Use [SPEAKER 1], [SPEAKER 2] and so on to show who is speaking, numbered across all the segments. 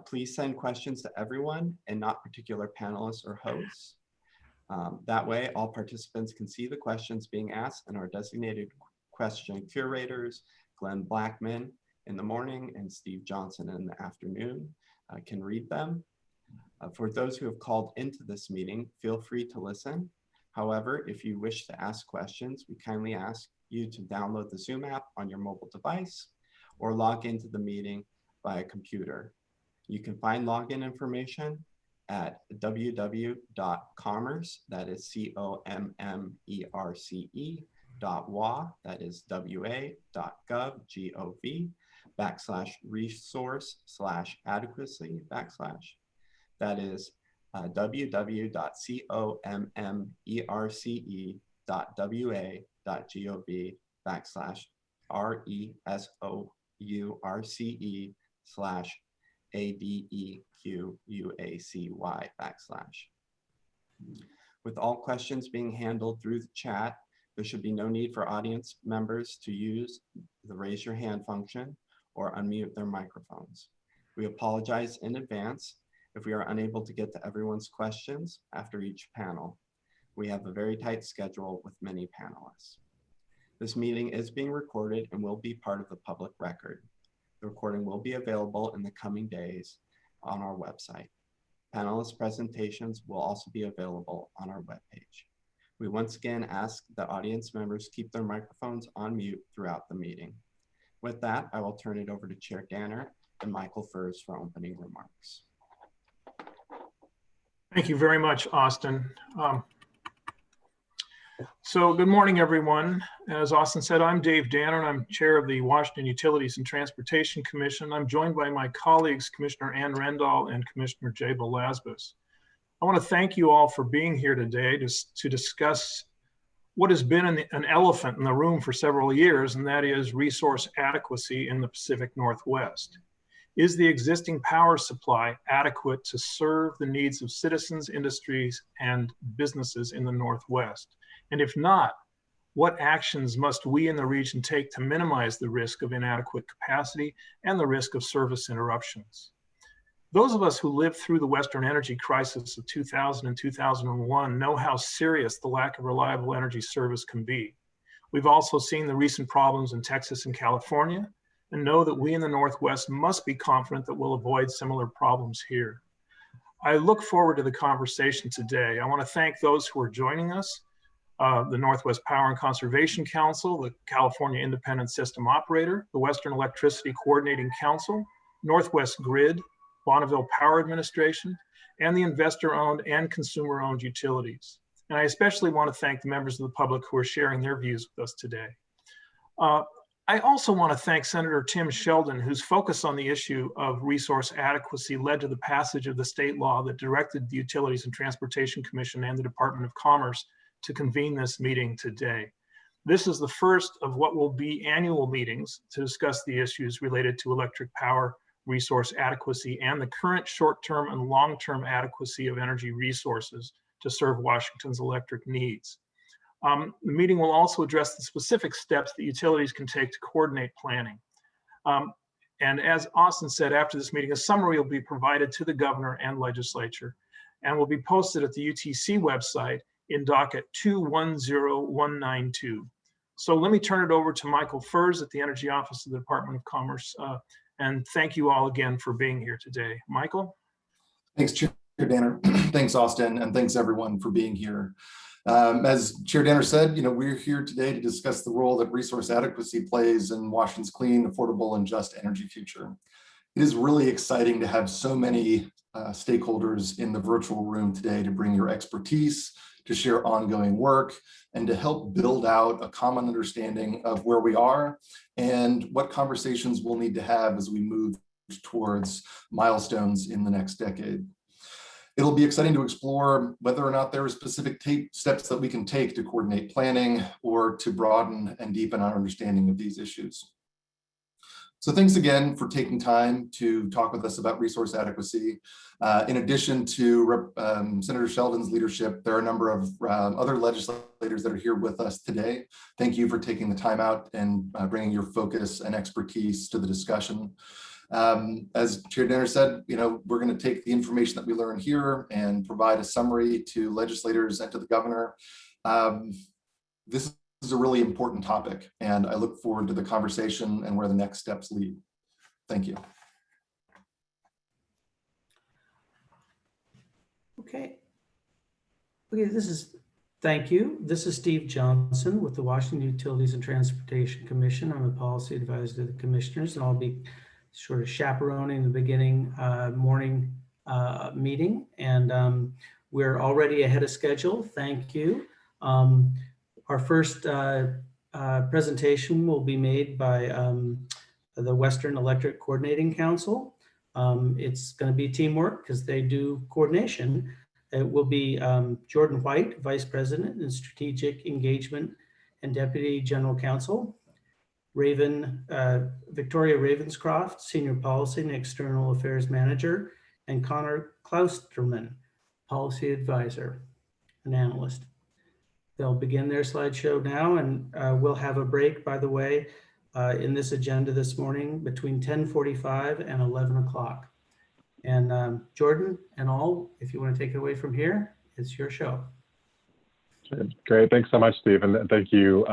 [SPEAKER 1] Please send questions to everyone and not particular panelists or hosts. That way, all participants can see the questions being asked, and our designated question curators, Glenn Blackman in the morning and Steve Johnson in the afternoon, can read them. For those who have called into this meeting, feel free to listen. However, if you wish to ask questions, we kindly ask you to download the Zoom app on your mobile device or log into the meeting via computer. You can find login information at www.commerce, that is commerce.wa, that is wa.gov, G-O-V, /resource/adequacy /, that is www.commerce.adequacy/. With all questions being handled through the chat, there should be no need for audience members to use the raise your hand function or unmute their microphones. We apologize in advance if we are unable to get to everyone's questions after each panel. We have a very tight schedule with many panelists. This meeting is being recorded and will be part of the public record. The recording will be available in the coming days on our website. Panelist presentations will also be available on our webpage. We once again ask that audience members keep their microphones on mute throughout the meeting. With that, I will turn it over to Chair Danner and Michael Furze for opening remarks.
[SPEAKER 2] Thank you very much, Austin. So good morning, everyone. As Austin said, I'm Dave Danner, and I'm chair of the Washington Utilities and Transportation Commission. I'm joined by my colleagues, Commissioner Ann Rendall and Commissioner Jay Belazbas. I want to thank you all for being here today to discuss what has been an elephant in the room for several years, and that is resource adequacy in the Pacific Northwest. Is the existing power supply adequate to serve the needs of citizens, industries, and businesses in the Northwest? And if not, what actions must we in the region take to minimize the risk of inadequate capacity and the risk of service interruptions? Those of us who lived through the Western energy crisis of 2000 and 2001 know how serious the lack of reliable energy service can be. We've also seen the recent problems in Texas and California, and know that we in the Northwest must be confident that we'll avoid similar problems here. I look forward to the conversation today. I want to thank those who are joining us, the Northwest Power and Conservation Council, the California Independent System Operator, the Western Electricity Coordinating Council, Northwest Grid, Bonneville Power Administration, and the investor-owned and consumer-owned utilities. And I especially want to thank the members of the public who are sharing their views with us today. I also want to thank Senator Tim Sheldon, whose focus on the issue of resource adequacy led to the passage of the state law that directed the Utilities and Transportation Commission and the Department of Commerce to convene this meeting today. This is the first of what will be annual meetings to discuss the issues related to electric power, resource adequacy, and the current short-term and long-term adequacy of energy resources to serve Washington's electric needs. The meeting will also address the specific steps that utilities can take to coordinate planning. And as Austin said, after this meeting, a summary will be provided to the governor and legislature and will be posted at the UTC website in docket 210192. So let me turn it over to Michael Furze at the Energy Office of the Department of Commerce. And thank you all again for being here today. Michael?
[SPEAKER 3] Thanks, Chair Danner. Thanks, Austin, and thanks everyone for being here. As Chair Danner said, we're here today to discuss the role that resource adequacy plays in Washington's clean, affordable, and just energy future. It is really exciting to have so many stakeholders in the virtual room today to bring your expertise, to share ongoing work, and to help build out a common understanding of where we are and what conversations we'll need to have as we move towards milestones in the next decade. It'll be exciting to explore whether or not there are specific steps that we can take to coordinate planning or to broaden and deepen our understanding of these issues. So thanks again for taking time to talk with us about resource adequacy. In addition to Senator Sheldon's leadership, there are a number of other legislators that are here with us today. Thank you for taking the time out and bringing your focus and expertise to the discussion. As Chair Danner said, we're going to take the information that we learn here and provide a summary to legislators and to the governor. This is a really important topic, and I look forward to the conversation and where the next steps lead. Thank you.
[SPEAKER 4] Okay, thank you. This is Steve Johnson with the Washington Utilities and Transportation Commission. I'm a policy advisor to the commissioners, and I'll be sort of chaperoning the beginning morning meeting. And we're already ahead of schedule. Thank you. Our first presentation will be made by the Western Electric Coordinating Council. It's going to be teamwork because they do coordination. It will be Jordan White, Vice President in Strategic Engagement and Deputy General Counsel. Victoria Ravenscroft, Senior Policy and External Affairs Manager, and Connor Klausterman, Policy Advisor and Analyst. They'll begin their slideshow now, and we'll have a break, by the way, in this agenda this morning between 10:45 and 11 o'clock. And Jordan and all, if you want to take it away from here, it's your show.
[SPEAKER 5] Great. Thanks so much, Steve. And thank you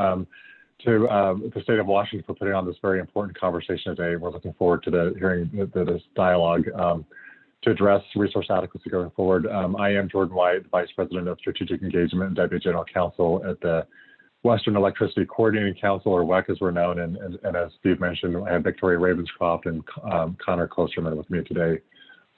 [SPEAKER 5] to the state of Washington for putting on this very important conversation today. We're looking forward to hearing this dialogue to address resource adequacy going forward. I am Jordan White, Vice President of Strategic Engagement and Deputy General Counsel at the Western Electricity Coordinating Council, or WEC as we're known. And as Steve mentioned, I have Victoria Ravenscroft and Connor Klosterman with me today.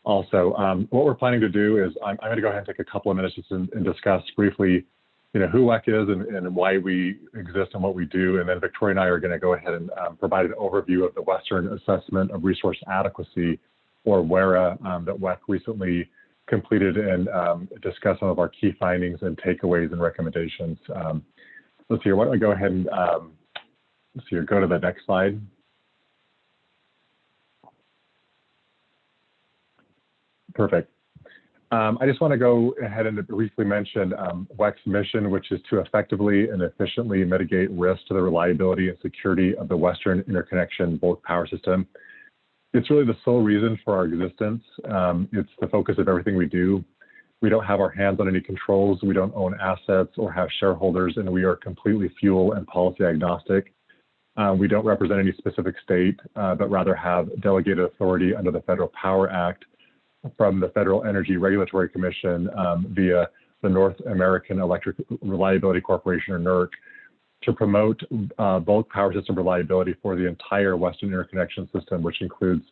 [SPEAKER 5] Also, what we're planning to do is I'm going to go ahead and take a couple of minutes just and discuss briefly, who WEC is and why we exist and what we do. And then Victoria and I are going to go ahead and provide an overview of the Western Assessment of Resource Adequacy, or WERA, that WEC recently completed, and discuss some of our key findings and takeaways and recommendations. Let's see here. Why don't I go ahead and let's see here, go to the next slide. Perfect. I just want to go ahead and briefly mention WEC's mission, which is to effectively and efficiently mitigate risk to the reliability and security of the Western Interconnection bulk power system. It's really the sole reason for our existence. It's the focus of everything we do. We don't have our hands on any controls. We don't own assets or have shareholders, and we are completely fuel and policy agnostic. We don't represent any specific state, but rather have delegated authority under the Federal Power Act from the Federal Energy Regulatory Commission via the North American Electric Reliability Corporation, or NERC, to promote bulk power system reliability for the entire Western Interconnection system, which includes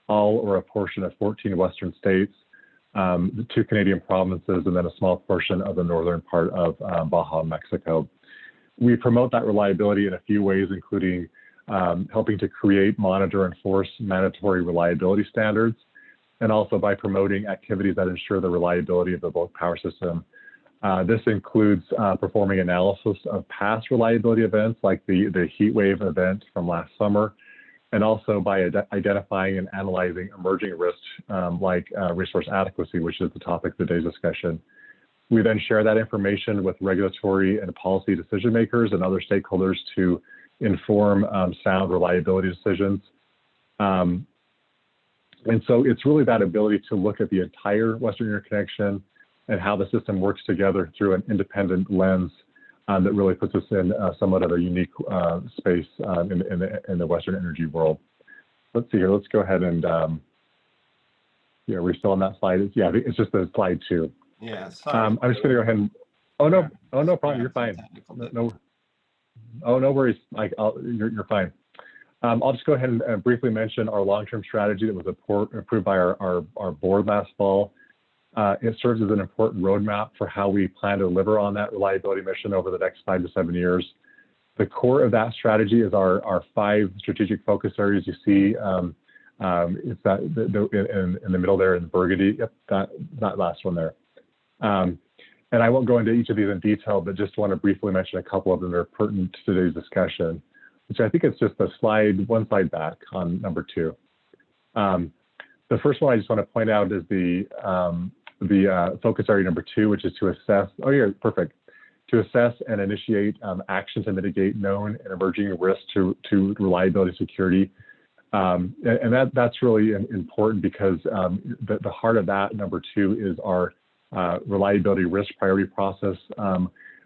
[SPEAKER 5] all or a portion of 14 Western states, the 2 Canadian provinces, and then a small portion of the northern part of Baja, Mexico. We promote that reliability in a few ways, including helping to create, monitor, and enforce mandatory reliability standards, and also by promoting activities that ensure the reliability of the bulk power system. This includes performing analysis of past reliability events, like the heat wave event from last summer, and also by identifying and analyzing emerging risks like resource adequacy, which is the topic of today's discussion. We then share that information with regulatory and policy decision makers and other stakeholders to inform sound reliability decisions. And so it's really that ability to look at the entire Western Interconnection and how the system works together through an independent lens that really puts us in somewhat of a unique space in the Western energy world. Let's see here. Let's go ahead and, yeah, we're still on that slide. Yeah, I think it's just the slide 2.
[SPEAKER 1] Yeah, sorry.
[SPEAKER 5] I'm just going to go ahead and, oh, no problem. You're fine. No, oh, no worries. You're fine. I'll just go ahead and briefly mention our long-term strategy that was approved by our board last fall. It serves as an important roadmap for how we plan to deliver on that reliability mission over the next 5 to 7 years. The core of that strategy is our 5 strategic focus areas. You see, it's that in the middle there in burgundy. Yep, that last one there. And I won't go into each of these in detail, but just want to briefly mention a couple of them that are pertinent to today's discussion. I think it's just one slide back on number 2. The first one I just want to point out is the focus area number 2, which is to assess. Oh, yeah, perfect. To assess and initiate action to mitigate known and emerging risks to reliability security. And that's really important because the heart of that, number 2, is our reliability risk priority process,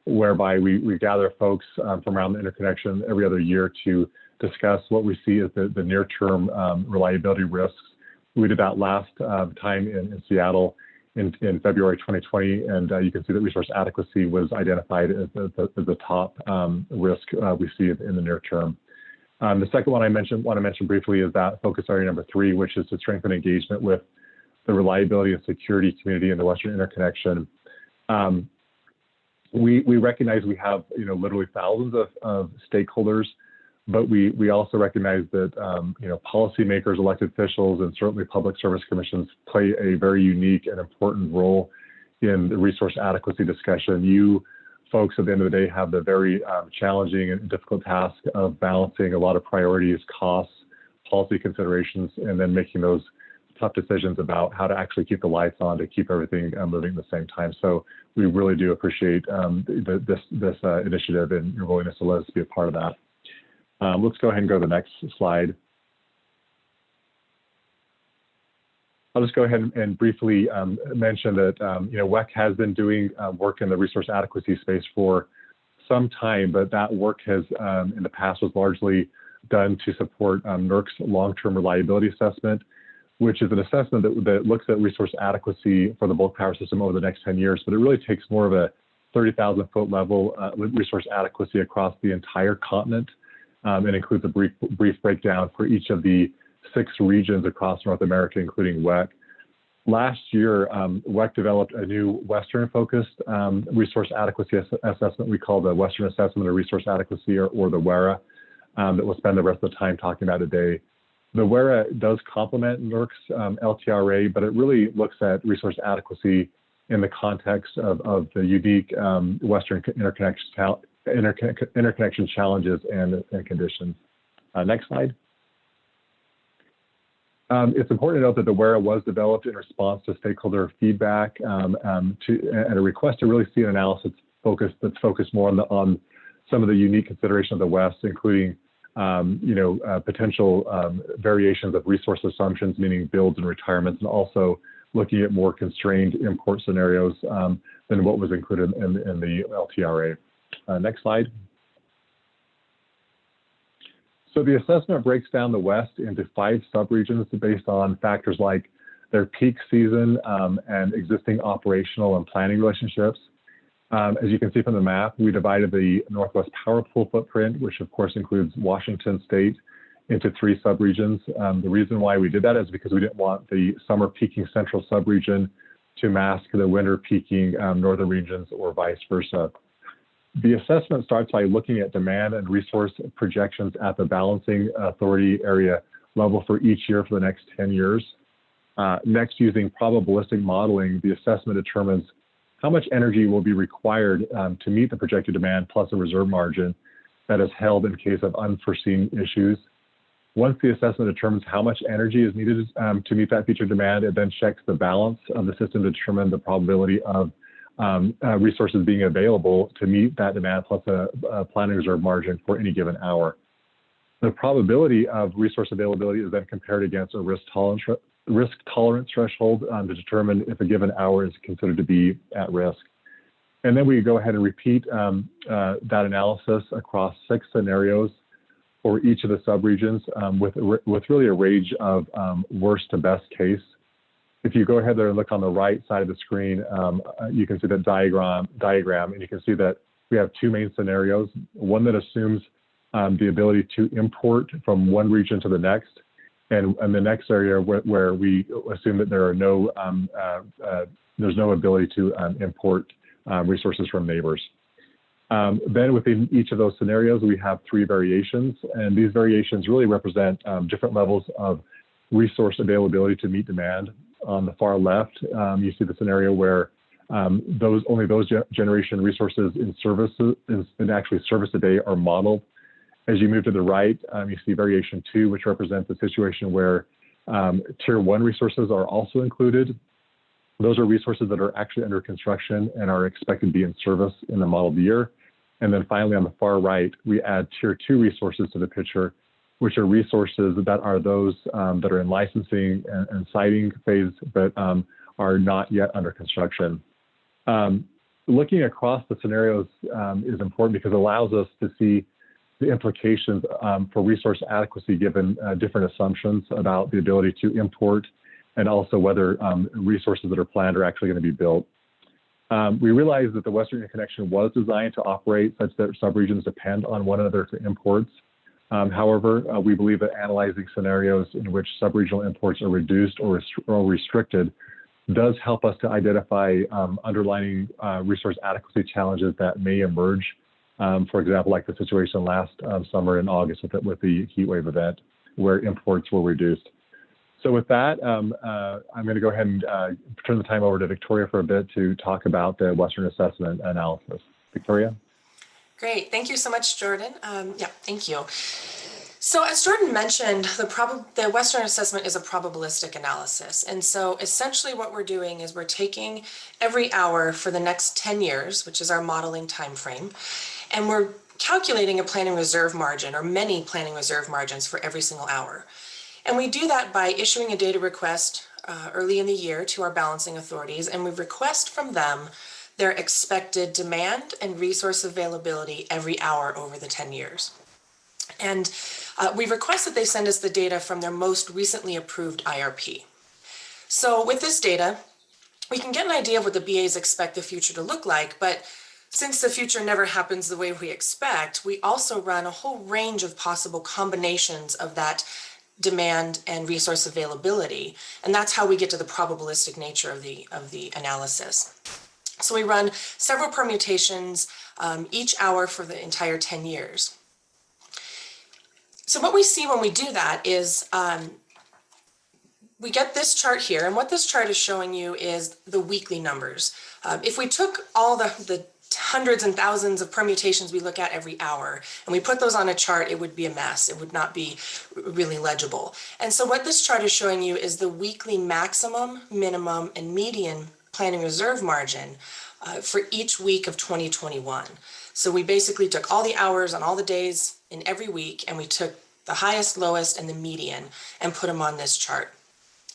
[SPEAKER 5] whereby we gather folks from around the interconnection every other year to discuss what we see as the near-term reliability risks. We did that last time in Seattle in February 2020, and you can see that resource adequacy was identified as the top risk we see in the near term. The second one I want to mention briefly is that focus area number 3, which is to strengthen engagement with the reliability and security community in the Western interconnection. We recognize we have literally thousands of stakeholders, but we also recognize that policymakers, elected officials, and certainly public service commissions play a very unique and important role in the resource adequacy discussion. You folks at the end of the day have the very challenging and difficult task of balancing a lot of priorities, costs, policy considerations, and then making those tough decisions about how to actually keep the lights on to keep everything moving at the same time. So we really do appreciate this initiative and your willingness to let us be a part of that. Let's go ahead and go to the next slide. I'll just go ahead and briefly mention that WEC has been doing work in the resource adequacy space for some time, but that work has in the past was largely done to support NERC's long-term reliability assessment, which is an assessment that looks at resource adequacy for the bulk power system over the next 10 years, but it really takes more of a 30,000-foot level resource adequacy across the entire continent. It includes a brief breakdown for each of the 6 regions across North America, including WEC. Last year, WEC developed a new Western-focused resource adequacy assessment we call the Western Assessment of Resource Adequacy, or the WERA, that we'll spend the rest of the time talking about today. The WERA does complement NERC's LTRA, but it really looks at resource adequacy in the context of the unique Western interconnection challenges and conditions. Next slide. It's important to note that the WERA was developed in response to stakeholder feedback and a request to really see an analysis that's focused more on some of the unique considerations of the West, including potential variations of resource assumptions, meaning builds and retirements, and also looking at more constrained import scenarios than what was included in the LTRA. Next slide. So the assessment breaks down the West into 5 subregions based on factors like their peak season and existing operational and planning relationships. As you can see from the map, we divided the Northwest Power Pool footprint, which of course includes Washington State, into 3 subregions. The reason why we did that is because we didn't want the summer peaking central subregion to mask the winter peaking northern regions or vice versa. The assessment starts by looking at demand and resource projections at the balancing authority area level for each year for the next 10 years. Next, using probabilistic modeling, the assessment determines how much energy will be required to meet the projected demand plus a reserve margin that is held in case of unforeseen issues. Once the assessment determines how much energy is needed to meet that future demand, it then checks the balance of the system to determine the probability of resources being available to meet that demand plus a planning reserve margin for any given hour. The probability of resource availability is then compared against a risk tolerance threshold to determine if a given hour is considered to be at risk. And then we go ahead and repeat that analysis across 6 scenarios for each of the subregions with really a range of worst to best case. If you go ahead there and look on the right side of the screen, you can see that diagram, and you can see that we have 2 main scenarios. One that assumes the ability to import from one region to the next, and the next area where we assume that there are no, there's no ability to import resources from neighbors. Then within each of those scenarios, we have 3 variations, and these variations really represent different levels of resource availability to meet demand. On the far left, you see the scenario where only those generation resources in service today are modeled, As you move to the right, you see variation 2, which represents a situation where Tier 1 resources are also included. Those are resources that are actually under construction and are expected to be in service in the model year. And then finally, on the far right, we add Tier 2 resources to the picture, which are resources that are those that are in licensing and siting phase, but are not yet under construction. Looking across the scenarios is important because it allows us to see the implications for resource adequacy given different assumptions about the ability to import and also whether resources that are planned are actually going to be built. We realize that the Western Interconnection was designed to operate such that subregions depend on one another for imports. However, we believe that analyzing scenarios in which subregional imports are reduced or restricted does help us to identify underlying resource adequacy challenges that may emerge. For example, like the situation last summer in August with the heat wave event where imports were reduced. So with that, I'm going to go ahead and turn the time over to Victoria for a bit to talk about the Western assessment analysis. Victoria?
[SPEAKER 6] Great. Thank you so much, Jordan. Yeah, thank you. So as Jordan mentioned, the Western assessment is a probabilistic analysis. And so essentially what we're doing is we're taking every hour for the next 10 years, which is our modeling time frame, and we're calculating a planning reserve margin or many planning reserve margins for every single hour. And we do that by issuing a data request early in the year to our balancing authorities, and we request from them their expected demand and resource availability every hour over the 10 years. And we request that they send us the data from their most recently approved IRP. So with this data, we can get an idea of what the BAs expect the future to look like, but since the future never happens the way we expect, we also run a whole range of possible combinations of that demand and resource availability. And that's how we get to the probabilistic nature of the analysis. So we run several permutations each hour for the entire 10 years. So what we see when we do that is we get this chart here, and what this chart is showing you is the weekly numbers. If we took all the hundreds and thousands of permutations we look at every hour, and we put those on a chart, it would be a mess. It would not be really legible. And so what this chart is showing you is the weekly maximum, minimum, and median planning reserve margin for each week of 2021. So we basically took all the hours on all the days in every week, and we took the highest, lowest, and the median and put them on this chart.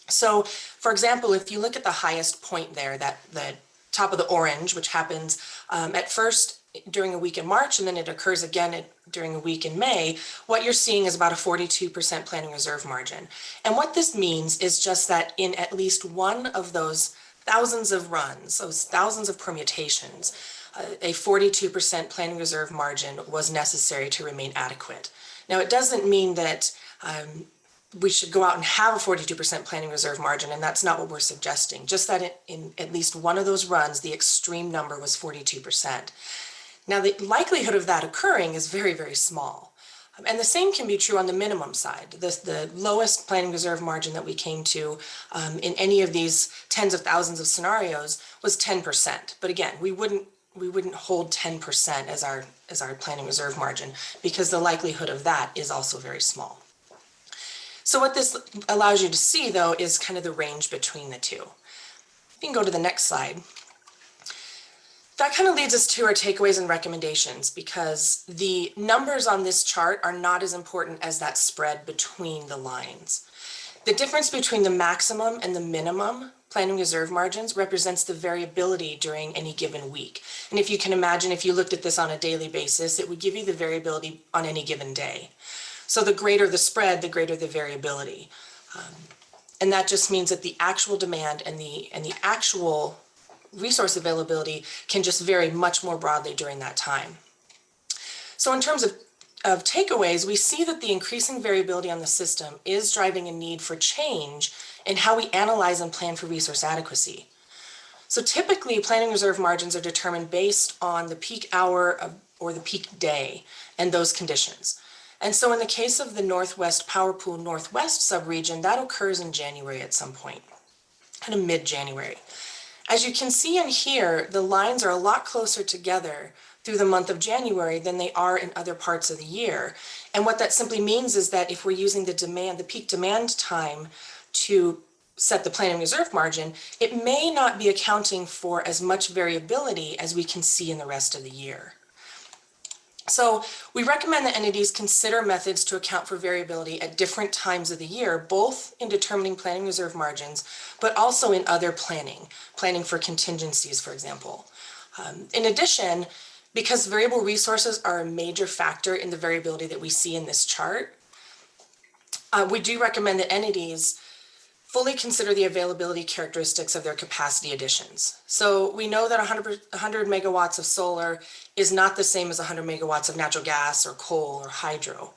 [SPEAKER 6] So for example, if you look at the highest point there, the top of the orange, which happens at first during a week in March, and then it occurs again during a week in May, what you're seeing is about a 42% planning reserve margin. And what this means is just that in at least one of those thousands of runs, those thousands of permutations, a 42% planning reserve margin was necessary to remain adequate. Now, it doesn't mean that we should go out and have a 42% planning reserve margin, and that's not what we're suggesting, just that in at least one of those runs, the extreme number was 42%. Now, the likelihood of that occurring is very, very small. And the same can be true on the minimum side. The lowest planning reserve margin that we came to in any of these tens of thousands of scenarios was 10%. But again, we wouldn't hold 10% as our planning reserve margin because the likelihood of that is also very small. So what this allows you to see, though, is kind of the range between the two. You can go to the next slide. That kind of leads us to our takeaways and recommendations, because the numbers on this chart are not as important as that spread between the lines. The difference between the maximum and the minimum planning reserve margins represents the variability during any given week. And if you can imagine, if you looked at this on a daily basis, it would give you the variability on any given day. So the greater the spread, the greater the variability. And that just means that the actual demand and the actual resource availability can just vary much more broadly during that time. So in terms of takeaways, we see that the increasing variability on the system is driving a need for change in how we analyze and plan for resource adequacy. So typically, planning reserve margins are determined based on the peak hour or the peak day and those conditions. And so in the case of the Northwest Power Pool Northwest subregion, that occurs in January at some point, kind of mid-January. As you can see in here, the lines are a lot closer together through the month of January than they are in other parts of the year. And what that simply means is that if we're using the peak demand time to set the planning reserve margin, it may not be accounting for as much variability as we can see in the rest of the year. So we recommend that entities consider methods to account for variability at different times of the year, both in determining planning reserve margins, but also in other planning for contingencies, for example. In addition, because variable resources are a major factor in the variability that we see in this chart, we do recommend that entities fully consider the availability characteristics of their capacity additions. So we know that 100 megawatts of solar is not the same as 100 megawatts of natural gas or coal or hydro.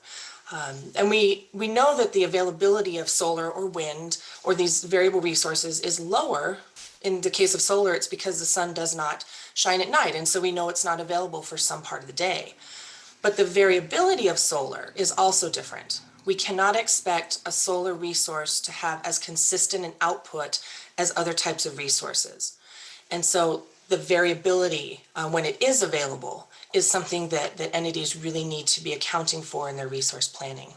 [SPEAKER 6] And we know that the availability of solar or wind or these variable resources is lower. In the case of solar, it's because the sun does not shine at night, and so we know it's not available for some part of the day. But the variability of solar is also different. We cannot expect a solar resource to have as consistent an output as other types of resources. And so the variability when it is available is something that entities really need to be accounting for in their resource planning.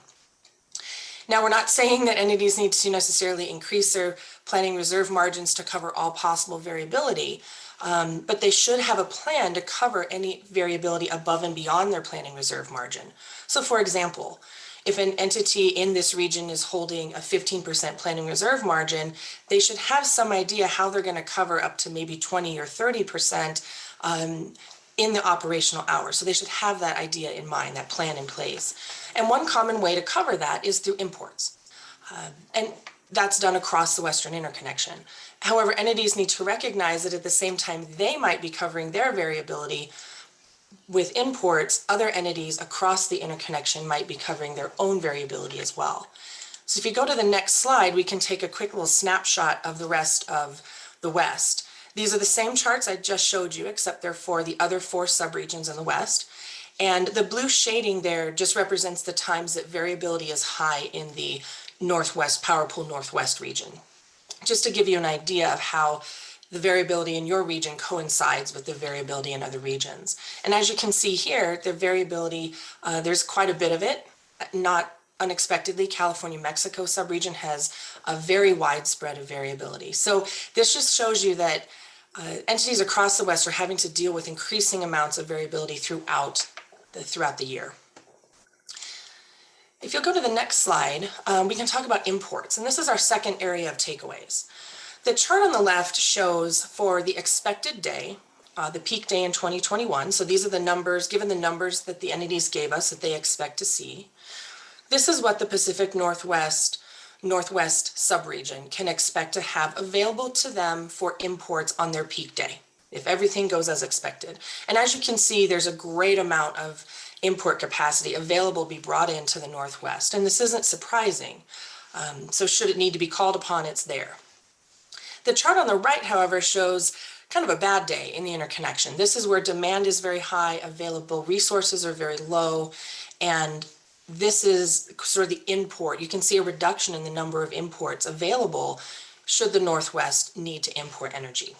[SPEAKER 6] Now, we're not saying that entities need to necessarily increase their planning reserve margins to cover all possible variability, but they should have a plan to cover any variability above and beyond their planning reserve margin. So for example, if an entity in this region is holding a 15% planning reserve margin, they should have some idea how they're going to cover up to maybe 20 or 30% in the operational hours. So they should have that idea in mind, that plan in place. And one common way to cover that is through imports. And that's done across the Western interconnection. However, entities need to recognize that at the same time they might be covering their variability with imports, other entities across the interconnection might be covering their own variability as well. So if you go to the next slide, we can take a quick little snapshot of the rest of the West. These are the same charts I just showed you, except they're for the other 4 subregions in the West. And the blue shading there just represents the times that variability is high in the Northwest, Power Pool Northwest region. Just to give you an idea of how the variability in your region coincides with the variability in other regions. And as you can see here, the variability, there's quite a bit of it. Not unexpectedly, California-Mexico subregion has a very wide spread of variability. So this just shows you that entities across the West are having to deal with increasing amounts of variability throughout the year. If you'll go to the next slide, we can talk about imports. And this is our second area of takeaways. The chart on the left shows for the expected day, the peak day in 2021. So these are the numbers, given the numbers that the entities gave us that they expect to see. This is what the Pacific Northwest subregion can expect to have available to them for imports on their peak day, if everything goes as expected. And as you can see, there's a great amount of import capacity available to be brought into the Northwest. And this isn't surprising. So should it need to be called upon, it's there. The chart on the right, however, shows kind of a bad day in the interconnection. This is where demand is very high, available resources are very low, and this is sort of the import. You can see a reduction in the number of imports available should the Northwest need to import energy.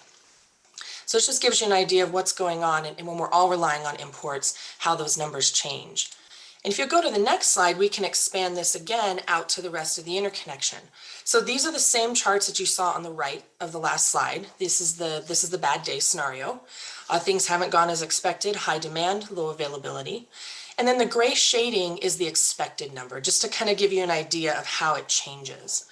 [SPEAKER 6] So it just gives you an idea of what's going on, and when we're all relying on imports, how those numbers change. And if you go to the next slide, we can expand this again out to the rest of the interconnection. So these are the same charts that you saw on the right of the last slide. This is the bad day scenario. Things haven't gone as expected, high demand, low availability. And then the gray shading is the expected number, just to kind of give you an idea of how it changes.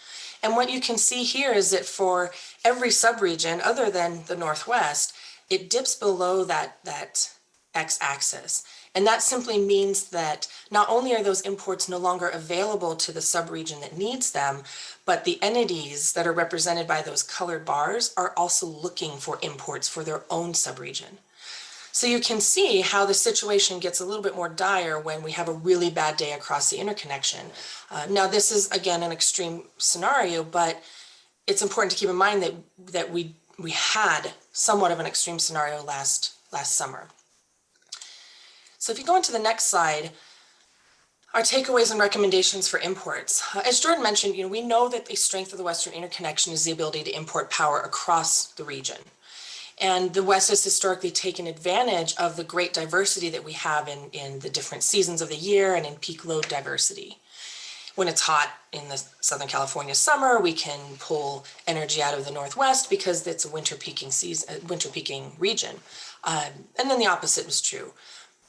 [SPEAKER 6] And what you can see here is that for every subregion other than the Northwest, it dips below that x-axis. And that simply means that not only are those imports no longer available to the subregion that needs them, but the entities that are represented by those colored bars are also looking for imports for their own subregion. So you can see how the situation gets a little bit more dire when we have a really bad day across the interconnection. Now this is again an extreme scenario, but it's important to keep in mind that we had somewhat of an extreme scenario last summer. So if you go into the next slide, our takeaways and recommendations for imports. As Jordan mentioned, we know that the strength of the Western interconnection is the ability to import power across the region. And the West has historically taken advantage of the great diversity that we have in the different seasons of the year and in peak load diversity. When it's hot in the Southern California summer, we can pull energy out of the Northwest because it's a winter peaking season, winter peaking region. And then the opposite was true.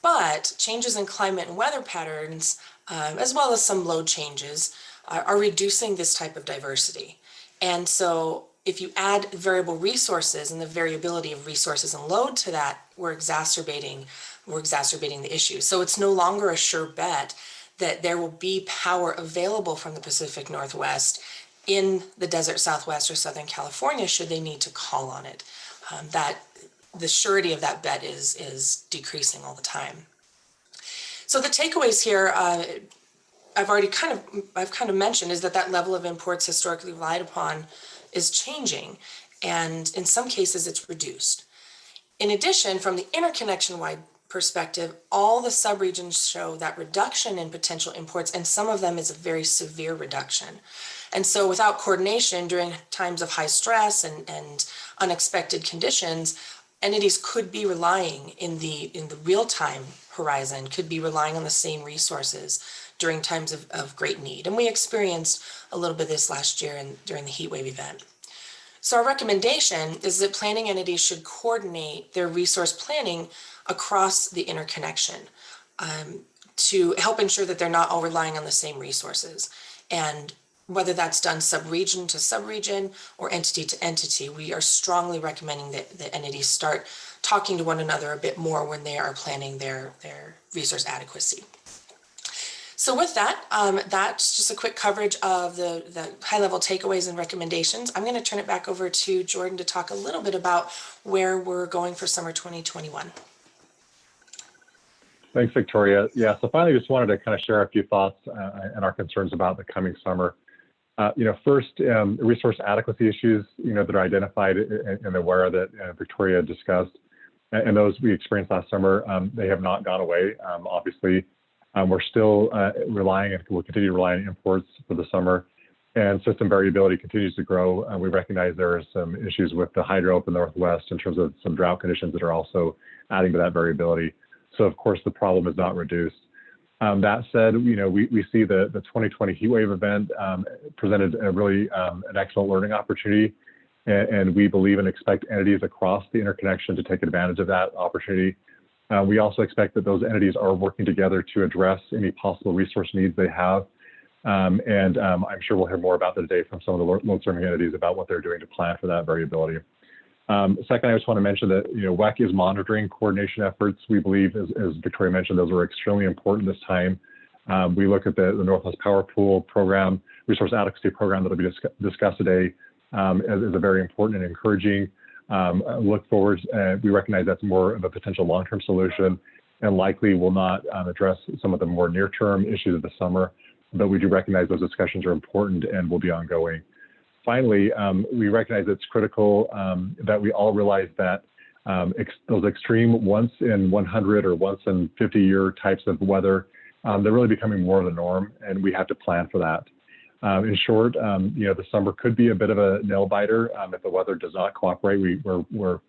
[SPEAKER 6] But changes in climate and weather patterns, as well as some load changes, are reducing this type of diversity. And so if you add variable resources and the variability of resources and load to that, we're exacerbating the issue. So it's no longer a sure bet that there will be power available from the Pacific Northwest in the desert Southwest or Southern California should they need to call on it. That the surety of that bet is decreasing all the time. So the takeaways here, I've kind of mentioned, is that level of imports historically relied upon is changing, and in some cases it's reduced. In addition, from the interconnection-wide perspective, all the subregions show that reduction in potential imports, and some of them is a very severe reduction. And so without coordination during times of high stress and unexpected conditions, entities could be relying in the real-time horizon, could be relying on the same resources during times of great need. And we experienced a little bit of this last year during the heat wave event. So our recommendation is that planning entities should coordinate their resource planning across the interconnection to help ensure that they're not all relying on the same resources. And whether that's done subregion to subregion or entity to entity, we are strongly recommending that the entities start talking to one another a bit more when they are planning their resource adequacy. So with that, that's just a quick coverage of the high-level takeaways and recommendations. I'm going to turn it back over to Jordan to talk a little bit about where we're going for summer 2021.
[SPEAKER 5] Thanks, Victoria. Yeah, so finally, just wanted to kind of share a few thoughts and our concerns about the coming summer. First, resource adequacy issues, that are identified in the WERA that Victoria discussed, and those we experienced last summer, they have not gone away. Obviously, we're still relying and will continue to rely on imports for the summer, and system variability continues to grow. We recognize there are some issues with the hydro up in the Northwest in terms of some drought conditions that are also adding to that variability. So of course, the problem is not reduced. That said, we see the 2020 heat wave event presented a really an excellent learning opportunity, and we believe and expect entities across the interconnection to take advantage of that opportunity. We also expect that those entities are working together to address any possible resource needs they have. I'm sure we'll hear more about that today from some of the load-serving entities about what they're doing to plan for that variability. Second, I just want to mention that WEC is monitoring coordination efforts. We believe, as Victoria mentioned, those are extremely important this time. We look at the Northwest Power Pool program, resource adequacy program that will be discussed today as a very important and encouraging look forward. We recognize that's more of a potential long-term solution and likely will not address some of the more near-term issues of the summer, but we do recognize those discussions are important and will be ongoing. Finally, we recognize it's critical that we all realize that those extreme once in 100 or once in 50 year types of weather, they're really becoming more of the norm, and we have to plan for that. In short, the summer could be a bit of a nail biter if the weather does not cooperate. We're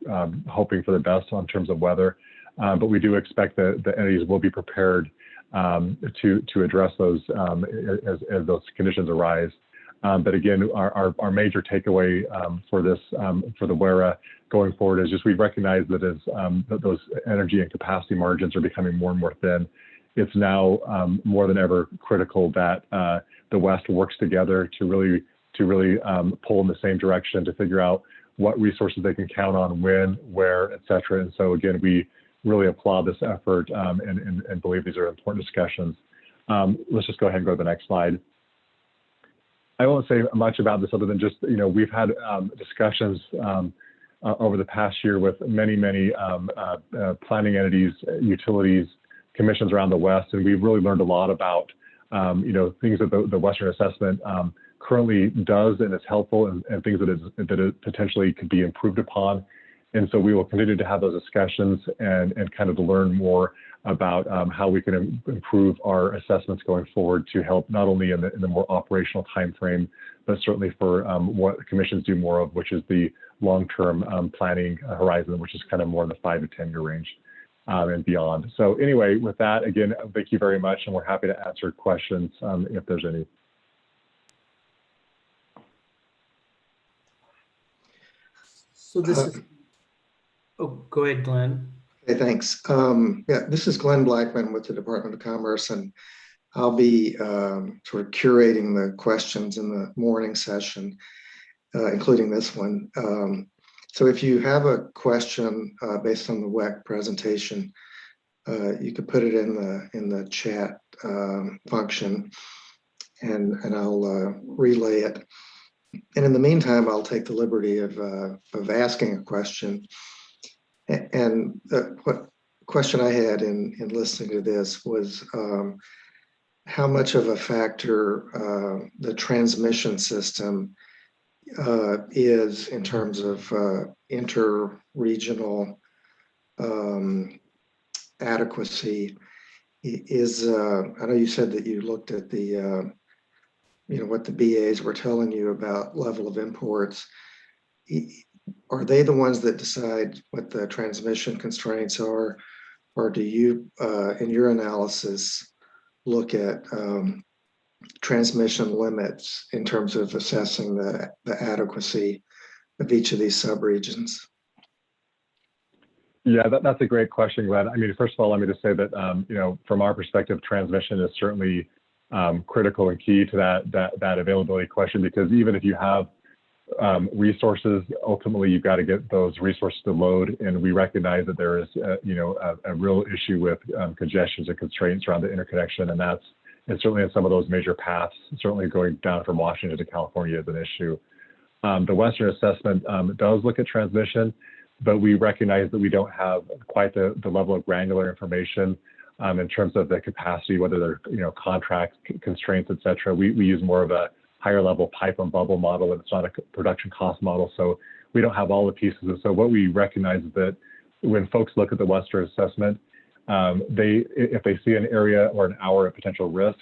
[SPEAKER 5] hoping for the best in terms of weather, but we do expect that the entities will be prepared to address those as those conditions arise. But again, our major takeaway for this, for the WERA going forward is just we recognize that as that those energy and capacity margins are becoming more and more thin, it's now more than ever critical that the West works together to really pull in the same direction to figure out what resources they can count on, when, where, et cetera. And so again, we really applaud this effort and believe these are important discussions. Let's just go ahead and go to the next slide. I won't say much about this other than just, we've had discussions over the past year with many planning entities, utilities, commissions around the West, and we've really learned a lot about, things that the Western Assessment currently does and is helpful, and things that it potentially could be improved upon. And so we will continue to have those discussions and kind of to learn more about how we can improve our assessments going forward to help not only in the more operational time frame, but certainly for what commissions do more of, which is the long-term planning horizon, which is kind of more in the 5 to 10-year range and beyond. So anyway, with that, again, thank you very much, and we're happy to answer questions if there's any.
[SPEAKER 4] So this is, oh, go ahead, Glenn.
[SPEAKER 7] Okay, thanks. Yeah, this is Glenn Blackman with the Department of Commerce, and I'll be sort of curating the questions in the morning session, including this one. So if you have a question based on the WEC presentation, you could put it in the chat function, and I'll relay it. And in the meantime, I'll take the liberty of asking a question. And what question I had in listening to this was how much of a factor the transmission system is in terms of inter-regional adequacy. I know you said that you looked at the what the BAs were telling you about level of imports. Are they the ones that decide what the transmission constraints are, or do you, in your analysis, look at transmission limits in terms of assessing the adequacy of each of these subregions?
[SPEAKER 5] Yeah, that's a great question, Glenn. I mean, first of all, let me just say that, from our perspective, transmission is certainly critical and key to that availability question, because even if you have resources, ultimately you've got to get those resources to load, and we recognize that there is a real issue with congestions and constraints around the interconnection, and certainly in some of those major paths, certainly going down from Washington to California is an issue. The Western assessment does look at transmission, but we recognize that we don't have quite the level of granular information in terms of the capacity, whether they're contract constraints, et cetera. We use more of a higher level pipe and bubble model, and it's not a production cost model. So we don't have all the pieces. And so what we recognize is that when folks look at the Western assessment, if they see an area or an hour of potential risk,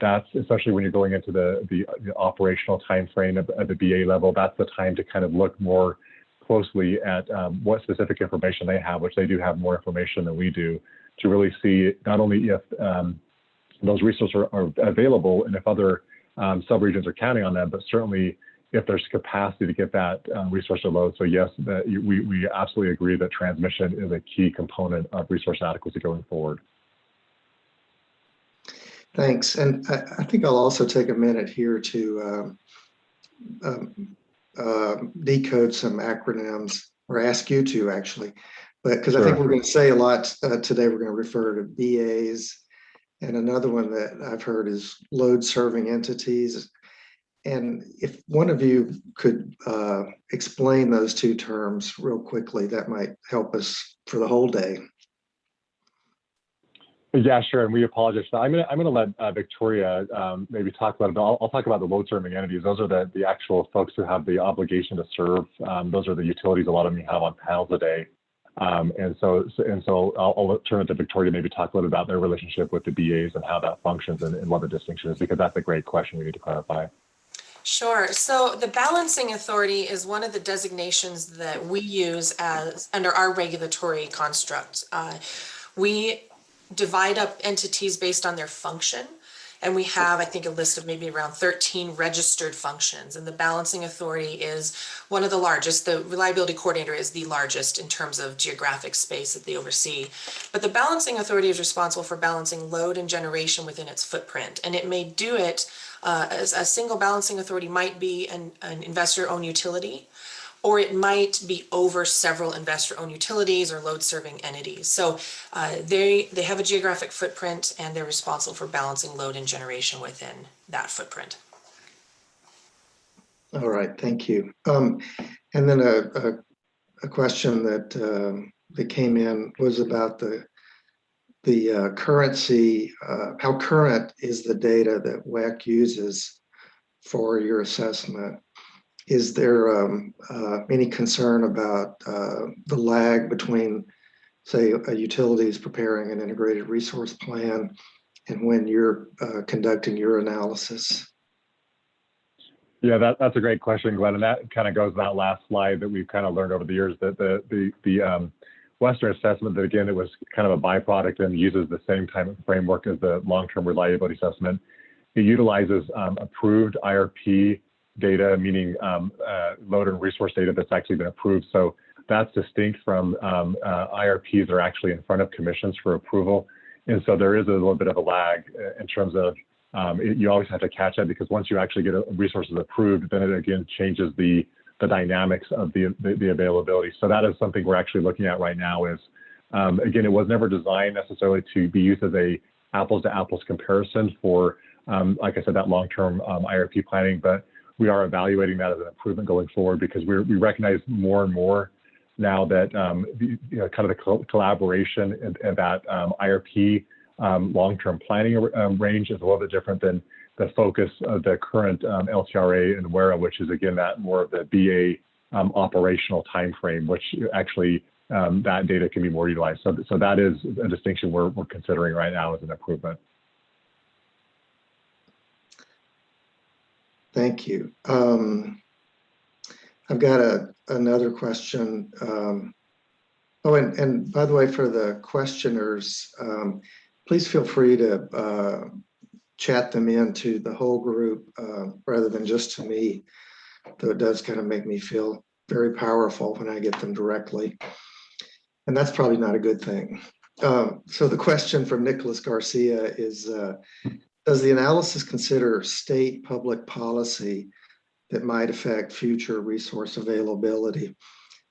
[SPEAKER 5] that's especially when you're going into the operational time frame at the BA level, that's the time to kind of look more closely at what specific information they have, which they do have more information than we do, to really see not only if those resources are available and if other subregions are counting on them, but certainly if there's capacity to get that resource to load. So yes, we absolutely agree that transmission is a key component of resource adequacy going forward.
[SPEAKER 7] Thanks. And I think I'll also take a minute here to decode some acronyms, or ask you to actually, but because I think we're going to say a lot today. We're going to refer to BAs, and another one that I've heard is load serving entities. And if one of you could explain those two terms real quickly, that might help us for the whole day.
[SPEAKER 5] Yeah, sure. And we apologize. I'm going to let Victoria maybe talk about it, but I'll talk about the load serving entities. Those are the actual folks who have the obligation to serve. Those are the utilities a lot of them have on panels today. And so I'll turn it to Victoria to maybe talk a little bit about their relationship with the BAs and how that functions and what the distinction is, because that's a great question we need to clarify.
[SPEAKER 6] Sure. So the balancing authority is one of the designations that we use as under our regulatory construct. We divide up entities based on their function. And we have, I think, a list of maybe around 13 registered functions. And the balancing authority is one of the largest. The reliability coordinator is the largest in terms of geographic space that they oversee. But the balancing authority is responsible for balancing load and generation within its footprint. And it may do it as a single balancing authority might be an investor-owned utility, or it might be over several investor-owned utilities or load-serving entities. So they have a geographic footprint, and they're responsible for balancing load and generation within that footprint.
[SPEAKER 7] All right, thank you. And then a question that came in was about the currency. How current is the data that WEC uses for your assessment? Is there any concern about the lag between, say, a utility is preparing an integrated resource plan and when you're conducting your analysis?
[SPEAKER 5] Yeah, that's a great question, Glenn. And that kind of goes to that last slide that we've kind of learned over the years, that the Western assessment, that again, it was kind of a byproduct and uses the same type of framework as the long-term reliability assessment. It utilizes approved IRP data, meaning load and resource data that's actually been approved. So that's distinct from IRPs that are actually in front of commissions for approval. And so there is a little bit of a lag in terms of you always have to catch up, because once you actually get resources approved, then it again changes the dynamics of the availability. So that is something we're actually looking at right now. Is again, it was never designed necessarily to be used as a apples to apples comparison for, like I said, that long-term IRP planning, but we are evaluating that as an improvement going forward, because we recognize more and more now that kind of the collaboration and that IRP long-term planning range is a little bit different than the focus of the current LTRA and WERA, which is again that more of the BA operational timeframe, which actually that data can be more utilized. So that is a distinction we're considering right now as an improvement.
[SPEAKER 7] Thank you. I've got another question. Oh, and by the way, for the questioners, please feel free to chat them into the whole group rather than just to me, though it does kind of make me feel very powerful when I get them directly. And that's probably not a good thing. So the question from Nicholas Garcia is, does the analysis consider state public policy that might affect future resource availability,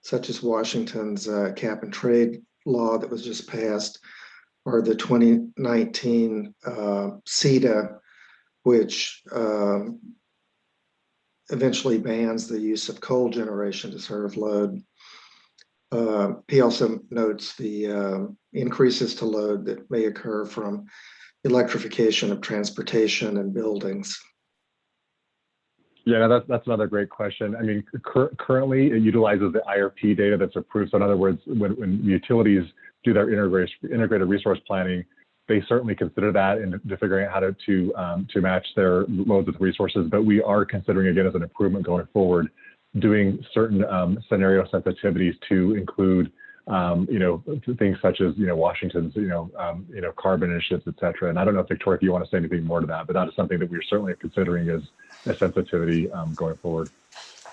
[SPEAKER 7] such as Washington's cap and trade law that was just passed, or the 2019 CETA, which eventually bans the use of coal generation to serve load? He also notes the increases to load that may occur from electrification of transportation and buildings.
[SPEAKER 5] Yeah, that's another great question. I mean, currently it utilizes the IRP data that's approved. So in other words, when utilities do their integrated resource planning, they certainly consider that in figuring out how to match their loads with resources. But we are considering, again, as an improvement going forward, doing certain scenario sensitivities to include things such as Washington's carbon initiatives, et cetera. And I don't know, Victoria, if you want to say anything more to that, but that is something that we're certainly considering as a sensitivity going forward.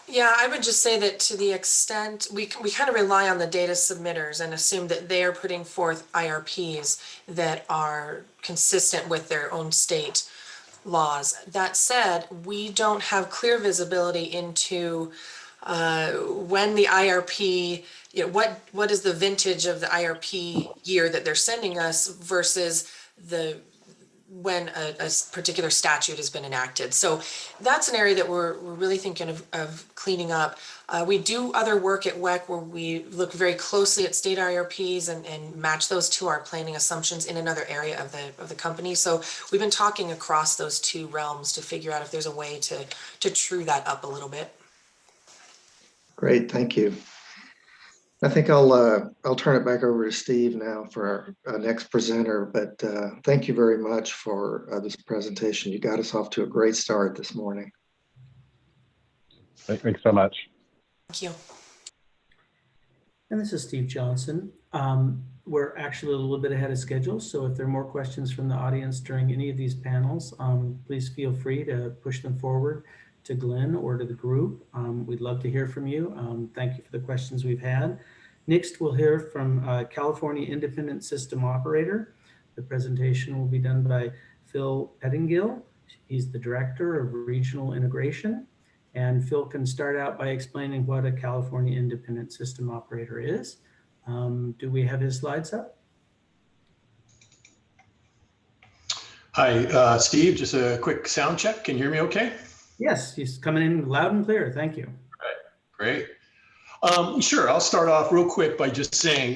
[SPEAKER 6] Yeah, I would just say that to the extent we kind of rely on the data submitters and assume that they are putting forth IRPs that are consistent with their own state laws. That said, we don't have clear visibility into when the IRP, what is the vintage of the IRP year that they're sending us versus when a particular statute has been enacted. So that's an area that we're really thinking of cleaning up. We do other work at WEC where we look very closely at state IRPs and match those to our planning assumptions in another area of the company. So we've been talking across those two realms to figure out if there's a way to true that up a little bit.
[SPEAKER 7] Great, thank you. I think I'll turn it back over to Steve now for our next presenter, but thank you very much for this presentation. You got us off to a great start this morning.
[SPEAKER 5] Thanks so much.
[SPEAKER 6] Thank you.
[SPEAKER 4] And this is Steve Johnson. We're actually a little bit ahead of schedule, so if there are more questions from the audience during any of these panels, please feel free to push them forward to Glenn or to the group. We'd love to hear from you. Thank you for the questions we've had. Next, we'll hear from California Independent System Operator. The presentation will be done by Phil Pettingill. He's the Director of Regional Integration. And Phil can start out by explaining what a California Independent System Operator is. Do we have his slides up?
[SPEAKER 8] Hi, Steve, just a quick sound check. Can you hear me okay?
[SPEAKER 4] Yes, he's coming in loud and clear. Thank you.
[SPEAKER 8] All right, great. Sure, I'll start off real quick by just saying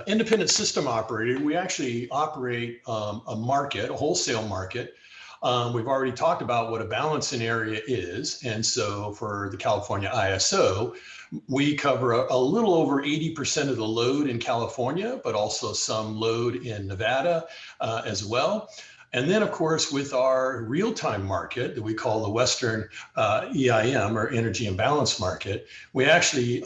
[SPEAKER 8] independent system operator, we actually operate a market, a wholesale market. We've already talked about what a balancing area is. And so for the California ISO, we cover a little over 80% of the load in California, but also some load in Nevada as well. And then, of course, with our real-time market that we call the Western EIM, or Energy Imbalance Market, we actually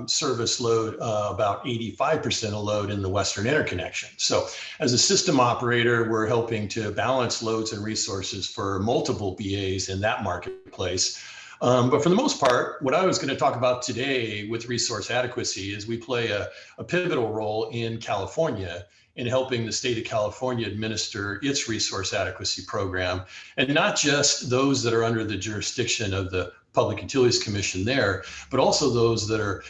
[SPEAKER 8] service load about 85% of load in the Western interconnection. So as a system operator, we're helping to balance loads and resources for multiple BAs in that marketplace. But for the most part, what I was going to talk about today with resource adequacy is we play a pivotal role in California in helping the state of California administer its resource adequacy program, and not just those that are under the jurisdiction of the Public Utilities Commission there, but also those that are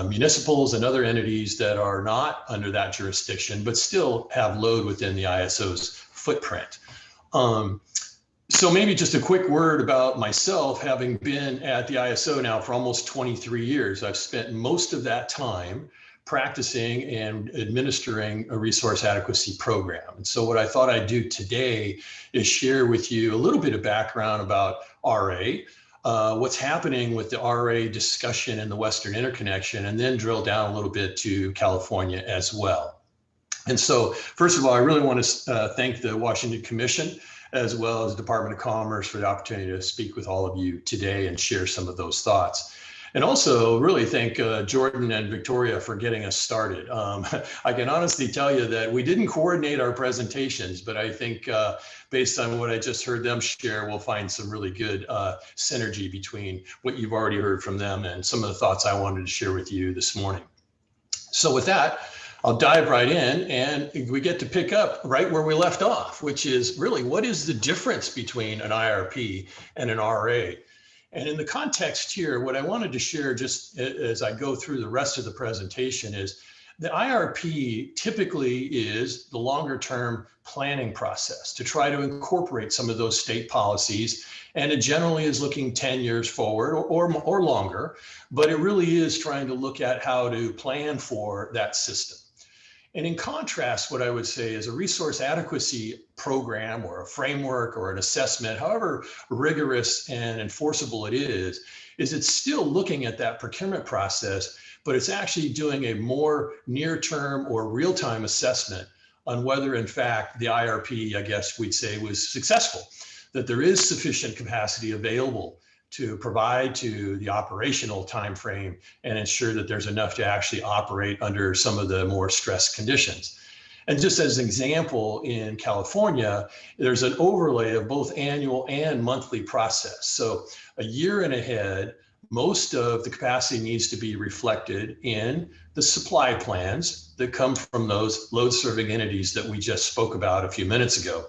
[SPEAKER 8] municipals and other entities that are not under that jurisdiction, but still have load within the ISO's footprint. So maybe just a quick word about myself, having been at the ISO now for almost 23 years. I've spent most of that time practicing and administering a resource adequacy program. And so what I thought I'd do today is share with you a little bit of background about RA, what's happening with the RA discussion in the Western interconnection, and then drill down a little bit to California as well. And so first of all, I really want to thank the Washington Commission as well as Department of Commerce for the opportunity to speak with all of you today and share some of those thoughts. And also really thank Jordan and Victoria for getting us started. I can honestly tell you that we didn't coordinate our presentations, but I think based on what I just heard them share, we'll find some really good synergy between what you've already heard from them and some of the thoughts I wanted to share with you this morning. So with that, I'll dive right in, and we get to pick up right where we left off, which is really what is the difference between an IRP and an RA? And in the context here, what I wanted to share just as I go through the rest of the presentation is the IRP typically is the longer term planning process to try to incorporate some of those state policies. And it generally is looking 10 years forward or longer, but it really is trying to look at how to plan for that system. And in contrast, what I would say is a resource adequacy program or a framework or an assessment, however rigorous and enforceable it is it's still looking at that procurement process, but it's actually doing a more near-term or real-time assessment on whether, in fact, the IRP, I guess we'd say, was successful, that there is sufficient capacity available to provide to the operational timeframe and ensure that there's enough to actually operate under some of the more stressed conditions. And just as an example, in California, there's an overlay of both annual and monthly process. So a year and ahead, most of the capacity needs to be reflected in the supply plans that come from those load serving entities that we just spoke about a few minutes ago.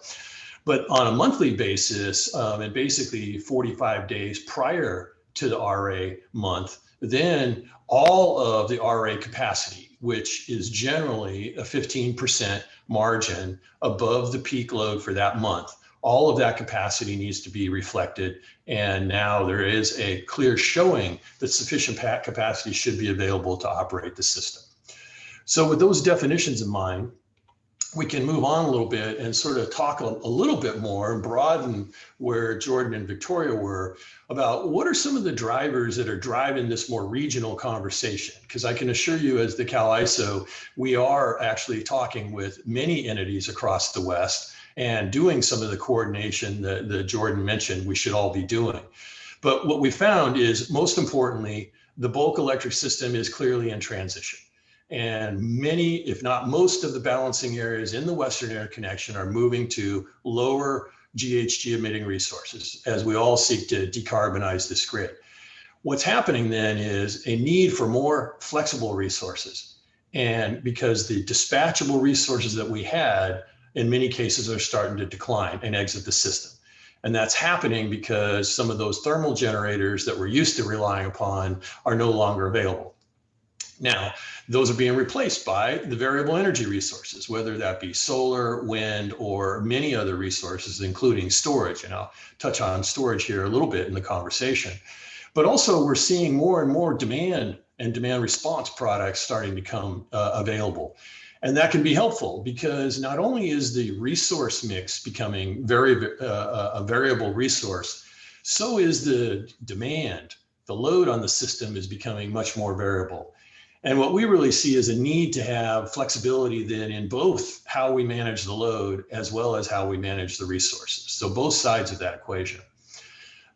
[SPEAKER 8] But on a monthly basis, and basically 45 days prior to the RA month, then all of the RA capacity, which is generally a 15% margin above the peak load for that month, all of that capacity needs to be reflected. And now there is a clear showing that sufficient capacity should be available to operate the system. So with those definitions in mind, we can move on a little bit and sort of talk a little bit more and broaden where Jordan and Victoria were about what are some of the drivers that are driving this more regional conversation. Because I can assure you, as the Cal ISO, we are actually talking with many entities across the West and doing some of the coordination that Jordan mentioned we should all be doing. But what we found is, most importantly, the bulk electric system is clearly in transition. And many, if not most, of the balancing areas in the Western interconnection are moving to lower GHG emitting resources as we all seek to decarbonize this grid. What's happening then is a need for more flexible resources. And because the dispatchable resources that we had in many cases are starting to decline and exit the system. And that's happening because some of those thermal generators that we're used to relying upon are no longer available. Now, those are being replaced by the variable energy resources, whether that be solar, wind, or many other resources, including storage. And I'll touch on storage here a little bit in the conversation. But also we're seeing more and more demand and demand response products starting to come available. And that can be helpful because not only is the resource mix becoming a variable resource, so is the demand. The load on the system is becoming much more variable. And what we really see is a need to have flexibility then in both how we manage the load as well as how we manage the resources. So both sides of that equation.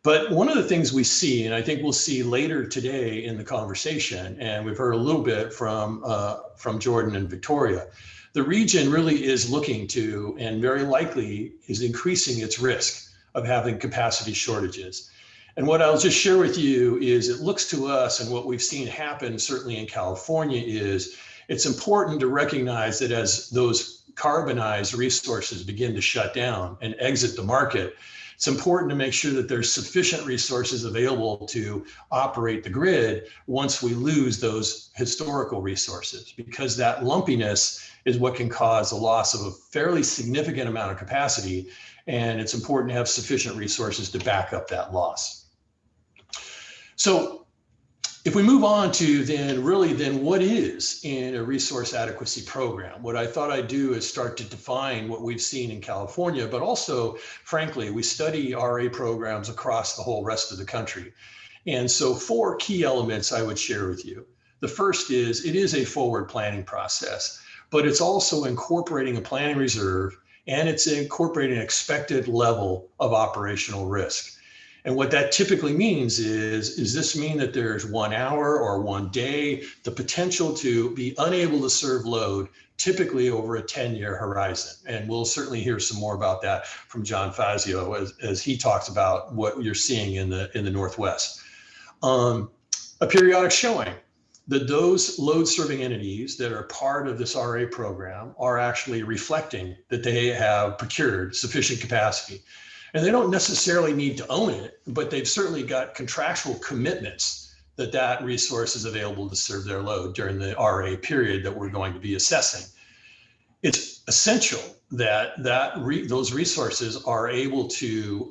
[SPEAKER 8] But one of the things we see, and I think we'll see later today in the conversation, and we've heard a little bit from Jordan and Victoria, the region really is looking to, and very likely is increasing its risk of having capacity shortages. And what I'll just share with you is it looks to us, and what we've seen happen certainly in California, is it's important to recognize that as those carbonized resources begin to shut down and exit the market, it's important to make sure that there's sufficient resources available to operate the grid once we lose those historical resources, because that lumpiness is what can cause a loss of a fairly significant amount of capacity. And it's important to have sufficient resources to back up that loss. So if we move on to then what is in a resource adequacy program, what I thought I'd do is start to define what we've seen in California, but also, frankly, we study RA programs across the whole rest of the country. And so 4 key elements I would share with you. The first is it is a forward planning process, but it's also incorporating a planning reserve, and it's incorporating an expected level of operational risk. And what that typically means is this mean that there's 1 hour or 1 day, the potential to be unable to serve load, typically over a 10-year horizon. And we'll certainly hear some more about that from John Fazio as he talks about what you're seeing in the Northwest. A periodic showing that those load serving entities that are part of this RA program are actually reflecting that they have procured sufficient capacity. And they don't necessarily need to own it, but they've certainly got contractual commitments that that resource is available to serve their load during the RA period that we're going to be assessing. It's essential that those resources are able to,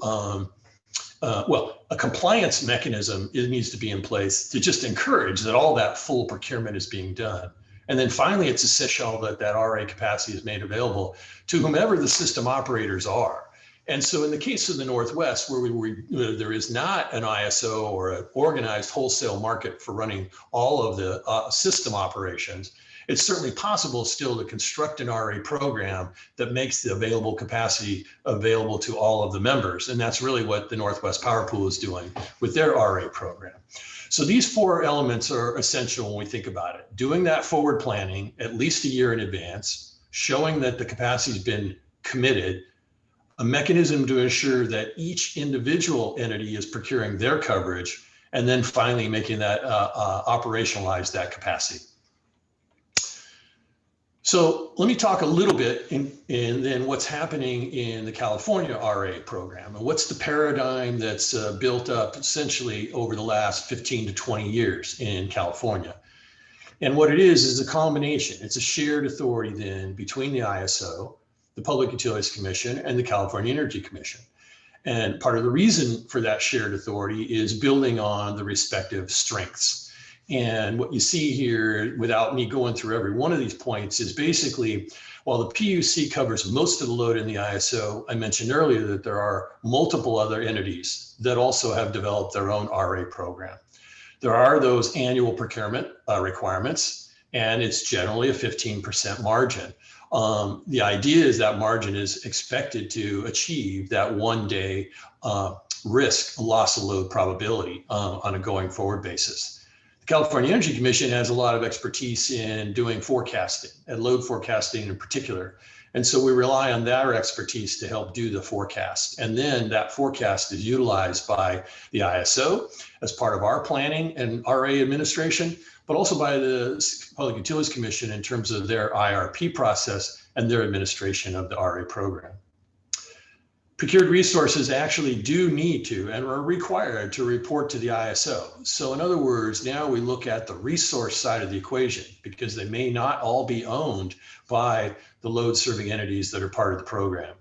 [SPEAKER 8] a compliance mechanism needs to be in place to just encourage that all that full procurement is being done. And then finally, it's essential that that RA capacity is made available to whomever the system operators are. And so in the case of the Northwest, where there is not an ISO or an organized wholesale market for running all of the system operations, it's certainly possible still to construct an RA program that makes the available capacity available to all of the members. And that's really what the Northwest Power Pool is doing with their RA program. So these 4 elements are essential when we think about it. Doing that forward planning at least a year in advance, showing that the capacity has been committed, a mechanism to ensure that each individual entity is procuring their coverage, and then finally making that operationalize that capacity. So let me talk a little bit in then what's happening in the California RA program and what's the paradigm that's built up essentially over the last 15 to 20 years in California. And what it is a combination. It's a shared authority then between the ISO, the Public Utilities Commission, and the California Energy Commission. And part of the reason for that shared authority is building on the respective strengths. And what you see here, without me going through every one of these points, is basically, while the PUC covers most of the load in the ISO, I mentioned earlier that there are multiple other entities that also have developed their own RA program. There are those annual procurement requirements, and it's generally a 15% margin. The idea is that margin is expected to achieve that 1 day risk loss of load probability on a going forward basis. The California Energy Commission has a lot of expertise in doing forecasting and load forecasting in particular. And so we rely on their expertise to help do the forecast. And then that forecast is utilized by the ISO as part of our planning and RA administration, but also by the Public Utilities Commission in terms of their IRP process and their administration of the RA program. Procured resources actually do need to and are required to report to the ISO. So in other words, now we look at the resource side of the equation because they may not all be owned by the load serving entities that are part of the program.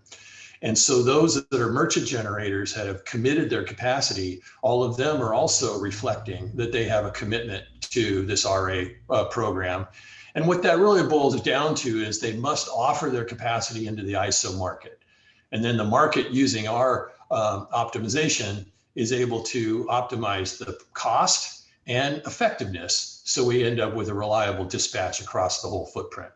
[SPEAKER 8] And so those that are merchant generators that have committed their capacity, all of them are also reflecting that they have a commitment to this RA program. And what that really boils down to is they must offer their capacity into the ISO market. And then the market, using our optimization, is able to optimize the cost and effectiveness, so we end up with a reliable dispatch across the whole footprint.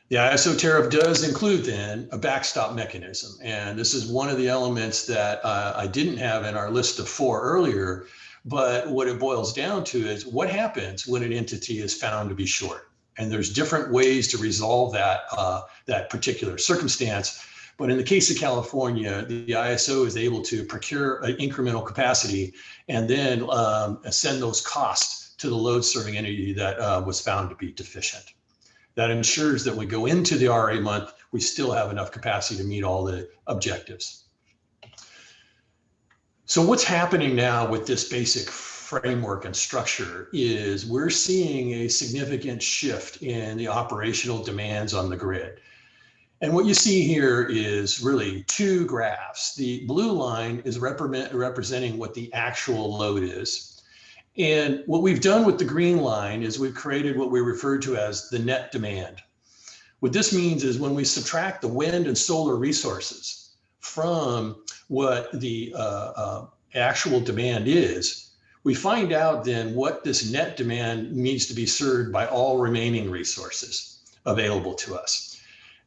[SPEAKER 8] The ISO tariff does include then a backstop mechanism, and this is one of the elements that I didn't have in our list of 4 earlier, but what it boils down to is what happens when an entity is found to be short. And there's different ways to resolve that, that particular circumstance. But in the case of California, the ISO is able to procure an incremental capacity and then send those costs to the load serving entity that was found to be deficient. That ensures that we go into the RA month, we still have enough capacity to meet all the objectives. So what's happening now with this basic framework and structure is we're seeing a significant shift in the operational demands on the grid. And what you see here is really 2 graphs. The blue line is representing what the actual load is. And what we've done with the green line is we've created what we refer to as the net demand. What this means is when we subtract the wind and solar resources from what the actual demand is, we find out then what this net demand needs to be served by all remaining resources available to us.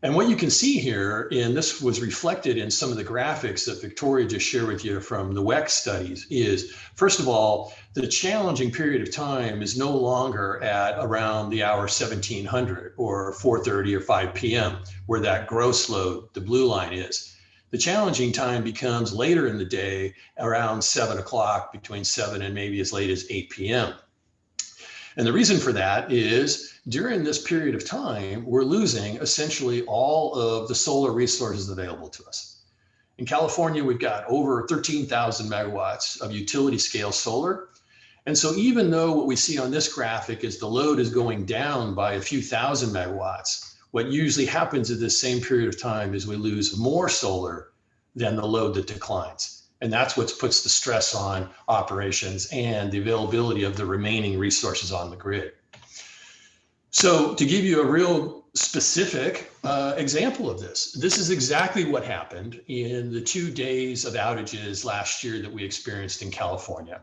[SPEAKER 8] And what you can see here, and this was reflected in some of the graphics that Victoria just shared with you from the WEX studies, is first of all, the challenging period of time is no longer at around the hour 1700 or 4:30 or 5 p.m. where that gross load, the blue line, is. The challenging time becomes later in the day around 7 o'clock, between 7 and maybe as late as 8 p.m. And the reason for that is during this period of time, we're losing essentially all of the solar resources available to us. In California, we've got over 13,000 megawatts of utility scale solar. And so even though what we see on this graphic is the load is going down by a few thousand megawatts, what usually happens at this same period of time is we lose more solar than the load that declines. And that's what puts the stress on operations and the availability of the remaining resources on the grid. So to give you a real specific example of this, this is exactly what happened in the 2 days of outages last year that we experienced in California.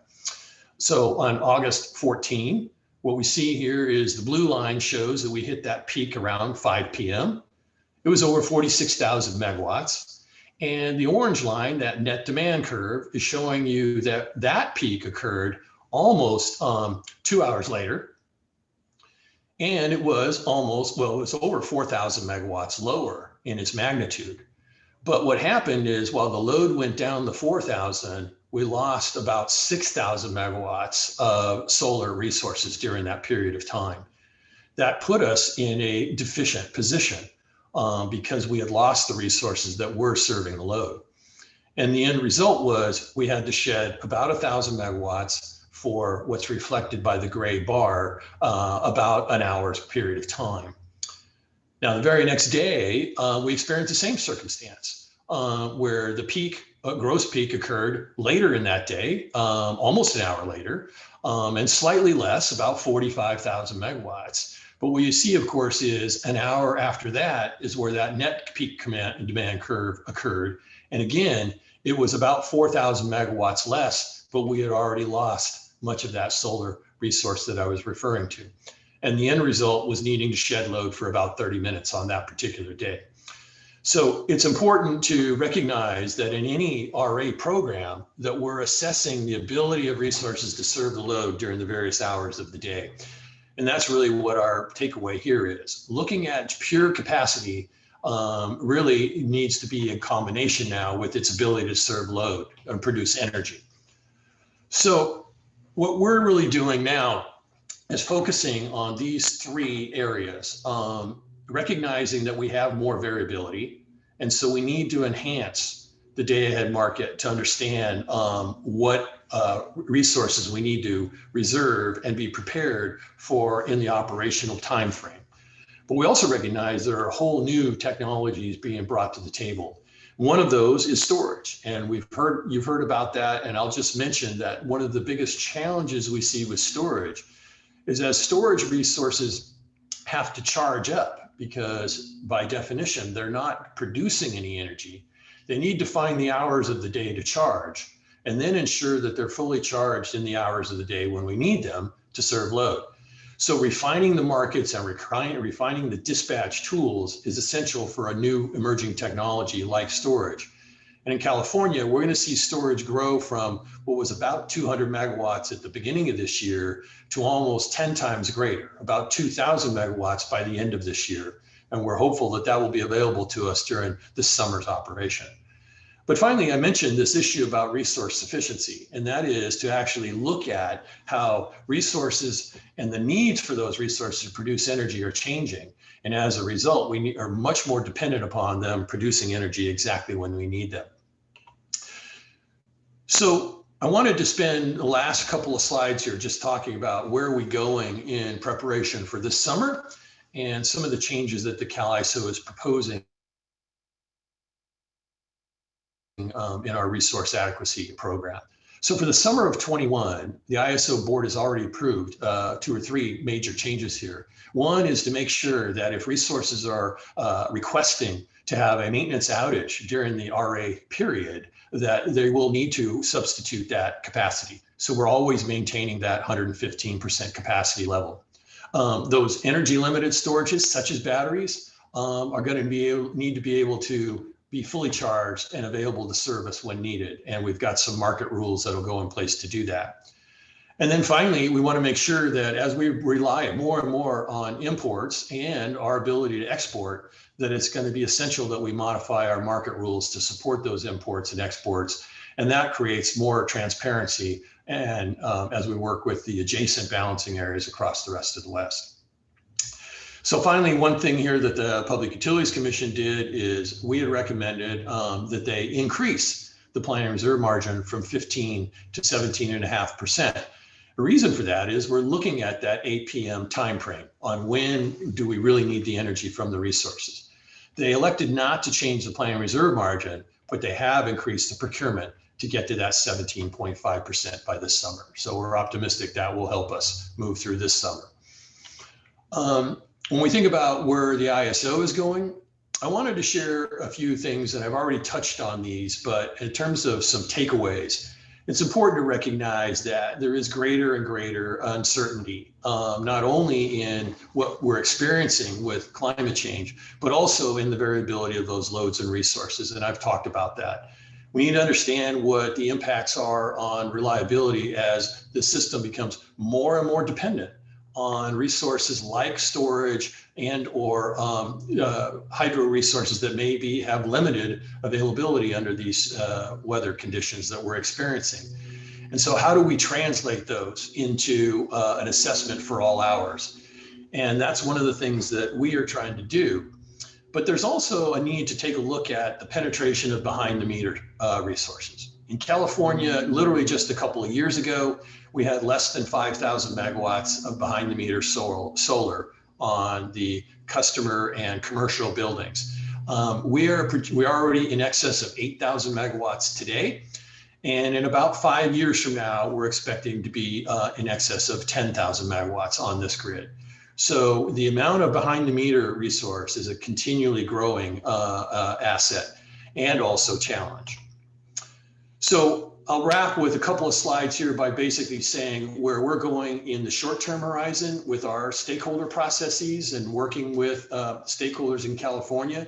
[SPEAKER 8] So on August 14, what we see here is the blue line shows that we hit that peak around 5 p.m. It was over 46,000 megawatts. And the orange line, that net demand curve, is showing you that that peak occurred almost 2 hours later. And it was almost, well, it was over 4,000 megawatts lower in its magnitude. But what happened is while the load went down to 4,000, we lost about 6,000 megawatts of solar resources during that period of time. That put us in a deficient position. Because we had lost the resources that were serving the load. And the end result was we had to shed about 1,000 megawatts for what's reflected by the gray bar, about an hour's period of time. Now, the very next day, we experienced the same circumstance where the peak, gross peak occurred later in that day, almost an hour later, and slightly less, about 45,000 megawatts. But what you see, of course, is an hour after that is where that net peak demand curve occurred. And again, it was about 4,000 megawatts less, but we had already lost much of that solar resource that I was referring to. And the end result was needing to shed load for about 30 minutes on that particular day. So it's important to recognize that in any RA program that we're assessing the ability of resources to serve the load during the various hours of the day. And that's really what our takeaway here is. Looking at pure capacity really needs to be in combination now with its ability to serve load and produce energy. So what we're really doing now is focusing on these 3 areas, recognizing that we have more variability. And so we need to enhance the day ahead market to understand what resources we need to reserve and be prepared for in the operational time frame. But we also recognize there are whole new technologies being brought to the table. One of those is storage, and you've heard about that. And I'll just mention that one of the biggest challenges we see with storage is as storage resources have to charge up because by definition, they're not producing any energy. They need to find the hours of the day to charge. and then ensure that they're fully charged in the hours of the day when we need them to serve load. So refining the markets and refining the dispatch tools is essential for a new emerging technology like storage. And in California, we're going to see storage grow from what was about 200 megawatts at the beginning of this year to almost 10 times greater, about 2,000 megawatts by the end of this year. And we're hopeful that that will be available to us during this summer's operation. But finally, I mentioned this issue about resource sufficiency, and that is to actually look at how resources and the needs for those resources to produce energy are changing. And as a result, we are much more dependent upon them producing energy exactly when we need them. So I wanted to spend the last couple of slides here just talking about where are we going in preparation for this summer and some of the changes that the CalISO is proposing in our resource adequacy program. So for the summer of 21, the ISO board has already approved 2 or 3 major changes here. One is to make sure that if resources are requesting to have a maintenance outage during the RA period, that they will need to substitute that capacity. So we're always maintaining that 115% capacity level. Those energy limited storages, such as batteries, are going to need to be able to be fully charged and available to service when needed. And we've got some market rules that'll go in place to do that. And then finally, we want to make sure that as we rely more and more on imports and our ability to export, that it's going to be essential that we modify our market rules to support those imports and exports. And that creates more transparency and as we work with the adjacent balancing areas across the rest of the West. So finally, one thing here that the Public Utilities Commission did is we had recommended that they increase the planning reserve margin from 15 to 17.5%. The reason for that is we're looking at that 8 p.m. timeframe on when do we really need the energy from the resources. They elected not to change the planning reserve margin, but they have increased the procurement to get to that 17.5% by this summer. So we're optimistic that will help us move through this summer. When we think about where the ISO is going, I wanted to share a few things, and I've already touched on these, but in terms of some takeaways, it's important to recognize that there is greater and greater uncertainty, not only in what we're experiencing with climate change, but also in the variability of those loads and resources. And I've talked about that. We need to understand what the impacts are on reliability as the system becomes more and more dependent on resources like storage and or hydro resources that maybe have limited availability under these weather conditions that we're experiencing. And so how do we translate those into an assessment for all hours? And that's one of the things that we are trying to do. But there's also a need to take a look at the penetration of behind the meter resources. In California, literally just a couple of years ago, we had less than 5,000 megawatts of behind the meter solar on the customer and commercial buildings. We are already in excess of 8,000 megawatts today. And in about 5 years from now, we're expecting to be in excess of 10,000 megawatts on this grid. So the amount of behind the meter resource is a continually growing asset and also challenge. So I'll wrap with a couple of slides here by basically saying where we're going in the short-term horizon with our stakeholder processes and working with stakeholders in California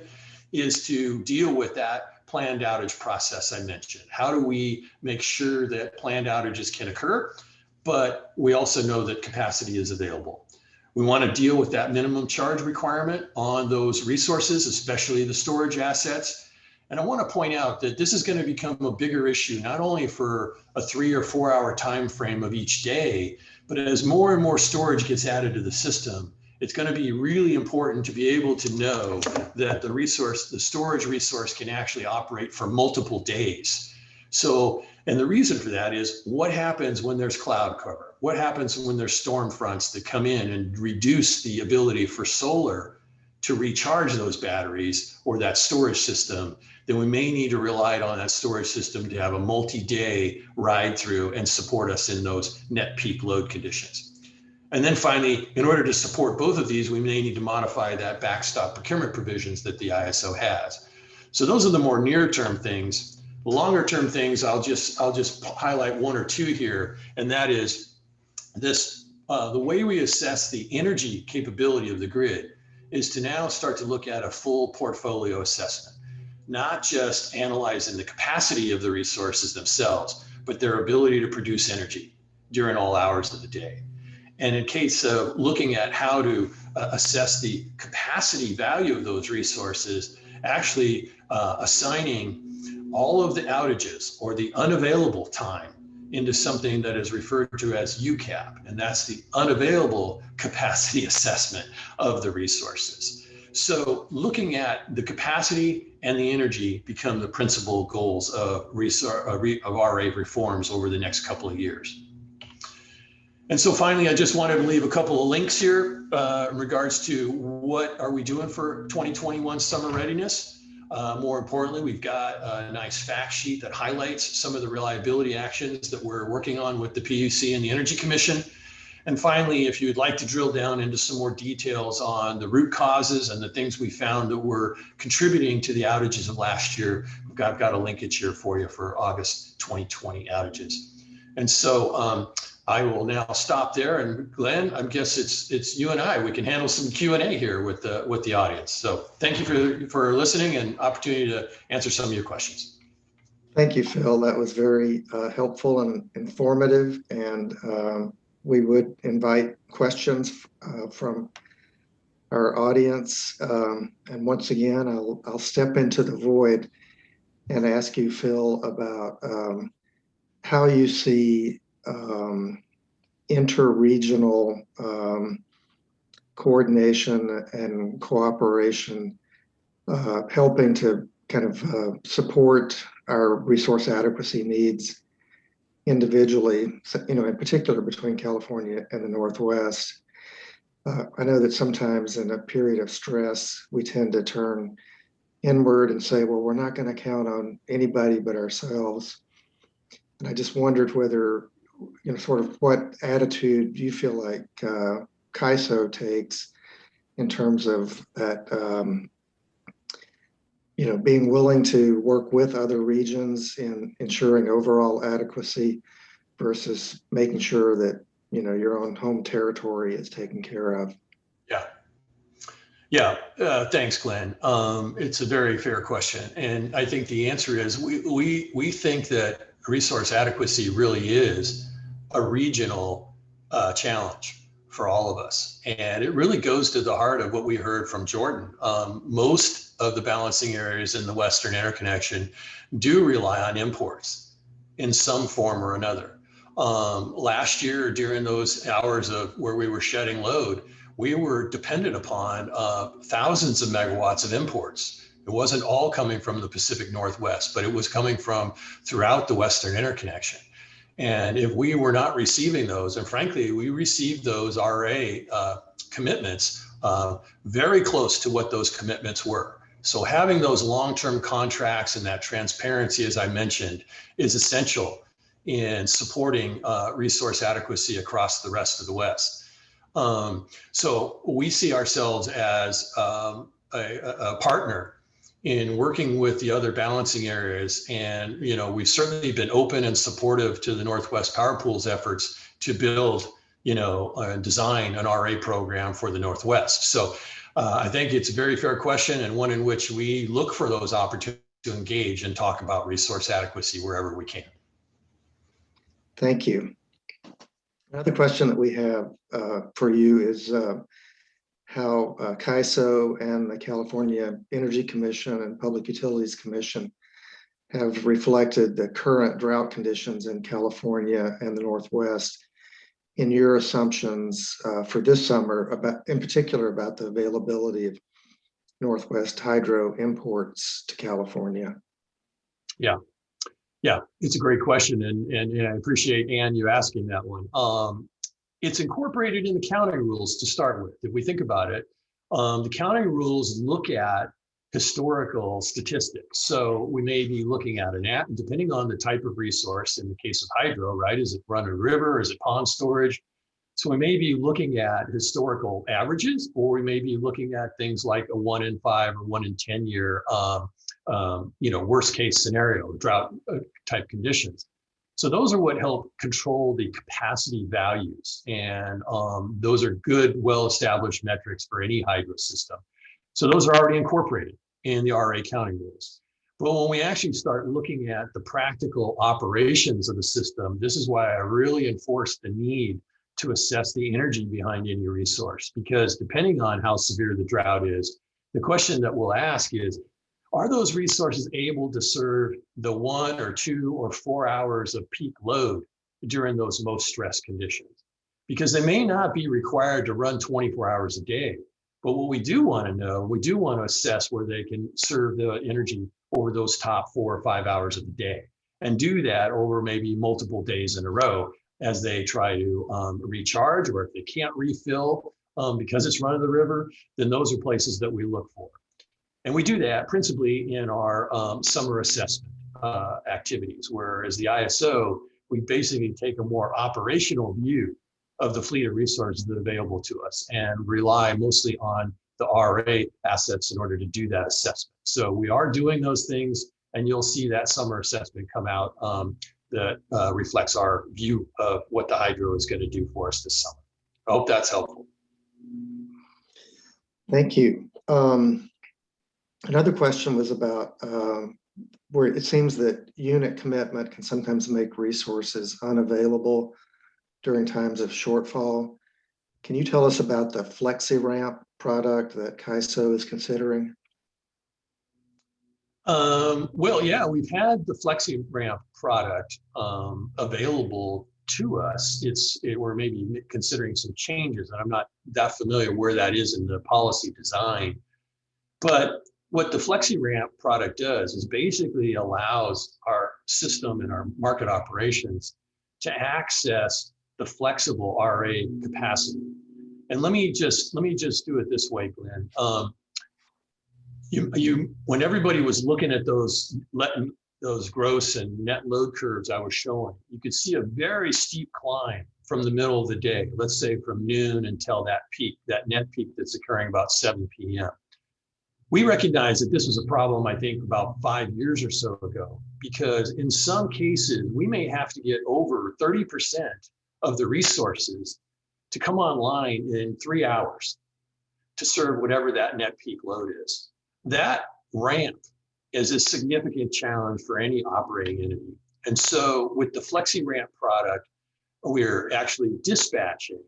[SPEAKER 8] is to deal with that planned outage process I mentioned. How do we make sure that planned outages can occur, but we also know that capacity is available? We want to deal with that minimum charge requirement on those resources, especially the storage assets. And I want to point out that this is going to become a bigger issue, not only for a 3 or 4 hour time frame of each day, but as more and more storage gets added to the system, it's going to be really important to be able to know that the storage resource can actually operate for multiple days. So, and the reason for that is what happens when there's cloud cover? What happens when there's storm fronts that come in and reduce the ability for solar to recharge those batteries or that storage system? Then we may need to rely on that storage system to have a multi-day ride through and support us in those net peak load conditions. And then finally, in order to support both of these, we may need to modify that backstop procurement provisions that the ISO has. So those are the more near-term things. Longer term things, I'll just highlight one or two here, and that is this: the way we assess the energy capability of the grid is to now start to look at a full portfolio assessment, not just analyzing the capacity of the resources themselves, but their ability to produce energy during all hours of the day. And in case of looking at how to assess the capacity value of those resources, actually assigning all of the outages or the unavailable time into something that is referred to as UCAP, and that's the unavailable capacity assessment of the resources. So looking at the capacity and the energy become the principal goals of RA reforms over the next couple of years. And so finally, I just wanted to leave a couple of links here in regards to what are we doing for 2021 summer readiness. More importantly, we've got a nice fact sheet that highlights some of the reliability actions that we're working on with the PUC and the Energy Commission. And finally, if you'd like to drill down into some more details on the root causes and the things we found that were contributing to the outages of last year, I've got a linkage here for you for August 2020 outages. And so I will now stop there. And Glenn, I guess it's you and I. We can handle some Q&A here with the audience. So thank you for listening and opportunity to answer some of your questions.
[SPEAKER 7] Thank you, Phil. That was very helpful and informative. And we would invite questions from our audience. And once again, I'll step into the void and ask you, Phil, about how you see interregional coordination and cooperation helping to kind of support our resource adequacy needs individually, in particular between California and the Northwest. I know that sometimes in a period of stress, we tend to turn inward and say, well, we're not going to count on anybody but ourselves. And I just wondered whether, sort of what attitude you feel like CAISO takes in terms of that, being willing to work with other regions in ensuring overall adequacy versus making sure that, your own home territory is taken care of.
[SPEAKER 8] Yeah. Thanks, Glenn. It's a very fair question. And I think the answer is we think that resource adequacy really is a regional challenge for all of us. And it really goes to the heart of what we heard from Jordan. Most of the balancing areas in the Western interconnection do rely on imports in some form or another. Last year, during those hours of where we were shedding load, we were dependent upon thousands of megawatts of imports. It wasn't all coming from the Pacific Northwest, but it was coming from throughout the Western interconnection. And if we were not receiving those, and frankly, we received those RA commitments very close to what those commitments were. So having those long-term contracts and that transparency, as I mentioned, is essential in supporting resource adequacy across the rest of the West. So we see ourselves as a partner in working with the other balancing areas. And, we've certainly been open and supportive to the Northwest Power Pool's efforts to build, and design an RA program for the Northwest. So I think it's a very fair question and one in which we look for those opportunities to engage and talk about resource adequacy wherever we can.
[SPEAKER 7] Thank you. Another question that we have for you is how CAISO and the California Energy Commission and Public Utilities Commission have reflected the current drought conditions in California and the Northwest in your assumptions for this summer, in particular about the availability of Northwest hydro imports to California.
[SPEAKER 8] Yeah, it's a great question, and I appreciate, Ann, you asking that one. It's incorporated in the counting rules to start with. If we think about it, the counting rules look at historical statistics. So we may be looking at depending on the type of resource, in the case of hydro, right? Is it run a river? Is it pond storage? So we may be looking at historical averages, or we may be looking at things like a 1 in 5 or 1 in 10 year worst case scenario, drought type conditions. So those are what help control the capacity values. And those are good, well-established metrics for any hydro system. So those are already incorporated in the RA counting rules. But when we actually start looking at the practical operations of the system, this is why I really enforce the need to assess the energy behind any resource, because depending on how severe the drought is, the question that we'll ask is, are those resources able to serve the 1 or 2 or 4 hours of peak load during those most stressed conditions? Because they may not be required to run 24 hours a day. But what we do want to know, we do want to assess where they can serve the energy over those top 4 or 5 hours of the day, and do that over maybe multiple days in a row as they try to recharge, or if they can't refill because it's run of the river, then those are places that we look for. And we do that principally in our summer assessment activities, where as the ISO, we basically take a more operational view of the fleet of resources that are available to us and rely mostly on the RA assets in order to do that assessment. So we are doing those things, and you'll see that summer assessment come out that reflects our view of what the hydro is going to do for us this summer. I hope that's helpful.
[SPEAKER 7] Thank you. Another question was about where it seems that unit commitment can sometimes make resources unavailable during times of shortfall. Can you tell us about the FlexiRamp product that CAISO is considering?
[SPEAKER 8] Well, yeah, we've had the FlexiRamp product available to us. We're maybe considering some changes, and I'm not that familiar where that is in the policy design. But what the FlexiRamp product does is basically allows our system and our market operations to access the flexible RA capacity. And let me just do it this way, Glenn. When everybody was looking at those gross and net load curves I was showing, you could see a very steep climb from the middle of the day, let's say from noon until that peak, that net peak that's occurring about 7 p.m. We recognized that this was a problem, I think, about 5 years or so ago, because in some cases, we may have to get over 30% of the resources to come online in 3 hours to serve whatever that net peak load is. That ramp is a significant challenge for any operating entity. And so with the FlexiRamp product, we're actually dispatching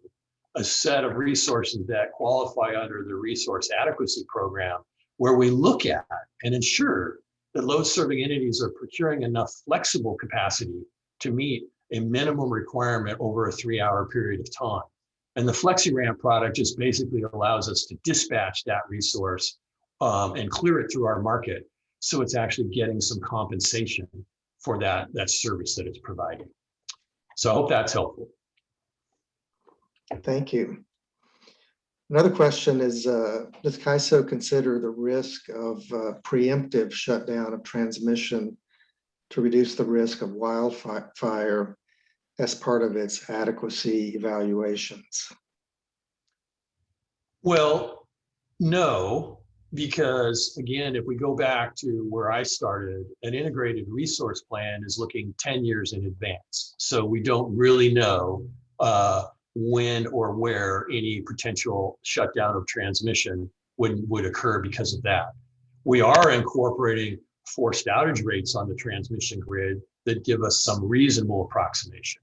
[SPEAKER 8] a set of resources that qualify under the resource adequacy program, where we look at and ensure that load serving entities are procuring enough flexible capacity to meet a minimum requirement over a 3-hour period of time. And the FlexiRamp product just basically allows us to dispatch that resource and clear it through our market, so it's actually getting some compensation for that service that it's providing. So I hope that's helpful.
[SPEAKER 7] Thank you. Another question is, does CAISO consider the risk of preemptive shutdown of transmission to reduce the risk of wildfire as part of its adequacy evaluations?
[SPEAKER 8] Well, no, because again, if we go back to where I started, an integrated resource plan is looking 10 years in advance. So we don't really know when or where any potential shutdown of transmission would occur because of that. We are incorporating forced outage rates on the transmission grid that give us some reasonable approximation.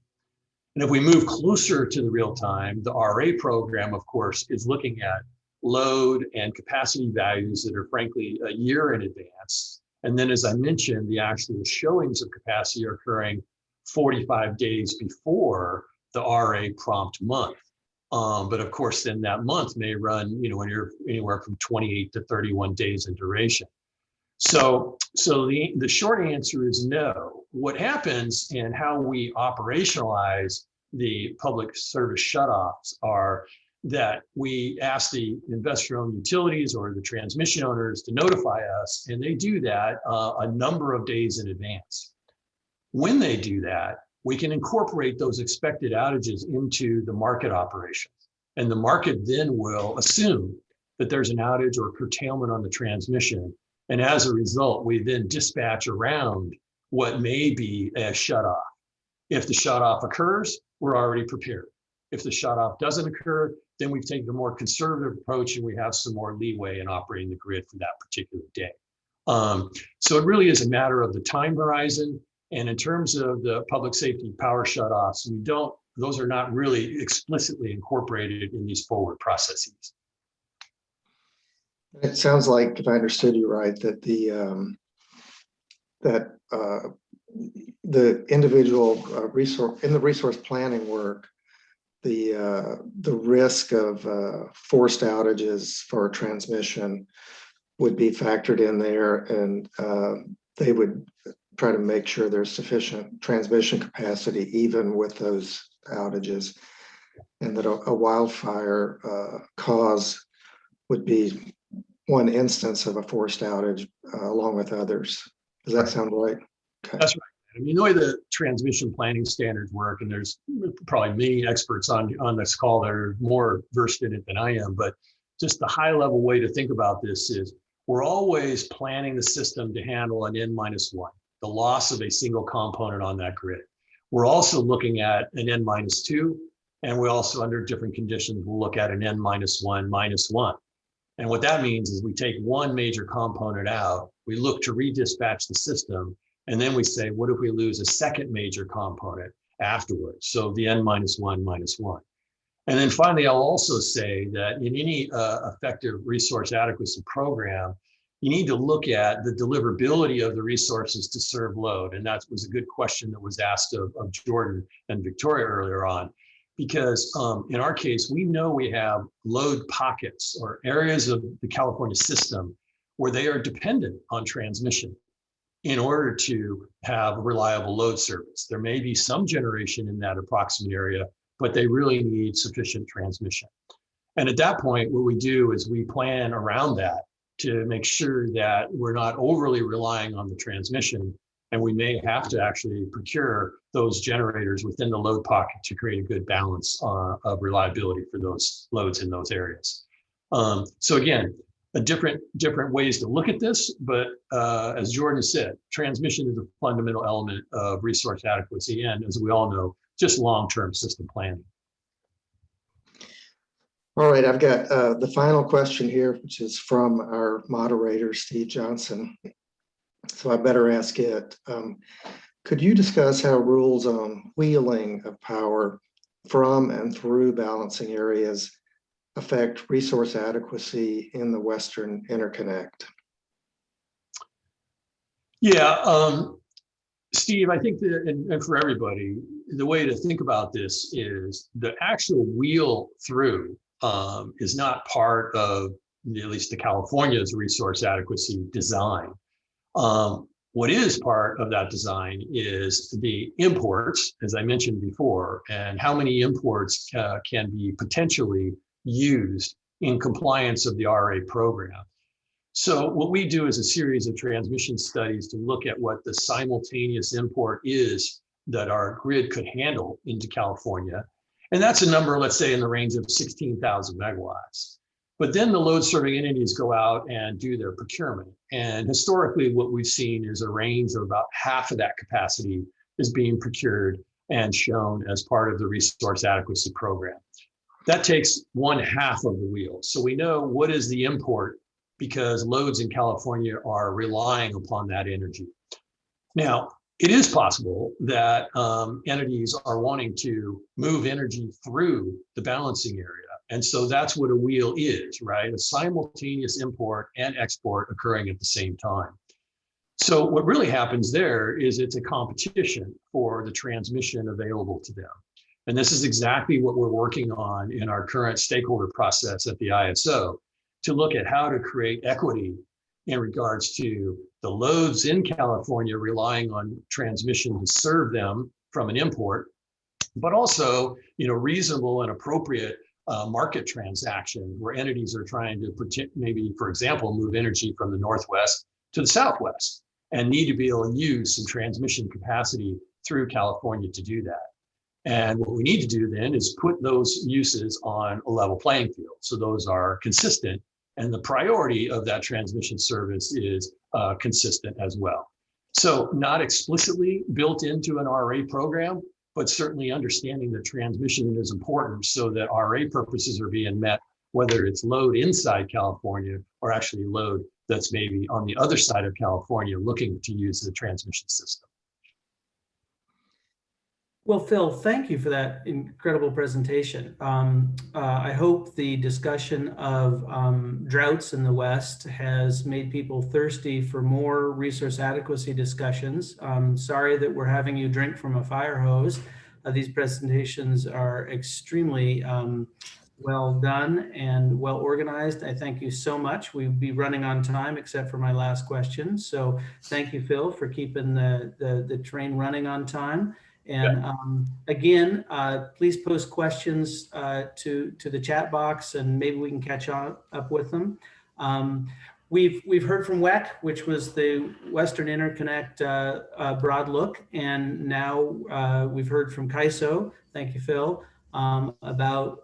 [SPEAKER 8] And if we move closer to the real time, the RA program, of course, is looking at load and capacity values that are frankly a year in advance. And then, as I mentioned, the actual showings of capacity are occurring 45 days before the RA prompt month. But of course, then that month may run, anywhere from 28 to 31 days in duration. So the short answer is no. What happens and how we operationalize the public service shutoffs are that we ask the investor-owned utilities or the transmission owners to notify us, and they do that a number of days in advance. When they do that, we can incorporate those expected outages into the market operations. And the market then will assume that there's an outage or curtailment on the transmission And as a result, we then dispatch around what may be a shutoff. If the shutoff occurs, we're already prepared. If the shutoff doesn't occur, then we've taken a more conservative approach and we have some more leeway in operating the grid for that particular day. So it really is a matter of the time horizon. And in terms of the public safety power shutoffs, those are not really explicitly incorporated in these forward processes.
[SPEAKER 7] It sounds like, if I understood you right, that the individual resource planning work, the risk of forced outages for transmission would be factored in there, and they would try to make sure there's sufficient transmission capacity even with those outages, and that a wildfire cause would be one instance of a forced outage along with others. Does that sound right? Okay.
[SPEAKER 8] That's right. I mean, the way the transmission planning standards work, and there's probably many experts on this call that are more versed in it than I am, but just the high level way to think about this is we're always planning the system to handle an N-1, the loss of a single component on that grid. We're also looking at an N-2, and we also, under different conditions, we'll look at an N-1, -1. And what that means is we take one major component out, we look to redispatch the system, and then we say, what if we lose a second major component afterwards? So the N-1, -1. And then finally, I'll also say that in any effective resource adequacy program, you need to look at the deliverability of the resources to serve load. And that was a good question that was asked of Jordan and Victoria earlier on. Because in our case, we know we have load pockets or areas of the California system where they are dependent on transmission in order to have reliable load service. There may be some generation in that approximate area, but they really need sufficient transmission. And at that point, what we do is we plan around that to make sure that we're not overly relying on the transmission, and we may have to actually procure those generators within the load pocket to create a good balance of reliability for those loads in those areas. So again, different ways to look at this, but as Jordan said, transmission is a fundamental element of resource adequacy, and as we all know, just long-term system planning.
[SPEAKER 7] All right, I've got the final question here, which is from our moderator, Steve Johnson. So I better ask it. Could you discuss how rules on wheeling of power from and through balancing areas affect resource adequacy in the Western Interconnect?
[SPEAKER 8] Yeah, Steve, I think that, and for everybody, the way to think about this is the actual wheel through is not part of at least the California's resource adequacy design. What is part of that design is the imports, as I mentioned before, and how many imports can be potentially used in compliance of the RA program. So what we do is a series of transmission studies to look at what the simultaneous import is that our grid could handle into California. And that's a number, let's say, in the range of 16,000 megawatts. But then the load serving entities go out and do their procurement. And historically, what we've seen is a range of about half of that capacity is being procured and shown as part of the resource adequacy program. That takes 1/2 of the wheel. So we know what is the import because loads in California are relying upon that energy. Now, it is possible that entities are wanting to move energy through the balancing area. And so that's what a wheel is, right? A simultaneous import and export occurring at the same time. So what really happens there is it's a competition for the transmission available to them. And this is exactly what we're working on in our current stakeholder process at the ISO to look at how to create equity in regards to the loads in California relying on transmission to serve them from an import, but also, reasonable and appropriate market transaction where entities are trying to maybe, for example, move energy from the Northwest to the Southwest and need to be able to use some transmission capacity through California to do that. And what we need to do then is put those uses on a level playing field. So those are consistent and the priority of that transmission service is consistent as well. So not explicitly built into an RA program, but certainly understanding that transmission is important so that RA purposes are being met, whether it's load inside California or actually load that's maybe on the other side of California looking to use the transmission system.
[SPEAKER 4] Well, Phil, thank you for that incredible presentation. I hope the discussion of droughts in the West has made people thirsty for more resource adequacy discussions. Sorry that we're having you drink from a fire hose. These presentations are extremely well done and well organized. I thank you so much. We'll be running on time except for my last question. So thank you, Phil, for keeping the train running on time. And again, please post questions to the chat box, and maybe we can catch up with them. We've heard from WEC, which was the Western Interconnect broad look, and now we've heard from CAISO. Thank you, Phil, about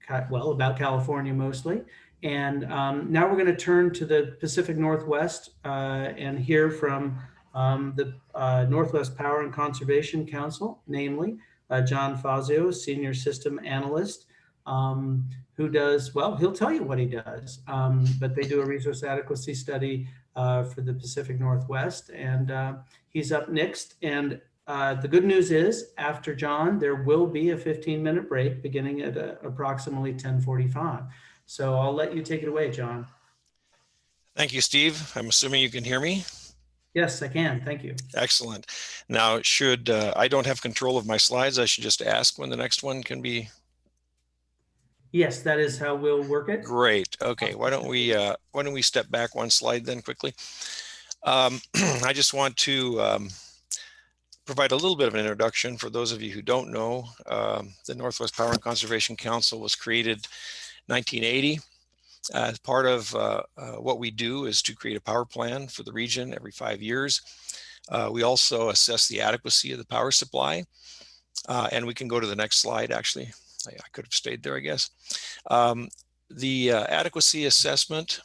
[SPEAKER 4] about California mostly. And now we're going to turn to the Pacific Northwest and hear from the Northwest Power and Conservation Council, namely John Fazio, Senior System Analyst, who does, well, he'll tell you what he does, but they do a resource adequacy study for the Pacific Northwest, and he's up next. And the good news is, after John, there will be a 15-minute break beginning at approximately 10:45. So I'll let you take it away, John.
[SPEAKER 9] Thank you, Steve. I'm assuming you can hear me.
[SPEAKER 4] Yes, I can. Thank you.
[SPEAKER 9] Excellent. Now, should I don't have control of my slides, I should just ask when the next one can be.
[SPEAKER 4] Yes, that is how we'll work it.
[SPEAKER 9] Great. Okay. Why don't we step back one slide then quickly? I just want to provide a little bit of an introduction for those of you who don't know. The Northwest Power and Conservation Council was created 1980. As part of what we do is to create a power plan for the region every 5 years. We also assess the adequacy of the power supply. And we can go to the next slide, actually. I could have stayed there, I guess. The adequacy assessment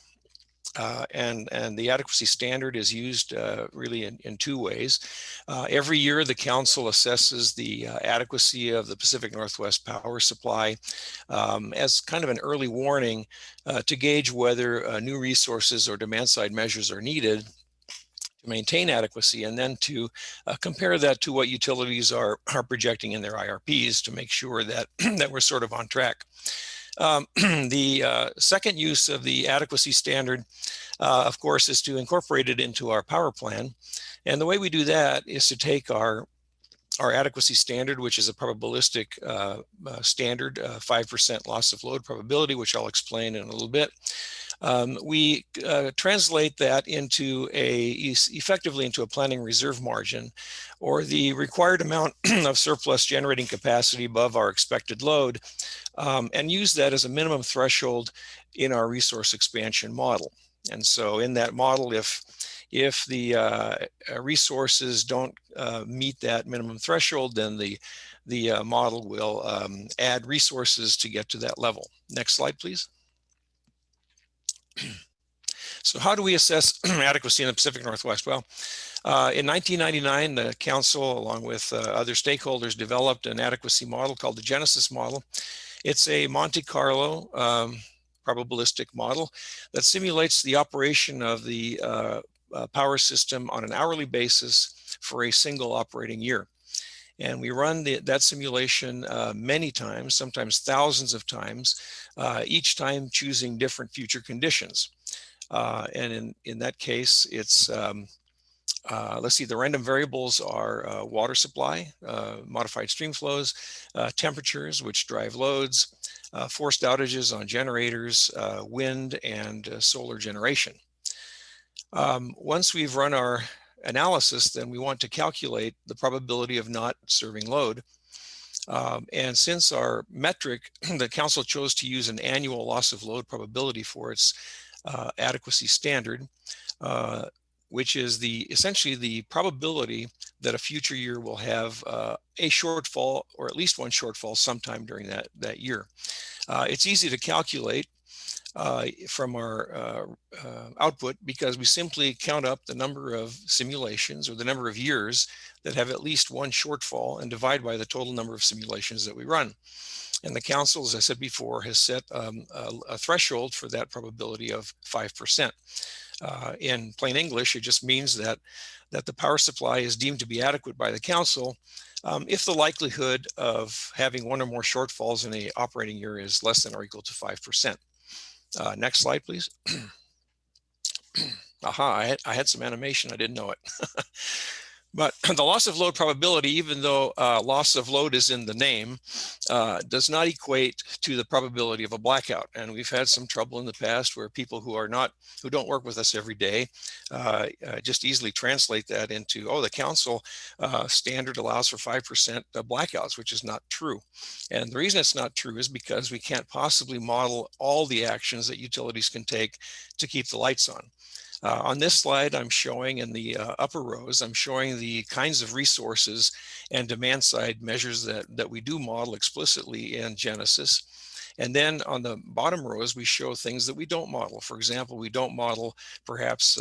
[SPEAKER 9] and the adequacy standard is used really in two ways. Every year, the council assesses the adequacy of the Pacific Northwest power supply as kind of an early warning to gauge whether new resources or demand side measures are needed to maintain adequacy, and then to compare that to what utilities are projecting in their IRPs to make sure that, that we're sort of on track. The second use of the adequacy standard, of course, is to incorporate it into our power plan. And the way we do that is to take our adequacy standard, which is a probabilistic standard, 5% loss of load probability, which I'll explain in a little bit. We translate that into effectively into a planning reserve margin, or the required amount of surplus generating capacity above our expected load, and use that as a minimum threshold in our resource expansion model. And so in that model, if the resources don't meet that minimum threshold, then the model will add resources to get to that level. Next slide, please. So how do we assess adequacy in the Pacific Northwest? Well, in 1999, the council, along with other stakeholders, developed an adequacy model called the Genesis model. It's a Monte Carlo probabilistic model that simulates the operation of the power system on an hourly basis for a single operating year. And we run that simulation many times, sometimes thousands of times, each time choosing different future conditions. And in that case, it's, let's see, the random variables are water supply, modified stream flows, temperatures, which drive loads, forced outages on generators, wind, and solar generation. Once we've run our analysis, then we want to calculate the probability of not serving load. And since our metric, the council chose to use an annual loss of load probability for its adequacy standard, which is essentially the probability that a future year will have a shortfall, or at least one shortfall sometime during that year. It's easy to calculate. from our output, because we simply count up the number of simulations or the number of years that have at least one shortfall and divide by the total number of simulations that we run. And the council, as I said before, has set a threshold for that probability of 5%. In plain English, it just means that the power supply is deemed to be adequate by the council if the likelihood of having one or more shortfalls in a operating year is less than or equal to 5%. Next slide, please. Aha, I had some animation, I didn't know it. But the loss of load probability, even though loss of load is in the name, does not equate to the probability of a blackout. And we've had some trouble in the past where people who don't work with us every day just easily translate that into, oh, the council standard allows for 5% blackouts, which is not true. And the reason it's not true is because we can't possibly model all the actions that utilities can take to keep the lights on. On this slide, I'm showing in the upper rows, I'm showing the kinds of resources and demand side measures that we do model explicitly in Genesis. And then on the bottom rows, we show things that we don't model. For example, we don't model perhaps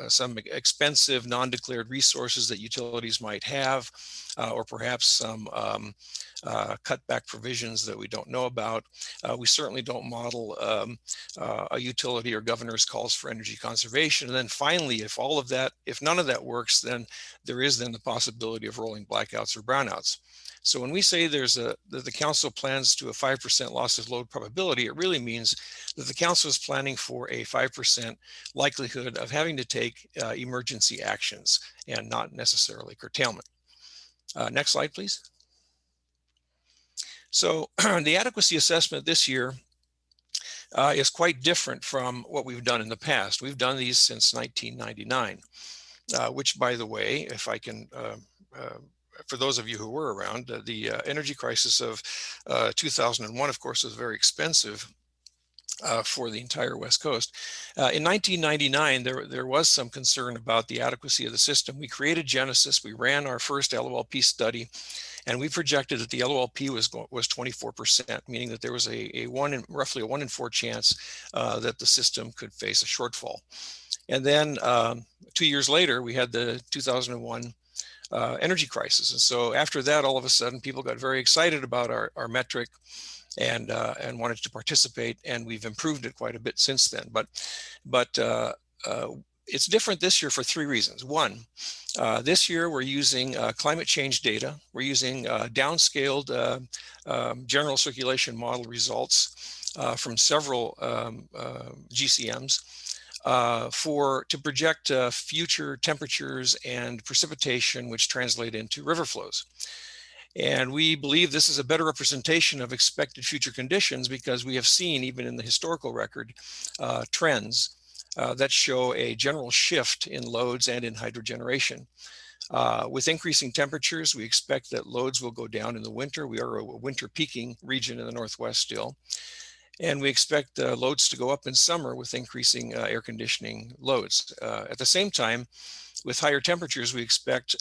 [SPEAKER 9] some expensive non-declared resources that utilities might have, or perhaps some cutback provisions that we don't know about. We certainly don't model a utility or governor's calls for energy conservation. And then finally, if none of that works, then there is then the possibility of rolling blackouts or brownouts. So when we say that the council plans to a 5% loss of load probability, it really means that the council is planning for a 5% likelihood of having to take emergency actions and not necessarily curtailment. Next slide, please. So the adequacy assessment this year is quite different from what we've done in the past. We've done these since 1999, which, by the way, if I can, for those of you who were around, the energy crisis of 2001, of course, was very expensive for the entire West Coast. In 1999, there was some concern about the adequacy of the system. We created Genesis, we ran our first LOLP study, and we projected that the LOLP was 24%, meaning that there was roughly a 1 in 4 chance that the system could face a shortfall. And then 2 years later, we had the 2001 energy crisis. And so after that, all of a sudden, people got very excited about our metric and wanted to participate, and we've improved it quite a bit since then. But it's different this year for 3 reasons. One, this year we're using climate change data. We're using downscaled general circulation model results from several GCMs to project future temperatures and precipitation, which translate into river flows. And we believe this is a better representation of expected future conditions because we have seen, even in the historical record, trends that show a general shift in loads and in hydrogeneration. With increasing temperatures, we expect that loads will go down in the winter. We are a winter peaking region in the Northwest still. And we expect loads to go up in summer with increasing air conditioning loads. At the same time, with higher temperatures, we expect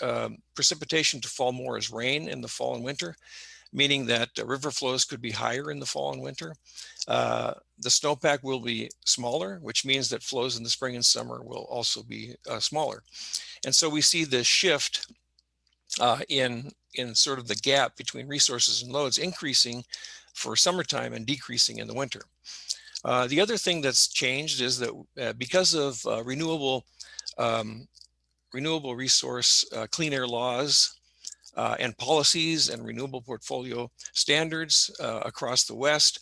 [SPEAKER 9] precipitation to fall more as rain in the fall and winter, meaning that river flows could be higher in the fall and winter. The snowpack will be smaller, which means that flows in the spring and summer will also be smaller. And so we see the shift in sort of the gap between resources and loads increasing for summertime and decreasing in the winter. The other thing that's changed is that because of renewable resource clean air laws and policies and renewable portfolio standards across the West,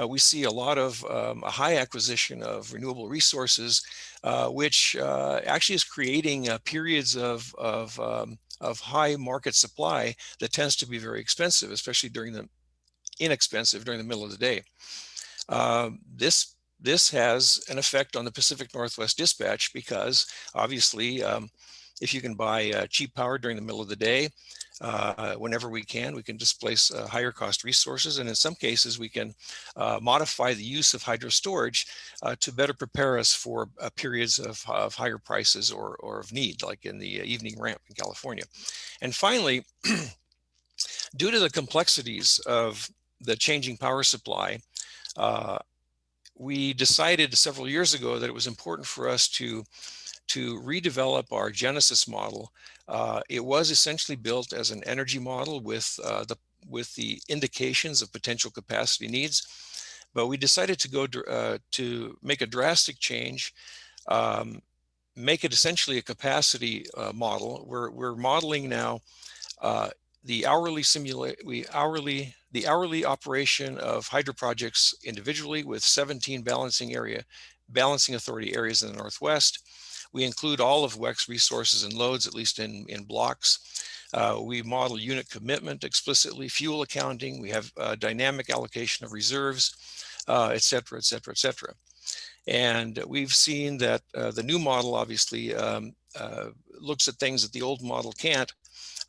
[SPEAKER 9] we see a lot of a high acquisition of renewable resources, which actually is creating periods of high market supply that tends to be very expensive, especially inexpensive during the middle of the day. This has an effect on the Pacific Northwest dispatch because obviously if you can buy cheap power during the middle of the day, whenever we can displace higher cost resources. And in some cases, we can modify the use of hydro storage to better prepare us for periods of higher prices or of need, like in the evening ramp in California. And finally, due to the complexities of the changing power supply, we decided several years ago that it was important for us to redevelop our Genesis model. It was essentially built as an energy model with the indications of potential capacity needs, but we decided to go to make a drastic change, make it essentially a capacity model. We're modeling now the hourly operation of hydro projects individually with 17 balancing authority areas in the Northwest. We include all of WEC's resources and loads, at least in blocks. We model unit commitment explicitly, fuel accounting. We have dynamic allocation of reserves, et cetera, et cetera, et cetera. And we've seen that the new model obviously looks at things that the old model can't,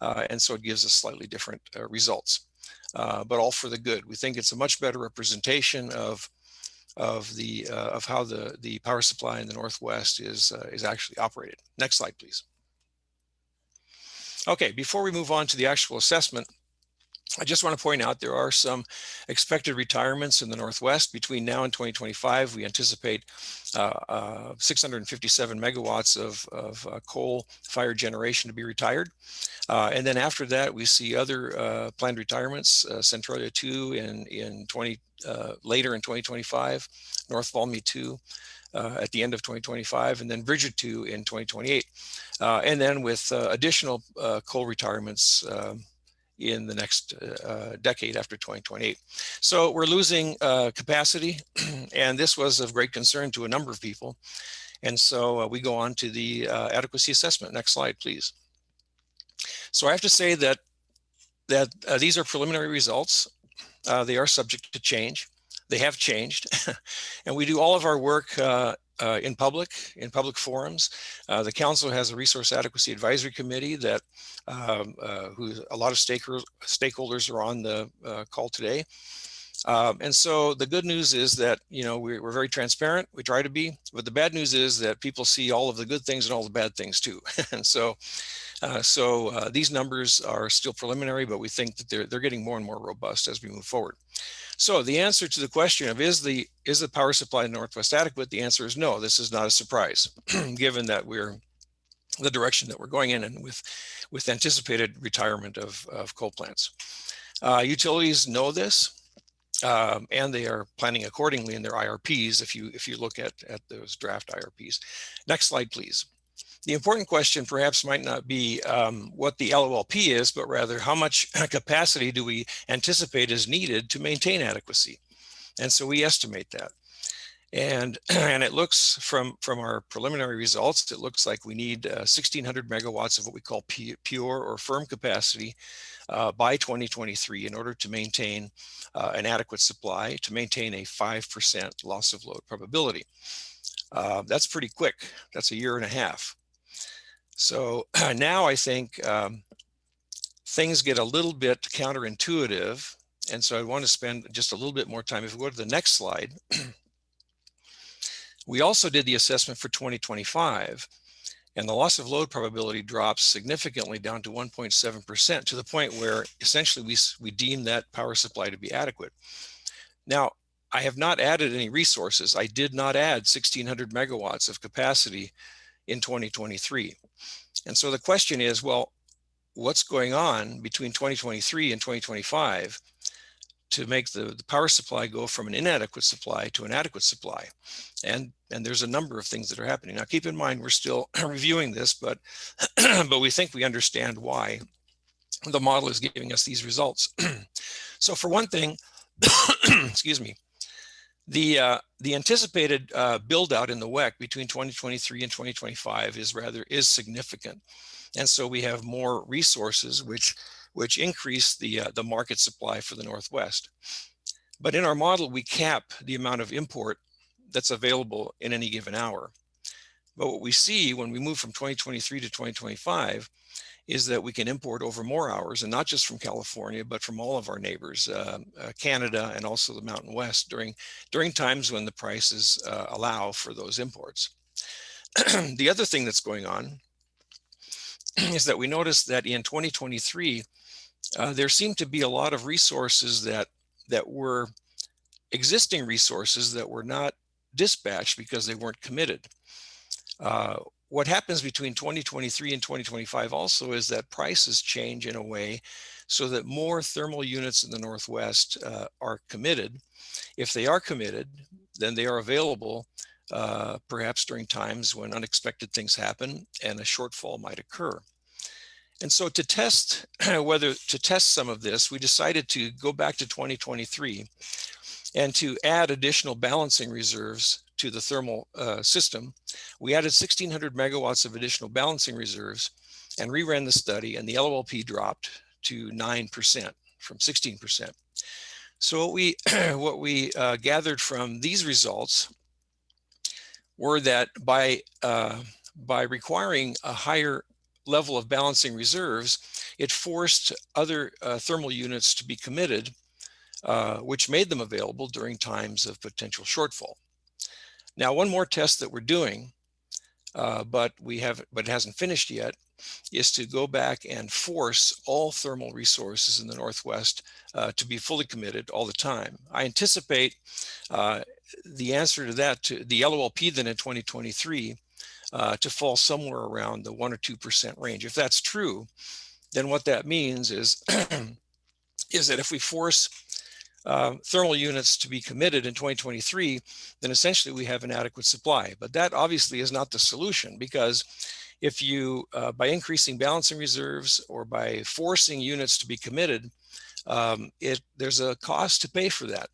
[SPEAKER 9] and so it gives us slightly different results, but all for the good. We think it's a much better representation of how the power supply in the Northwest is actually operated. Next slide, please. Okay, before we move on to the actual assessment, I just want to point out there are some expected retirements in the Northwest. Between now and 2025, we anticipate 657 megawatts of coal-fired generation to be retired. And then after that, we see other planned retirements, Centralia 2 later in 2025, North Valmy 2 at the end of 2025, and then Bridget 2 in 2028. And then with additional coal retirements in the next decade after 2028. So we're losing capacity, and this was of great concern to a number of people. And so we go on to the adequacy assessment. Next slide, please. So I have to say that these are preliminary results. They are subject to change. They have changed, and we do all of our work in public forums. The council has a resource adequacy advisory committee that who a lot of stakeholders are on the call today. And so the good news is that, you know, we're very transparent. We try to be, but the bad news is that people see all of the good things and all the bad things too. And so these numbers are still preliminary, but we think that they're getting more and more robust as we move forward. So the answer to the question of is the power supply in the Northwest adequate? The answer is no. This is not a surprise, given that we're the direction that we're going in, and with anticipated retirement of coal plants. Utilities know this, and they are planning accordingly in their IRPs. If you look at those draft IRPs. Next slide, please. The important question perhaps might not be what the LOLP is, but rather how much capacity do we anticipate is needed to maintain adequacy? And so we estimate that. And it looks from our preliminary results, it looks like we need 1,600 megawatts of what we call pure or firm capacity by 2023 in order to maintain an adequate supply, to maintain a 5% loss of load probability. That's pretty quick. That's a year and a half. So now I think things get a little bit counterintuitive. And so I want to spend just a little bit more time. If we go to the next slide, we also did the assessment for 2025, and the loss of load probability drops significantly down to 1.7%, to the point where essentially we deem that power supply to be adequate. Now, I have not added any resources. I did not add 1,600 megawatts of capacity in 2023. And so the question is, well, what's going on between 2023 and 2025 to make the power supply go from an inadequate supply to an adequate supply? And there's a number of things that are happening. Now, keep in mind, we're still reviewing this, but we think we understand why the model is giving us these results. So for one thing, excuse me, the anticipated build out in the WEC between 2023 and 2025 is significant. And so we have more resources which increase the market supply for the Northwest. But in our model, we cap the amount of import that's available in any given hour. But what we see when we move from 2023 to 2025 is that we can import over more hours, and not just from California, but from all of our neighbors, Canada and also the Mountain West, during times when the prices allow for those imports. The other thing that's going on is that we noticed that in 2023, there seemed to be a lot of resources that were existing resources that were not dispatched because they weren't committed. What happens between 2023 and 2025 also is that prices change in a way so that more thermal units in the Northwest are committed. If they are committed, then they are available perhaps during times when unexpected things happen and a shortfall might occur. And so to test some of this, we decided to go back to 2023 and to add additional balancing reserves to the thermal system. We added 1,600 megawatts of additional balancing reserves and reran the study, and the LOLP dropped to 9% from 16%. So what we gathered from these results were that by requiring a higher level of balancing reserves, it forced other thermal units to be committed, which made them available during times of potential shortfall. Now, one more test that we're doing, but it hasn't finished yet, is to go back and force all thermal resources in the Northwest to be fully committed all the time. I anticipate the answer to that, to the LOLP then in 2023, to fall somewhere around the 1 or 2% range. If that's true, then what that means is, is that if we force thermal units to be committed in 2023, then essentially we have an adequate supply. But that obviously is not the solution, because if you, by increasing balancing reserves or by forcing units to be committed, there's a cost to pay for that.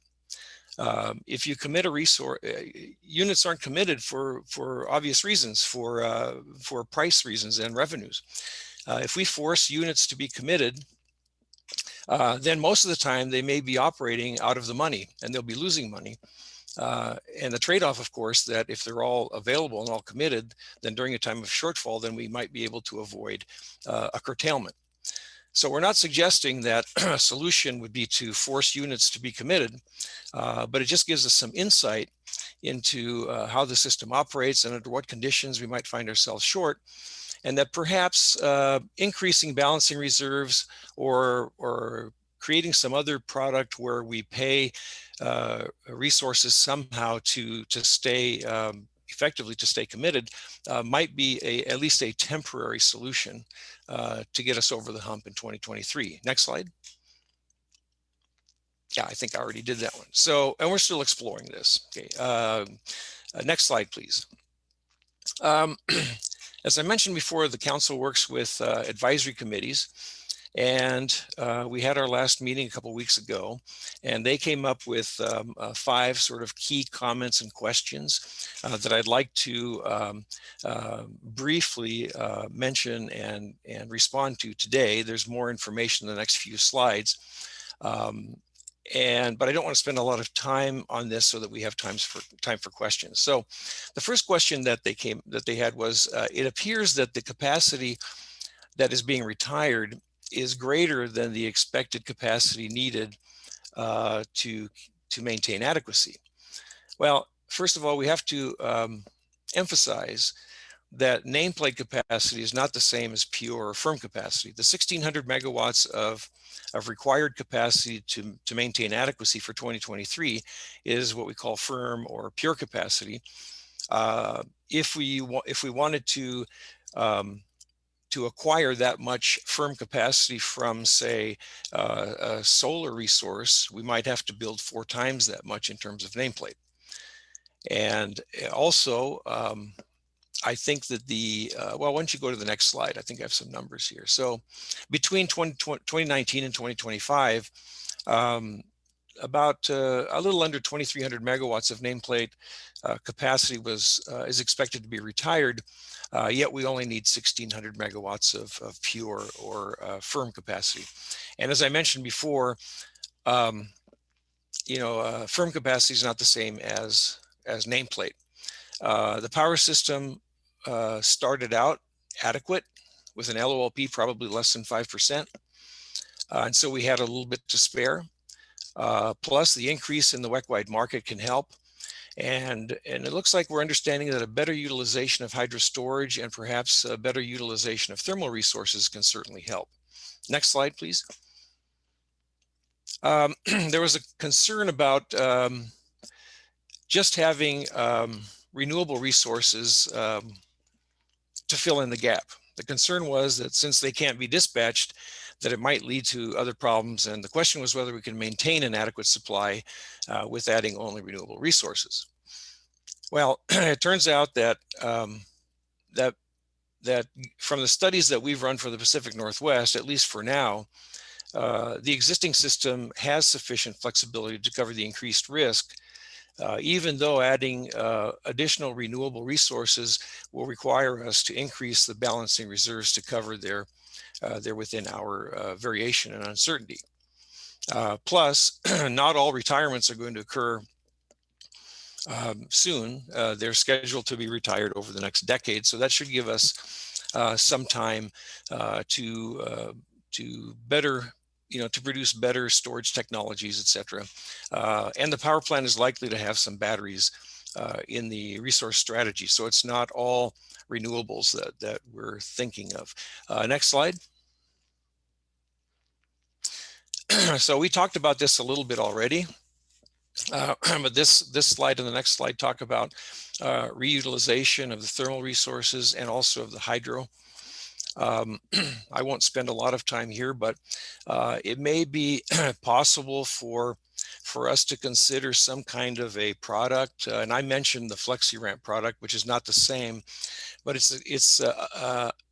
[SPEAKER 9] If you commit a resource, units aren't committed for obvious reasons, for price reasons and revenues. If we force units to be committed, then most of the time they may be operating out of the money and they'll be losing money. And the trade-off, of course, that if they're all available and all committed, then during a time of shortfall, then we might be able to avoid a curtailment. So we're not suggesting that a solution would be to force units to be committed, but it just gives us some insight into how the system operates and under what conditions we might find ourselves short, and that perhaps increasing balancing reserves or creating some other product where we pay resources somehow to stay effectively to stay committed might be at least a temporary solution to get us over the hump in 2023. Next slide. Yeah, I think I already did that one. So, and we're still exploring this. Okay, next slide, please. As I mentioned before, the council works with advisory committees, and we had our last meeting a couple of weeks ago, and they came up with 5 sort of key comments and questions that I'd like to briefly mention and respond to today. There's more information in the next few slides. But I don't want to spend a lot of time on this so that we have time for questions. So the first question that they had was, it appears that the capacity that is being retired is greater than the expected capacity needed to maintain adequacy. Well, first of all, we have to emphasize that nameplate capacity is not the same as pure or firm capacity. The 1,600 megawatts of required capacity to maintain adequacy for 2023 is what we call firm or pure capacity. If we wanted to acquire that much firm capacity from, say, a solar resource, we might have to build 4 times that much in terms of nameplate. And also, I think that well, why don't you go to the next slide? I think I have some numbers here. So between 2019 and 2025, about a little under 2,300 megawatts of nameplate capacity is expected to be retired, yet we only need 1,600 megawatts of pure or firm capacity. And as I mentioned before, firm capacity is not the same as nameplate. The power system started out adequate with an LOLP probably less than 5%. And so we had a little bit to spare. Plus the increase in the WEC-wide market can help. And it looks like we're understanding that a better utilization of hydro storage and perhaps a better utilization of thermal resources can certainly help. Next slide, please. there was a concern about just having renewable resources to fill in the gap. The concern was that since they can't be dispatched, that it might lead to other problems. And the question was whether we can maintain an adequate supply with adding only renewable resources. Well, it turns out that that from the studies that we've run for the Pacific Northwest, at least for now, the existing system has sufficient flexibility to cover the increased risk, even though adding additional renewable resources will require us to increase the balancing reserves to cover their within our variation and uncertainty. Plus, not all retirements are going to occur soon. They're scheduled to be retired over the next decade, so that should give us some time to better, to produce better storage technologies, etc. And the power plant is likely to have some batteries in the resource strategy, so it's not all renewables that we're thinking of. Next slide. So we talked about this a little bit already, but this slide and the next slide talk about reutilization of the thermal resources and also of the hydro. I won't spend a lot of time here, but it may be possible for us to consider some kind of a product, and I mentioned the FlexiRamp product, which is not the same, but it's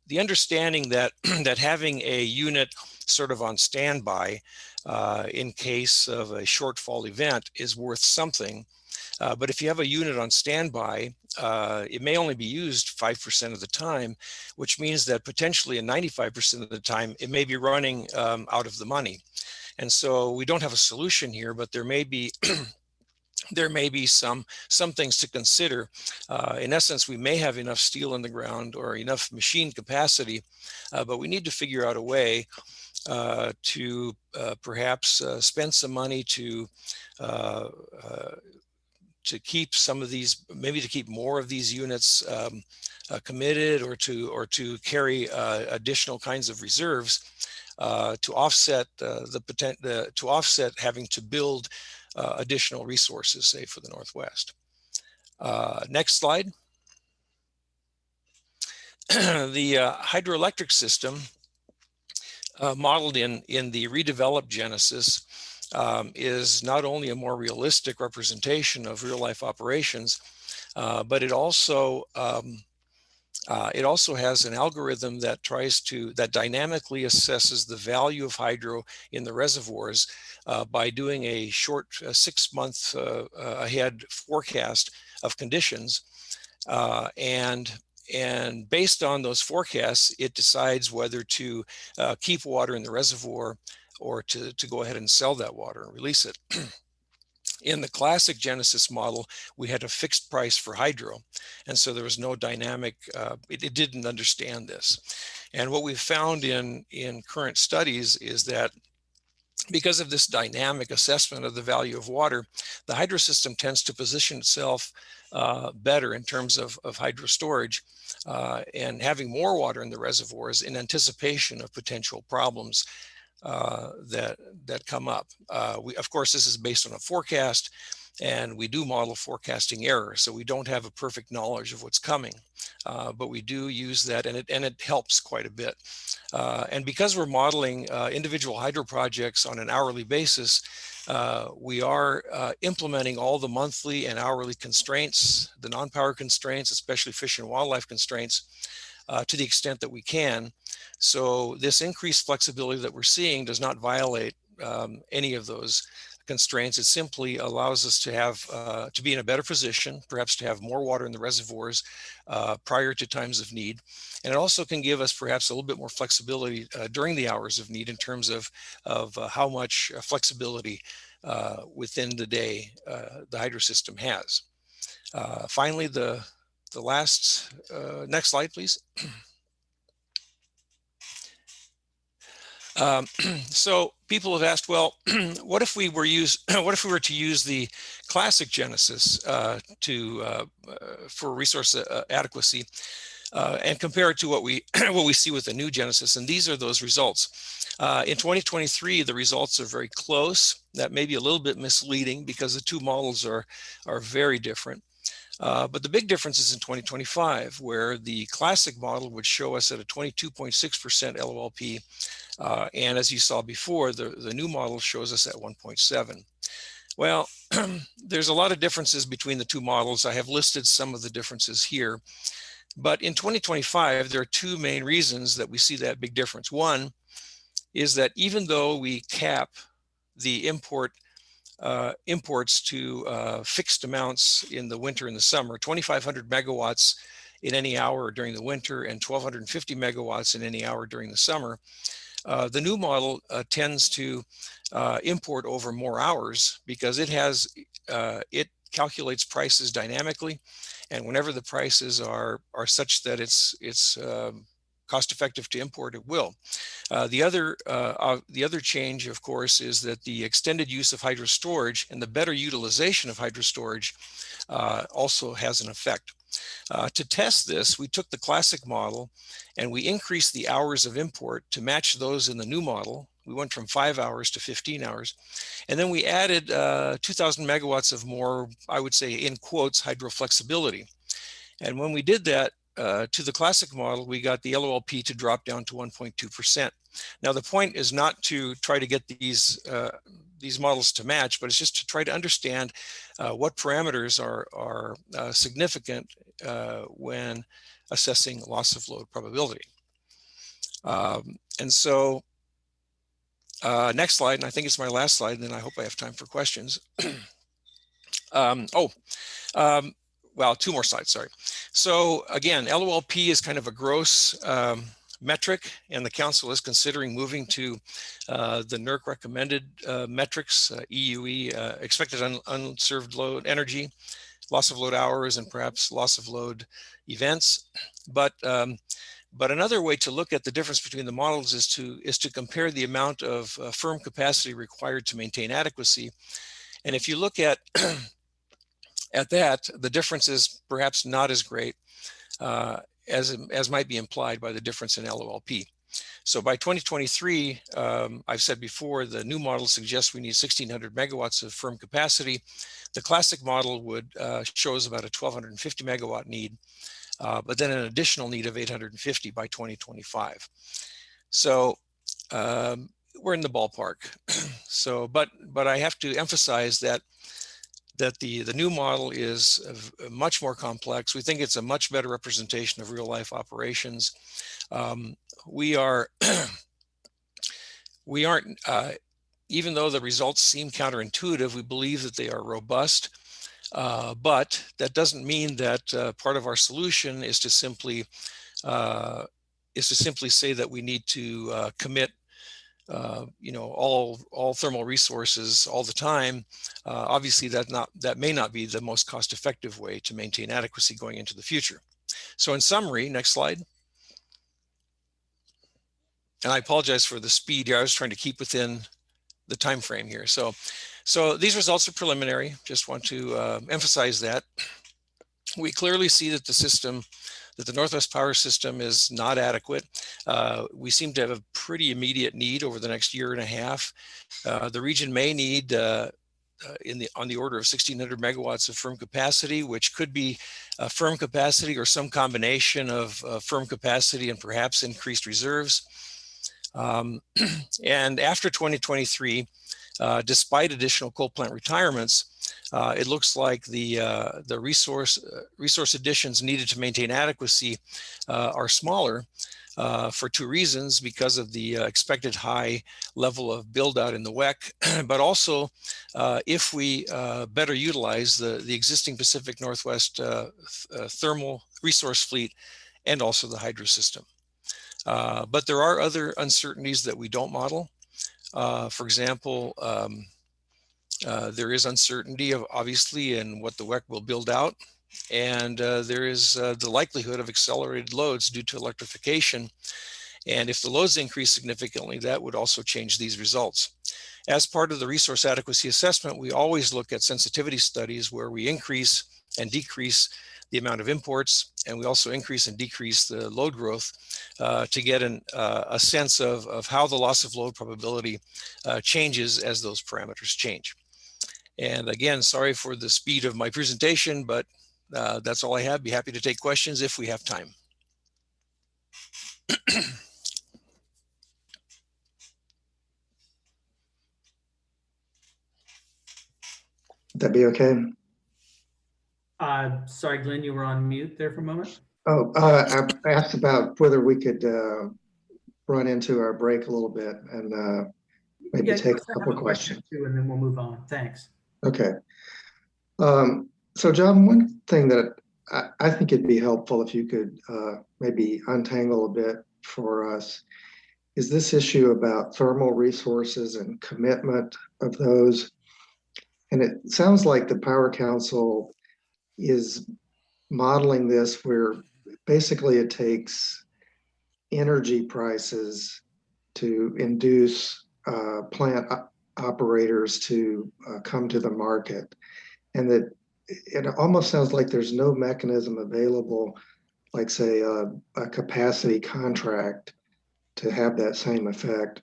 [SPEAKER 9] the understanding that that having a unit sort of on standby in case of a shortfall event is worth something. But if you have a unit on standby, it may only be used 5% of the time, which means that potentially in 95% of the time, it may be running out of the money. And so we don't have a solution here, but there may be there may be some things to consider. In essence, we may have enough steel in the ground or enough machine capacity, but we need to figure out a way to perhaps spend some money to keep some of these, maybe to keep more of these units committed, or to carry additional kinds of reserves to offset to offset having to build additional resources, say for the Northwest. Next slide. The hydroelectric system modeled in the redeveloped Genesis is not only a more realistic representation of real life operations, but it also has an algorithm that that dynamically assesses the value of hydro in the reservoirs by doing a short 6 month ahead forecast of conditions, and based on those forecasts, it decides whether to keep water in the reservoir or to go ahead and sell that water and release it. In the classic Genesis model, we had a fixed price for hydro, and so there was no dynamic, it didn't understand this. And what we've found in current studies is that because of this dynamic assessment of the value of water, the hydro system tends to position itself better in terms of hydro storage and having more water in the reservoirs in anticipation of potential problems that come up. Of course, this is based on a forecast, and we do model forecasting error, so we don't have a perfect knowledge of what's coming, but we do use that, and it helps quite a bit. And because we're modeling individual hydro projects on an hourly basis, we are implementing all the monthly and hourly constraints, the non-power constraints, especially fish and wildlife constraints, to the extent that we can. So this increased flexibility that we're seeing does not violate any of those constraints. It simply allows us to have to be in a better position, perhaps to have more water in the reservoirs prior to times of need. And it also can give us perhaps a little bit more flexibility during the hours of need in terms of how much flexibility within the day the hydro system has. Finally, the last, next slide, please. So people have asked, well, what if we were to use the classic Genesis for resource adequacy? and compare it to what we what we see with the new Genesis. And these are those results. In 2023, the results are very close. That may be a little bit misleading because the two models are very different. But the big difference is in 2025, where the classic model would show us at a 22.6% LOLP. And as you saw before, the new model shows us at 1.7. Well, there's a lot of differences between the two models. I have listed some of the differences here. But in 2025, there are two main reasons that we see that big difference. One is that even though we cap the imports to fixed amounts in the winter and the summer, 2,500 megawatts in any hour during the winter and 1,250 megawatts in any hour during the summer, the new model tends to import over more hours because it calculates prices dynamically, and whenever the prices are such that it's cost effective to import, it will. The other change, of course, is that the extended use of hydro storage and the better utilization of hydro storage also has an effect. To test this, we took the classic model and we increased the hours of import to match those in the new model. We went from 5 hours to 15 hours. And then we added 2,000 megawatts of more, I would say, in quotes, hydro flexibility. And when we did that to the classic model, we got the LOLP to drop down to 1.2%. Now, the point is not to try to get these models to match, but it's just to try to understand what parameters are significant when assessing loss of load probability. And so next slide, and I think it's my last slide, and then I hope I have time for questions. Well, two more slides, sorry. So again, LOLP is kind of a gross metric, and the council is considering moving to the NERC recommended metrics, EUE, expected unserved load energy, loss of load hours, and perhaps loss of load events. But another way to look at the difference between the models is to compare the amount of firm capacity required to maintain adequacy. And if you look at that, the difference is perhaps not as great as might be implied by the difference in LOLP. So by 2023, I've said before, the new model suggests we need 1,600 megawatts of firm capacity. The classic model would shows about a 1,250 megawatt need, but then an additional need of 850 by 2025. So we're in the ballpark. So, but I have to emphasize that the new model is much more complex. We think it's a much better representation of real life operations. We aren't, even though the results seem counterintuitive, we believe that they are robust. But that doesn't mean that part of our solution is to simply say that we need to commit all thermal resources all the time. Obviously, that may not be the most cost-effective way to maintain adequacy going into the future. So in summary, next slide. And I apologize for the speed here. I was trying to keep within the time frame here. So these results are preliminary. Just want to emphasize that. We clearly see that the Northwest Power System is not adequate. We seem to have a pretty immediate need over the next year and a half. The region may need on the order of 1,600 megawatts of firm capacity, which could be firm capacity or some combination of firm capacity and perhaps increased reserves. And after 2023, despite additional coal plant retirements, it looks like the resource additions needed to maintain adequacy are smaller for two reasons: because of the expected high level of build out in the WECC, but also if we better utilize the existing Pacific Northwest thermal resource fleet and also the hydro system. But there are other uncertainties that we don't model. For example, there is uncertainty obviously in what the WECC will build out, and there is the likelihood of accelerated loads due to electrification. And if the loads increase significantly, that would also change these results. As part of the resource adequacy assessment, we always look at sensitivity studies where we increase and decrease the amount of imports, and we also increase and decrease the load growth to get a sense of how the loss of load probability changes as those parameters change. And again, sorry for the speed of my presentation, but that's all I have. Be happy to take questions if we have time.
[SPEAKER 7] Would that be okay?
[SPEAKER 4] Sorry, Glenn, you were on mute there for a moment.
[SPEAKER 7] Oh, I asked about whether we could run into our break a little bit and maybe
[SPEAKER 4] Yeah,
[SPEAKER 7] take
[SPEAKER 4] let's
[SPEAKER 7] a
[SPEAKER 4] have
[SPEAKER 7] couple of
[SPEAKER 4] question
[SPEAKER 7] questions.
[SPEAKER 4] too, and then we'll move on. Thanks.
[SPEAKER 7] Okay. So John, one thing that I think it'd be helpful if you could maybe untangle a bit for us is this issue about thermal resources and commitment of those. And it sounds like the Power Council is modeling this where basically it takes energy prices to induce plant operators to come to the market. And that it almost sounds like there's no mechanism available, like say a capacity contract to have that same effect.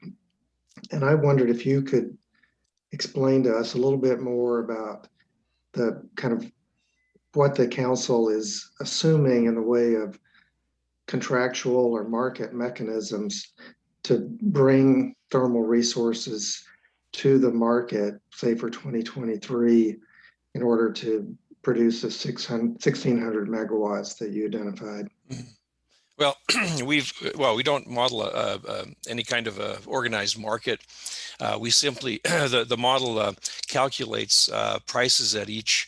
[SPEAKER 7] And I wondered if you could explain to us a little bit more about the kind of what the council is assuming in the way of contractual or market mechanisms to bring thermal resources to the market, say for 2023, in order to produce the 1,600 megawatts that you identified.
[SPEAKER 9] Well, we don't model any kind of a organized market. We simply the model calculates prices at each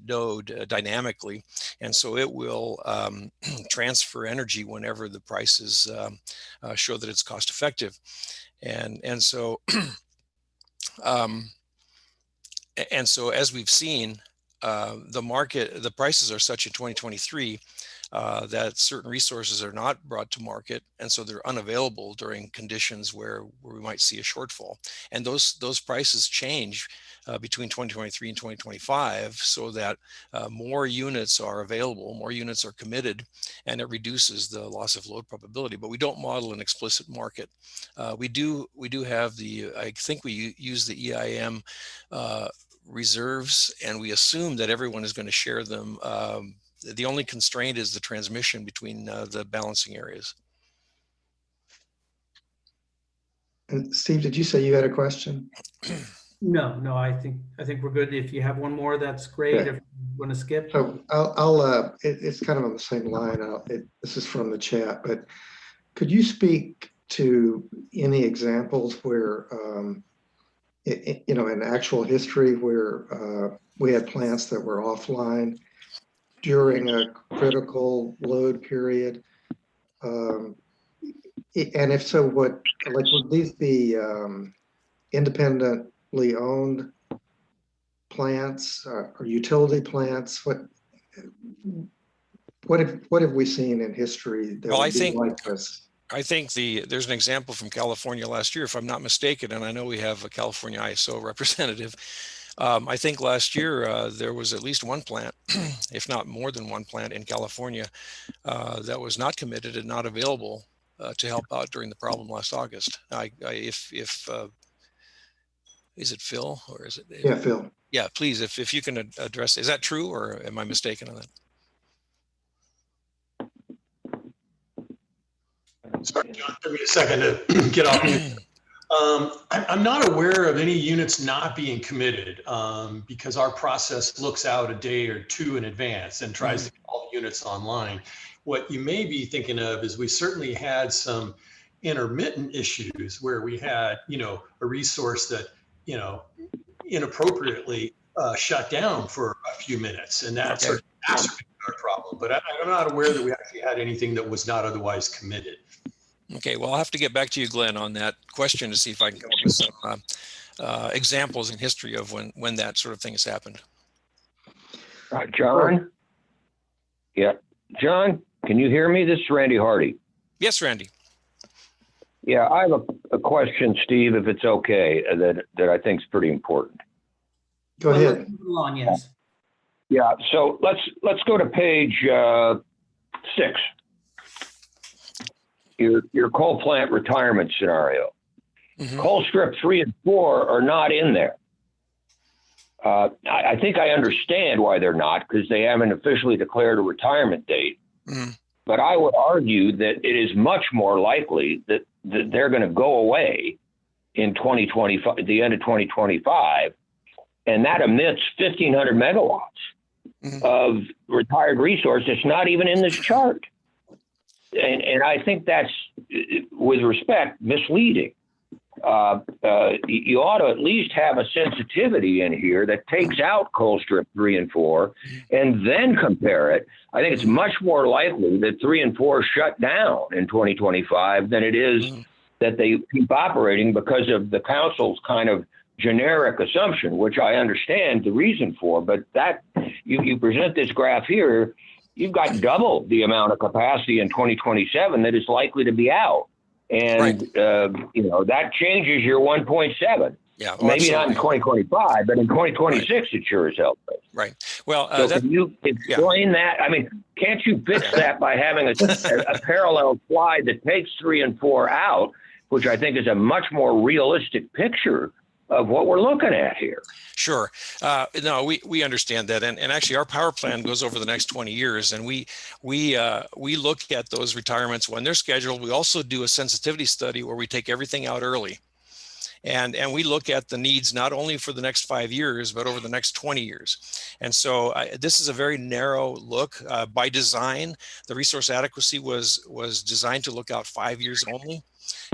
[SPEAKER 9] node dynamically, and so it will transfer energy whenever the prices show that it's cost effective, and so as we've seen, the prices are such in 2023 that certain resources are not brought to market, and so they're unavailable during conditions where we might see a shortfall. And those prices change between 2023 and 2025, so that more units are available, more units are committed, and it reduces the loss of load probability. But we don't model an explicit market. We do have I think we use the EIM reserves, and we assume that everyone is going to share them. The only constraint is the transmission between the balancing areas.
[SPEAKER 7] And Steve, did you say you had a question?
[SPEAKER 4] No, I think we're good. If you have one more, that's great.
[SPEAKER 7] Okay.
[SPEAKER 4] If you want to skip.
[SPEAKER 7] So it's kind of on the same line. This is from the chat, but could you speak to any examples where, in actual history where we had plants that were offline during a critical load period? And if so, would these be independently owned plants or utility plants? What have we seen in history that would be like this?
[SPEAKER 9] I think there's an example from California last year, if I'm not mistaken, and I know we have a California ISO representative. I think last year there was at least one plant, if not more than one plant in California that was not committed and not available to help out during the problem last August. Is it Phil or is it?
[SPEAKER 7] Yeah, Phil.
[SPEAKER 9] Yeah, please, if you can address, is that true or am I mistaken on that?
[SPEAKER 8] Sorry, John, give me a second to get off mute. I'm not aware of any units not being committed because our process looks out a day or two in advance and tries to get all the units online. What you may be thinking of is we certainly had some intermittent issues where we had, a resource that, inappropriately shut down for a few minutes, and that sort of exacerbated our problem. But I'm not aware that we actually had anything that was not otherwise committed.
[SPEAKER 9] Okay, well, I'll have to get back to you, Glenn, on that question to see if I can come up with some examples in history of when that sort of thing has happened.
[SPEAKER 10] John? Yeah. John, can you hear me? This is Randy Hardy.
[SPEAKER 9] Yes, Randy.
[SPEAKER 10] Yeah, I have a question, Steve, if it's okay, that I think is pretty important.
[SPEAKER 7] Go ahead.
[SPEAKER 4] On, yes.
[SPEAKER 10] Yeah, so let's go to page 6. Your coal plant retirement scenario.
[SPEAKER 9] Mhm.
[SPEAKER 10] Coal strip 3 and 4 are not in there. I think I understand why they're not, because they haven't officially declared a retirement date.
[SPEAKER 9] Mhm.
[SPEAKER 10] But I would argue that it is much more likely that they're going to go away in 2025, the end of 2025, and that emits 1,500 megawatts
[SPEAKER 9] Mhm.
[SPEAKER 10] of retired resource that's not even in this chart. And I think that's, with respect, misleading. You ought to at least have a sensitivity in here that takes out coal strip 3 and 4 and then compare it. I think it's much more likely that 3 and 4 shut down in 2025 than it is that they keep operating because of the council's kind of generic assumption, which I understand the reason for. But that you present this graph here, you've got double the amount of capacity in 2027 that is likely to be out. And, that changes your 1.7.
[SPEAKER 9] Yeah,
[SPEAKER 10] Maybe not in
[SPEAKER 9] absolutely.
[SPEAKER 10] 2025, but in 2026, it sure as hell does.
[SPEAKER 9] Right. Well,
[SPEAKER 10] So can you explain that? I mean, can't you fix that by having a parallel slide that takes 3 and 4 out, which I think is a much more realistic picture of what we're looking at here?
[SPEAKER 9] Sure. No, we understand that, and actually our power plan goes over the next 20 years, and we look at those retirements when they're scheduled. We also do a sensitivity study where we take everything out early, and we look at the needs not only for the next 5 years but over the next 20 years. And so this is a very narrow look by design. The resource adequacy was designed to look out 5 years only.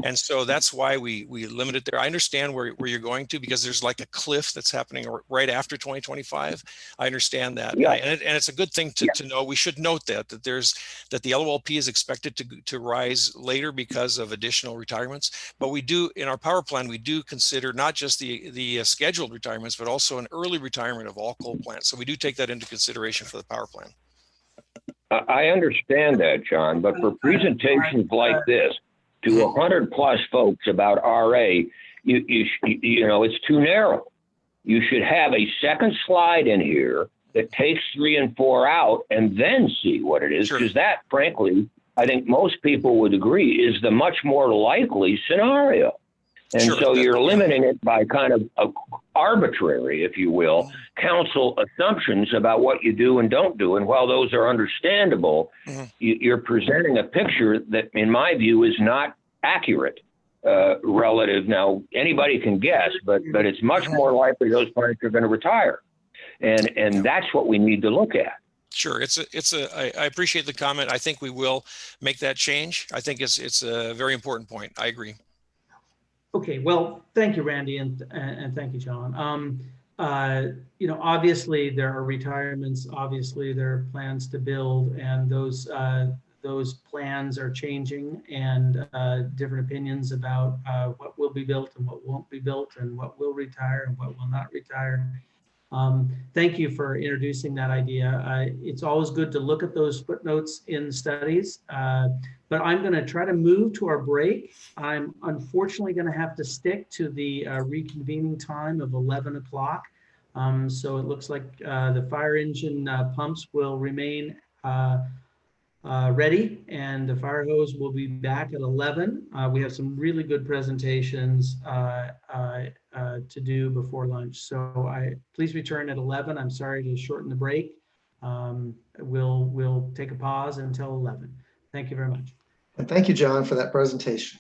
[SPEAKER 9] And so that's why we limit it there. I understand where you're going to, because there's like a cliff that's happening right after 2025. I understand that.
[SPEAKER 10] Yeah.
[SPEAKER 9] And it's a good thing to know. We should note that the LOLP is expected to rise later because of additional retirements. But we do, in our power plan, we do consider not just the scheduled retirements, but also an early retirement of all coal plants. So we do take that into consideration for the power plan.
[SPEAKER 10] I understand that, John, but for presentations like this, to 100 plus folks about RA, it's too narrow. You should have a second slide in here that takes 3 and 4 out and then see what it is, because that, frankly, I think most people would agree is the much more likely scenario. And so you're limiting it by kind of arbitrary, if you will, council assumptions about what you do and don't do. And while those are understandable, you're presenting a picture that, in my view, is not accurate relative. Now, anybody can guess, but it's much more likely those plants are going to retire. And that's what we need to look at.
[SPEAKER 9] Sure. I appreciate the comment. I think we will make that change. I think it's a very important point. I agree.
[SPEAKER 4] Okay, well, thank you, Randy, and thank you, John. Obviously there are retirements. Obviously there are plans to build, and those plans are changing, and different opinions about what will be built and what won't be built, and what will retire and what will not retire. Thank you for introducing that idea. It's always good to look at those footnotes in studies, but I'm going to try to move to our break. I'm unfortunately going to have to stick to the reconvening time of 11 o'clock. So it looks like the fire engine pumps will remain ready, and the fire hose will be back at 11. We have some really good presentations to do before lunch. So please return at 11. I'm sorry to shorten the break. We'll take a pause until 11. Thank you very much.
[SPEAKER 7] And thank you, John, for that presentation.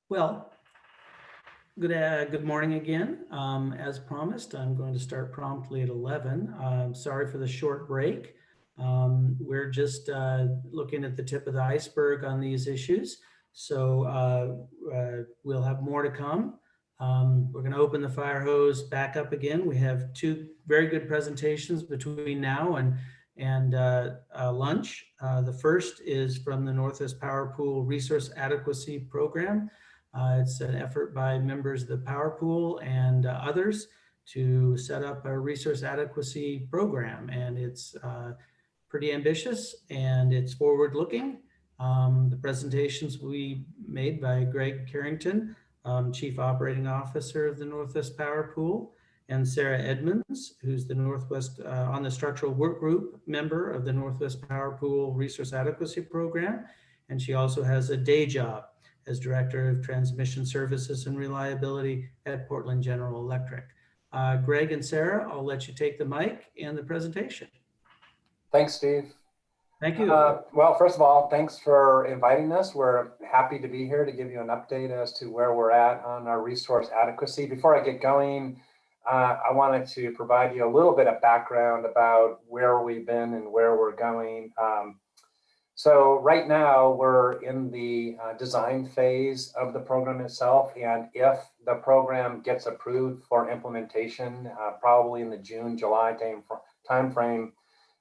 [SPEAKER 4] Well, good morning again. As promised, I'm going to start promptly at 11. Sorry for the short break. We're just looking at the tip of the iceberg on these issues. So we'll have more to come. We're going to open the fire hose back up again. We have two very good presentations between now and lunch. The first is from the Northwest Power Pool Resource Adequacy Program. It's an effort by members of the Power Pool and others to set up a resource adequacy program. And it's pretty ambitious and it's forward looking. The presentations we made by Greg Carrington, Chief Operating Officer of the Northwest Power Pool, and Sarah Edmonds, who's the Northwest on the Structural Work Group member of the Northwest Power Pool Resource Adequacy Program. And she also has a day job as Director of Transmission Services and Reliability at Portland General Electric. Greg and Sarah, I'll let you take the mic and the presentation.
[SPEAKER 11] Thanks, Steve.
[SPEAKER 4] Thank you.
[SPEAKER 11] Well, first of all, thanks for inviting us. We're happy to be here to give you an update as to where we're at on our resource adequacy. Before I get going, I wanted to provide you a little bit of background about where we've been and where we're going. So right now we're in the design phase of the program itself. And if the program gets approved for implementation, probably in the June, July timeframe,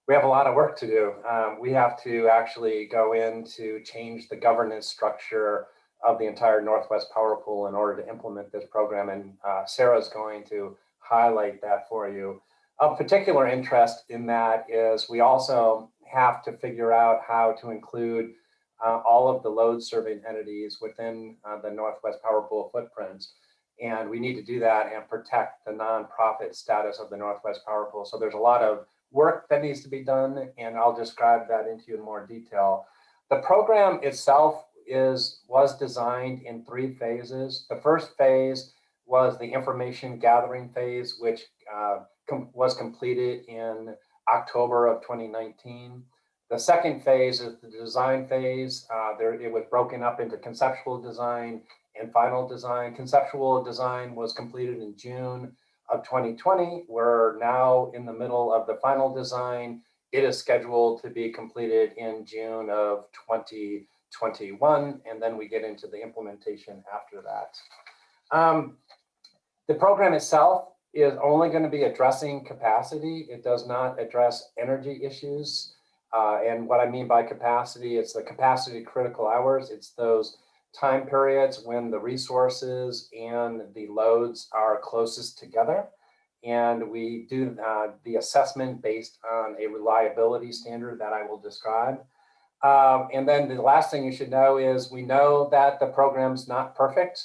[SPEAKER 11] we have a lot of work to do. We have to actually go in to change the governance structure of the entire Northwest Power Pool in order to implement this program. And Sarah's going to highlight that for you. Of particular interest in that is we also have to figure out how to include all of the load serving entities within the Northwest Power Pool footprint. And we need to do that and protect the nonprofit status of the Northwest Power Pool. So there's a lot of work that needs to be done, and I'll describe that into you in more detail. The program itself was designed in 3 phases. The first phase was the information gathering phase, which was completed in October of 2019. The second phase is the design phase. It was broken up into conceptual design and final design. Conceptual design was completed in June of 2020. We're now in the middle of the final design. It is scheduled to be completed in June of 2021, and then we get into the implementation after that. The program itself is only going to be addressing capacity. It does not address energy issues. And what I mean by capacity, it's the capacity critical hours. It's those time periods when the resources and the loads are closest together. And we do the assessment based on a reliability standard that I will describe. And then the last thing you should know is we know that the program's not perfect.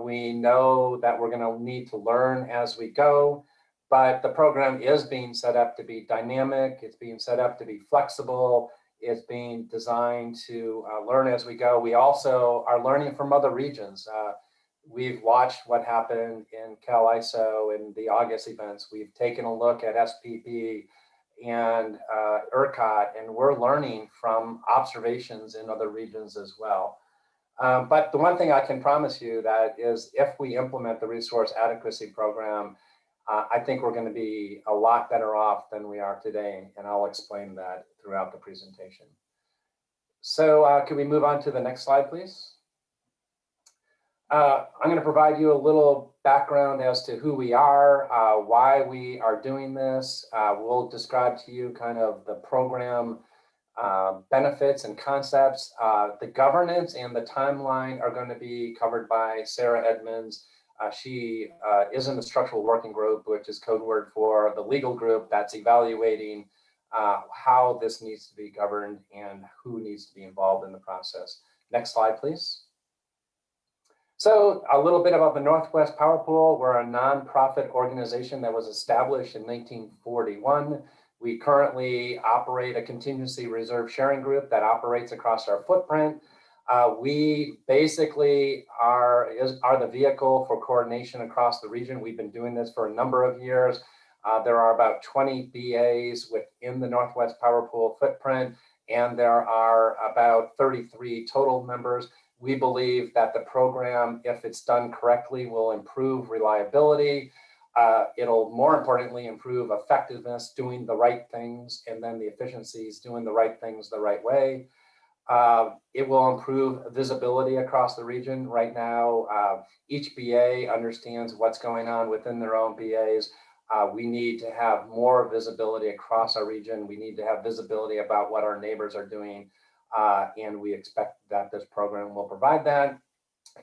[SPEAKER 11] We know that we're going to need to learn as we go, but the program is being set up to be dynamic. It's being set up to be flexible. It's being designed to learn as we go. We also are learning from other regions. We've watched what happened in CAISO and the August events. We've taken a look at SPP and ERCOT, and we're learning from observations in other regions as well. But the one thing I can promise you that is if we implement the resource adequacy program, I think we're going to be a lot better off than we are today, and I'll explain that throughout the presentation. So can we move on to the next slide, please? I'm going to provide you a little background as to who we are, why we are doing this. We'll describe to you kind of the program benefits and concepts. The governance and the timeline are going to be covered by Sarah Edmonds. She is in the structural working group, which is code word for the legal group that's evaluating how this needs to be governed and who needs to be involved in the process. Next slide, please. So a little bit about the Northwest Power Pool. We're a nonprofit organization that was established in 1941. We currently operate a contingency reserve sharing group that operates across our footprint. We basically are the vehicle for coordination across the region. We've been doing this for a number of years. There are about 20 BAs within the Northwest Power Pool footprint, and there are about 33 total members. We believe that the program, if it's done correctly, will improve reliability. It'll more importantly improve effectiveness, doing the right things, and then the efficiencies, doing the right things the right way. It will improve visibility across the region. Right now, each BA understands what's going on within their own BAs. We need to have more visibility across our region. We need to have visibility about what our neighbors are doing. And we expect that this program will provide that.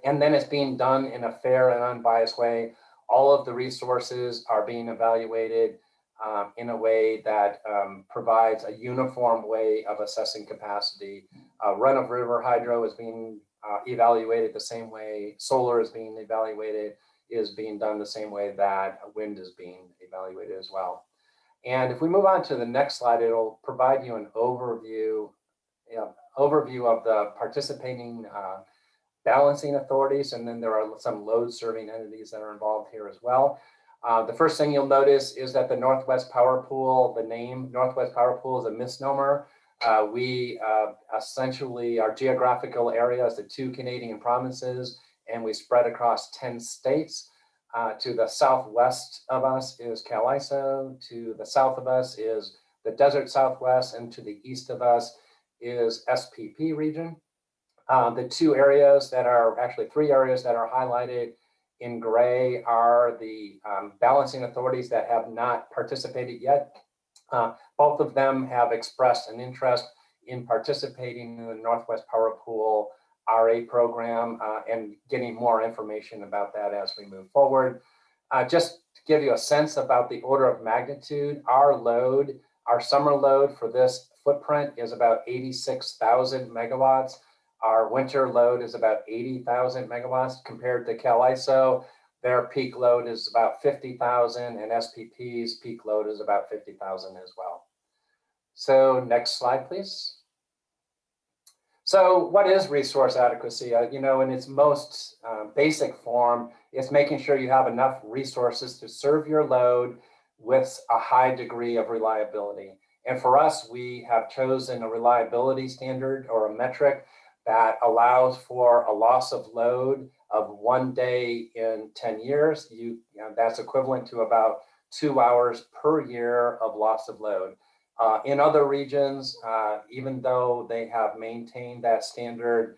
[SPEAKER 11] And then it's being done in a fair and unbiased way. All of the resources are being evaluated in a way that provides a uniform way of assessing capacity. Run-of-river hydro is being evaluated the same way. Solar is being evaluated, is being done the same way that wind is being evaluated as well. And if we move on to the next slide, it'll provide you an overview of the participating balancing authorities, and then there are some load serving entities that are involved here as well. The first thing you'll notice is that the Northwest Power Pool, the name Northwest Power Pool is a misnomer. We essentially, our geographical area is the 2 Canadian provinces, and we spread across 10 states. To the southwest of us is Cal-ISO, to the south of us is the Desert Southwest, and to the east of us is SPP region. The 2 areas that are, actually 3 areas that are highlighted in gray are the balancing authorities that have not participated yet. Both of them have expressed an interest in participating in the Northwest Power Pool RA program and getting more information about that as we move forward. Just to give you a sense about the order of magnitude, our load, our summer load for this footprint is about 86,000 megawatts. Our winter load is about 80,000 megawatts compared to Cal-ISO. Their peak load is about 50,000 and SPP's peak load is about 50,000 as well. So next slide, please. So what is resource adequacy? In its most basic form, it's making sure you have enough resources to serve your load with a high degree of reliability. And for us, we have chosen a reliability standard or a metric that allows for a loss of load of 1 day in 10 years. That's equivalent to about 2 hours per year of loss of load. In other regions, even though they have maintained that standard,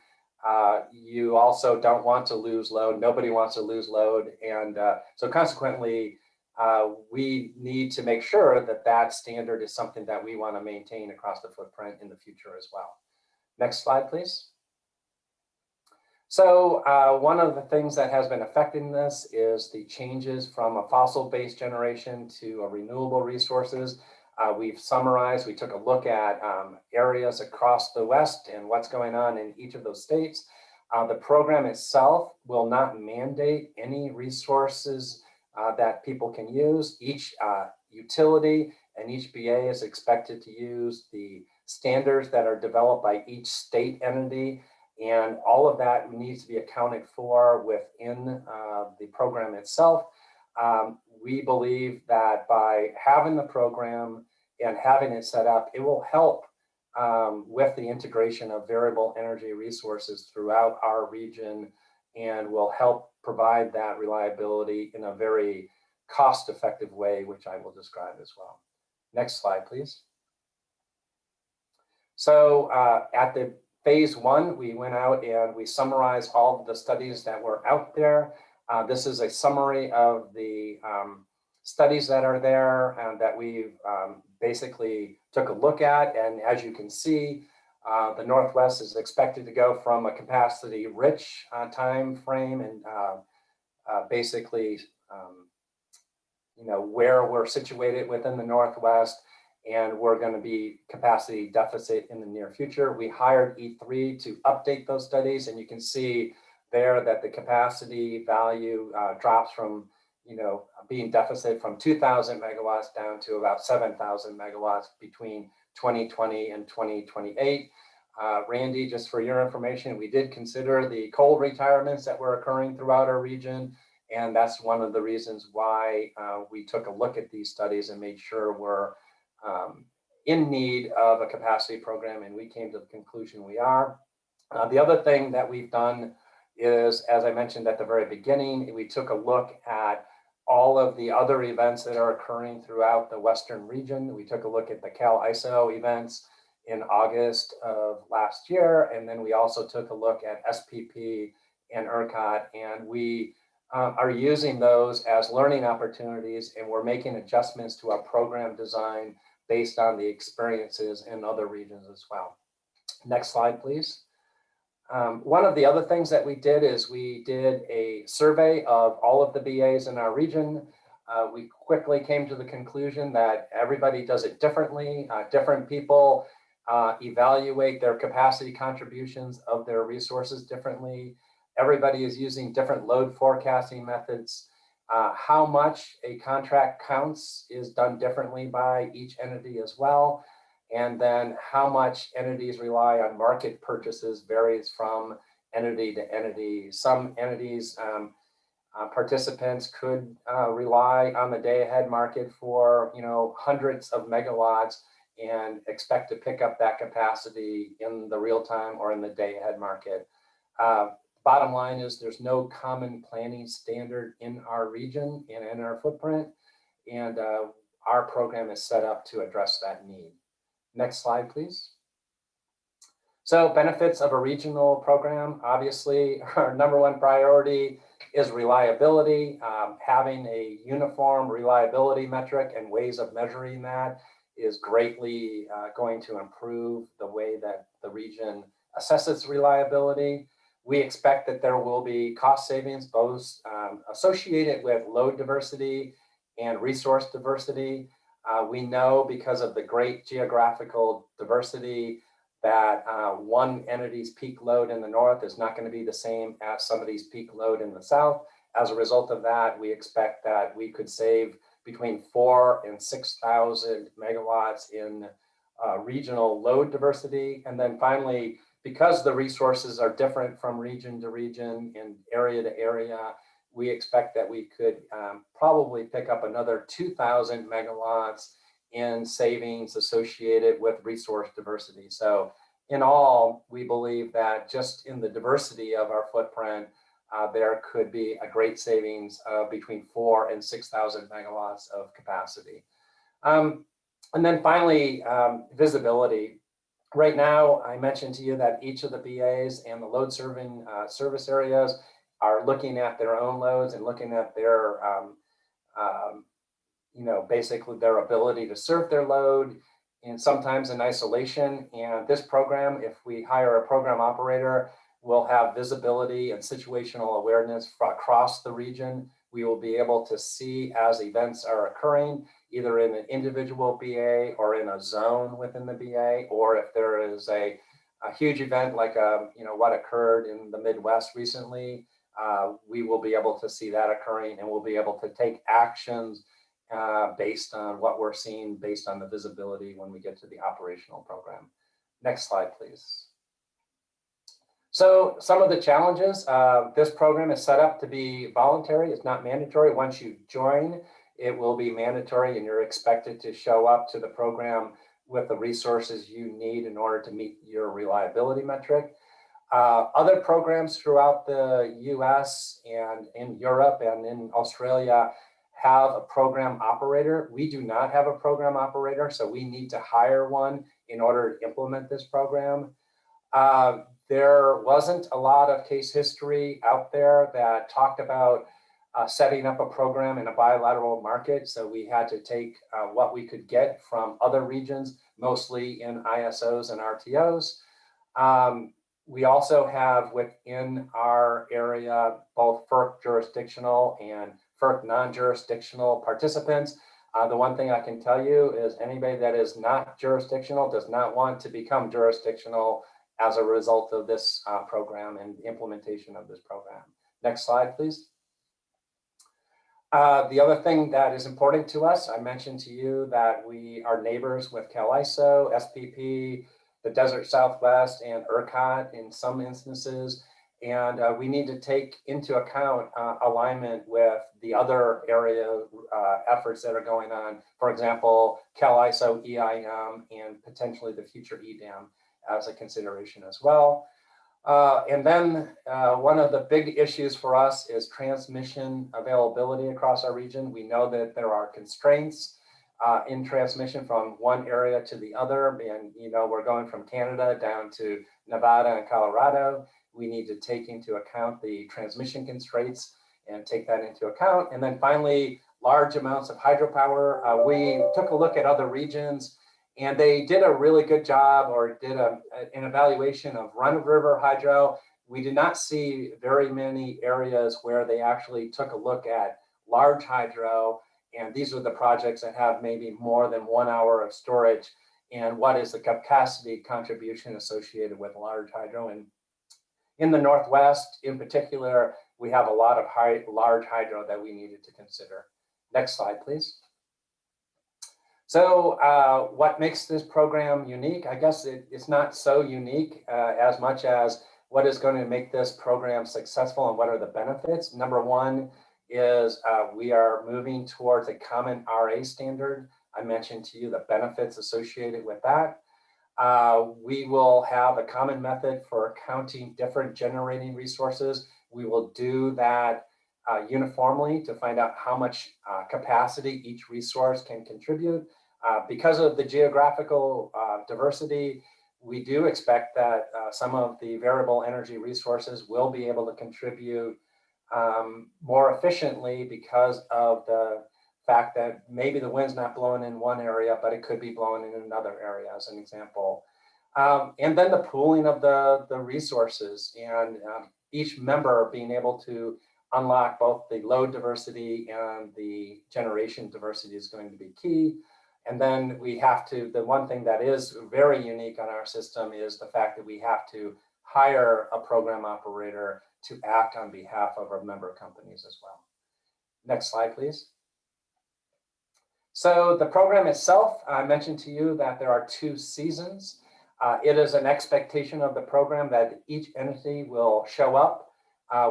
[SPEAKER 11] you also don't want to lose load. Nobody wants to lose load. And so consequently, we need to make sure that that standard is something that we want to maintain across the footprint in the future as well. Next slide, please. So one of the things that has been affecting this is the changes from a fossil-based generation to a renewable resources. We've summarized, we took a look at areas across the West and what's going on in each of those states. The program itself will not mandate any resources that people can use. Each utility and each BA is expected to use the standards that are developed by each state entity. And all of that needs to be accounted for within the program itself. We believe that by having the program and having it set up, it will help with the integration of variable energy resources throughout our region and will help provide that reliability in a very cost-effective way, which I will describe as well. Next slide, please. So at the phase 1, we went out and we summarized all of the studies that were out there. This is a summary of the studies that are there and that we've basically took a look at. And as you can see, the Northwest is expected to go from a capacity-rich time frame and basically, where we're situated within the Northwest, and we're going to be capacity deficit in the near future. We hired E3 to update those studies, and you can see there that the capacity value drops from, being deficit from 2,000 megawatts down to about 7,000 megawatts between 2020 and 2028. Randy, just for your information, we did consider the coal retirements that were occurring throughout our region, and that's one of the reasons why we took a look at these studies and made sure we're in need of a capacity program, and we came to the conclusion we are. The other thing that we've done is, as I mentioned at the very beginning, we took a look at all of the other events that are occurring throughout the Western region. We took a look at the Cal ISO events in August of last year, and then we also took a look at SPP and ERCOT, and we are using those as learning opportunities, and we're making adjustments to our program design based on the experiences in other regions as well. Next slide, please. One of the other things that we did is we did a survey of all of the BAs in our region. We quickly came to the conclusion that everybody does it differently. Different people evaluate their capacity contributions of their resources differently. Everybody is using different load forecasting methods. How much a contract counts is done differently by each entity as well. And then how much entities rely on market purchases varies from entity to entity. Some entities, participants could rely on the day-ahead market for hundreds of megawatts and expect to pick up that capacity in the real time or in the day-ahead market. Bottom line is there's no common planning standard in our region and in our footprint, and our program is set up to address that need. Next slide, please. So benefits of a regional program, obviously our number one priority is reliability. Having a uniform reliability metric and ways of measuring that is greatly going to improve the way that the region assesses reliability. We expect that there will be cost savings, both associated with load diversity and resource diversity. We know because of the great geographical diversity that one entity's peak load in the north is not going to be the same as somebody's peak load in the south. As a result of that, we expect that we could save between 4,000 and 6,000 megawatts in regional load diversity. And then finally, because the resources are different from region to region and area to area, we expect that we could probably pick up another 2,000 megawatts in savings associated with resource diversity. So in all, we believe that just in the diversity of our footprint, there could be a great savings of between 4,000 and 6,000 megawatts of capacity. And then finally, visibility. Right now, I mentioned to you that each of the BAs and the load serving service areas are looking at their own loads and looking at their, basically their ability to serve their load, and sometimes in isolation. And this program, if we hire a program operator, will have visibility and situational awareness across the region. We will be able to see as events are occurring, either in an individual BA or in a zone within the BA, or if there is a huge event like what occurred in the Midwest recently, we will be able to see that occurring, and we'll be able to take actions based on what we're seeing, based on the visibility when we get to the operational program. Next slide, please. So some of the challenges, this program is set up to be voluntary. It's not mandatory. Once you join, it will be mandatory, and you're expected to show up to the program with the resources you need in order to meet your reliability metric. Other programs throughout the US and in Europe and in Australia have a program operator. We do not have a program operator, so we need to hire one in order to implement this program. There wasn't a lot of case history out there that talked about setting up a program in a bilateral market. So we had to take what we could get from other regions, mostly in ISOs and RTOs. We also have within our area both FERC jurisdictional and FERC non-jurisdictional participants. The one thing I can tell you is anybody that is not jurisdictional does not want to become jurisdictional as a result of this program and the implementation of this program. Next slide, please. The other thing that is important to us, I mentioned to you that we are neighbors with Cal ISO, SPP, the Desert Southwest, and ERCOT in some instances. And we need to take into account alignment with the other area efforts that are going on. For example, Cal ISO, EIM, and potentially the future EDAM as a consideration as well. And then one of the big issues for us is transmission availability across our region. We know that there are constraints in transmission from one area to the other. And, you know, we're going from Canada down to Nevada and Colorado. We need to take into account the transmission constraints and take that into account. And then finally, large amounts of hydropower. We took a look at other regions, and they did a really good job, or did an evaluation of run-of-river hydro. We did not see very many areas where they actually took a look at large hydro. And these are the projects that have maybe more than 1 hour of storage. And what is the capacity contribution associated with large hydro? And in the Northwest, in particular, we have a lot of large hydro that we needed to consider. Next slide, please. So what makes this program unique? I guess it's not so unique as much as what is going to make this program successful and what are the benefits. Number one is we are moving towards a common RA standard. I mentioned to you the benefits associated with that. We will have a common method for counting different generating resources. We will do that uniformly to find out how much capacity each resource can contribute. Because of the geographical diversity, we do expect that some of the variable energy resources will be able to contribute more efficiently because of the fact that maybe the wind's not blowing in one area, but it could be blowing in another area, as an example. And then the pooling of the resources, and each member being able to unlock both the load diversity and the generation diversity is going to be key. And then we have to, the one thing that is very unique on our system is the fact that we have to hire a program operator to act on behalf of our member companies as well. Next slide, please. So the program itself, I mentioned to you that there are 2 seasons. It is an expectation of the program that each entity will show up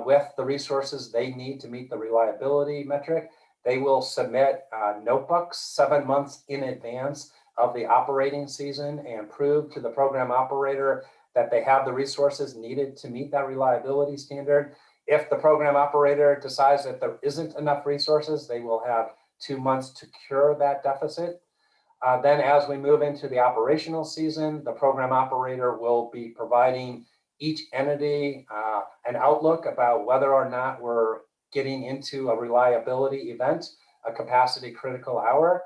[SPEAKER 11] with the resources they need to meet the reliability metric. They will submit notebooks 7 months in advance of the operating season and prove to the program operator that they have the resources needed to meet that reliability standard. If the program operator decides that there isn't enough resources, they will have 2 months to cure that deficit. Then as we move into the operational season, the program operator will be providing each entity an outlook about whether or not we're getting into a reliability event, a capacity critical hour.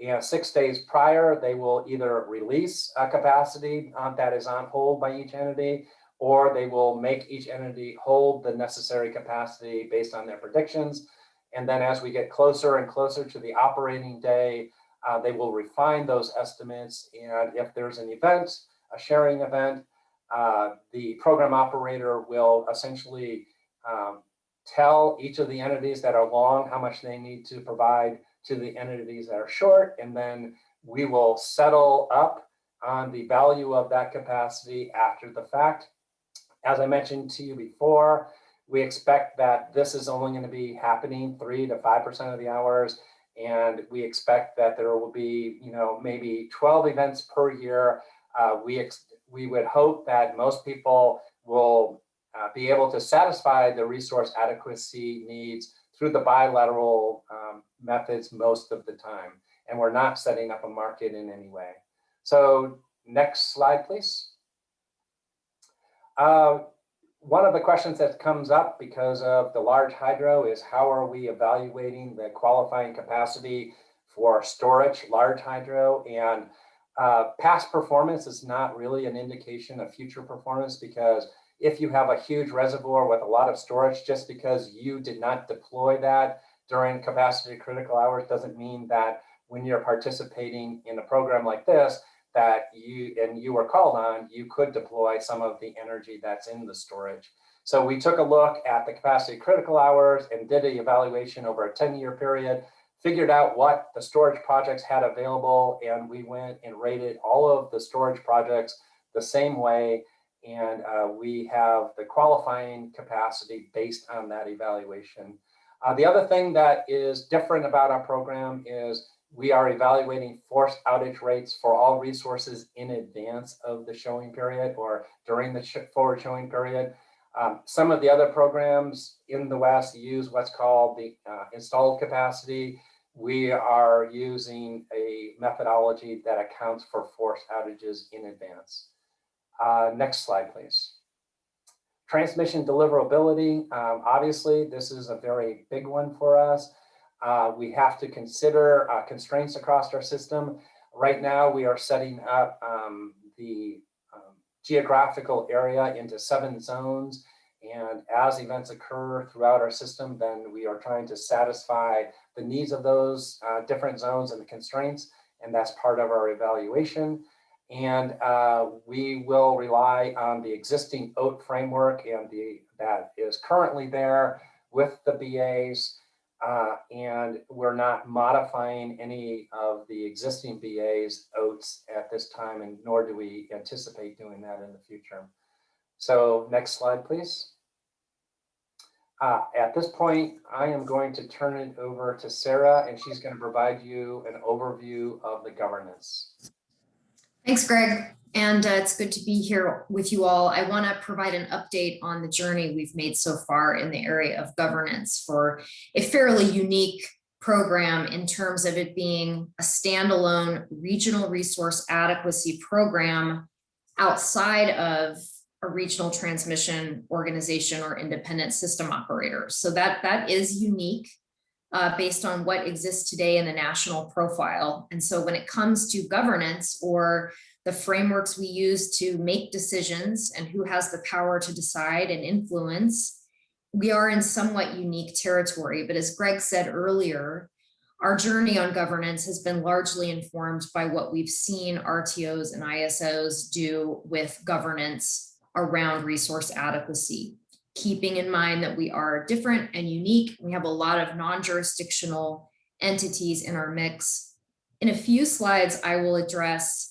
[SPEAKER 11] And 6 days prior, they will either release a capacity that is on hold by each entity, or they will make each entity hold the necessary capacity based on their predictions. And then as we get closer and closer to the operating day, they will refine those estimates. And if there's an event, a sharing event, the program operator will essentially tell each of the entities that are long how much they need to provide to the entities that are short. And then we will settle up on the value of that capacity after the fact. As I mentioned to you before, we expect that this is only going to be happening 3 to 5% of the hours. And we expect that there will be, maybe 12 events per year. We would hope that most people will be able to satisfy the resource adequacy needs through the bilateral methods most of the time. And we're not setting up a market in any way. So next slide, please. One of the questions that comes up because of the large hydro is how are we evaluating the qualifying capacity for storage large hydro? And past performance is not really an indication of future performance, because if you have a huge reservoir with a lot of storage, just because you did not deploy that during capacity critical hours doesn't mean that when you're participating in a program like this, that you were called on, you could deploy some of the energy that's in the storage. So we took a look at the capacity critical hours and did an evaluation over a 10-year period, figured out what the storage projects had available, and we went and rated all of the storage projects the same way. And we have the qualifying capacity based on that evaluation. The other thing that is different about our program is We are evaluating forced outage rates for all resources in advance of the showing period or during the forward showing period. Some of the other programs in the West use what's called the installed capacity. We are using a methodology that accounts for forced outages in advance. Next slide, please. Transmission deliverability. Obviously, this is a very big one for us. We have to consider constraints across our system. Right now, we are setting up the geographical area into 7 zones. And as events occur throughout our system, then we are trying to satisfy the needs of those different zones and the constraints. And that's part of our evaluation. And we will rely on the existing OAT framework and that is currently there with the BAs. And we're not modifying any of the existing BAs OATs at this time, and nor do we anticipate doing that in the future. So next slide, please. At this point, I am going to turn it over to Sarah, and she's going to provide you an overview of the governance.
[SPEAKER 12] Thanks, Greg. And it's good to be here with you all. I want to provide an update on the journey we've made so far in the area of governance for a fairly unique program in terms of it being a standalone regional resource adequacy program outside of a regional transmission organization or independent system operator. So that is unique based on what exists today in the national profile. And so when it comes to governance or the frameworks we use to make decisions and who has the power to decide and influence, we are in somewhat unique territory. But as Greg said earlier, our journey on governance has been largely informed by what we've seen RTOs and ISOs do with governance around resource adequacy, keeping in mind that we are different and unique. We have a lot of non-jurisdictional entities in our mix. In a few slides, I will address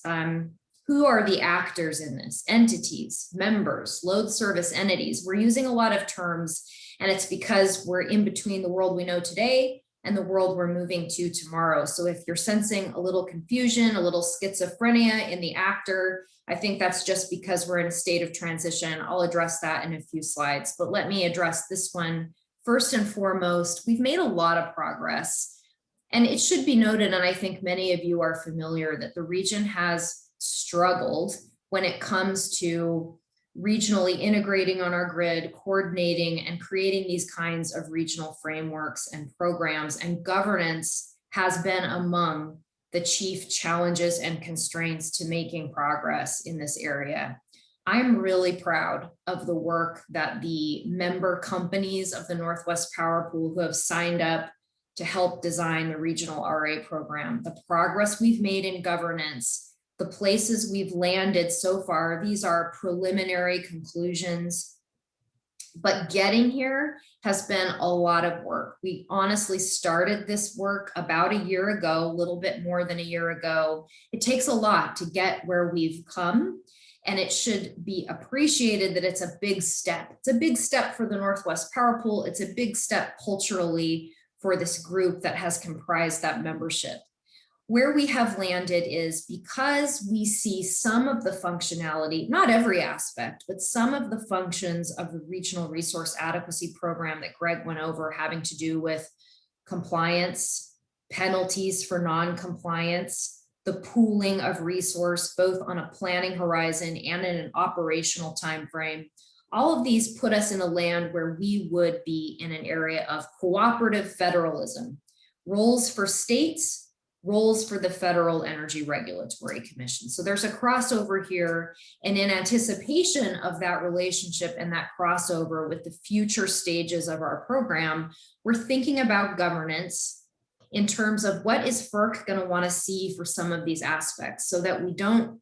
[SPEAKER 12] who are the actors in this: entities, members, load service entities. We're using a lot of terms, and it's because we're in between the world we know today and the world we're moving to tomorrow. So if you're sensing a little confusion, a little schizophrenia in the actor, I think that's just because we're in a state of transition. I'll address that in a few slides, but let me address this one. First and foremost, we've made a lot of progress, and it should be noted, and I think many of you are familiar, that the region has struggled when it comes to regionally integrating on our grid, coordinating and creating these kinds of regional frameworks and programs, and governance has been among the chief challenges and constraints to making progress in this area. I'm really proud of the work that the member companies of the Northwest Power Pool who have signed up to help design the regional RA program, the progress we've made in governance, the places we've landed so far. These are preliminary conclusions, but getting here has been a lot of work. We honestly started this work about a year ago, a little bit more than a year ago. It takes a lot to get where we've come, and it should be appreciated that it's a big step. It's a big step for the Northwest Power Pool. It's a big step culturally for this group that has comprised that membership. Where we have landed is because we see some of the functionality, not every aspect, but some of the functions of the regional resource adequacy program that Greg went over, having to do with compliance, penalties for non-compliance, the pooling of resource, both on a planning horizon and in an operational timeframe. All of these put us in a land where we would be in an area of cooperative federalism, roles for states, roles for the Federal Energy Regulatory Commission. So there's a crossover here, and in anticipation of that relationship and that crossover with the future stages of our program, we're thinking about governance in terms of what is FERC going to want to see for some of these aspects, so that we don't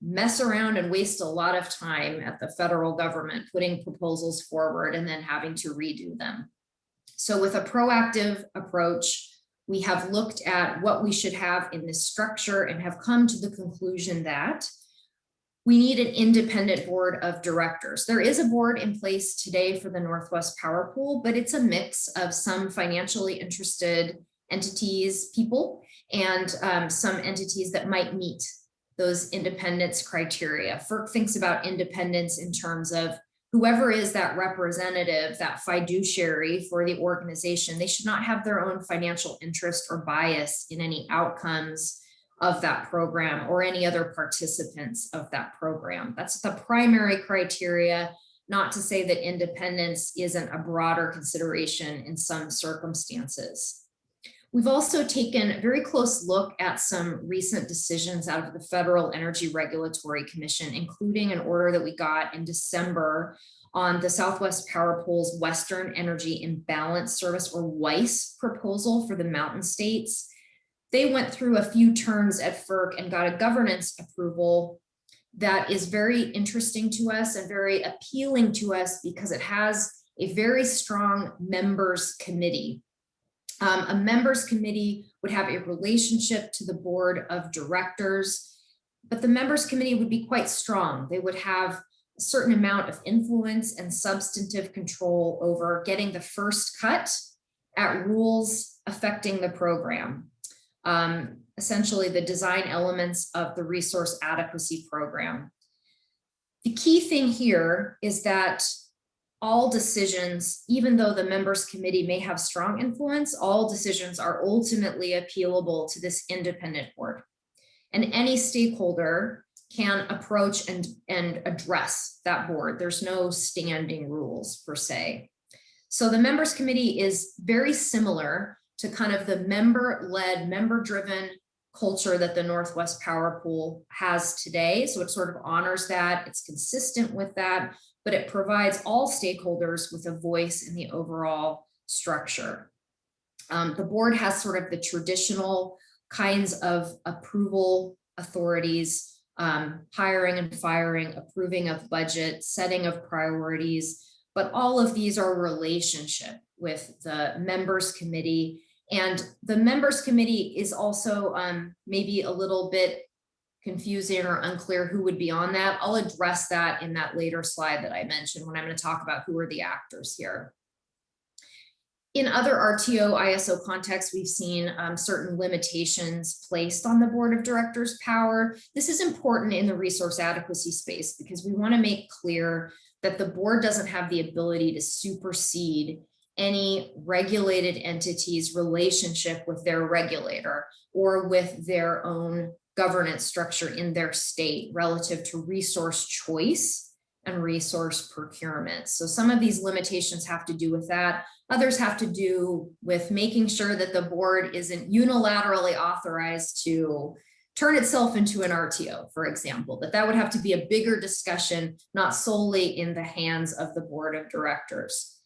[SPEAKER 12] mess around and waste a lot of time at the federal government putting proposals forward and then having to redo them. So with a proactive approach, we have looked at what we should have in this structure and have come to the conclusion that we need an independent board of directors. There is a board in place today for the Northwest Power Pool, but it's a mix of some financially interested entities, people, and some entities that might meet those independence criteria. FERC thinks about independence in terms of whoever is that representative, that fiduciary for the organization. They should not have their own financial interest or bias in any outcomes of that program or any other participants of that program. That's the primary criteria, not to say that independence isn't a broader consideration in some circumstances. We've also taken a very close look at some recent decisions out of the Federal Energy Regulatory Commission, including an order that we got in December on the Southwest Power Pool's Western Energy Imbalance Service, or WISE, proposal for the Mountain States. They went through a few turns at FERC and got a governance approval that is very interesting to us and very appealing to us because it has a very strong members committee. A members committee would have a relationship to the board of directors, but the members committee would be quite strong. They would have a certain amount of influence and substantive control over getting the first cut at rules affecting the program. Essentially the design elements of the resource adequacy program. The key thing here is that all decisions, even though the members committee may have strong influence, all decisions are ultimately appealable to this independent board. And any stakeholder can approach and address that board. There's no standing rules per se. So the members committee is very similar to kind of the member-led, member-driven culture that the Northwest Power Pool has today. So it sort of honors that, it's consistent with that, but it provides all stakeholders with a voice in the overall structure. The board has sort of the traditional kinds of approval authorities, hiring and firing, approving of budget, setting of priorities, but all of these are relationship with the members committee. And the members committee is also maybe a little bit confusing or unclear who would be on that. I'll address that in that later slide that I mentioned when I'm going to talk about who are the actors here. In other RTO ISO contexts, we've seen certain limitations placed on the board of directors' power. This is important in the resource adequacy space because we want to make clear that the board doesn't have the ability to supersede any regulated entity's relationship with their regulator or with their own governance structure in their state relative to resource choice and resource procurement. So some of these limitations have to do with that. Others have to do with making sure that the board isn't unilaterally authorized to turn itself into an RTO, for example, that would have to be a bigger discussion, not solely in the hands of the board of directors.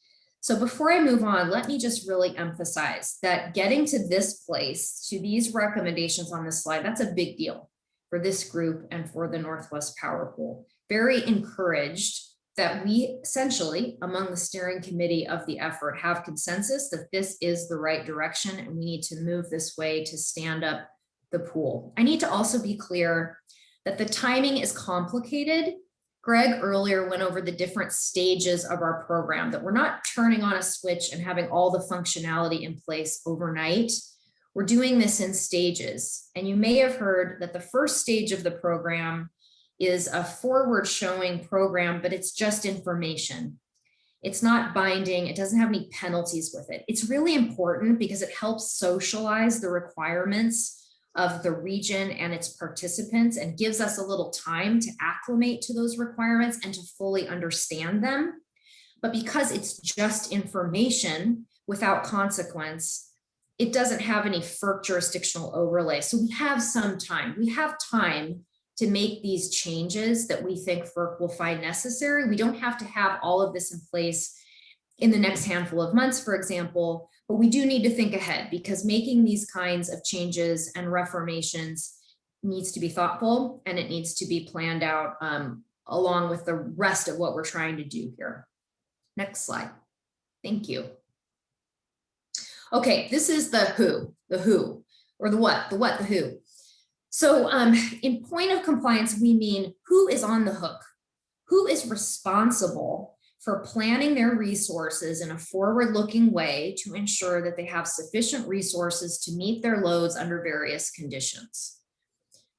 [SPEAKER 12] So before I move on, let me just really emphasize that getting to this place, to these recommendations on this slide, that's a big deal for this group and for the Northwest Power Pool. Very encouraged that we essentially, among the steering committee of the effort, have consensus that this is the right direction and we need to move this way to stand up the pool. I need to also be clear that the timing is complicated. Greg earlier went over the different stages of our program, that we're not turning on a switch and having all the functionality in place overnight. We're doing this in stages. And you may have heard that the first stage of the program is a forward showing program, but it's just information. It's not binding. It doesn't have any penalties with it. It's really important because it helps socialize the requirements of the region and its participants and gives us a little time to acclimate to those requirements and to fully understand them. But because it's just information without consequence, it doesn't have any FERC jurisdictional overlay. So we have some time. We have time to make these changes that we think FERC will find necessary. We don't have to have all of this in place in the next handful of months, for example, but we do need to think ahead because making these kinds of changes and reformations needs to be thoughtful and it needs to be planned out along with the rest of what we're trying to do here. Next slide. Thank you. Okay, this is the who, or the what, the who. So in point of compliance, we mean who is on the hook, who is responsible for planning their resources in a forward-looking way to ensure that they have sufficient resources to meet their loads under various conditions.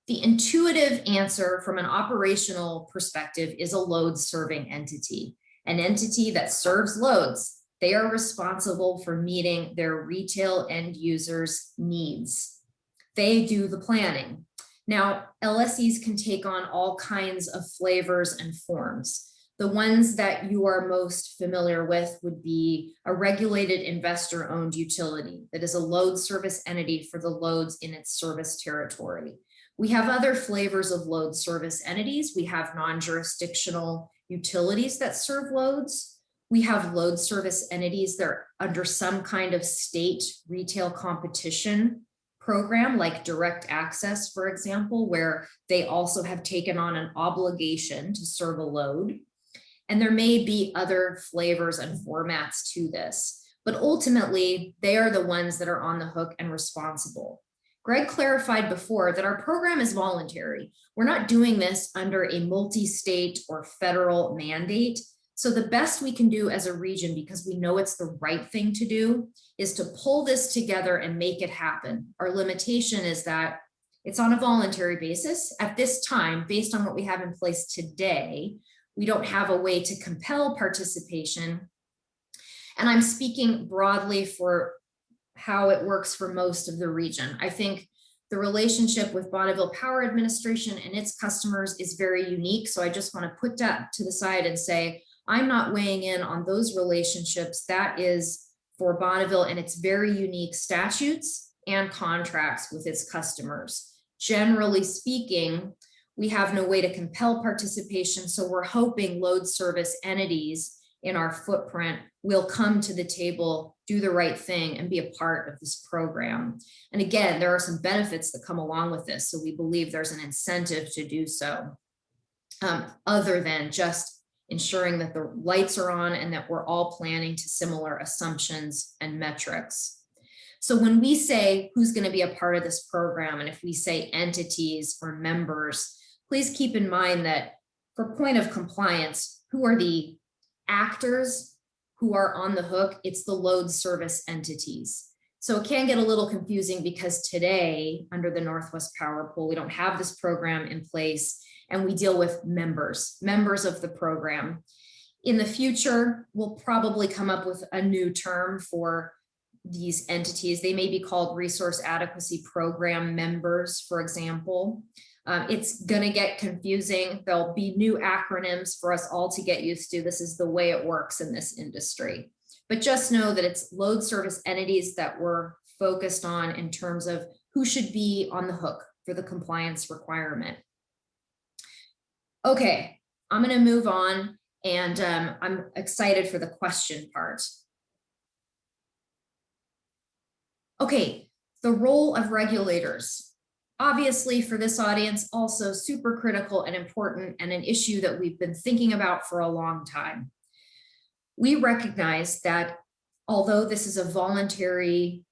[SPEAKER 12] The intuitive answer from an operational perspective is a load-serving entity, an entity that serves loads. They are responsible for meeting their retail end users' needs. They do the planning. Now, LSEs can take on all kinds of flavors and forms. The ones that you are most familiar with would be a regulated investor-owned utility that is a load service entity for the loads in its service territory. We have other flavors of load service entities. We have non-jurisdictional utilities that serve loads. We have load service entities that are under some kind of state retail competition program, like direct access, for example, where they also have taken on an obligation to serve a load. And there may be other flavors and formats to this, but ultimately they are the ones that are on the hook and responsible. Greg clarified before that our program is voluntary. We're not doing this under a multi-state or federal mandate. So the best we can do as a region, because we know it's the right thing to do, is to pull this together and make it happen. Our limitation is that it's on a voluntary basis. At this time, based on what we have in place today, we don't have a way to compel participation. And I'm speaking broadly for how it works for most of the region. I think the relationship with Bonneville Power Administration and its customers is very unique. So I just want to put that to the side and say, I'm not weighing in on those relationships. That is for Bonneville and its very unique statutes and contracts with its customers. Generally speaking, we have no way to compel participation. So we're hoping load service entities in our footprint will come to the table, do the right thing, and be a part of this program. And again, there are some benefits that come along with this. So we believe there's an incentive to do so, other than just ensuring that the lights are on and that we're all planning to similar assumptions and metrics. So when we say who's going to be a part of this program, and if we say entities or members, please keep in mind that for point of compliance, who are the actors who are on the hook? It's the load service entities. So it can get a little confusing because today, under the Northwest Power Pool, we don't have this program in place, and we deal with members of the program. In the future, we'll probably come up with a new term for these entities. They may be called Resource Adequacy Program members, for example. It's going to get confusing. There'll be new acronyms for us all to get used to. This is the way it works in this industry. But just know that it's load service entities that we're focused on in terms of who should be on the hook for the compliance requirement. Okay, I'm going to move on, and I'm excited for the question part. Okay, the role of regulators. Obviously, for this audience, also super critical and important, and an issue that we've been thinking about for a long time. We recognize that although this is a voluntary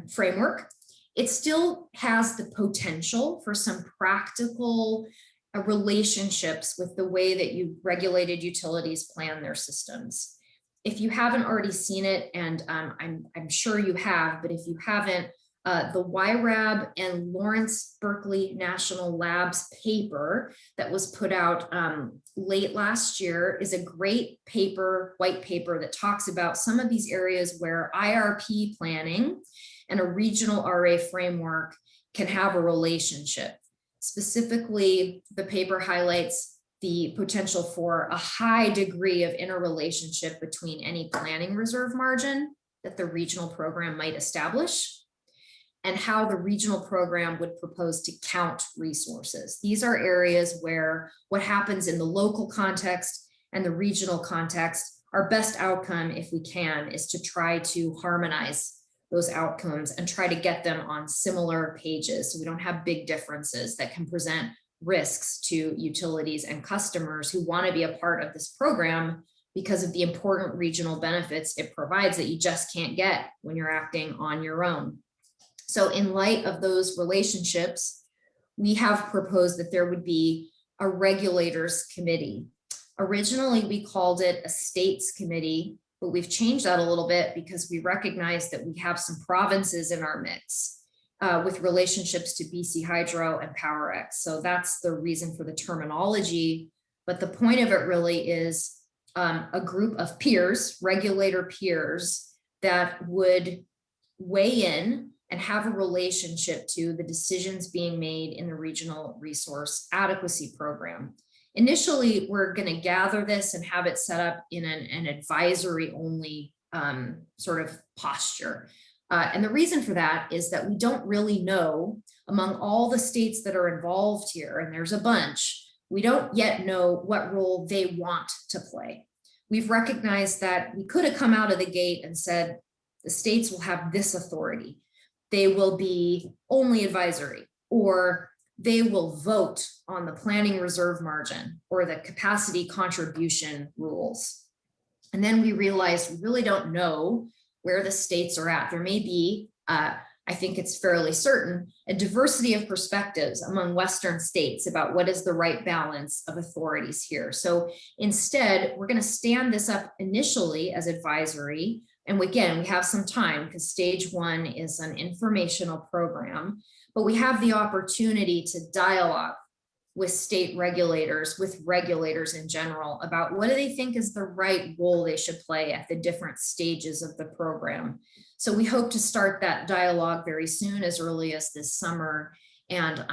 [SPEAKER 12] framework, it still has the potential for some practical relationships with the way that regulated utilities plan their systems. If you haven't already seen it, and I'm sure you have, but if you haven't, the YRAB and Lawrence Berkeley National Labs paper that was put out late last year is a great paper, white paper, that talks about some of these areas where IRP planning and a regional RA framework can have a relationship. Specifically, the paper highlights the potential for a high degree of interrelationship between any planning reserve margin that the regional program might establish, and how the regional program would propose to count resources. These are areas where what happens in the local context and the regional context, our best outcome, if we can, is to try to harmonize those outcomes and try to get them on similar pages, so we don't have big differences that can present risks to utilities and customers who want to be a part of this program because of the important regional benefits it provides that you just can't get when you're acting on your own. So in light of those relationships, we have proposed that there would be a regulators committee. Originally, we called it a states committee, but we've changed that a little bit because we recognize that we have some provinces in our mix with relationships to BC Hydro and PowerX. So that's the reason for the terminology. But the point of it really is a group of peers, regulator peers, that would weigh in and have a relationship to the decisions being made in the Regional Resource Adequacy Program. Initially, we're going to gather this and have it set up in an advisory only sort of posture. And the reason for that is that we don't really know, among all the states that are involved here, and there's a bunch, we don't yet know what role they want to play. We've recognized that we could have come out of the gate and said, the states will have this authority. They will be only advisory, or they will vote on the planning reserve margin or the capacity contribution rules. And then we realized we really don't know where the states are at. There may be, I think it's fairly certain, a diversity of perspectives among Western states about what is the right balance of authorities here. So instead, we're going to stand this up initially as advisory. And again, we have some time because stage one is an informational program, but we have the opportunity to dialogue with state regulators, with regulators in general, about what do they think is the right role they should play at the different stages of the program. So we hope to start that dialogue very soon, as early as this summer. And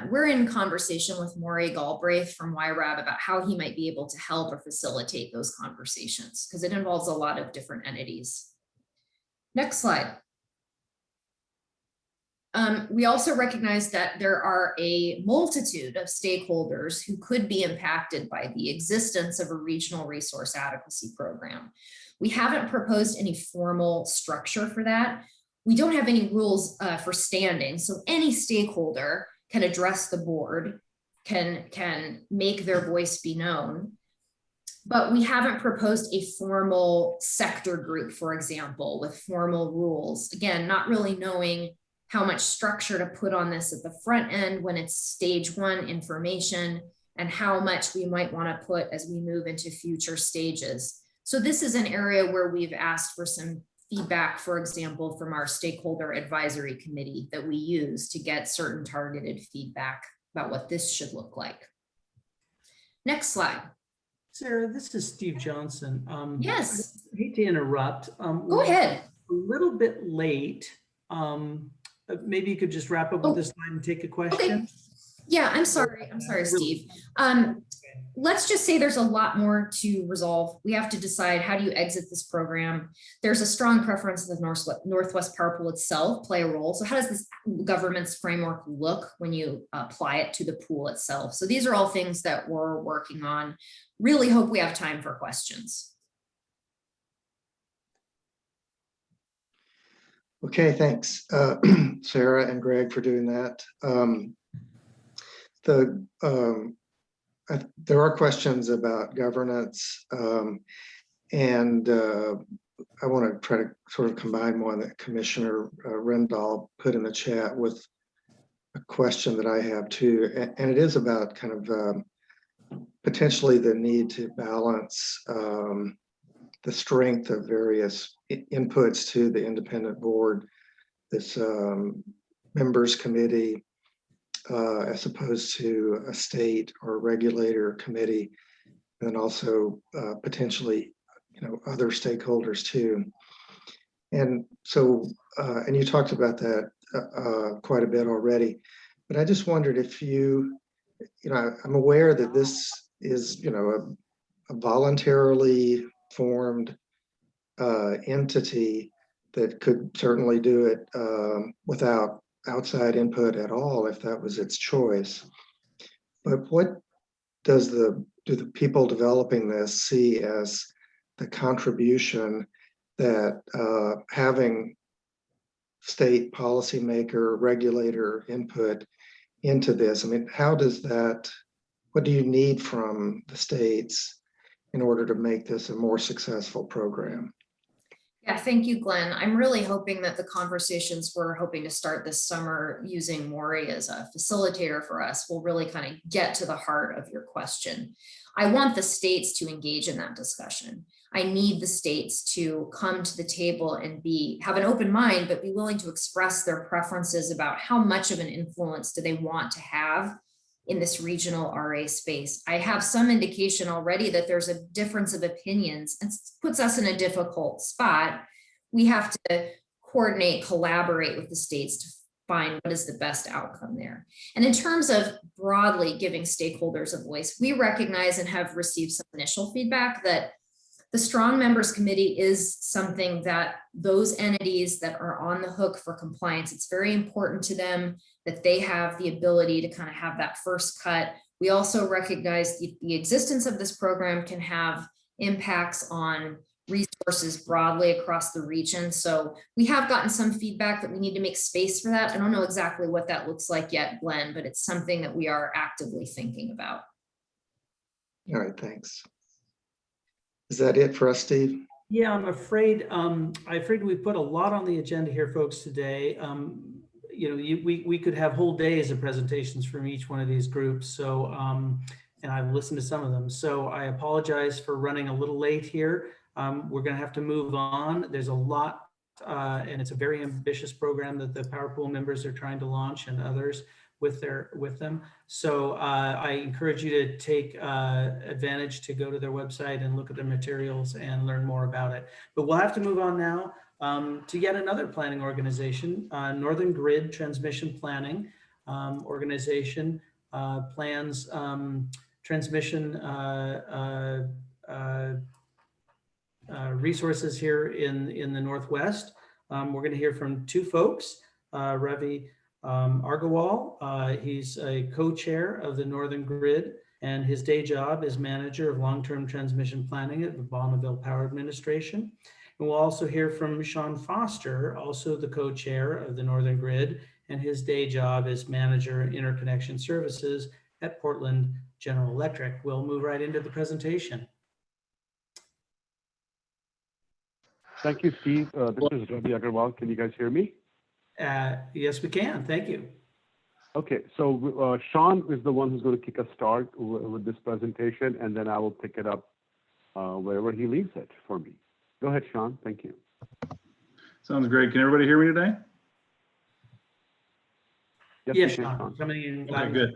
[SPEAKER 12] we're in conversation with Maury Galbraith from YRAB about how he might be able to help or facilitate those conversations, because it involves a lot of different entities. Next slide. We also recognize that there are a multitude of stakeholders who could be impacted by the existence of a regional resource adequacy program. We haven't proposed any formal structure for that. We don't have any rules for standing, so any stakeholder can address the board, can make their voice be known. But we haven't proposed a formal sector group, for example, with formal rules. Again, not really knowing how much structure to put on this at the front end when it's stage one information, and how much we might want to put as we move into future stages. So this is an area where we've asked for some feedback, for example, from our stakeholder advisory committee that we use to get certain targeted feedback about what this should look like. Next slide.
[SPEAKER 4] Sarah, this is Steve Johnson.
[SPEAKER 12] Yes.
[SPEAKER 4] I hate to interrupt.
[SPEAKER 12] Go ahead.
[SPEAKER 4] A little bit late. Maybe you could just wrap up with this slide and take a question.
[SPEAKER 12] Okay. Yeah, I'm sorry, Steve. Let's just say there's a lot more to resolve. We have to decide, how do you exit this program? There's a strong preference of the Northwest Power Pool itself play a role. So how does this governance framework look when you apply it to the pool itself? So these are all things that we're working on. Really hope we have time for questions.
[SPEAKER 7] Okay, thanks, Sarah and Greg, for doing that. There are questions about governance, and I want to try to sort of combine one that Commissioner Rendall put in the chat with a question that I have too, and it is about kind of potentially the need to balance the strength of various inputs to the independent board, this members committee, as opposed to a state or regulator committee, and then also potentially, other stakeholders too. And so, and you talked about that quite a bit already, but I just wondered if I'm aware that this is, a voluntarily formed entity that could certainly do it without outside input at all if that was its choice. But what do the people developing this see as the contribution that having state policymaker, regulator input into this? I mean, what do you need from the states in order to make this a more successful program?
[SPEAKER 12] Yeah, thank you, Glenn. I'm really hoping that the conversations we're hoping to start this summer using Maury as a facilitator for us will really kind of get to the heart of your question. I want the states to engage in that discussion. I need the states to come to the table and have an open mind, but be willing to express their preferences about how much of an influence do they want to have in this regional RA space. I have some indication already that there's a difference of opinions and puts us in a difficult spot. We have to coordinate, collaborate with the states to find what is the best outcome there. And in terms of broadly giving stakeholders a voice, we recognize and have received some initial feedback that the Strong Members Committee is something that those entities that are on the hook for compliance, it's very important to them that they have the ability to kind of have that first cut. We also recognize the existence of this program can have impacts on resources broadly across the region. So we have gotten some feedback that we need to make space for that. I don't know exactly what that looks like yet, Glenn, but it's something that we are actively thinking about.
[SPEAKER 7] All right, thanks. Is that it for us, Steve?
[SPEAKER 4] Yeah, I'm afraid we put a lot on the agenda here, folks, today. We could have whole days of presentations from each one of these groups. So, and I've listened to some of them. So I apologize for running a little late here. We're going to have to move on. There's a lot, and it's a very ambitious program that the Power Pool members are trying to launch and others with them. So I encourage you to take advantage to go to their website and look at their materials and learn more about it. But we'll have to move on now to yet another planning organization, Northern Grid Transmission Planning Organization plans transmission resources here in the Northwest. We're going to hear from two folks, Ravi Argawal. He's a co-chair of the Northern Grid, and his day job is manager of long-term transmission planning at the Bonneville Power Administration. And we'll also hear from Sean Foster, also the co-chair of the Northern Grid, and his day job is manager of interconnection services at Portland General Electric. We'll move right into the presentation.
[SPEAKER 13] Thank you, Steve. This is Ravi Agarwal. Can you guys hear me?
[SPEAKER 4] Yes, we can. Thank you.
[SPEAKER 13] Okay, so Sean is the one who's going to kick us start with this presentation, and then I will pick it up wherever he leaves it for me. Go ahead, Sean. Thank you.
[SPEAKER 14] Sounds great. Can everybody hear me today?
[SPEAKER 4] Yes, Sean. Coming in.
[SPEAKER 14] Okay, good.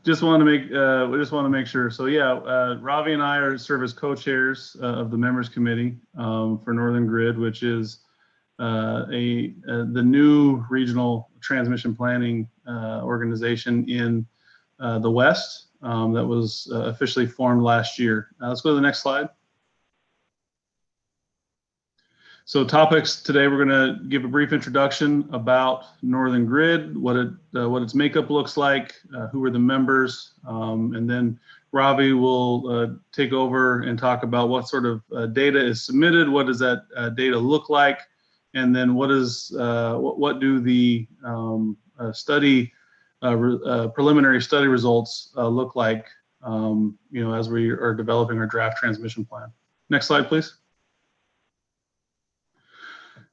[SPEAKER 14] Just want to make sure. So yeah, Ravi and I serve as co-chairs of the members committee for Northern Grid, which is the new regional transmission planning organization in the West that was officially formed last year. Let's go to the next slide. So topics today, we're going to give a brief introduction about Northern Grid, what its makeup looks like, who are the members, and then Ravi will take over and talk about what sort of data is submitted, what does that data look like, and then what do the preliminary study results look like, as we are developing our draft transmission plan. Next slide, please.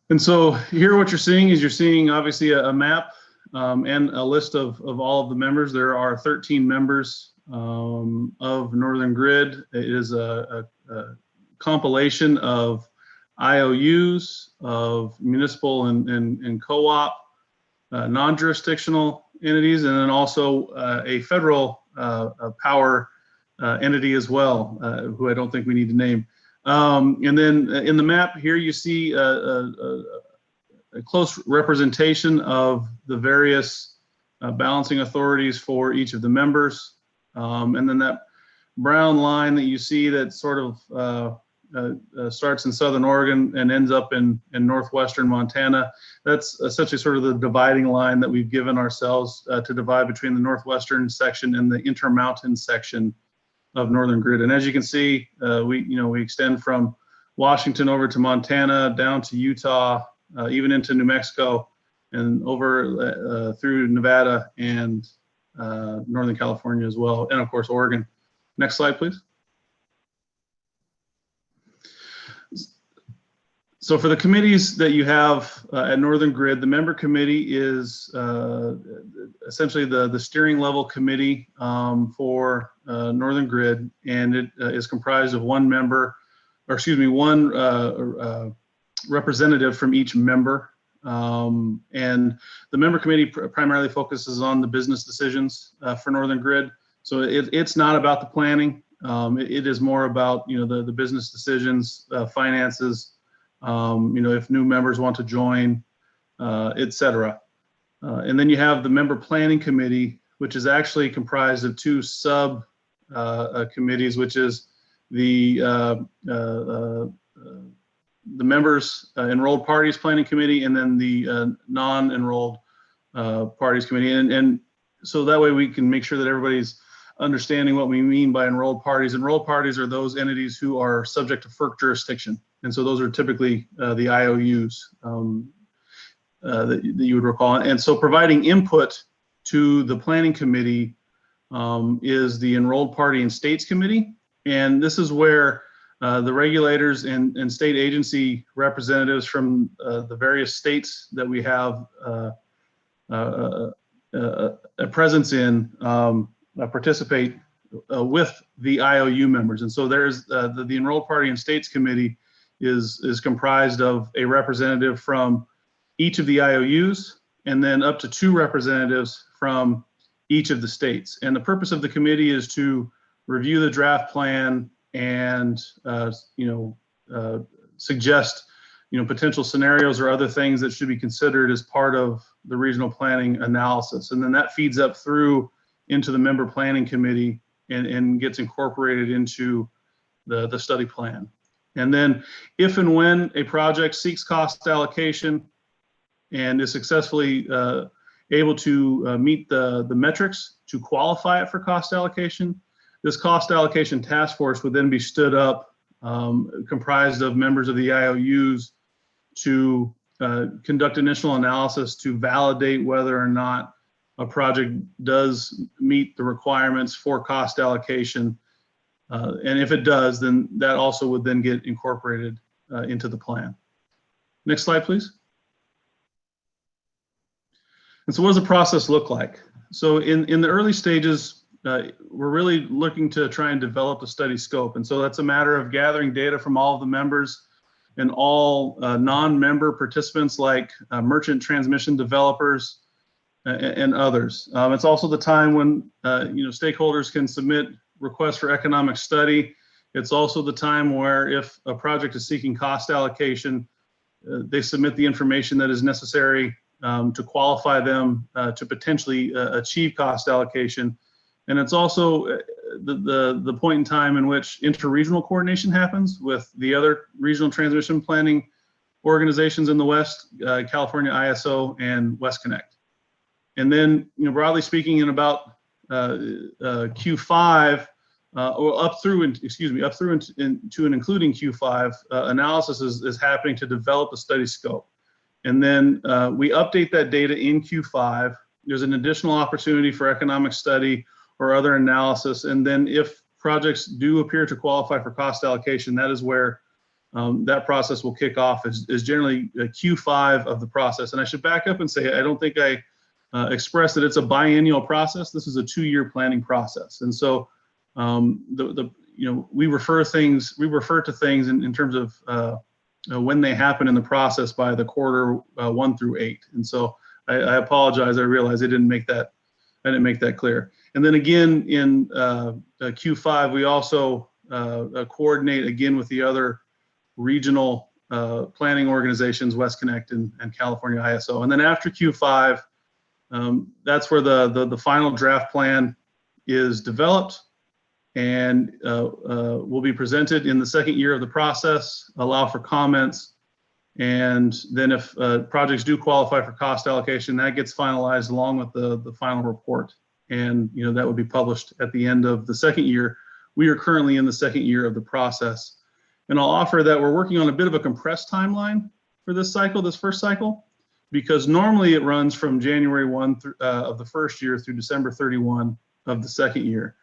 [SPEAKER 14] And so here what you're seeing obviously a map and a list of all of the members. There are 13 members of Northern Grid. It is a compilation of IOUs, of municipal and co-op, non-jurisdictional entities, and then also a federal power entity as well, who I don't think we need to name. And then in the map here, you see a close representation of the various balancing authorities for each of the members. And then that brown line that you see that sort of starts in Southern Oregon and ends up in Northwestern Montana, that's essentially sort of the dividing line that we've given ourselves to divide between the Northwestern section and the Intermountain section of Northern Grid. And as you can see, we extend from Washington over to Montana, down to Utah, even into New Mexico, and over through Nevada and Northern California as well, and of course Oregon. Next slide, please. So for the committees that you have at Northern Grid, the member committee is essentially the steering level committee for Northern Grid, and it is comprised of one member, or excuse me, one representative from each member. And the member committee primarily focuses on the business decisions for Northern Grid. So it's not about the planning. It is more about, you know, the business decisions, finances, you know, if new members want to join, et cetera. And then you have the member planning committee, which is actually comprised of two sub committees, which is the members enrolled parties planning committee, and then the non-enrolled parties committee. And so that way we can make sure that everybody's understanding what we mean by enrolled parties. Enrolled parties are those entities who are subject to FERC jurisdiction. And so those are typically the IOUs that you would recall. And so providing input to the planning committee is the enrolled party and states committee. And this is where the regulators and state agency representatives from the various states that we have a presence in participate with the IOU members. And so there's the enrolled party and states committee is comprised of a representative from each of the IOUs, and then up to 2 representatives from each of the states. And the purpose of the committee is to review the draft plan and suggest potential scenarios or other things that should be considered as part of the regional planning analysis. And then that feeds up through into the member planning committee and gets incorporated into the study plan. And then if and when a project seeks cost allocation and is successfully able to meet the metrics to qualify it for cost allocation, this cost allocation task force would then be stood up, comprised of members of the IOUs, to conduct initial analysis to validate whether or not a project does meet the requirements for cost allocation. And if it does, then that also would then get incorporated into the plan. Next slide, please. And so what does the process look like? So in the early stages, we're really looking to try and develop a study scope. And so that's a matter of gathering data from all of the members and all non-member participants like merchant transmission developers and others. It's also the time when stakeholders can submit requests for economic study. It's also the time where if a project is seeking cost allocation, they submit the information that is necessary to qualify them to potentially achieve cost allocation. And it's also the point in time in which interregional coordination happens with the other regional transmission planning organizations in the West, California ISO and West Connect. And then, broadly speaking, in about Q5, or up through and including Q5, analysis is happening to develop a study scope. And then we update that data in Q5. There's an additional opportunity for economic study or other analysis. And then if projects do appear to qualify for cost allocation, that is where that process will kick off, is generally a Q5 of the process. And I should back up and say, I don't think I expressed that it's a biennial process. This is a 2-year planning process. And so we refer to things in terms of when they happen in the process by the quarter 1 through 8. And so I apologize. I realize I didn't make that clear. And then again in Q5, we also coordinate again with the other regional planning organizations, West Connect and California ISO. And then after Q5, that's where the final draft plan is developed and will be presented in the 2nd year of the process, allow for comments. And then if projects do qualify for cost allocation, that gets finalized along with the final report. And that would be published at the end of the 2nd year. We are currently in the 2nd year of the process. And I'll offer that we're working on a bit of a compressed timeline for this first cycle, because normally it runs from January 1 of the 1st year through December 31 of the 2nd year.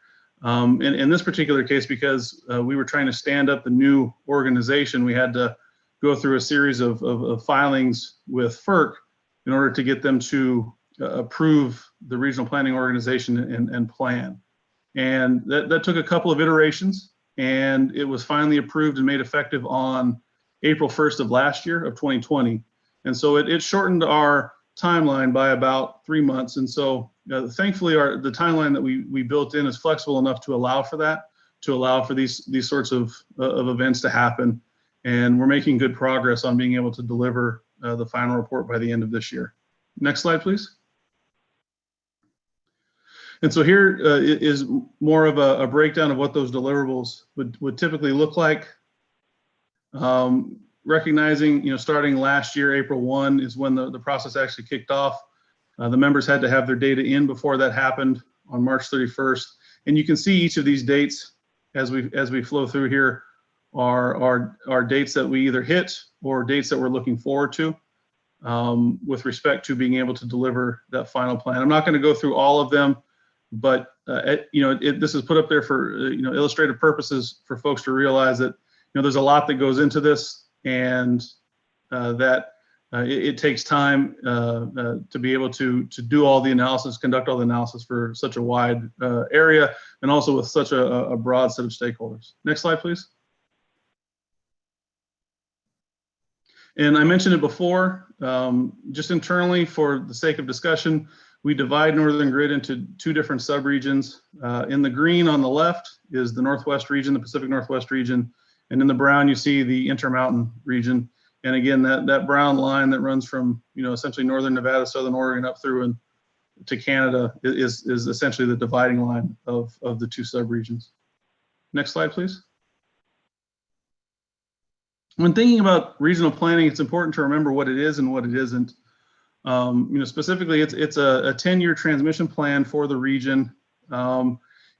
[SPEAKER 14] In this particular case, because we were trying to stand up the new organization, we had to go through a series of filings with FERC in order to get them to approve the regional planning organization and plan. And that took a couple of iterations, and it was finally approved and made effective on April 1st of last year of 2020. And so it shortened our timeline by about 3 months. And so thankfully the timeline that we built in is flexible enough to allow for that, to allow for these sorts of events to happen. And we're making good progress on being able to deliver the final report by the end of this year. Next slide, please. And so here is more of a breakdown of what those deliverables would typically look like. Recognizing, starting last year, April 1 is when the process actually kicked off. The members had to have their data in before that happened on March 31st. And you can see each of these dates as we flow through here are dates that we either hit or dates that we're looking forward to with respect to being able to deliver that final plan. I'm not going to go through all of them, but this is put up there for illustrative purposes for folks to realize that there's a lot that goes into this, and that it takes time to be able to do all the analysis, conduct all the analysis for such a wide area, and also with such a broad set of stakeholders. Next slide, please. And I mentioned it before, just internally for the sake of discussion, we divide Northern Grid into 2 different subregions. In the green on the left is the Northwest region, the Pacific Northwest region, and in the brown you see the Intermountain region. And again, that brown line that runs from essentially northern Nevada, southern Oregon up through and to Canada is essentially the dividing line of the 2 subregions. Next slide, please. When thinking about regional planning, it's important to remember what it is and what it isn't. Specifically, it's a 10-year transmission plan for the region.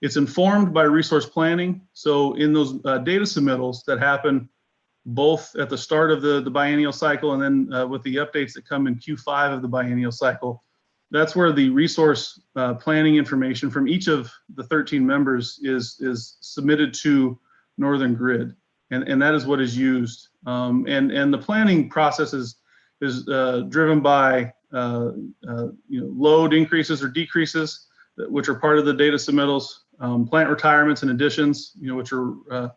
[SPEAKER 14] It's informed by resource planning. So in those data submittals that happen both at the start of the biennial cycle and then with the updates that come in Q5 of the biennial cycle, that's where the resource planning information from each of the 13 members is submitted to Northern Grid. And that is what is used. And the planning process is driven by load increases or decreases, which are part of the data submittals, plant retirements and additions, which are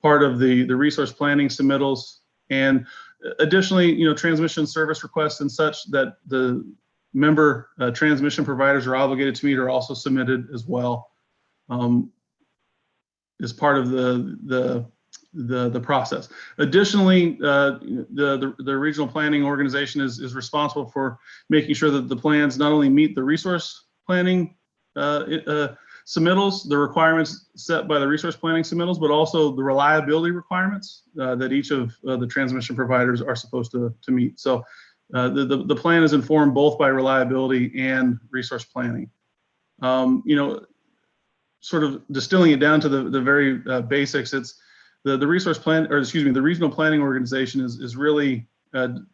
[SPEAKER 14] part of the resource planning submittals, and additionally, transmission service requests and such that the member transmission providers are obligated to meet are also submitted as well as part of the process. Additionally, the regional planning organization is responsible for making sure that the plans not only meet the resource planning submittals, the requirements set by the resource planning submittals, but also the reliability requirements that each of the transmission providers are supposed to meet. So the plan is informed both by reliability and resource planning. Sort of distilling it down to the very basics, it's the resource plan, or excuse me, the regional planning organization is really for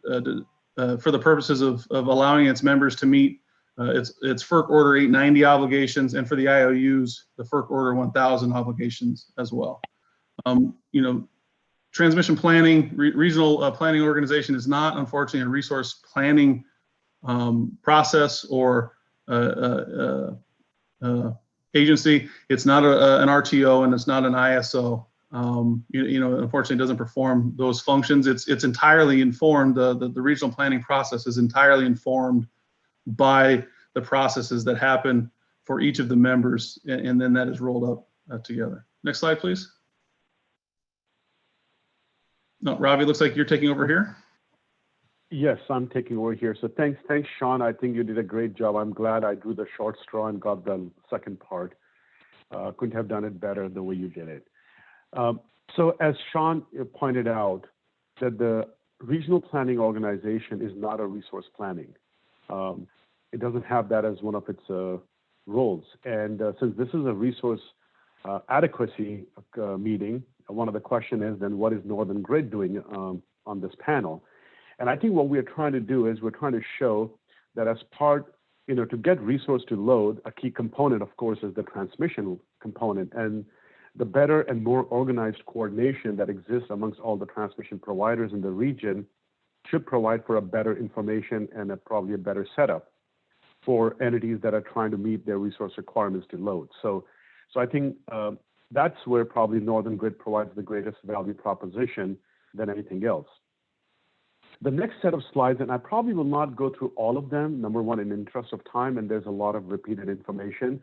[SPEAKER 14] the purposes of allowing its members to meet its FERC Order 890 obligations, and for the IOUs, the FERC Order 1000 obligations as well. Transmission planning, regional planning organization is not, unfortunately, a resource planning process or agency. It's not an RTO, and it's not an ISO. Unfortunately, it doesn't perform those functions. It's entirely informed. The regional planning process is entirely informed by the processes that happen for each of the members, and then that is rolled up together. Next slide, please. No, Ravi, looks like you're taking over here.
[SPEAKER 13] Yes, I'm taking over here. So thanks, Sean. I think you did a great job. I'm glad I drew the short straw and got the second part. Couldn't have done it better the way you did it. So as Sean pointed out, that the regional planning organization is not a resource planning. It doesn't have that as one of its roles. And since this is a resource adequacy meeting, one of the questions is then what is Northern Grid doing on this panel? And I think what we're trying to do is we're trying to show that as part, to get resource to load, a key component, of course, is the transmission component. And the better and more organized coordination that exists amongst all the transmission providers in the region should provide for a better information and probably a better setup for entities that are trying to meet their resource requirements to load. So I think that's where probably Northern Grid provides the greatest value proposition than anything else. The next set of slides, and I probably will not go through all of them, number one, in the interest of time, and there's a lot of repeated information.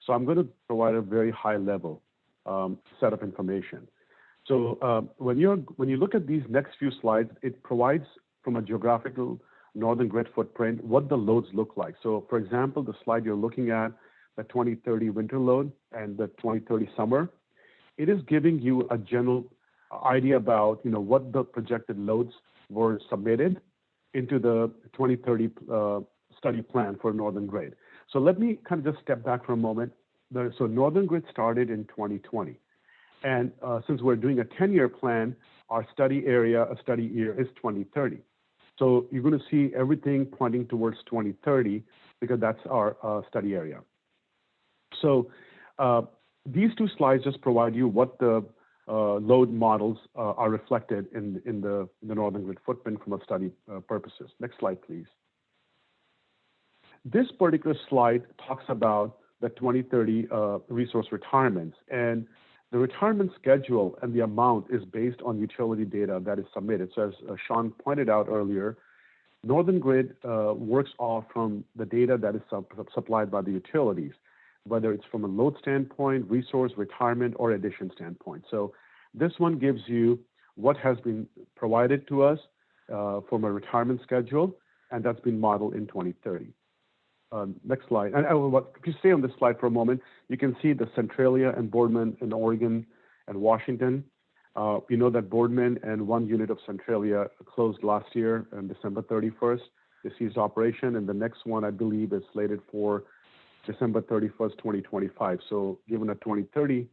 [SPEAKER 13] So I'm going to provide a very high level set of information. So when you look at these next few slides, it provides from a geographical Northern Grid footprint what the loads look like. So for example, the slide you're looking at, the 2030 winter load and the 2030 summer, it is giving you a general idea about what the projected loads were submitted into the 2030 study plan for Northern Grid. So let me kind of just step back for a moment. So Northern Grid started in 2020. And since we're doing a 10-year plan, our study year is 2030. So you're going to see everything pointing towards 2030 because that's our study area. So these two slides just provide you what the load models are reflected in the Northern Grid footprint from a study purposes. Next slide, please. This particular slide talks about the 2030 resource retirements, and the retirement schedule and the amount is based on utility data that is submitted. So as Sean pointed out earlier, Northern Grid works off from the data that is supplied by the utilities, whether it's from a load standpoint, resource retirement, or addition standpoint. So this one gives you what has been provided to us from a retirement schedule, and that's been modeled in 2030. Next slide. And if you stay on this slide for a moment, you can see the Centralia and Boardman in Oregon and Washington. You know that Boardman and one unit of Centralia closed last year on December 31st. They ceased operation, and the next one, I believe, is slated for December 31st, 2025. So given a 2030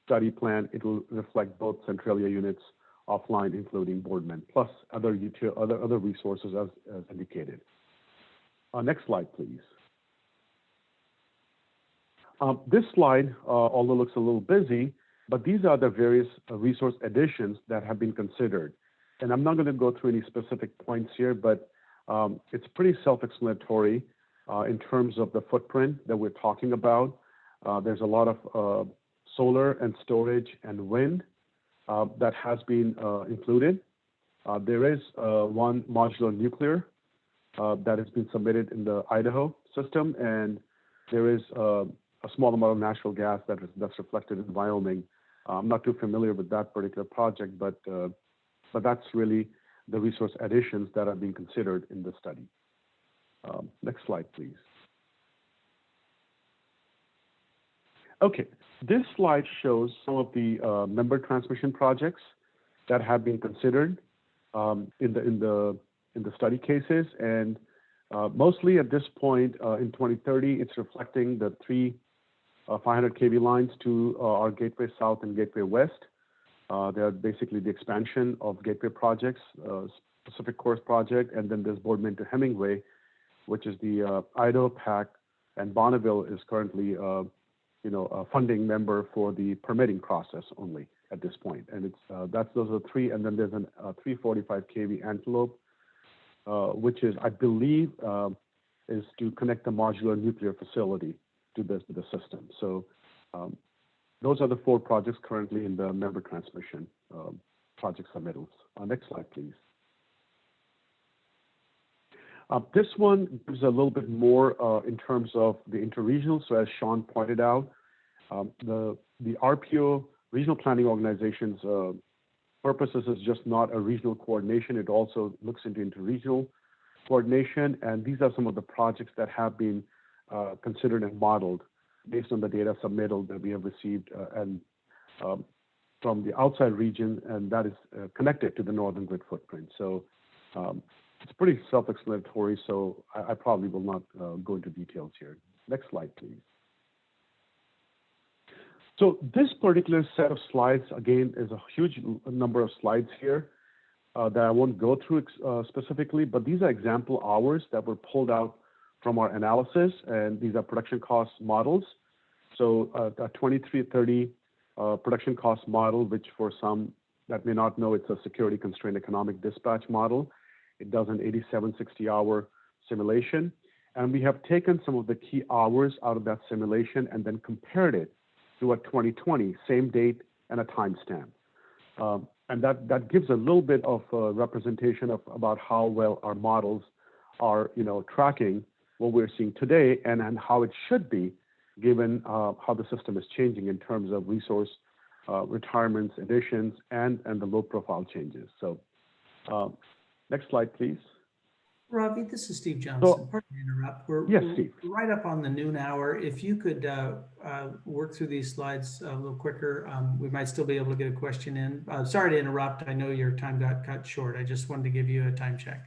[SPEAKER 13] study plan, it will reflect both Centralia units offline, including Boardman, plus other resources as indicated. Next slide, please. This slide, although looks a little busy, but these are the various resource additions that have been considered. And I'm not going to go through any specific points here, but it's pretty self-explanatory in terms of the footprint that we're talking about. There's a lot of solar and storage and wind that has been included. There is one modular nuclear that has been submitted in the Idaho system, and there is a small amount of natural gas that's reflected in Wyoming. I'm not too familiar with that particular project, but that's really the resource additions that are being considered in the study. Next slide, please. Okay, this slide shows some of the member transmission projects that have been considered in the study cases, and mostly at this point in 2030, it's reflecting the three 500 kV lines to our Gateway South and Gateway West. They're basically the expansion of Gateway projects, Pacific Coast project, and then there's Boardman to Hemingway, which is the Idaho PAC, and Bonneville is currently a funding member for the permitting process only at this point. And it's those are three, and then there's a 345 kV Antelope, which is, I believe, is to connect the modular nuclear facility to the system. So those are the four projects currently in the member transmission project submittals. Next slide, please. This one gives a little bit more in terms of the interregional. So as Sean pointed out, the RPO, Regional Planning Organization's purposes is just not a regional coordination. It also looks into interregional coordination. And these are some of the projects that have been considered and modeled based on the data submittal that we have received and from the outside region, and that is connected to the Northern Grid footprint. So it's pretty self-explanatory, so I probably will not go into details here. Next slide, please. So this particular set of slides, again, is a huge number of slides here that I won't go through specifically, but these are example hours that were pulled out from our analysis, and these are production cost models. So a 2330 production cost model, which for some that may not know, it's a security constrained economic dispatch model. It does an 87, 60-hour simulation. And we have taken some of the key hours out of that simulation and then compared it to a 2020, same date and a timestamp. And that gives a little bit of representation of about how well our models are, tracking what we're seeing today and how it should be, given how the system is changing in terms of resource retirements, additions, and the load profile changes. So next slide, please.
[SPEAKER 4] Ravi, this is Steve Johnson. Pardon me to interrupt.
[SPEAKER 13] Yes, Steve.
[SPEAKER 4] We're right up on the noon hour. If you could work through these slides a little quicker, we might still be able to get a question in. Sorry to interrupt. I know your time got cut short. I just wanted to give you a time check.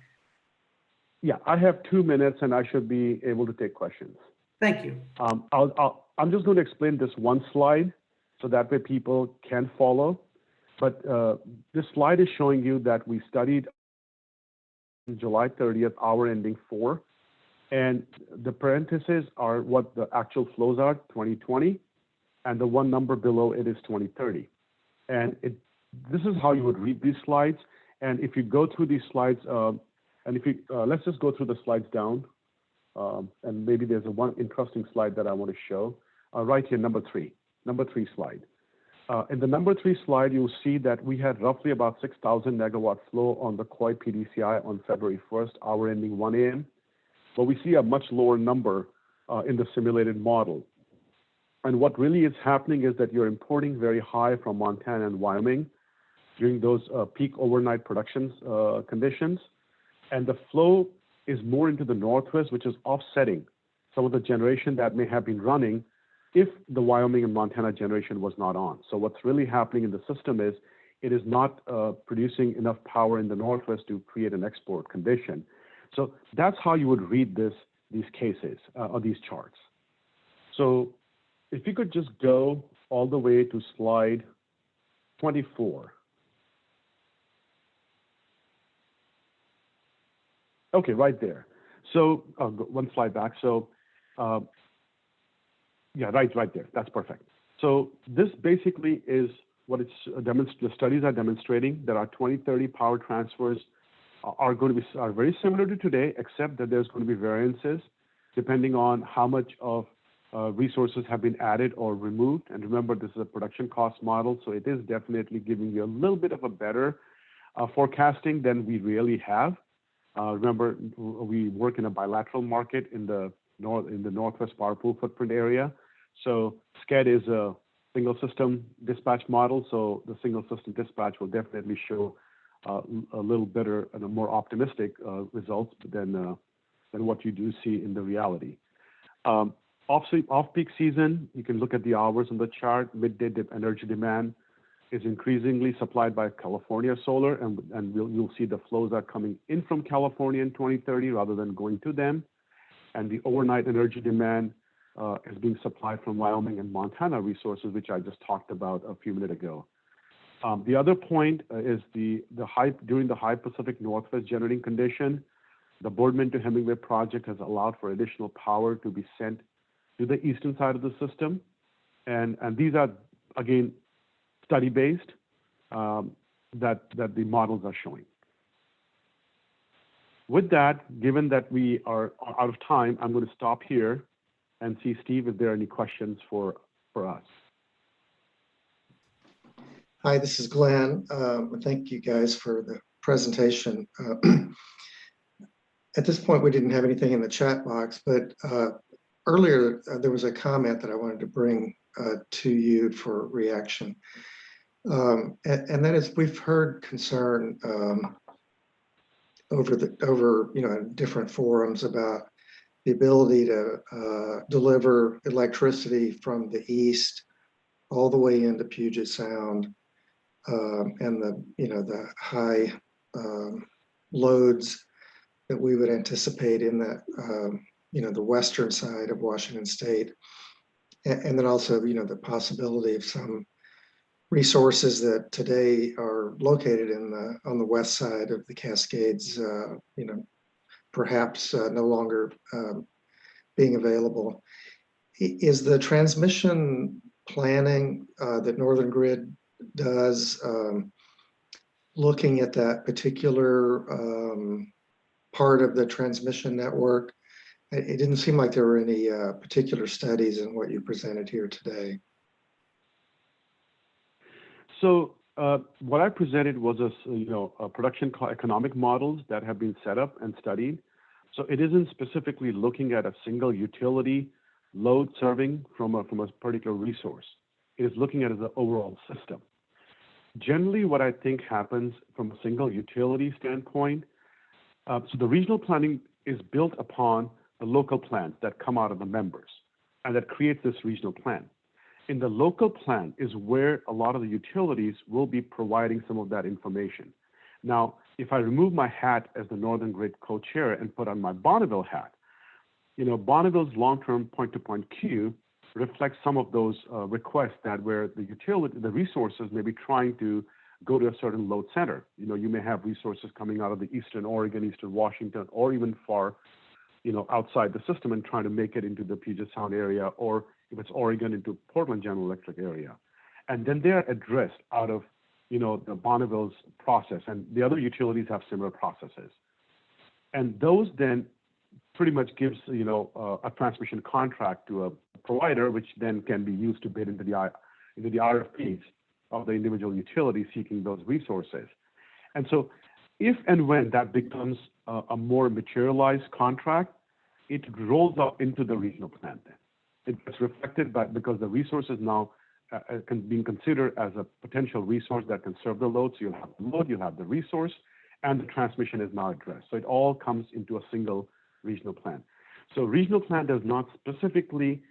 [SPEAKER 13] Yeah, I have 2 minutes and I should be able to take questions.
[SPEAKER 4] Thank you.
[SPEAKER 13] I'm just going to explain this one slide so that way people can follow. But this slide is showing you that we studied July 30th, hour ending 4. And the parentheses are what the actual flows are, 2020. And the one number below it is 2030. And this is how you would read these slides. And if you go through these slides, and if you, let's just go through the slides down. And maybe there's one interesting slide that I want to show. Right here, number 3 slide. In the number 3 slide, you'll see that we had roughly about 6,000 megawatt flow on the COI PDCI on February 1st, hour ending 1 a.m. But we see a much lower number in the simulated model. And what really is happening is that you're importing very high from Montana and Wyoming during those peak overnight production conditions. And the flow is more into the Northwest, which is offsetting some of the generation that may have been running if the Wyoming and Montana generation was not on. So what's really happening in the system is it is not producing enough power in the Northwest to create an export condition. So that's how you would read these cases or these charts. So if you could just go all the way to slide 24. Okay, right there. So one slide back. So yeah, right there. That's perfect. So this basically is what the studies are demonstrating that our 2030 power transfers are going to be very similar to today, except that there's going to be variances depending on how much of resources have been added or removed. And remember, this is a production cost model, so it is definitely giving you a little bit of a better forecasting than we really have. Remember, we work in a bilateral market in the Northwest Power Pool footprint area. So SCED is a single system dispatch model. So the single system dispatch will definitely show a little better and a more optimistic results than what you do see in the reality. Off-peak season, you can look at the hours on the chart. Midday energy demand is increasingly supplied by California solar, and you'll see the flows are coming in from California in 2030 rather than going to them. And the overnight energy demand is being supplied from Wyoming and Montana resources, which I just talked about a few minutes ago. The other point is during the high Pacific Northwest generating condition, the Boardman to Hemingway project has allowed for additional power to be sent to the eastern side of the system. And these are, again, study-based that the models are showing. With that, given that we are out of time, I'm going to stop here and see, Steve, if there are any questions for us.
[SPEAKER 7] Hi, this is Glenn. Thank you guys for the presentation. At this point, we didn't have anything in the chat box, but earlier there was a comment that I wanted to bring to you for reaction. And that is, we've heard concern over different forums about the ability to deliver electricity from the east all the way into Puget Sound, and the high loads that we would anticipate in that the western side of Washington State, and then also the possibility of some resources that today are located on the west side of the Cascades, perhaps no longer being available. Is the transmission planning that Northern Grid does, looking at that particular part of the transmission network? It didn't seem like there were any particular studies in what you presented here today.
[SPEAKER 13] So what I presented was a production economic models that have been set up and studied. So it isn't specifically looking at a single utility load serving from a particular resource. It is looking at it as an overall system. Generally, what I think happens from a single utility standpoint, so the regional planning is built upon the local plans that come out of the members, and that creates this regional plan. In the local plan is where a lot of the utilities will be providing some of that information. Now, if I remove my hat as the Northern Grid co-chair and put on my Bonneville hat, Bonneville's long-term point-to-point queue reflects some of those requests that where the resources may be trying to go to a certain load center. You may have resources coming out of the Eastern Oregon, Eastern Washington, or even far, outside the system and trying to make it into the Puget Sound area, or if it's Oregon, into Portland General Electric area. And then they're addressed out of, the Bonneville's process, and the other utilities have similar processes. And those then pretty much gives, a transmission contract to a provider, which then can be used to bid into the RFPs of the individual utility seeking those resources. And so if and when that becomes a more materialized contract, it rolls up into the regional plan then. It gets reflected because the resources now being considered as a potential resource that can serve the load. So you'll have the load, you'll have the resource, and the transmission is now addressed. So it all comes into a single regional plan. So regional plan does not specifically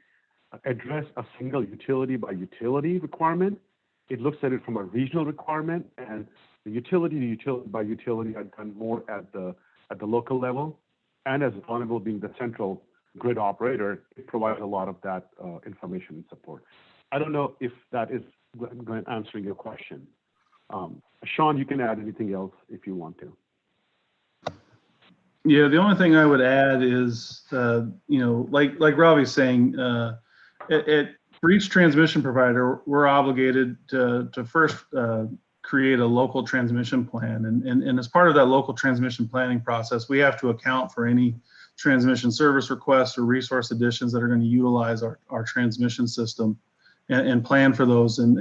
[SPEAKER 13] address a single utility by utility requirement. It looks at it from a regional requirement, and the utility by utility are done more at the local level. And as Bonneville being the central grid operator, it provides a lot of that information and support. I don't know if that is answering your question. Sean, you can add anything else if you want to.
[SPEAKER 14] Yeah, the only thing I would add is, like Ravi's saying, for each transmission provider, we're obligated to first create a local transmission plan. And as part of that local transmission planning process, we have to account for any transmission service requests or resource additions that are going to utilize our transmission system, and plan for those and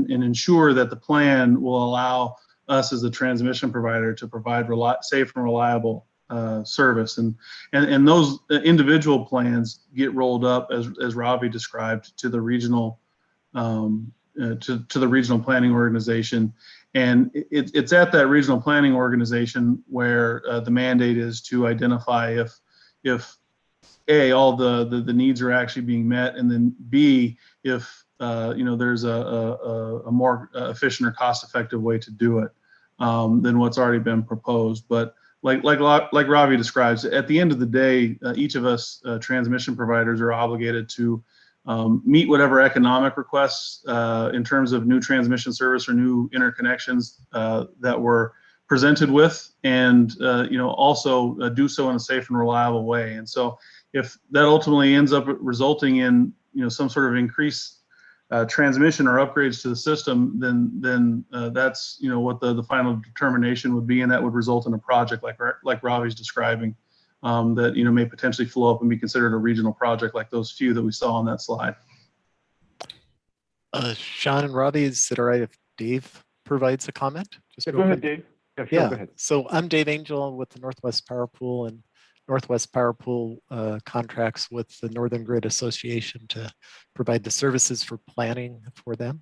[SPEAKER 14] ensure that the plan will allow us as a transmission provider to provide safe and reliable service. And those individual plans get rolled up, as Ravi described, to the regional to the regional planning organization. And it's at that regional planning organization where the mandate is to identify if A, all the needs are actually being met, and then B, if there's a more efficient or cost-effective way to do it than what's already been proposed. But like Ravi describes, at the end of the day, each of us transmission providers are obligated to meet whatever economic requests in terms of new transmission service or new interconnections that we're presented with, and also do so in a safe and reliable way. And so if that ultimately ends up resulting in some sort of increased transmission or upgrades to the system, then that's what the final determination would be, and that would result in a project like Ravi's describing, that may potentially flow up and be considered a regional project like those few that we saw on that slide.
[SPEAKER 15] Sean and Ravi, is it all right if Dave provides a comment?
[SPEAKER 13] Just go ahead, Dave. Yeah, sure,
[SPEAKER 15] yeah.
[SPEAKER 13] Go ahead.
[SPEAKER 15] So I'm Dave Angel with the Northwest Power Pool, and Northwest Power Pool contracts with the Northern Grid Association to provide the services for planning for them,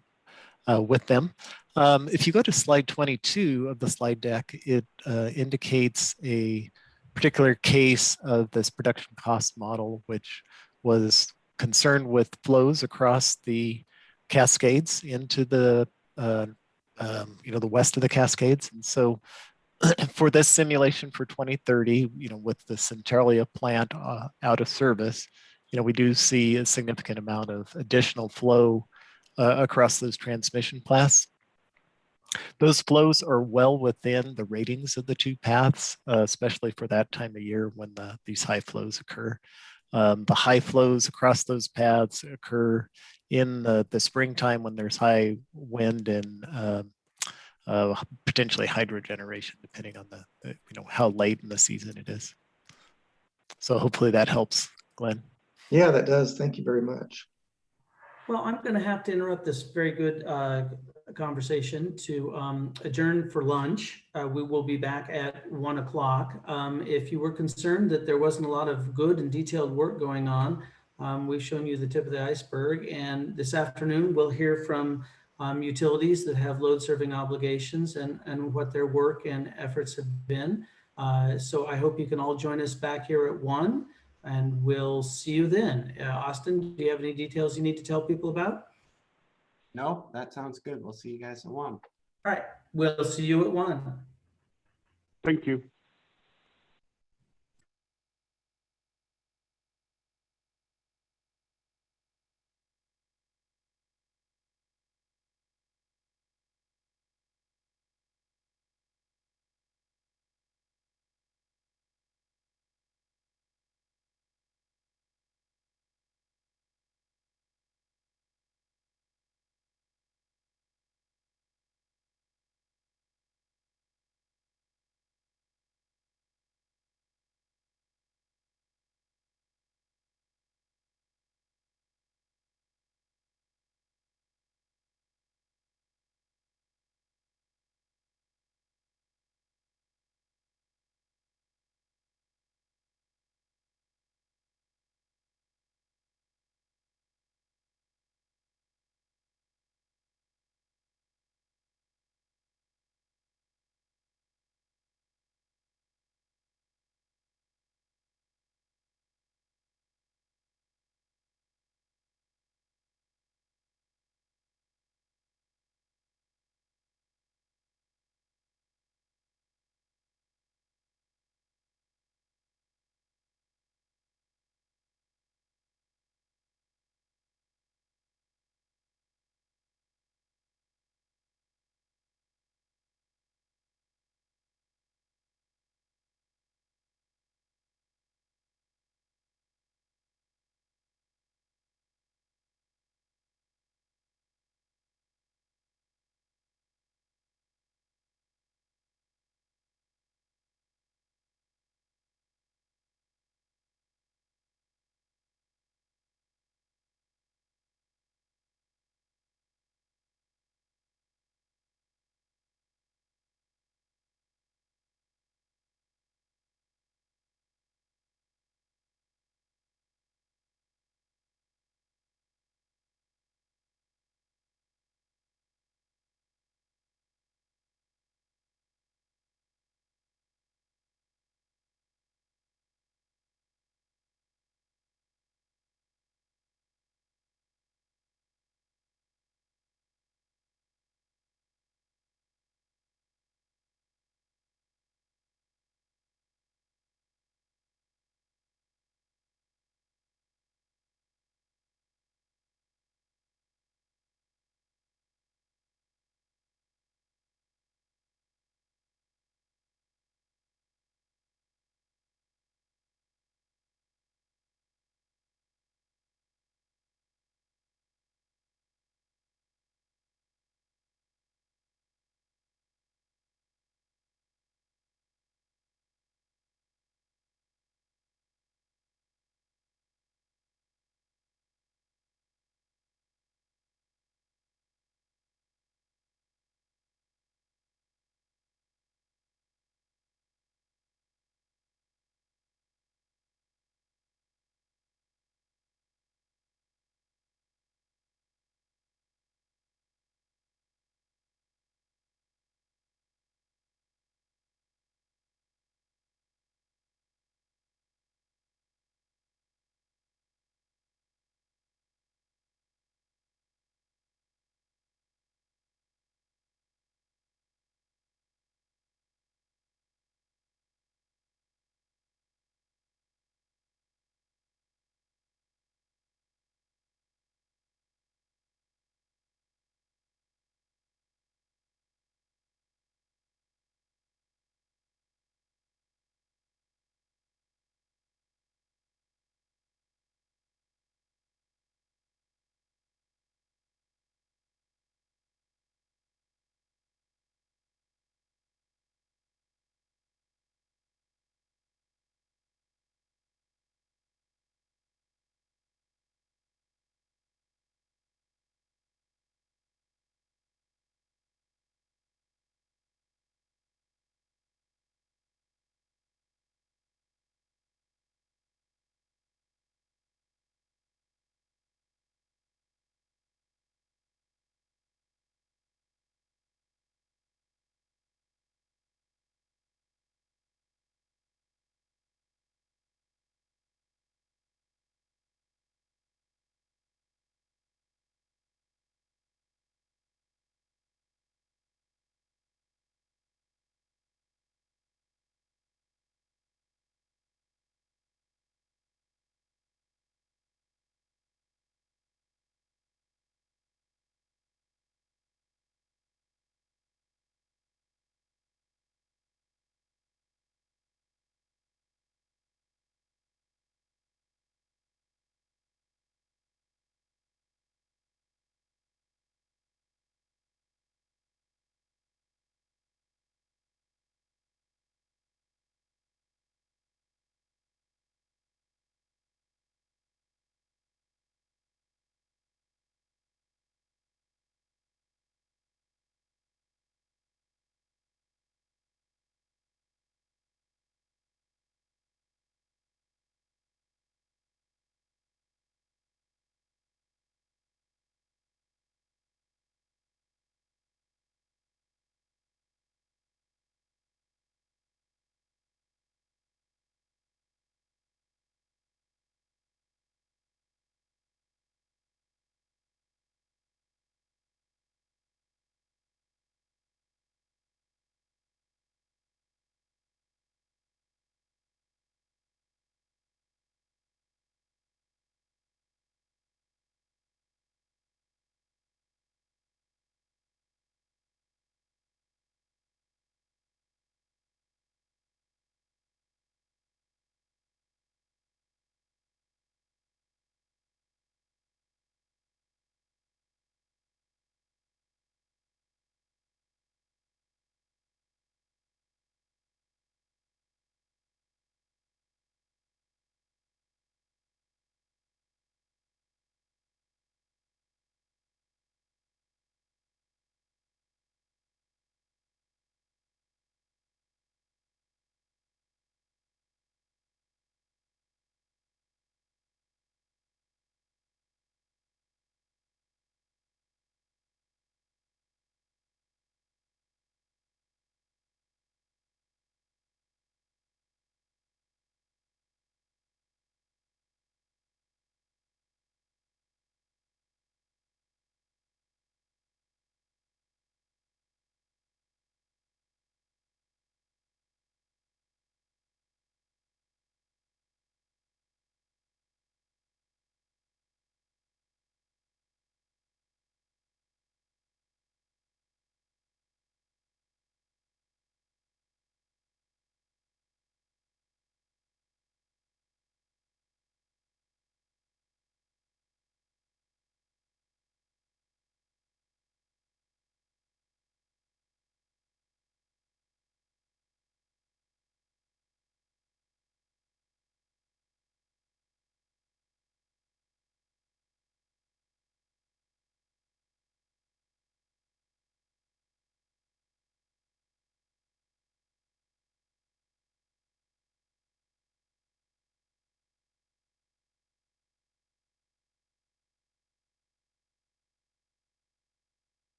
[SPEAKER 15] with them. If you go to slide 22 of the slide deck, it indicates a particular case of this production cost model, which was concerned with flows across the Cascades into the the west of the Cascades. And so for this simulation for 2030, with the Centralia plant out of service, we do see a significant amount of additional flow across those transmission paths. Those flows are well within the ratings of the two paths, especially for that time of year when these high flows occur. The high flows across those paths occur in the springtime when there's high wind and potentially hydro generation, depending on how late in the season it is. So hopefully that helps, Glenn.
[SPEAKER 7] Yeah, that does. Thank you very much.
[SPEAKER 4] Well, I'm going to have to interrupt this very good conversation to adjourn for lunch. We will be back at 1 o'clock. If you were concerned that there wasn't a lot of good and detailed work going on, we've shown you the tip of the iceberg. And this afternoon, we'll hear from utilities that have load serving obligations and what their work and efforts have been. So I hope you can all join us back here at 1. And we'll see you then. Austin, do you have any details you need to tell people about?
[SPEAKER 1] No, that sounds good. We'll see you guys at 1.
[SPEAKER 4] All right, we'll see you at 1.
[SPEAKER 13] Thank you.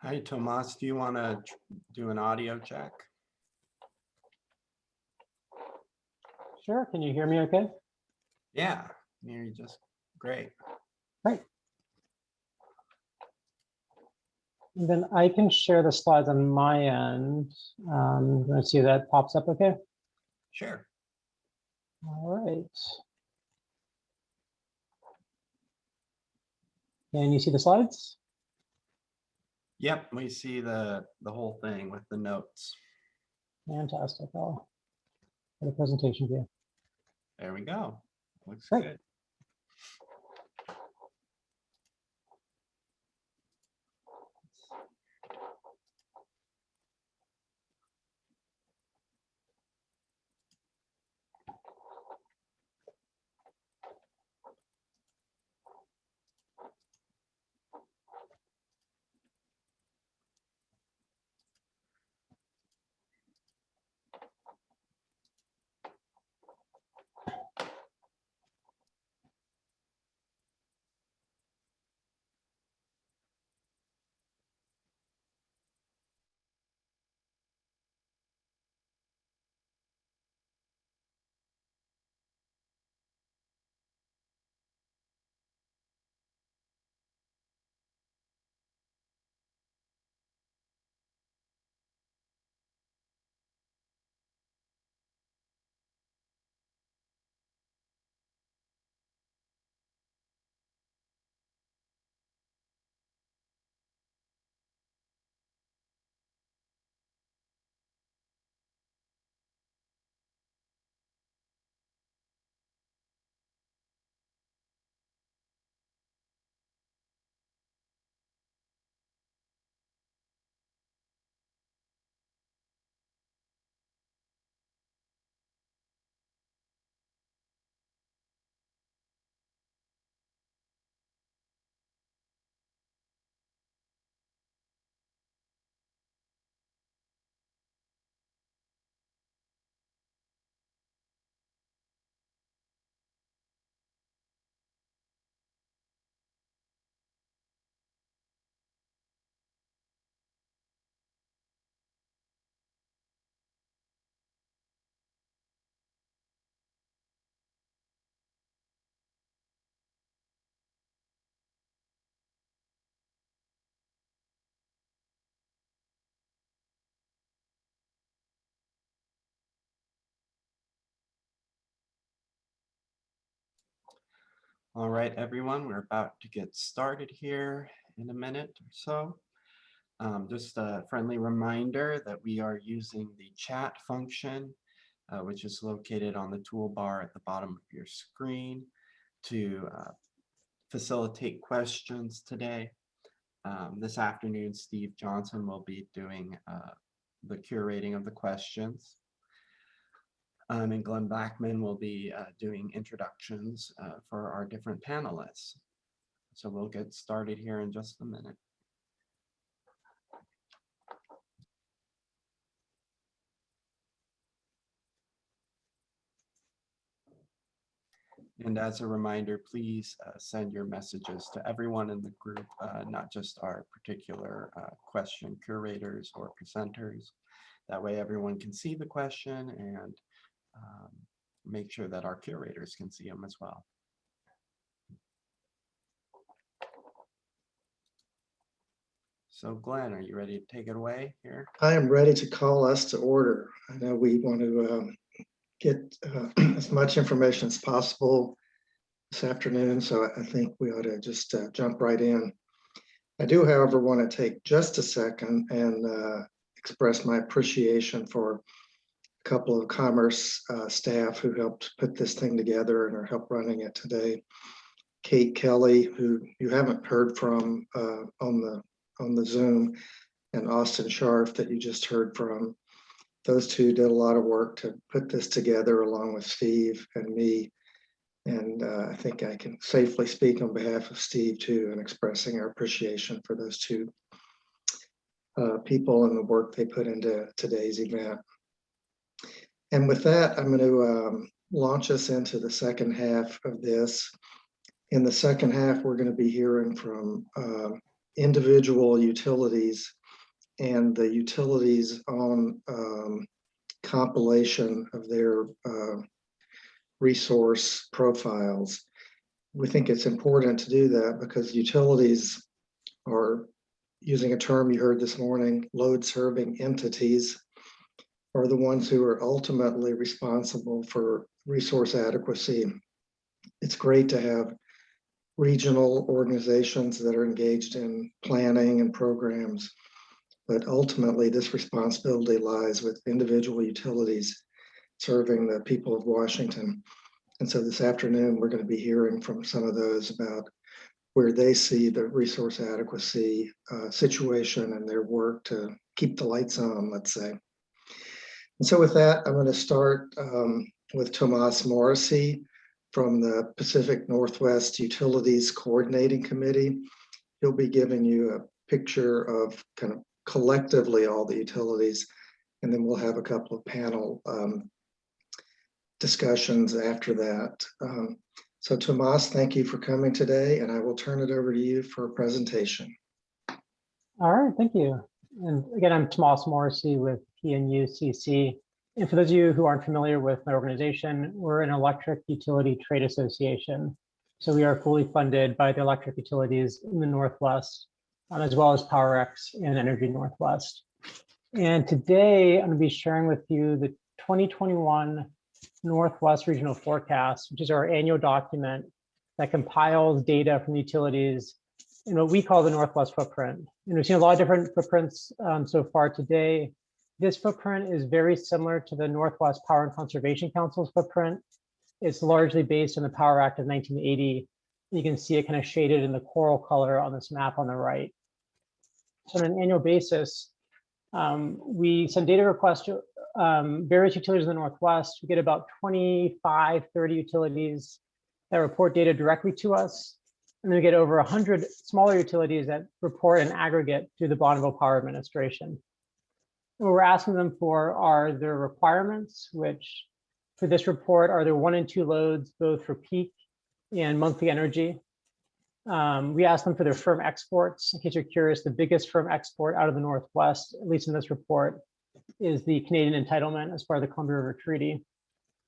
[SPEAKER 1] Hi, Tomas, do you want to do an audio check?
[SPEAKER 16] Sure. Can you hear me okay?
[SPEAKER 1] Yeah, you're just great.
[SPEAKER 16] Great. And then I can share the slides on my end. Let's see if that pops up okay.
[SPEAKER 1] Sure.
[SPEAKER 16] All right. Can you see the slides?
[SPEAKER 1] Yep, we see the whole thing with the notes.
[SPEAKER 16] Fantastic. I'll put a presentation view.
[SPEAKER 1] There we go. Looks
[SPEAKER 16] Great.
[SPEAKER 1] good. All right, everyone, we're about to get started here in a minute or so. Just a friendly reminder that we are using the chat function, which is located on the toolbar at the bottom of your screen to facilitate questions today. This afternoon, Steve Johnson will be doing the curating of the questions. And Glenn Blackman will be doing introductions for our different panelists. So we'll get started here in just a minute. And as a reminder, please send your messages to everyone in the group, not just our particular question curators or presenters. That way everyone can see the question and make sure that our curators can see them as well. So Glenn, are you ready to take it away here?
[SPEAKER 7] I am ready to call us to order. I know we want to get as much information as possible this afternoon, so I think we ought to just jump right in. I do, however, want to take just a second and express my appreciation for a couple of Commerce staff who helped put this thing together and are help running it today. Kate Kelly, who you haven't heard from on the Zoom, and Austin Scharf that you just heard from. Those two did a lot of work to put this together along with Steve and me. And I think I can safely speak on behalf of Steve too, in expressing our appreciation for those two people and the work they put into today's event. And with that, I'm going to launch us into the second half of this. In the second half, we're going to be hearing from individual utilities and the utilities on compilation of their resource profiles. We think it's important to do that because utilities are, using a term you heard this morning, load serving entities, are the ones who are ultimately responsible for resource adequacy. It's great to have regional organizations that are engaged in planning and programs, but ultimately this responsibility lies with individual utilities serving the people of Washington. And so this afternoon, we're going to be hearing from some of those about where they see the resource adequacy situation and their work to keep the lights on, let's say. And so with that, I'm going to start with Tomas Morrissey from the Pacific Northwest Utilities Coordinating Committee. He'll be giving you a picture of kind of collectively all the utilities, and then we'll have a couple of panel discussions after that. So Tomas, thank you for coming today, and I will turn it over to you for a presentation.
[SPEAKER 16] All right, thank you. And again, I'm Tomas Morrissey with PNUCC. And for those of you who aren't familiar with my organization, we're an electric utility trade association. So we are fully funded by the electric utilities in the Northwest, as well as PowerX and Energy Northwest. And today I'm going to be sharing with you the 2021 Northwest Regional Forecast, which is our annual document that compiles data from utilities in what we call the Northwest footprint. And we've seen a lot of different footprints so far today. This footprint is very similar to the Northwest Power and Conservation Council's footprint. It's largely based on the Power Act of 1980. You can see it kind of shaded in the coral color on this map on the right. So on an annual basis, we send data requests to various utilities in the Northwest. We get about 25, 30 utilities that report data directly to us. And then we get over 100 smaller utilities that report in aggregate through the Bonneville Power Administration. And what we're asking them for are their requirements, which for this report are their 1 and 2 loads, both for peak and monthly energy. We asked them for their firm exports. In case you're curious, the biggest firm export out of the Northwest, at least in this report, is the Canadian entitlement as part of the Columbia River Treaty.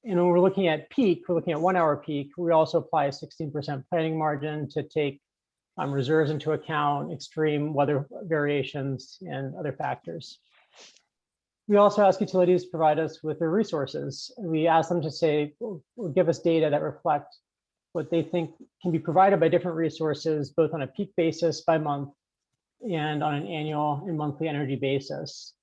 [SPEAKER 16] And when we're looking at peak, we're looking at 1 hour peak. We also apply a 16% planning margin to take reserves into account, extreme weather variations, and other factors. We also ask utilities to provide us with their resources. We ask them to say, or give us data that reflect what they think can be provided by different resources, both on a peak basis by month and on an annual and monthly energy basis.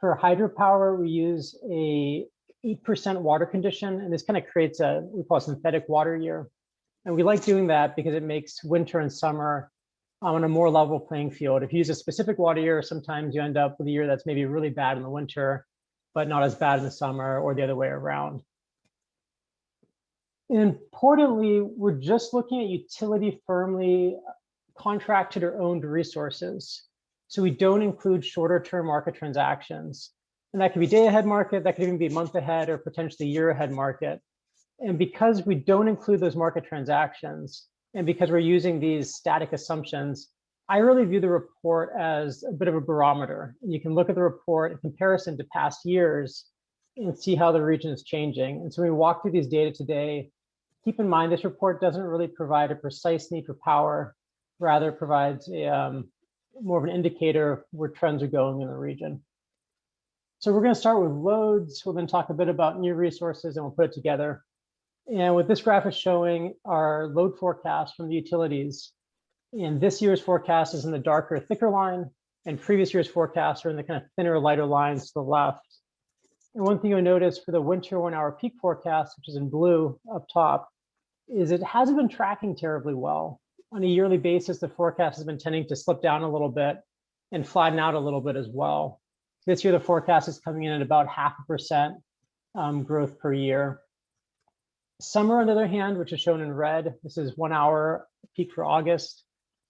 [SPEAKER 16] For hydropower, we use a 8% water condition, and this kind of creates a, we call a synthetic water year. And we like doing that because it makes winter and summer on a more level playing field. If you use a specific water year, sometimes you end up with a year that's maybe really bad in the winter, but not as bad in the summer, or the other way around. Importantly, we're just looking at utility firmly contracted or owned resources. So we don't include shorter term market transactions. And that could be day ahead market, that could even be month ahead or potentially year ahead market. And because we don't include those market transactions, and because we're using these static assumptions, I really view the report as a bit of a barometer. You can look at the report in comparison to past years and see how the region is changing. And so when we walk through these data today, keep in mind this report doesn't really provide a precise need for power, rather it provides a, more of an indicator of where trends are going in the region. So we're going to start with loads. We'll then talk a bit about new resources and we'll put it together. And what this graph is showing are load forecasts from the utilities. And this year's forecast is in the darker, thicker line, and previous year's forecasts are in the kind of thinner, lighter lines to the left. And one thing you'll notice for the winter 1 hour peak forecast, which is in blue up top, is it hasn't been tracking terribly well. On a yearly basis, the forecast has been tending to slip down a little bit and flatten out a little bit as well. This year, the forecast is coming in at about 0.5% growth per year. Summer, on the other hand, which is shown in red, this is 1 hour peak for August,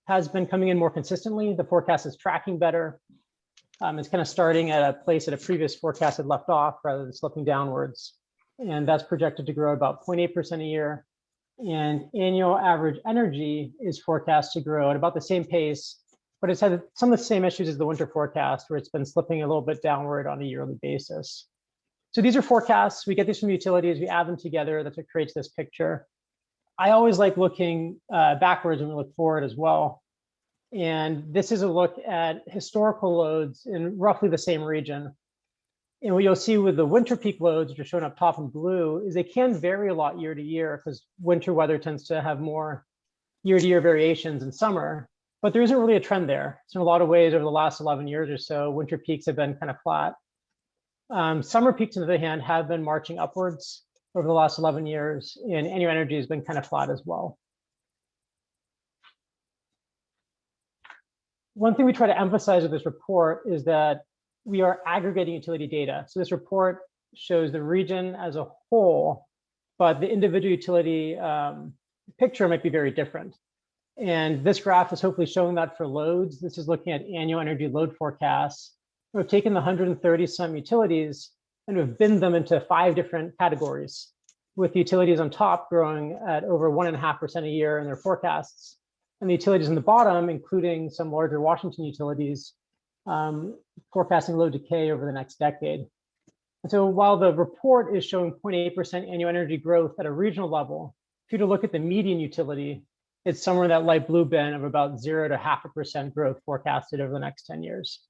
[SPEAKER 16] has been coming in more consistently. The forecast is tracking better. It's kind of starting at a place that a previous forecast had left off rather than slipping downwards. And that's projected to grow about 0.8% a year. And annual average energy is forecast to grow at about the same pace but it's had some of the same issues as the winter forecast, where it's been slipping a little bit downward on a yearly basis. So these are forecasts. We get these from utilities, we add them together. That's what creates this picture. I always like looking backwards when we look forward as well. And this is a look at historical loads in roughly the same region. And what you'll see with the winter peak loads, which are shown up top in blue, is they can vary a lot year to year because winter weather tends to have more year-to-year variations in summer, but there isn't really a trend there. So in a lot of ways, over the last 11 years or so, winter peaks have been kind of flat. Summer peaks, on the other hand, have been marching upwards over the last 11 years, and annual energy has been kind of flat as well. One thing we try to emphasize with this report is that we are aggregating utility data. So this report shows the region as a whole, but the individual utility picture might be very different. And this graph is hopefully showing that for loads. This is looking at annual energy load forecasts. We've taken the 130 some utilities and we've binned them into 5 different categories, with the utilities on top growing at over 1.5% a year in their forecasts, and the utilities in the bottom, including some larger Washington utilities, forecasting load decay over the next decade. And so while the report is showing 0.8% annual energy growth at a regional level, if you were to look at the median utility, it's somewhere in that light blue bin of about 0 to 0.5% growth forecasted over the next 10 years.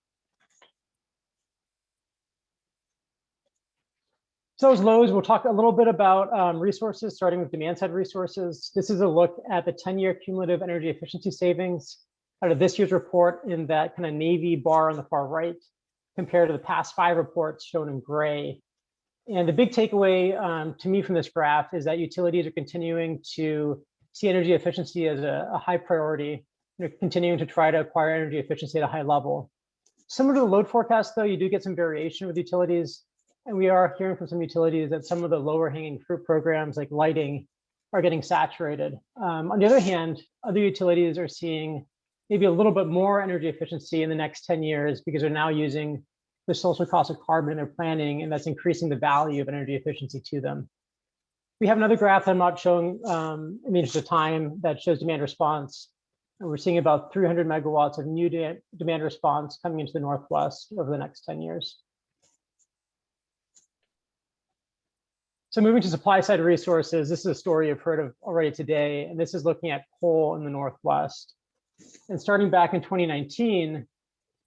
[SPEAKER 16] So those lows, we'll talk a little bit about resources, starting with demand-side resources. This is a look at the 10-year cumulative energy efficiency savings out of this year's report in that kind of navy bar on the far right, compared to the past 5 reports shown in gray. And the big takeaway to me from this graph is that utilities are continuing to see energy efficiency as a high priority. They're continuing to try to acquire energy efficiency at a high level. Similar to the load forecast, though, you do get some variation with utilities. And we are hearing from some utilities that some of the lower hanging fruit programs like lighting are getting saturated. On the other hand, other utilities are seeing maybe a little bit more energy efficiency in the next 10 years because they're now using the social cost of carbon in their planning, and that's increasing the value of energy efficiency to them. We have another graph that I'm not showing in the interest of time that shows demand response. And we're seeing about 300 megawatts of new demand response coming into the Northwest over the next 10 years. So moving to supply side resources, this is a story you've heard of already today, and this is looking at coal in the Northwest. And starting back in 2019,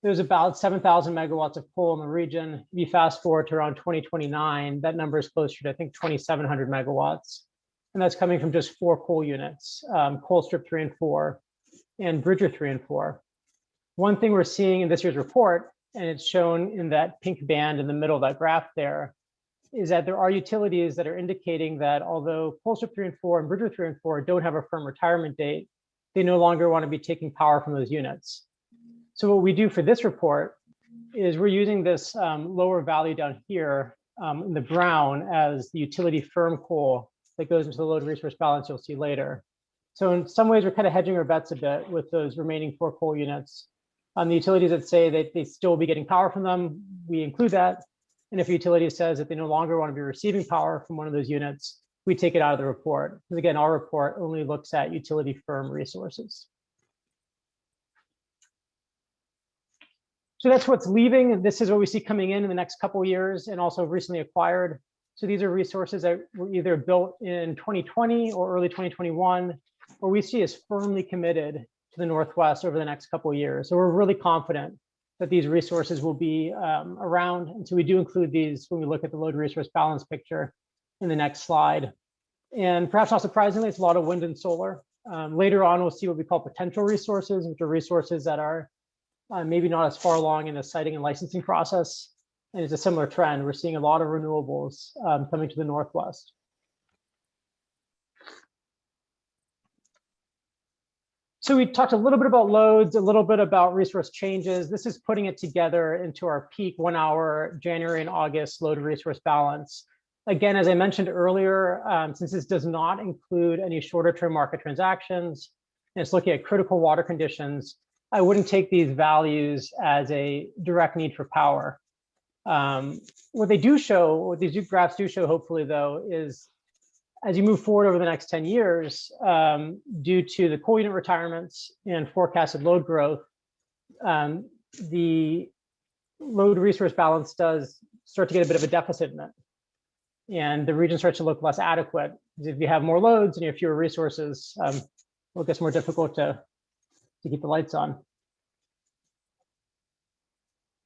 [SPEAKER 16] there's about 7,000 megawatts of coal in the region. If you fast forward to around 2029, that number is closer to, I think, 2,700 megawatts. And that's coming from just 4 coal units, Colstrip 3 and 4, and Bridger 3 and 4. One thing we're seeing in this year's report, and it's shown in that pink band in the middle of that graph there, is that there are utilities that are indicating that although Colstrip 3 and 4 and Bridger 3 and 4 don't have a firm retirement date, they no longer want to be taking power from those units. So what we do for this report is we're using this lower value down here in the brown as the utility firm coal that goes into the load resource balance you'll see later. So in some ways, we're kind of hedging our bets a bit with those remaining 4 coal units. On the utilities that say that they still will be getting power from them, we include that. And if a utility says that they no longer want to be receiving power from one of those units, we take it out of the report. Because again, our report only looks at utility firm resources. So that's what's leaving. This is what we see coming in the next couple of years and also recently acquired. So these are resources that were either built in 2020 or early 2021, or we see as firmly committed to the Northwest over the next couple of years. So we're really confident that these resources will be around. And so we do include these when we look at the load resource balance picture in the next slide. And perhaps not surprisingly, it's a lot of wind and solar. Later on, we'll see what we call potential resources, which are resources that are maybe not as far along in the siting and licensing process. And it's a similar trend. We're seeing a lot of renewables coming to the Northwest. So we talked a little bit about loads, a little bit about resource changes. This is putting it together into our peak 1 hour January and August load resource balance. Again, as I mentioned earlier, since this does not include any shorter term market transactions, and it's looking at critical water conditions, I wouldn't take these values as a direct need for power. What they do show, what these graphs do show, hopefully though, is as you move forward over the next 10 years, due to the coal unit retirements and forecasted load growth, the load resource balance does start to get a bit of a deficit in it. And the region starts to look less adequate. If you have more loads and you have fewer resources, it gets more difficult to keep the lights on.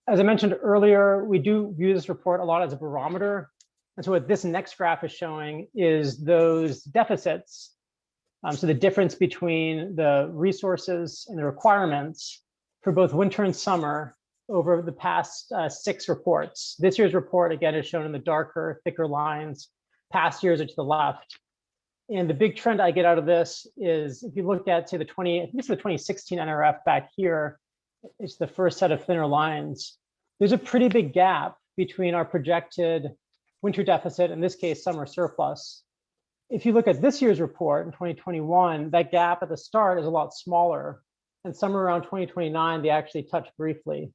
[SPEAKER 16] As I mentioned earlier, we do view this report a lot as a barometer. And so what this next graph is showing is those deficits. So the difference between the resources and the requirements for both winter and summer over the past 6 reports. This year's report, again, is shown in the darker, thicker lines. Past years are to the left. And the big trend I get out of this is if you look at, say, I think it's the 2016 NRF back here, it's the first set of thinner lines. There's a pretty big gap between our projected winter deficit, in this case, summer surplus. If you look at this year's report in 2021, that gap at the start is a lot smaller. And somewhere around 2029, they actually touch briefly.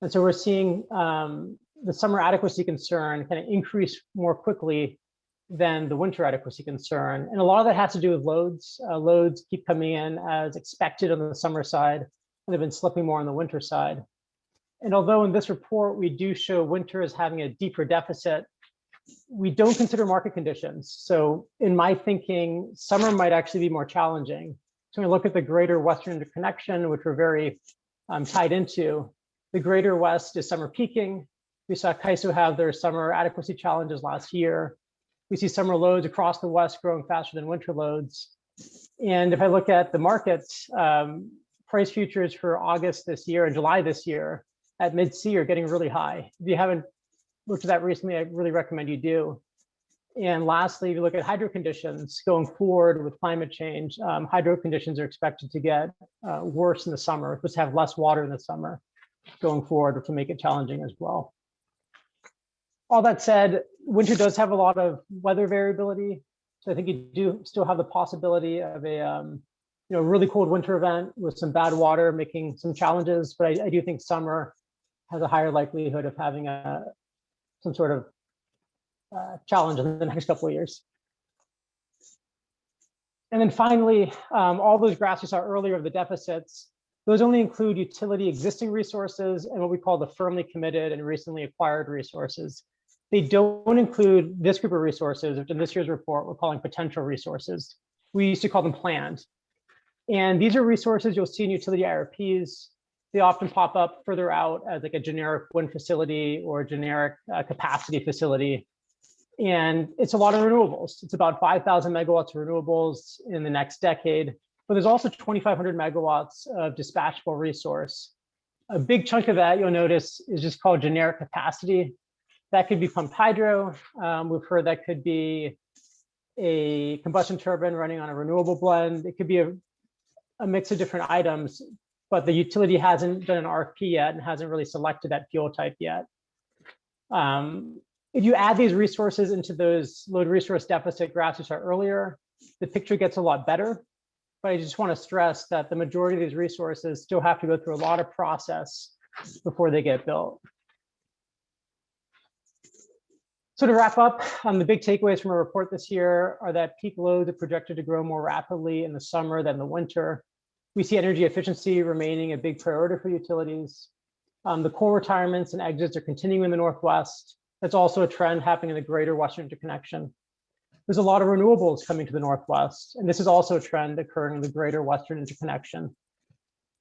[SPEAKER 16] And so we're seeing the summer adequacy concern kind of increase more quickly than the winter adequacy concern. And a lot of that has to do with loads. Loads keep coming in as expected on the summer side, and they've been slipping more on the winter side. And although in this report, we do show winter as having a deeper deficit, we don't consider market conditions. So in my thinking, summer might actually be more challenging. So when we look at the greater Western interconnection, which we're very tied into, the greater West is summer peaking. We saw CAISO have their summer adequacy challenges last year. We see summer loads across the West growing faster than winter loads. And if I look at the markets, price futures for August this year and July this year at mid-C are getting really high. If you haven't looked at that recently, I really recommend you do. And lastly, if you look at hydro conditions going forward with climate change, hydro conditions are expected to get worse in the summer, because have less water in the summer going forward, which will make it challenging as well. All that said, winter does have a lot of weather variability. So I think you do still have the possibility of a really cold winter event with some bad water making some challenges. But I do think summer has a higher likelihood of having some sort of challenge in the next couple of years. And then finally, all those graphs you saw earlier of the deficits, those only include utility existing resources and what we call the firmly committed and recently acquired resources. They don't include this group of resources, which in this year's report, we're calling potential resources. We used to call them planned. And these are resources you'll see in utility IRPs. They often pop up further out as like a generic wind facility or a generic capacity facility. And it's a lot of renewables. It's about 5,000 megawatts of renewables in the next decade. But there's also 2,500 megawatts of dispatchable resource. A big chunk of that, you'll notice, is just called generic capacity. That could be pumped hydro. We've heard that could be a combustion turbine running on a renewable blend. It could be a mix of different items, but the utility hasn't done an RFP yet and hasn't really selected that fuel type yet. If you add these resources into those load resource deficit graphs you saw earlier, the picture gets a lot better. But I just want to stress that the majority of these resources still have to go through a lot of process before they get built. So to wrap up, the big takeaways from our report this year are that peak loads are projected to grow more rapidly in the summer than the winter. We see energy efficiency remaining a big priority for utilities. The coal retirements and exits are continuing in the Northwest. That's also a trend happening in the greater Western interconnection. There's a lot of renewables coming to the Northwest, and this is also a trend occurring in the greater Western interconnection.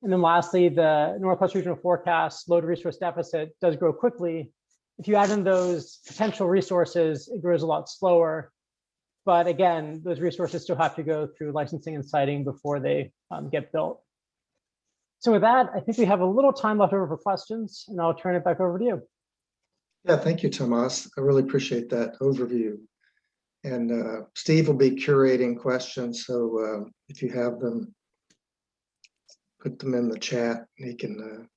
[SPEAKER 16] And then lastly, the Northwest Regional Forecast load resource deficit does grow quickly. If you add in those potential resources, it grows a lot slower. But again, those resources still have to go through licensing and siting before they get built. So with that, I think we have a little time left over for questions, and I'll turn it back over to you.
[SPEAKER 7] Yeah, thank you, Tomas. I really appreciate that overview. And Steve will be curating questions. So if you have them, put them in the chat. He can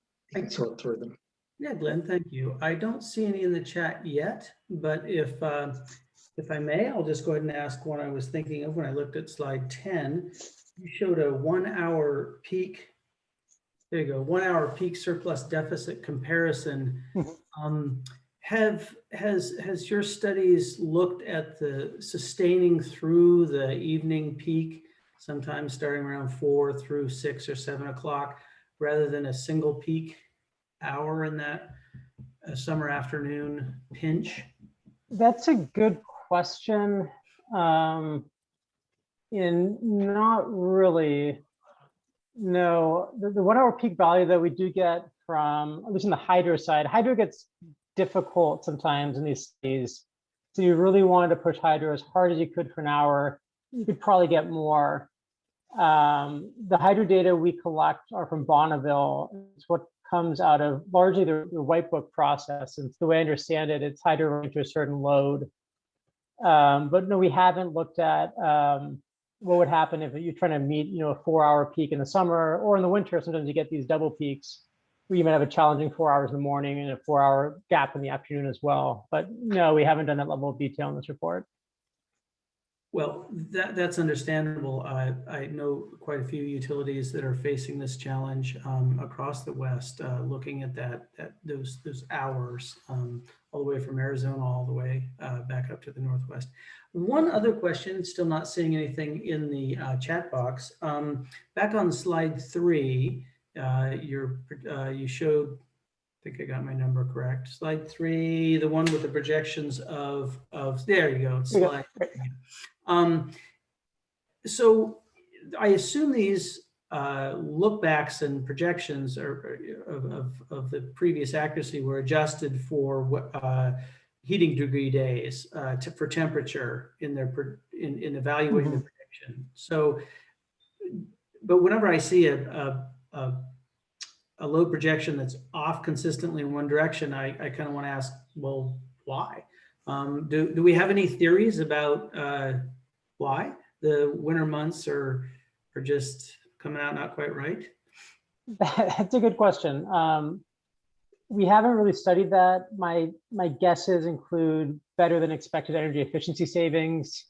[SPEAKER 7] sort through them.
[SPEAKER 4] Yeah, Glenn, thank you. I don't see any in the chat yet, but if I may, I'll just go ahead and ask what I was thinking of when I looked at slide 10. You showed a 1 hour peak. There you go, 1 hour peak surplus deficit comparison. Has your studies looked at the sustaining through the evening peak, sometimes starting around 4 through 6 or 7 o'clock? rather than a single peak hour in that summer afternoon pinch?
[SPEAKER 16] That's a good question. In not really. No, the 1 hour peak value that we do get from, at least on the hydro side, hydro gets difficult sometimes in these days. So you really wanted to push hydro as hard as you could for an hour. You could probably get more. The hydro data we collect are from Bonneville. It's what comes out of largely the White Book process. And the way I understand it, it's hydro running to a certain load. But no, we haven't looked at what would happen if you're trying to meet, a 4 hour peak in the summer or in the winter. Sometimes you get these double peaks where you might have a challenging 4 hours in the morning and a 4 hour gap in the afternoon as well. But no, we haven't done that level of detail in this report.
[SPEAKER 4] Well, that's understandable. I know quite a few utilities that are facing this challenge across the West, looking at those hours all the way from Arizona all the way back up to the Northwest. One other question, still not seeing anything in the chat box. Back on slide 3, you showed, I think I got my number correct. Slide 3, the one with the projections of there you go. Slide. So I assume these look backs and projections of the previous accuracy were adjusted for heating degree days for temperature in evaluating the prediction. So, but whenever I see a load projection that's off consistently in one direction, I kind of want to ask, well, why? Do we have any theories about why the winter months are just coming out not quite right?
[SPEAKER 16] That's a good question. We haven't really studied that. My guesses include better than expected energy efficiency savings.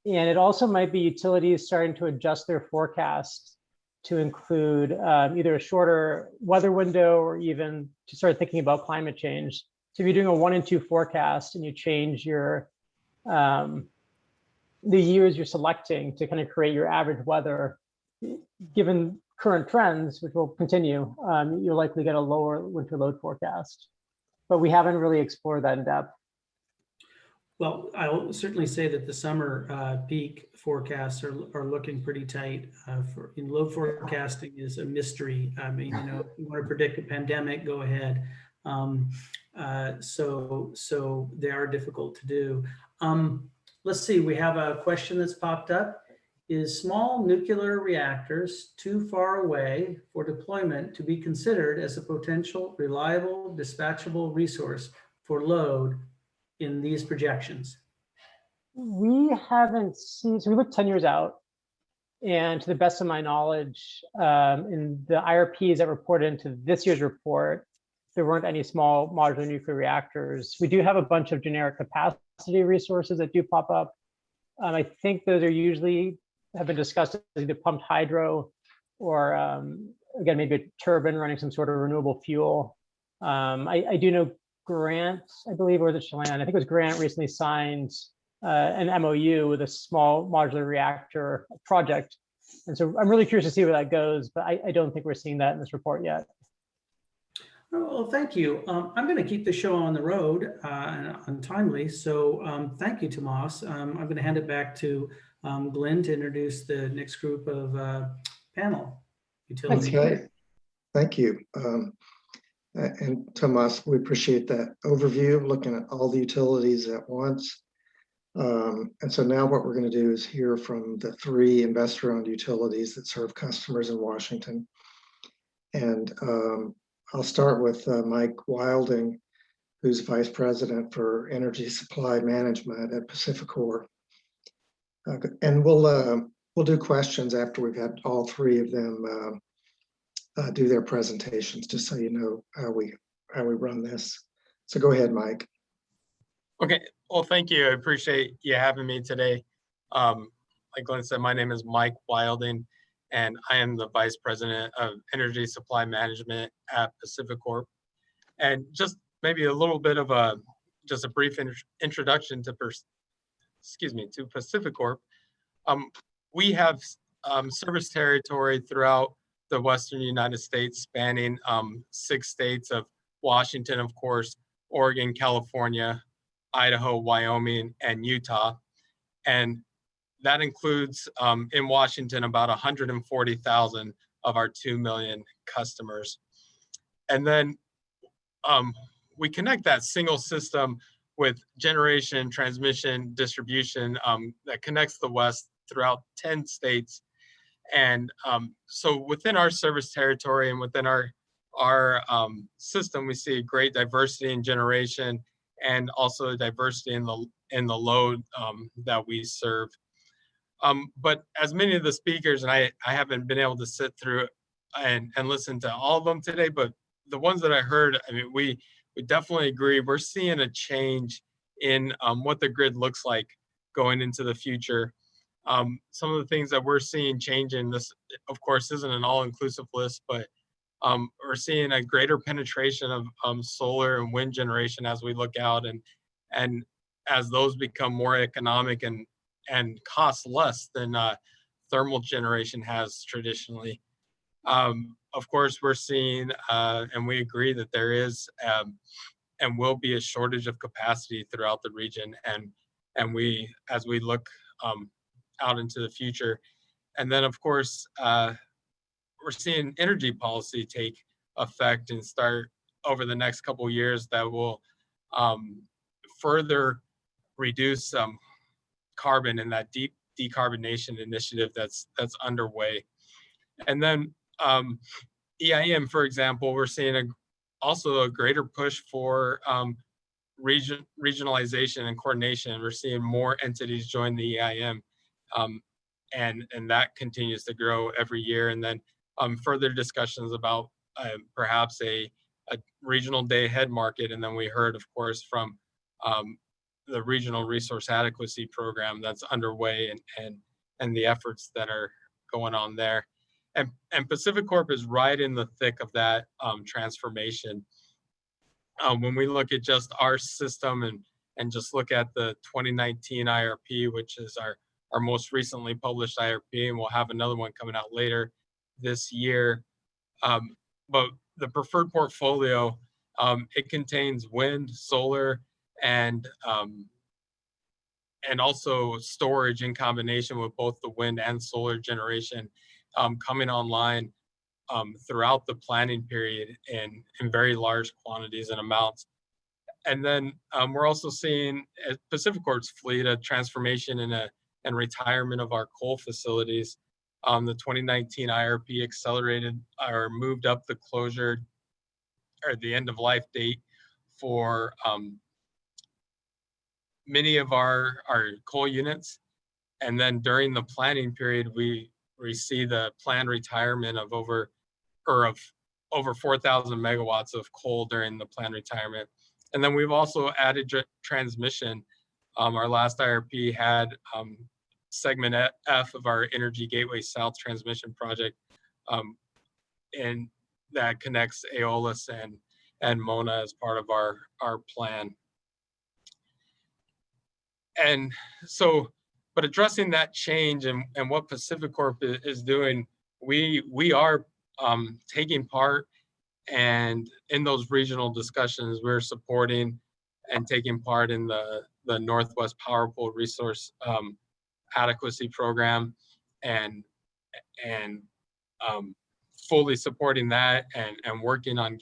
[SPEAKER 16] And it also might be utilities starting to adjust their forecast to include either a shorter weather window or even to start thinking about climate change. So if you're doing a 1 and 2 forecast and you change your the years you're selecting to kind of create your average weather, given current trends, which will continue, you'll likely get a lower winter load forecast. But we haven't really explored that in depth.
[SPEAKER 4] Well, I'll certainly say that the summer peak forecasts are looking pretty tight. Load forecasting is a mystery. I mean, if you want to predict a pandemic, go ahead. So they are difficult to do. Let's see, we have a question that's popped up. Is small nuclear reactors too far away for deployment to be considered as a potential reliable dispatchable resource for load in these projections?
[SPEAKER 16] We haven't seen, so we looked 10 years out, and to the best of my knowledge, in the IRPs that reported into this year's report, there weren't any small modular nuclear reactors. We do have a bunch of generic capacity resources that do pop up. I think those are usually have been discussed as either pumped hydro or, again, maybe a turbine running some sort of renewable fuel. I do know Grant, I believe, or the Chelan, I think it was Grant, recently signed an MOU with a small modular reactor project. And so I'm really curious to see where that goes, but I don't think we're seeing that in this report yet.
[SPEAKER 4] Well, thank you. I'm going to keep the show on the road and timely. So thank you, Tomas. I'm going to hand it back to Glenn to introduce the next group of panel utilities.
[SPEAKER 7] Okay, thank you. And Tomas, we appreciate that overview, looking at all the utilities at once. And so now what we're going to do is hear from the 3 investor-owned utilities that serve customers in Washington. And I'll start with Mike Wilding, who's Vice President for Energy Supply Management at PacifiCorp. And we'll do questions after we've had all 3 of them do their presentations, just so you know how we run this. So go ahead, Mike.
[SPEAKER 17] Okay, well, thank you. I appreciate you having me today. Like Glenn said, my name is Mike Wilding, and I am the Vice President of Energy Supply Management at PacifiCorp. And just maybe a little bit of a brief introduction to PacifiCorp. We have service territory throughout the Western United States, spanning 6 states of Washington, of course, Oregon, California, Idaho, Wyoming, and Utah. And that includes in Washington about 140,000 of our 2 million customers. And then we connect that single system with generation, transmission, distribution that connects the West throughout 10 states. And so within our service territory and within our system, we see great diversity in generation and also diversity in the load that we serve. But as many of the speakers, and I haven't been able to sit through and listen to all of them today, but the ones that I heard, I mean, we definitely agree. We're seeing a change in what the grid looks like going into the future. Some of the things that we're seeing change in this, of course, isn't an all-inclusive list, but we're seeing a greater penetration of solar and wind generation as we look out, and as those become more economic and cost less than thermal generation has traditionally. Of course, we're seeing, and we agree that there is and will be a shortage of capacity throughout the region, and we, as we look out into the future. And then, of course, we're seeing energy policy take effect and start over the next couple of years that will further reduce carbon in that deep decarbonation initiative that's underway. And then EIM, for example, we're seeing also a greater push for regionalization and coordination. We're seeing more entities join the EIM, and that continues to grow every year. And then further discussions about perhaps a regional day-ahead market. And then we heard, of course, from the Regional Resource Adequacy Program that's underway and the efforts that are going on there. And Pacific Corp is right in the thick of that transformation. When we look at just our system and just look at the 2019 IRP, which is our most recently published IRP, and we'll have another one coming out later this year. But the preferred portfolio, it contains wind, solar, and also storage in combination with both the wind and solar generation coming online throughout the planning period in very large quantities and amounts. And then we're also seeing at Pacific Corp's fleet a transformation and retirement of our coal facilities. The 2019 IRP accelerated or moved up the closure or the end of life date for many of our coal units. And then during the planning period, we see the planned retirement of over 4,000 megawatts of coal during the planned retirement. And then we've also added transmission. Our last IRP had segment F of our Energy Gateway South transmission project, and that connects Aeolus and Mona as part of our plan. And so, but addressing that change and what Pacific Corp is doing, we are taking part, and in those regional discussions, we're supporting and taking part in the Northwest Power Pool Resource Adequacy Program, and fully supporting that and working on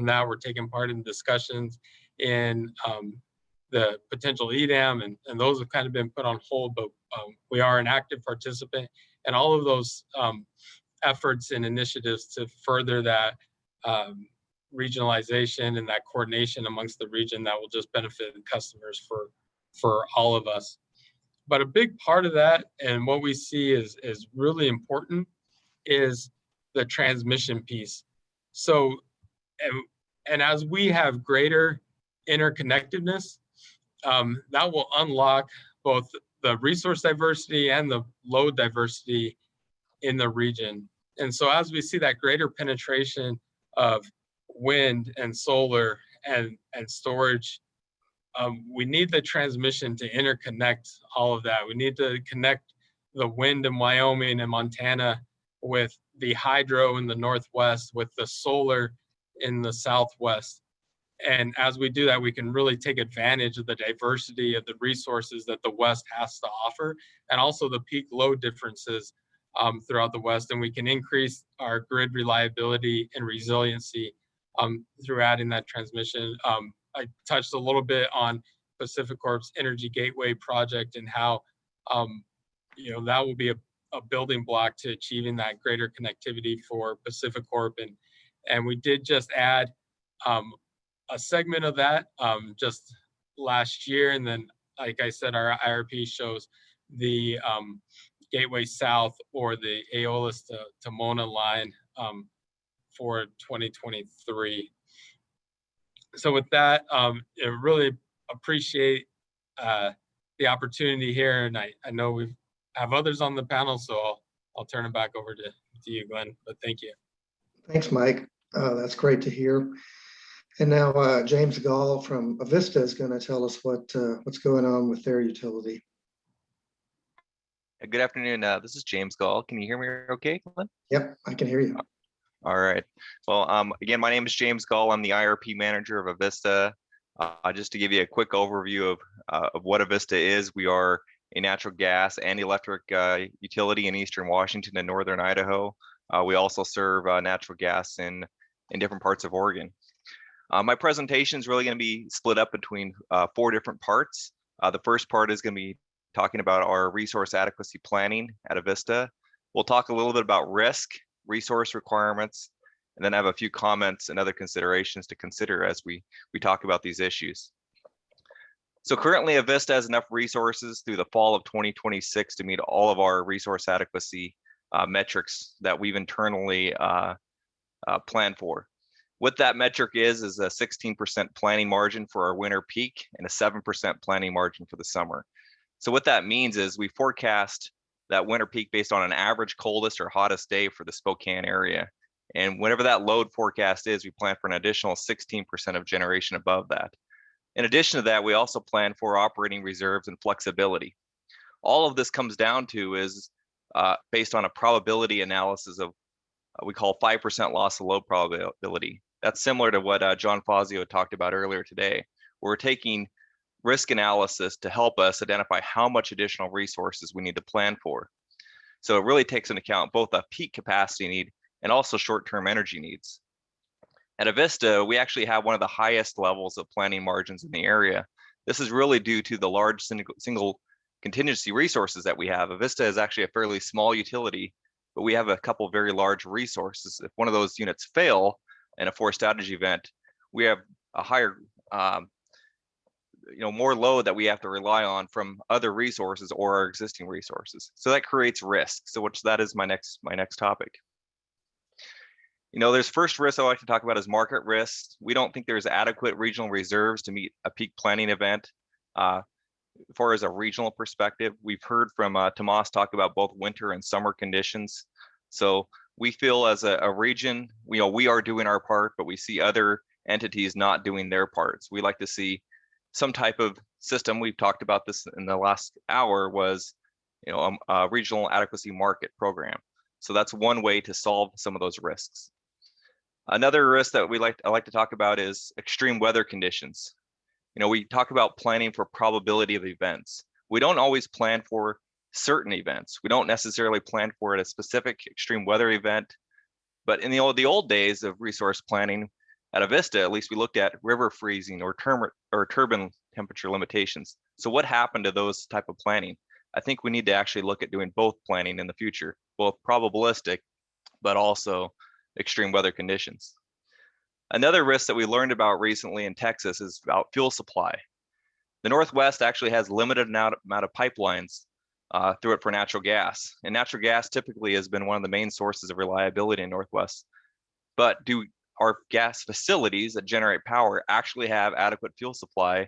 [SPEAKER 17] that. We're taking part in discussions in the potential EDAM, and those have kind of been put on hold, but we are an active participant in all of those efforts and initiatives to further that regionalization and that coordination amongst the region that will just benefit customers for all of us. But a big part of that, and what we see is really important, is the transmission piece. So, and as we have greater interconnectedness, that will unlock both the resource diversity and the load diversity in the region. And so as we see that greater penetration of wind and solar and storage, we need the transmission to interconnect all of that. We need to connect the wind in Wyoming and Montana with the hydro in the northwest with the solar in the southwest. And as we do that, we can really take advantage of the diversity of the resources that the West has to offer, and also the peak load differences throughout the West. And we can increase our grid reliability and resiliency through adding that transmission. I touched a little bit on Pacific Corp's Energy Gateway project and how that will be a building block to achieving that greater connectivity for Pacific Corp. And we did just add a segment of that just last year. And then, like I said, our IRP shows the Gateway South or the Aeolus to Mona line for 2023. So with that, I really appreciate the opportunity here. And I know we have others on the panel, so I'll turn it back over to you, Glenn, but thank you.
[SPEAKER 7] Thanks, Mike. That's great to hear. And now James Gall from Avista is going to tell us what's going on with their utility.
[SPEAKER 18] Good afternoon. This is James Gall. Can you hear me okay, Glenn?
[SPEAKER 7] Yep, I can hear you.
[SPEAKER 18] All right. Well, again, my name is James Gall. I'm the IRP manager of Avista. Just to give you a quick overview of what Avista is, we are a natural gas and electric utility in Eastern Washington and Northern Idaho. We also serve natural gas in different parts of Oregon. My presentation is really going to be split up between 4 different parts. The first part is going to be talking about our resource adequacy planning at Avista. We'll talk a little bit about risk, resource requirements, and then have a few comments and other considerations to consider as we talk about these issues. So currently Avista has enough resources through the fall of 2026 to meet all of our resource adequacy metrics that we've internally planned for. What that metric is a 16% planning margin for our winter peak and a 7% planning margin for the summer. So what that means is we forecast that winter peak based on an average coldest or hottest day for the Spokane area. And whatever that load forecast is, we plan for an additional 16% of generation above that. In addition to that, we also plan for operating reserves and flexibility. All of this comes down to is based on a probability analysis of we call 5% loss of load probability. That's similar to what John Fazio talked about earlier today. We're taking risk analysis to help us identify how much additional resources we need to plan for. So it really takes into account both a peak capacity need and also short-term energy needs. At Avista, we actually have one of the highest levels of planning margins in the area. This is really due to the large single contingency resources that we have. Avista is actually a fairly small utility, but we have a couple very large resources. If one of those units fail in a forced outage event, we have a higher, more load that we have to rely on from other resources or our existing resources. So that creates risk. So that is my next topic. There's first risk I like to talk about is market risk. We don't think there's adequate regional reserves to meet a peak planning event. As far as a regional perspective, we've heard from Tomas talk about both winter and summer conditions. So we feel as a region, we are doing our part, but we see other entities not doing their parts. We like to see some type of system. We've talked about this in the last hour was, a regional adequacy market program. So that's one way to solve some of those risks. Another risk that I like to talk about is extreme weather conditions. We talk about planning for probability of events. We don't always plan for certain events. We don't necessarily plan for a specific extreme weather event, but in the old days of resource planning at Avista, at least we looked at river freezing or turbine temperature limitations. So what happened to those type of planning? I think we need to actually look at doing both planning in the future, both probabilistic, but also extreme weather conditions. Another risk that we learned about recently in Texas is about fuel supply. The Northwest actually has limited amount of pipelines through it for natural gas. And natural gas typically has been one of the main sources of reliability in Northwest. But do our gas facilities that generate power actually have adequate fuel supply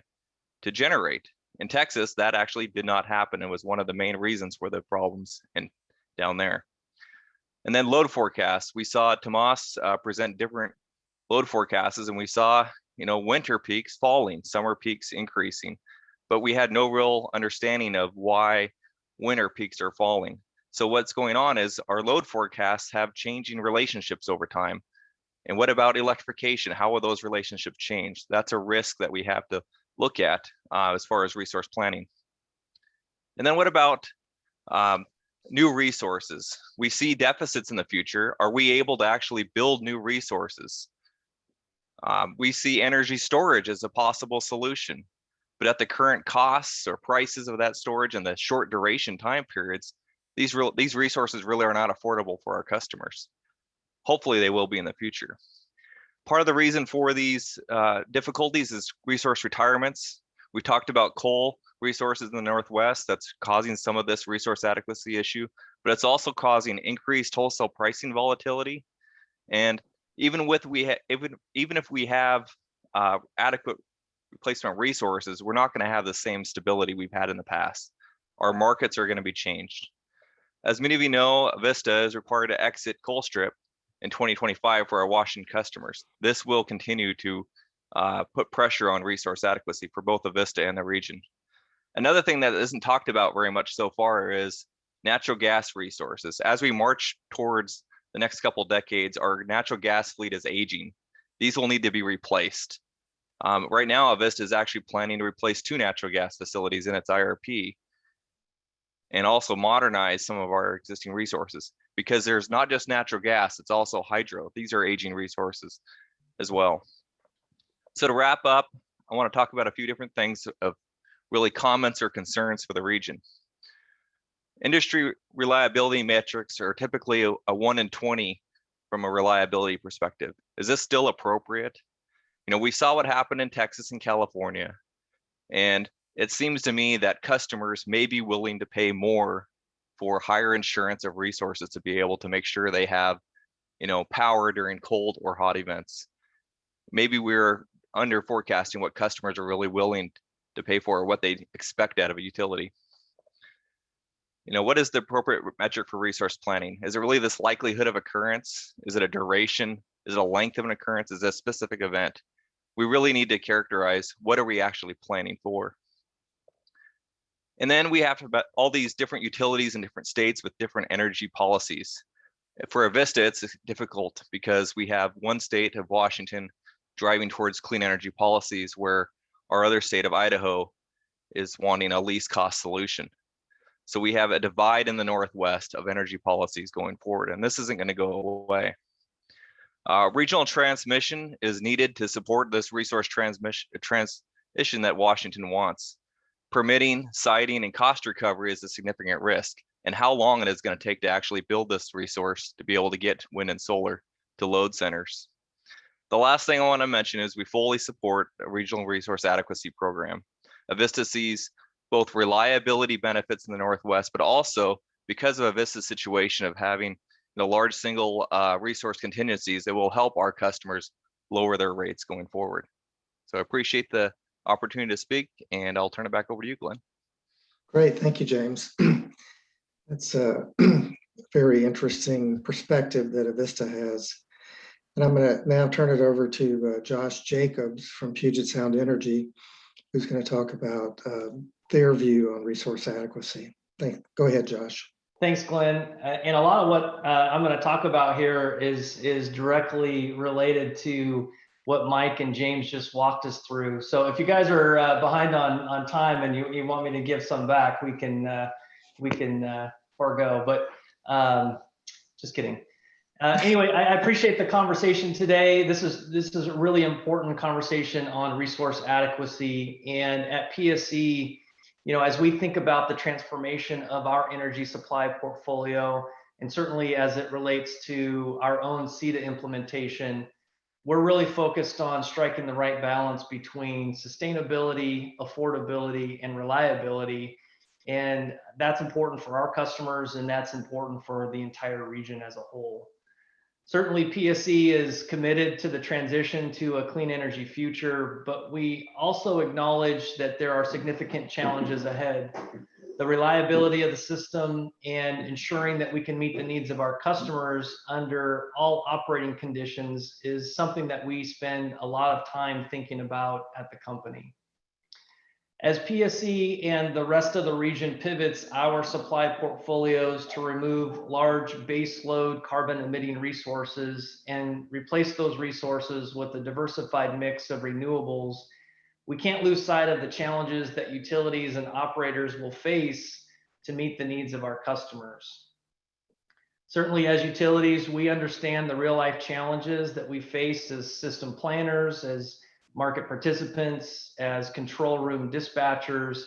[SPEAKER 18] to generate? In Texas, that actually did not happen. It was one of the main reasons for the problems down there. And then load forecasts. We saw Tomas present different load forecasts, and we saw, winter peaks falling, summer peaks increasing, but we had no real understanding of why winter peaks are falling. So what's going on is our load forecasts have changing relationships over time. And what about electrification? How will those relationships change? That's a risk that we have to look at as far as resource planning. And then what about new resources? We see deficits in the future. Are we able to actually build new resources? We see energy storage as a possible solution, but at the current costs or prices of that storage and the short duration time periods, these resources really are not affordable for our customers. Hopefully they will be in the future. Part of the reason for these difficulties is resource retirements. We talked about coal resources in the Northwest. That's causing some of this resource adequacy issue, but it's also causing increased wholesale pricing volatility. And even if we have adequate replacement resources, we're not going to have the same stability we've had in the past. Our markets are going to be changed. As many of you know, Avista is required to exit Colstrip in 2025 for our Washington customers. This will continue to put pressure on resource adequacy for both Avista and the region. Another thing that isn't talked about very much so far is natural gas resources. As we march towards the next couple decades, our natural gas fleet is aging. These will need to be replaced. Right now, Avista is actually planning to replace 2 natural gas facilities in its IRP and also modernize some of our existing resources, because there's not just natural gas, it's also hydro. These are aging resources as well. So to wrap up, I want to talk about a few different things of really comments or concerns for the region. Industry reliability metrics are typically a 1 in 20 from a reliability perspective. Is this still appropriate? You know, we saw what happened in Texas and California, and it seems to me that customers may be willing to pay more for higher insurance of resources to be able to make sure they have, you know, power during cold or hot events. Maybe we're under forecasting what customers are really willing to pay for or what they expect out of a utility. You know, what is the appropriate metric for resource planning? Is it really this likelihood of occurrence? Is it a duration? Is it a length of an occurrence? Is it a specific event? We really need to characterize what are we actually planning for. And then we have about all these different utilities in different states with different energy policies. For Avista, it's difficult because we have one state of Washington driving towards clean energy policies, where our other state of Idaho is wanting a least cost solution. So we have a divide in the Northwest of energy policies going forward, and this isn't going to go away. Regional transmission is needed to support this resource transition that Washington wants. Permitting, siting, and cost recovery is a significant risk, and how long it is going to take to actually build this resource to be able to get wind and solar to load centers. The last thing I want to mention is we fully support a regional resource adequacy program. Avista sees both reliability benefits in the Northwest, but also because of Avista's situation of having the large single resource contingencies, it will help our customers lower their rates going forward. So I appreciate the opportunity to speak, and I'll turn it back over to you, Glenn.
[SPEAKER 7] Great, thank you, James. That's a very interesting perspective that Avista has. And I'm going to now turn it over to Josh Jacobs from Puget Sound Energy, who's going to talk about their view on resource adequacy. Go ahead, Josh.
[SPEAKER 19] Thanks, Glenn. And a lot of what I'm going to talk about here is directly related to what Mike and James just walked us through. So if you guys are behind on time and you want me to give some back, we can forego. But just kidding. Anyway, I appreciate the conversation today. This is a really important conversation on resource adequacy. And at PSC, you know, as we think about the transformation of our energy supply portfolio, and certainly as it relates to our own CETA implementation, we're really focused on striking the right balance between sustainability, affordability, and reliability. And that's important for our customers, and that's important for the entire region as a whole. Certainly, PSC is committed to the transition to a clean energy future, but we also acknowledge that there are significant challenges ahead. The reliability of the system and ensuring that we can meet the needs of our customers under all operating conditions is something that we spend a lot of time thinking about at the company. As PSE and the rest of the region pivots our supply portfolios to remove large baseload carbon emitting resources and replace those resources with a diversified mix of renewables, we can't lose sight of the challenges that utilities and operators will face to meet the needs of our customers. Certainly as utilities, we understand the real life challenges that we face as system planners, as market participants, as control room dispatchers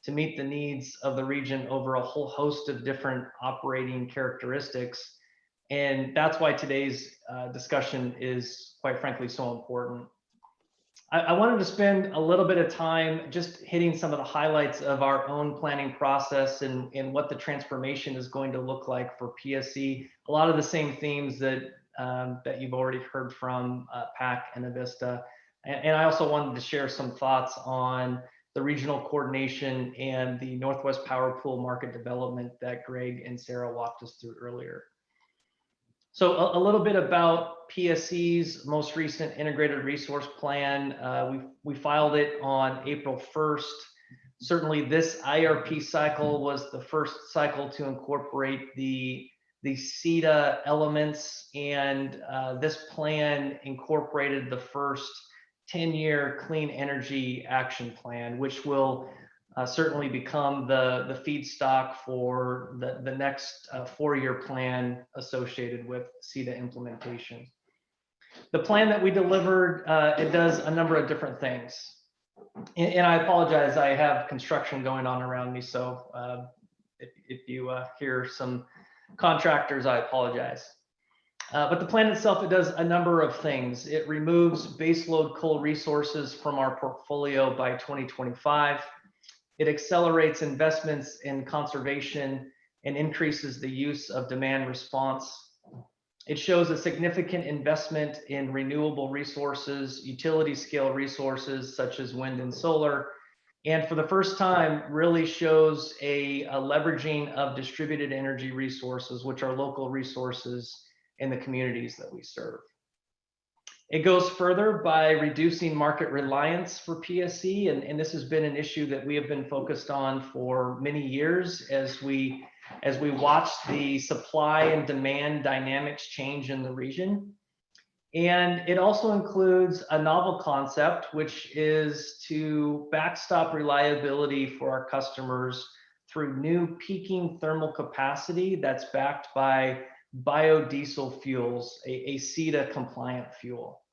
[SPEAKER 19] to meet the needs of the region over a whole host of different operating characteristics. And that's why today's discussion is quite frankly so important. I wanted to spend a little bit of time just hitting some of the highlights of our own planning process and what the transformation is going to look like for PSE. A lot of the same themes that that you've already heard from PAC and Avista. And I also wanted to share some thoughts on the regional coordination and the Northwest Power Pool market development that Greg and Sarah walked us through earlier. So a little bit about PSE's most recent integrated resource plan. We filed it on April 1st. Certainly this IRP cycle was the first cycle to incorporate the CETA elements, and this plan incorporated the first 10-year clean energy action plan, which will certainly become the feedstock for the next 4-year plan associated with CETA implementation. The plan that we delivered, it does a number of different things. And I apologize, I have construction going on around me, so if you hear some contractors, I apologize. But the plan itself, it does a number of things. It removes baseload coal resources from our portfolio by 2025. It accelerates investments in conservation and increases the use of demand response. It shows a significant investment in renewable resources, utility scale resources such as wind and solar. And for the first time, really shows a leveraging of distributed energy resources, which are local resources in the communities that we serve. It goes further by reducing market reliance for PSE, and this has been an issue that we have been focused on for many years as we watch the supply and demand dynamics change in the region. And it also includes a novel concept, which is to backstop reliability for our customers through new peaking thermal capacity that's backed by biodiesel fuels, a CETA compliant fuel.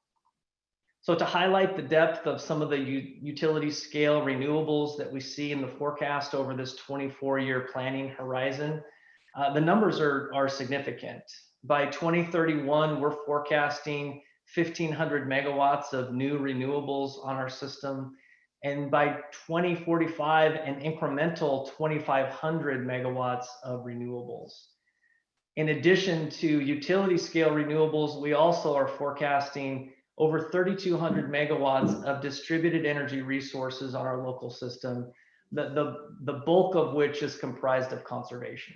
[SPEAKER 19] So to highlight the depth of some of the utility scale renewables that we see in the forecast over this 24-year planning horizon, the numbers are significant. By 2031, we're forecasting 1,500 megawatts of new renewables on our system. And by 2045, an incremental 2,500 megawatts of renewables. In addition to utility scale renewables, we also are forecasting over 3,200 megawatts of distributed energy resources on our local system, the bulk of which is comprised of conservation.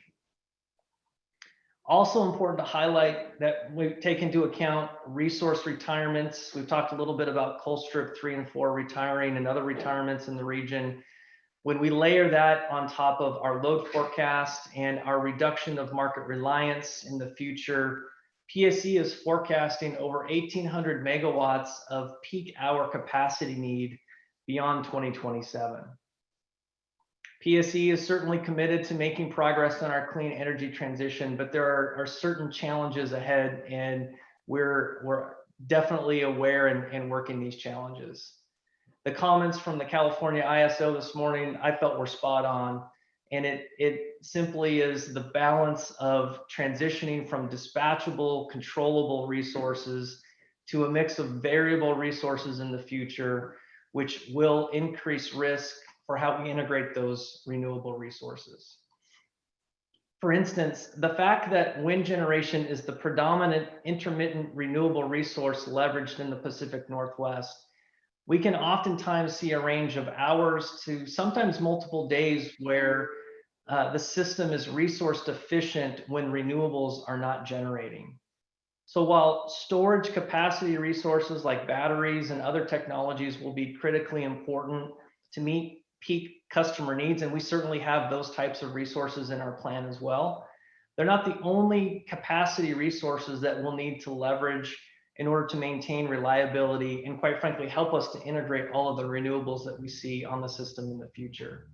[SPEAKER 19] Also important to highlight that we take into account resource retirements. We've talked a little bit about Colstrip 3 and 4 retiring and other retirements in the region. When we layer that on top of our load forecast and our reduction of market reliance in the future, PSE is forecasting over 1,800 megawatts of peak hour capacity need beyond 2027. PSE is certainly committed to making progress on our clean energy transition, but there are certain challenges ahead, and we're definitely aware and working these challenges. The comments from the California ISO this morning, I felt were spot on. And it simply is the balance of transitioning from dispatchable, controllable resources to a mix of variable resources in the future, which will increase risk for how we integrate those renewable resources. For instance, the fact that wind generation is the predominant intermittent renewable resource leveraged in the Pacific Northwest, we can oftentimes see a range of hours to sometimes multiple days where the system is resource deficient when renewables are not generating. So while storage capacity resources like batteries and other technologies will be critically important to meet peak customer needs, and we certainly have those types of resources in our plan as well. They're not the only capacity resources that we'll need to leverage in order to maintain reliability and, quite frankly, help us to integrate all of the renewables that we see on the system in the future.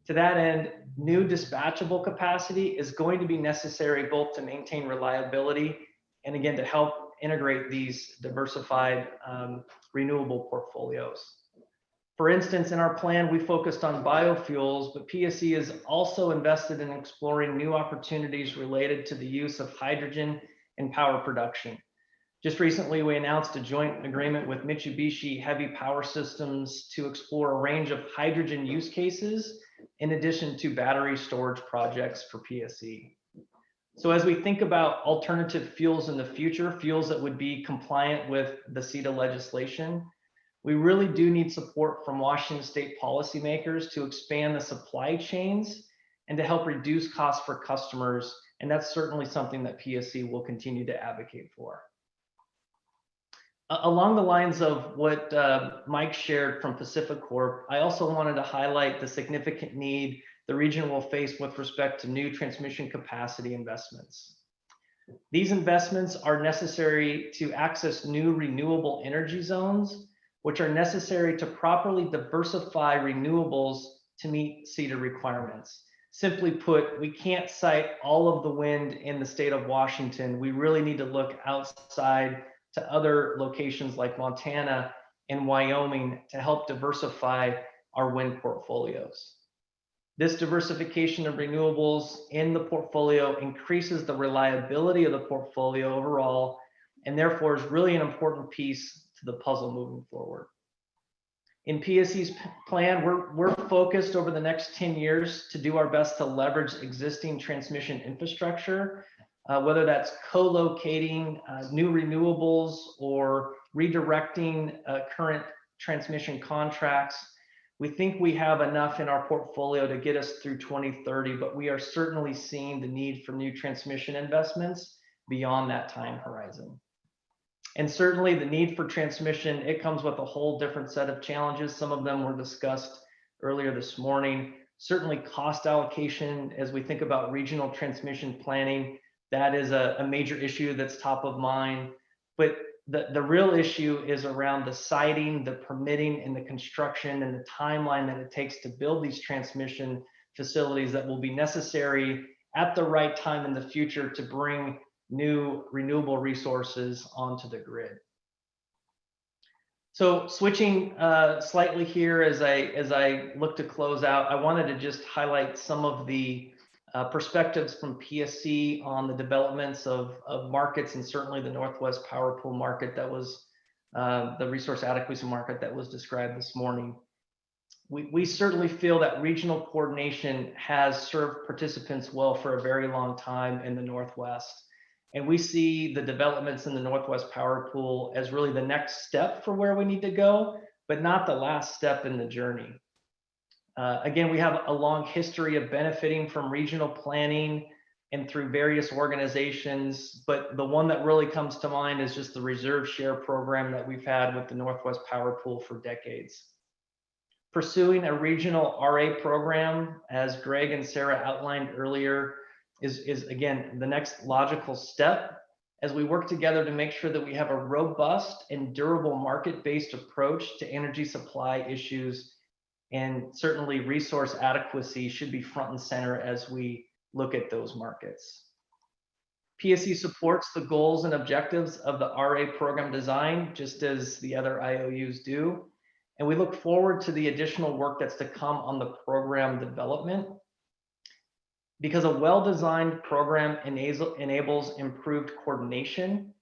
[SPEAKER 19] To that end, new dispatchable capacity is going to be necessary both to maintain reliability and, again, to help integrate these diversified renewable portfolios. For instance, in our plan, we focused on biofuels, but PSE is also invested in exploring new opportunities related to the use of hydrogen in power production. Just recently, we announced a joint agreement with Mitsubishi Heavy Power Systems to explore a range of hydrogen use cases in addition to battery storage projects for PSE. So as we think about alternative fuels in the future, fuels that would be compliant with the CETA legislation, we really do need support from Washington state policymakers to expand the supply chains and to help reduce costs for customers. And that's certainly something that PSE will continue to advocate for. Along the lines of what Mike shared from Pacific Corp, I also wanted to highlight the significant need the region will face with respect to new transmission capacity investments. These investments are necessary to access new renewable energy zones, which are necessary to properly diversify renewables to meet CETA requirements. Simply put, we can't cite all of the wind in the state of Washington. We really need to look outside to other locations like Montana and Wyoming to help diversify our wind portfolios. This diversification of renewables in the portfolio increases the reliability of the portfolio overall, and therefore is really an important piece to the puzzle moving forward. In PSE's plan, we're focused over the next 10 years to do our best to leverage existing transmission infrastructure, whether that's co-locating new renewables or redirecting current transmission contracts. We think we have enough in our portfolio to get us through 2030, but we are certainly seeing the need for new transmission investments beyond that time horizon. And certainly the need for transmission, it comes with a whole different set of challenges. Some of them were discussed earlier this morning. Certainly cost allocation, as we think about regional transmission planning, that is a major issue that's top of mind. But the real issue is around the siting, the permitting, and the construction, and the timeline that it takes to build these transmission facilities that will be necessary at the right time in the future to bring new renewable resources onto the grid. So switching slightly here as I look to close out, I wanted to just highlight some of the perspectives from PSC on the developments of markets, and certainly the Northwest Power Pool market that was the resource adequacy market that was described this morning. We certainly feel that regional coordination has served participants well for a very long time in the Northwest. And we see the developments in the Northwest Power Pool as really the next step for where we need to go, but not the last step in the journey. Again, we have a long history of benefiting from regional planning and through various organizations, but the one that really comes to mind is just the reserve share program that we've had with the Northwest Power Pool for decades. Pursuing a regional RA program, as Greg and Sarah outlined earlier, is again the next logical step as we work together to make sure that we have a robust and durable market-based approach to energy supply issues, and certainly resource adequacy should be front and center as we look at those markets. PSE supports the goals and objectives of the RA program design, just as the other IOUs do, and we look forward to the additional work that's to come on the program development, because a well-designed program enables improved coordination,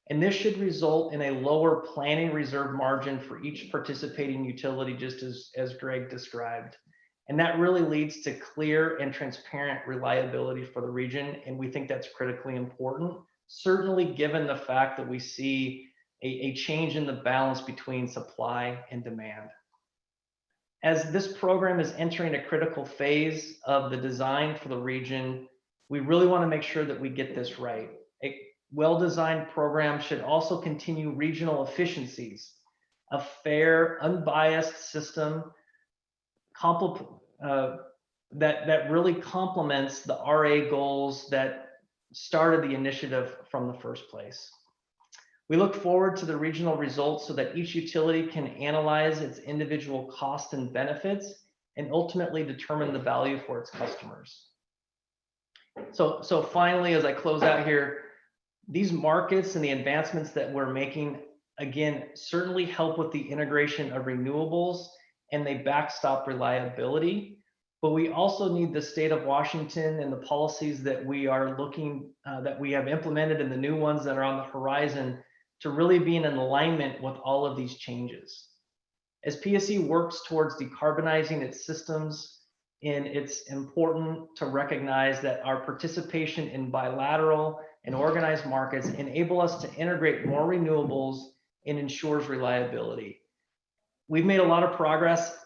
[SPEAKER 19] and this should result in a lower planning reserve margin for each participating utility, just as Greg described. And that really leads to clear and transparent reliability for the region, and we think that's critically important, certainly given the fact that we see a change in the balance between supply and demand. As this program is entering a critical phase of the design for the region, we really want to make sure that we get this right. A well-designed program should also continue regional efficiencies, a fair, unbiased system, that really complements the RA goals that started the initiative from the first place. We look forward to the regional results so that each utility can analyze its individual costs and benefits and ultimately determine the value for its customers. So finally, as I close out here, these markets and the advancements that we're making, again, certainly help with the integration of renewables and they backstop reliability. But we also need the state of Washington and the policies that we are looking, that we have implemented and the new ones that are on the horizon to really be in alignment with all of these changes. As PSE works towards decarbonizing its systems, and it's important to recognize that our participation in bilateral and organized markets enable us to integrate more renewables and ensures reliability. We've made a lot of progress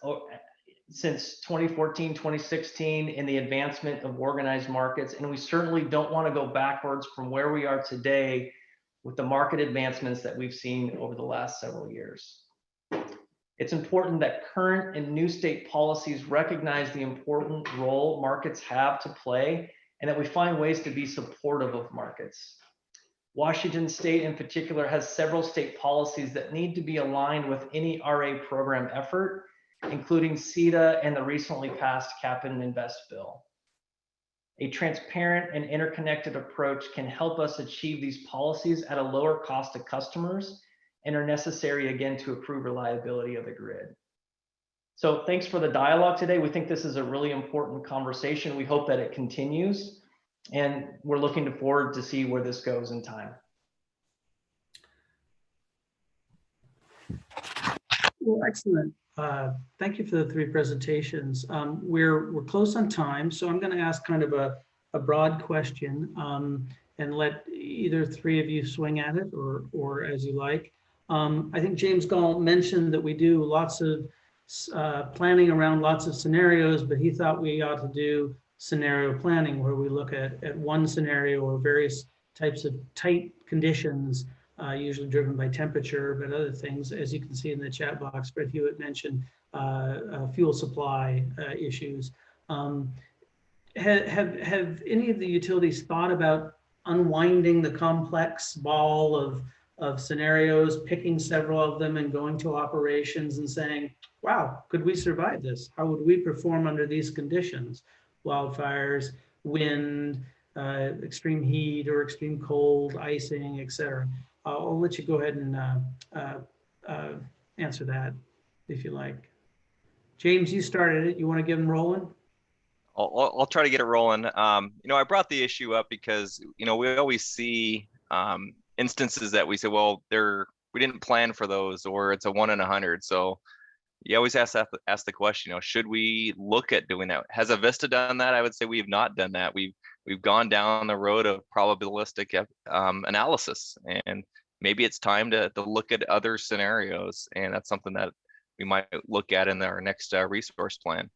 [SPEAKER 19] since 2014, 2016 in the advancement of organized markets, and we certainly don't want to go backwards from where we are today with the market advancements that we've seen over the last several years. It's important that current and new state policies recognize the important role markets have to play and that we find ways to be supportive of markets. Washington State in particular has several state policies that need to be aligned with any RA program effort, including CETA and the recently passed Cap and Invest bill. A transparent and interconnected approach can help us achieve these policies at a lower cost to customers and are necessary again to improve reliability of the grid. So thanks for the dialogue today. We think this is a really important conversation. We hope that it continues and we're looking forward to see where this goes in time.
[SPEAKER 4] Well, excellent. Thank you for the three presentations. We're close on time, so I'm going to ask kind of a broad question and let either three of you swing at it or as you like. I think James Gall mentioned that we do lots of planning around lots of scenarios, but he thought we ought to do scenario planning where we look at one scenario or various types of tight conditions, usually driven by temperature, but other things, as you can see in the chat box. Brett Hewitt mentioned fuel supply issues. Have any of the utilities thought about unwinding the complex ball of scenarios, picking several of them and going to operations and saying, wow, could we survive this? How would we perform under these conditions? Wildfires, wind, extreme heat or extreme cold, icing, et cetera. I'll let you go ahead and answer that if you like. James, you started it. You want to get them rolling?
[SPEAKER 18] I'll try to get it rolling. I brought the issue up because, we always see instances that we say, well, we didn't plan for those, or it's a 1 in 100. So you always have to ask the question, should we look at doing that? Has Avista done that? I would say we have not done that. We've gone down the road of probabilistic analysis, and maybe it's time to look at other scenarios, and that's something that we might look at in our next resource plan.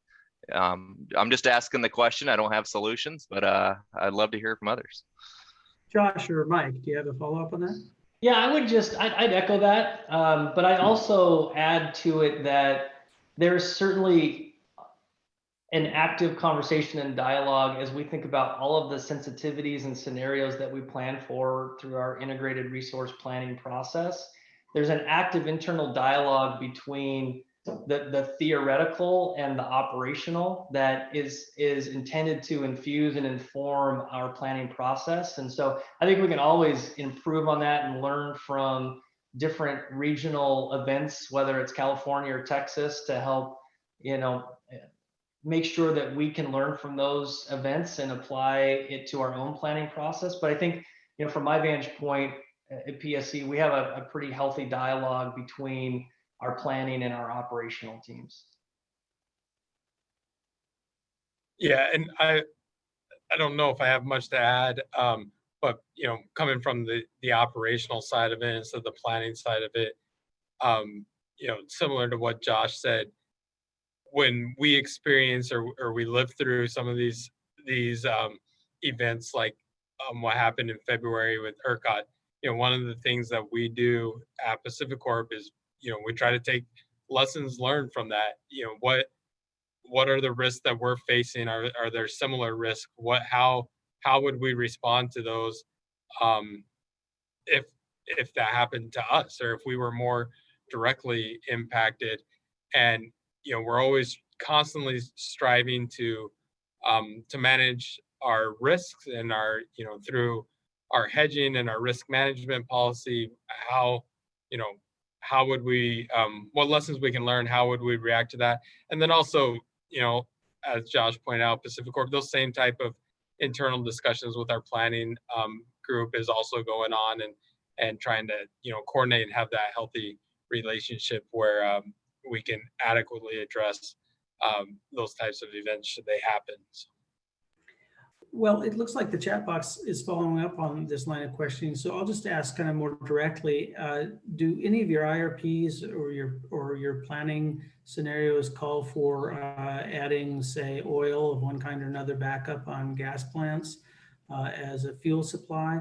[SPEAKER 18] I'm just asking the question. I don't have solutions, but I'd love to hear from others.
[SPEAKER 4] Josh or Mike, do you have a follow-up on that?
[SPEAKER 19] Yeah, I'd echo that, but I'd also add to it that there's certainly an active conversation and dialogue as we think about all of the sensitivities and scenarios that we plan for through our integrated resource planning process. There's an active internal dialogue between the theoretical and the operational that is intended to infuse and inform our planning process. And so I think we can always improve on that and learn from different regional events, whether it's California or Texas, to help, make sure that we can learn from those events and apply it to our own planning process. But I think, from my vantage point at PSE, we have a pretty healthy dialogue between our planning and our operational teams.
[SPEAKER 17] Yeah, and I don't know if I have much to add, but coming from the operational side of it instead of the planning side of it, similar to what Josh said, when we experience or we live through some of these events like what happened in February with ERCOT, one of the things that we do at Pacific Corp is we try to take lessons learned from that. what are the risks that we're facing? Are there similar risks? How would we respond to those if that happened to us, or if we were more directly impacted? And we're always constantly striving to manage our risks and our through our hedging and our risk management policy. How how would we what lessons we can learn, how would we react to that? And then also, as Josh pointed out, Pacific Corp, those same type of internal discussions with our planning group is also going on, and trying to coordinate and have that healthy relationship where we can adequately address those types of events should they happen. So.
[SPEAKER 4] Well, it looks like the chat box is following up on this line of questioning, so I'll just ask kind of more directly, do any of your IRPs or your planning scenarios call for adding, say, oil of one kind or another backup on gas plants as a fuel supply?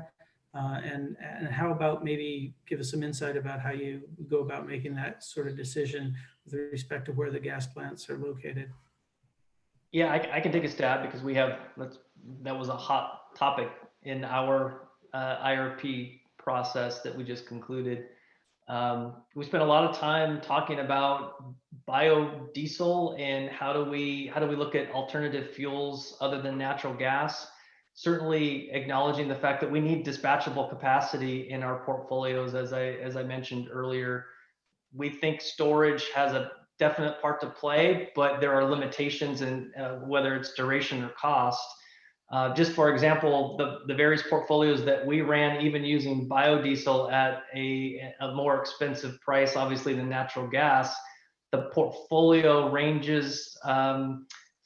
[SPEAKER 4] And how about maybe give us some insight about how you go about making that sort of decision with respect to where the gas plants are located?
[SPEAKER 19] Yeah, I can take a stab because that was a hot topic in our IRP process that we just concluded. We spent a lot of time talking about biodiesel and how do we look at alternative fuels other than natural gas. Certainly acknowledging the fact that we need dispatchable capacity in our portfolios, as I mentioned earlier. We think storage has a definite part to play, but there are limitations in whether it's duration or cost. Just for example, the various portfolios that we ran, even using biodiesel at a more expensive price, obviously, than natural gas, the portfolio ranges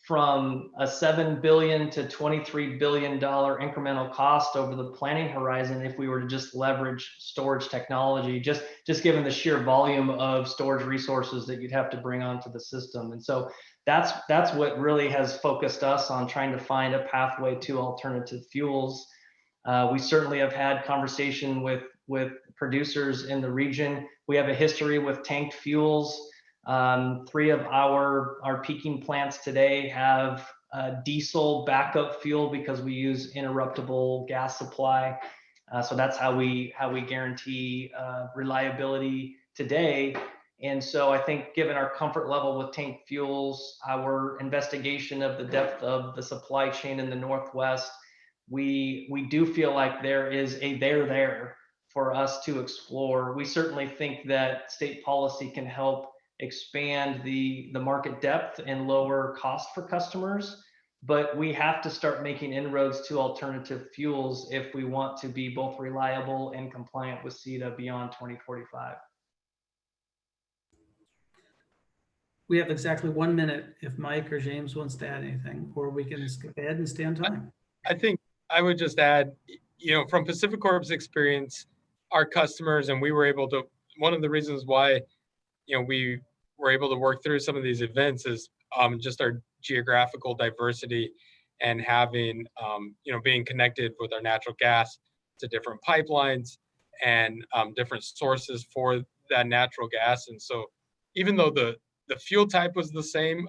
[SPEAKER 19] from a $7 billion to $23 billion incremental cost over the planning horizon if we were to just leverage storage technology, just given the sheer volume of storage resources that you'd have to bring onto the system. And so that's what really has focused us on trying to find a pathway to alternative fuels. We certainly have had conversation with producers in the region. We have a history with tanked fuels. 3 of our peaking plants today have diesel backup fuel because we use interruptible gas supply. So that's how we guarantee reliability today. And so I think given our comfort level with tanked fuels, our investigation of the depth of the supply chain in the Northwest, we do feel like there is a there for us to explore. We certainly think that state policy can help expand the market depth and lower cost for customers, but we have to start making inroads to alternative fuels if we want to be both reliable and compliant with CETA beyond 2045.
[SPEAKER 4] We have exactly 1 minute if Mike or James wants to add anything, or we can skip ahead and stay on time.
[SPEAKER 17] I think I would just add, from Pacific Corp's experience, our customers, and we were able to, one of the reasons why, we were able to work through some of these events is just our geographical diversity and having, being connected with our natural gas to different pipelines and different sources for that natural gas. And so even though the fuel type was the same,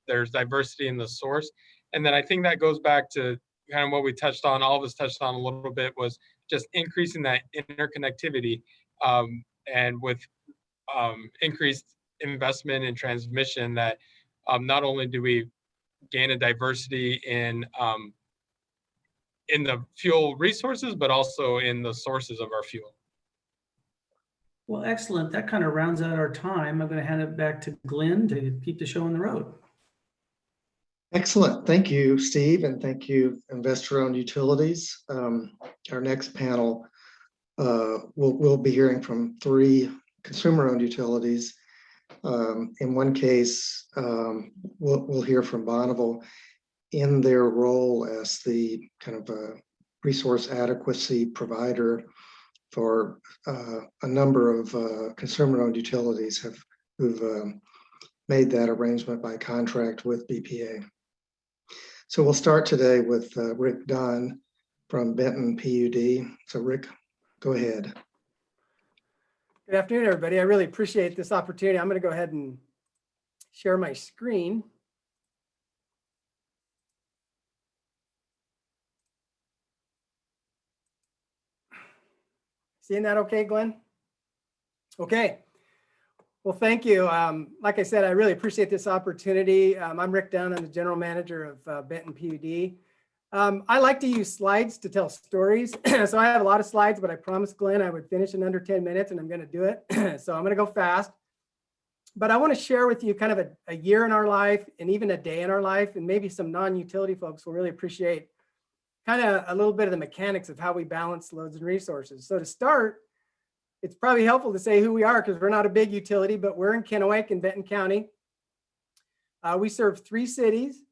[SPEAKER 17] there's diversity in the source. And then I think that goes back to kind of what we touched on, all of us touched on a little bit, was just increasing that interconnectivity and with increased investment in transmission, that not only do we gain a diversity in the fuel resources, but also in the sources of our fuel.
[SPEAKER 4] Well, excellent. That kind of rounds out our time. I'm going to hand it back to Glenn to keep the show on the road.
[SPEAKER 7] Excellent. Thank you, Steve, and thank you, investor-owned utilities. Our next panel, we'll be hearing from 3 consumer-owned utilities. In one case, we'll hear from Bonneville in their role as the kind of resource adequacy provider for a number of consumer-owned utilities who've made that arrangement by contract with BPA. So we'll start today with Rick Dunn from Benton PUD. So Rick, go ahead.
[SPEAKER 20] Good afternoon, everybody. I really appreciate this opportunity. I'm going to go ahead and share my screen. Seeing that okay, Glenn? Okay. Well, thank you. Like I said, I really appreciate this opportunity. I'm Rick Dunn. I'm the general manager of Benton PUD. I like to use slides to tell stories. So I have a lot of slides, but I promised Glenn I would finish in under 10 minutes, and I'm going to do it. So I'm going to go fast. But I want to share with you kind of a year in our life and even a day in our life, and maybe some non-utility folks will really appreciate kind of a little bit of the mechanics of how we balance loads and resources. So to start, it's probably helpful to say who we are because we're not a big utility, but we're in Kennewick in Benton County. We serve 3 cities.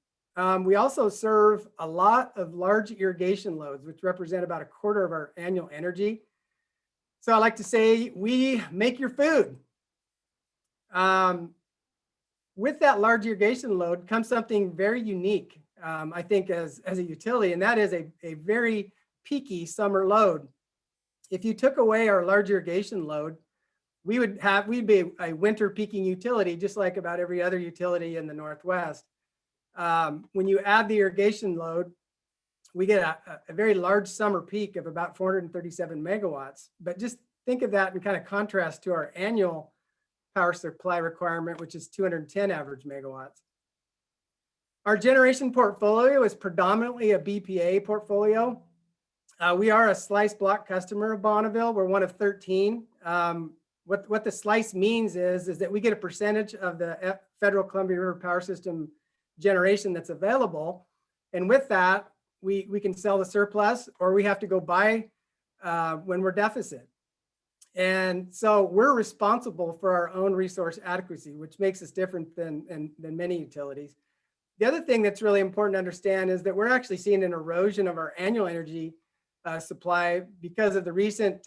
[SPEAKER 20] We also serve a lot of large irrigation loads, which represent about 1/4 of our annual energy. So I like to say we make your food. With that large irrigation load comes something very unique, I think, as a utility, and that is a very peaky summer load. If you took away our large irrigation load, we'd be a winter peaking utility, just like about every other utility in the Northwest. When you add the irrigation load, we get a very large summer peak of about 437 megawatts. But just think of that in kind of contrast to our annual power supply requirement, which is 210 average megawatts. Our generation portfolio is predominantly a BPA portfolio. We are a slice block customer of Bonneville. We're one of 13. What the slice means is that we get a percentage of the federal Columbia River Power System generation that's available. And with that, we can sell the surplus, or we have to go buy when we're deficit. And so we're responsible for our own resource adequacy, which makes us different than many utilities. The other thing that's really important to understand is that we're actually seeing an erosion of our annual energy supply because of the recent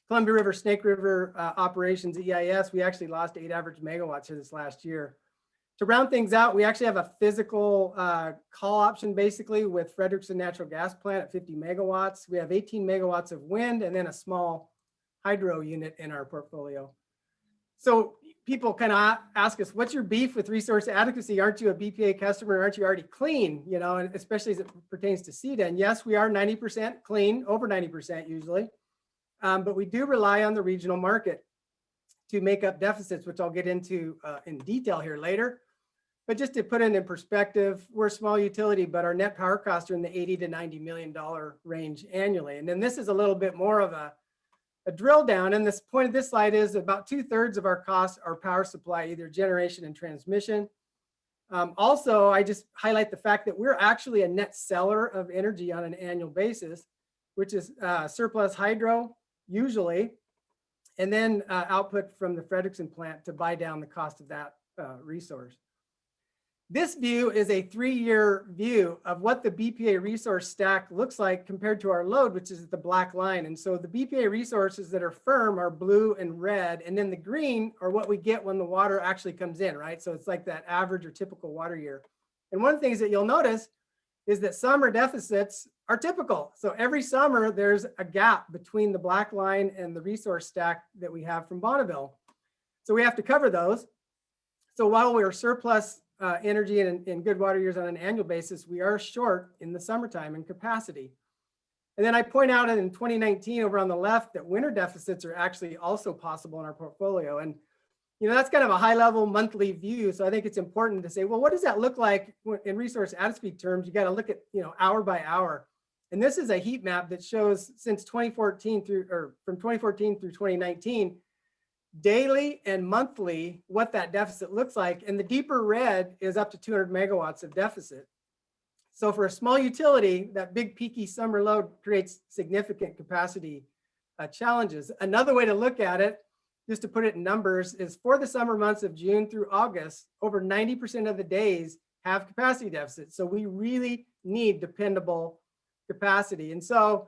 [SPEAKER 20] Columbia River, Snake River operations, EIS. We actually lost 8 average megawatts here this last year. To round things out, we actually have a physical call option basically with Frederickson Natural Gas Plant at 50 megawatts. We have 18 megawatts of wind and then a small hydro unit in our portfolio. So people kind of ask us, what's your beef with resource adequacy? Aren't you a BPA customer? Aren't you already clean? You know, and especially as it pertains to CEDA. And yes, we are 90% clean, over 90% usually. But we do rely on the regional market to make up deficits, which I'll get into in detail here later. But just to put it in perspective, we're a small utility, but our net power costs are in the $80 to $90 million range annually. And then this is a little bit more of a drill down. And this point of this slide is about 2/3 of our costs are power supply, either generation and transmission. Also, I just highlight the fact that we're actually a net seller of energy on an annual basis, which is surplus hydro usually, and then output from the Frederickson plant to buy down the cost of that resource. This view is a 3-year view of what the BPA resource stack looks like compared to our load, which is the black line. And so the BPA resources that are firm are blue and red, and then the green are what we get when the water actually comes in, right? So it's like that average or typical water year. And one of the things that you'll notice is that summer deficits are typical. So every summer there's a gap between the black line and the resource stack that we have from Bonneville. So we have to cover those. So while we're surplus energy in good water years on an annual basis, we are short in the summertime in capacity. And then I point out in 2019 over on the left that winter deficits are actually also possible in our portfolio. And you know, that's kind of a high level monthly view. So I think it's important to say, well, what does that look like in resource adequacy terms? You got to look at, you know, hour by hour. And this is a heat map that shows since 2014 through, or from 2014 through 2019, daily and monthly, what that deficit looks like. And the deeper red is up to 200 megawatts of deficit. So for a small utility, that big peaky summer load creates significant capacity challenges. Another way to look at it, just to put it in numbers, is for the summer months of June through August, over 90% of the days have capacity deficits. So we really need dependable capacity. And so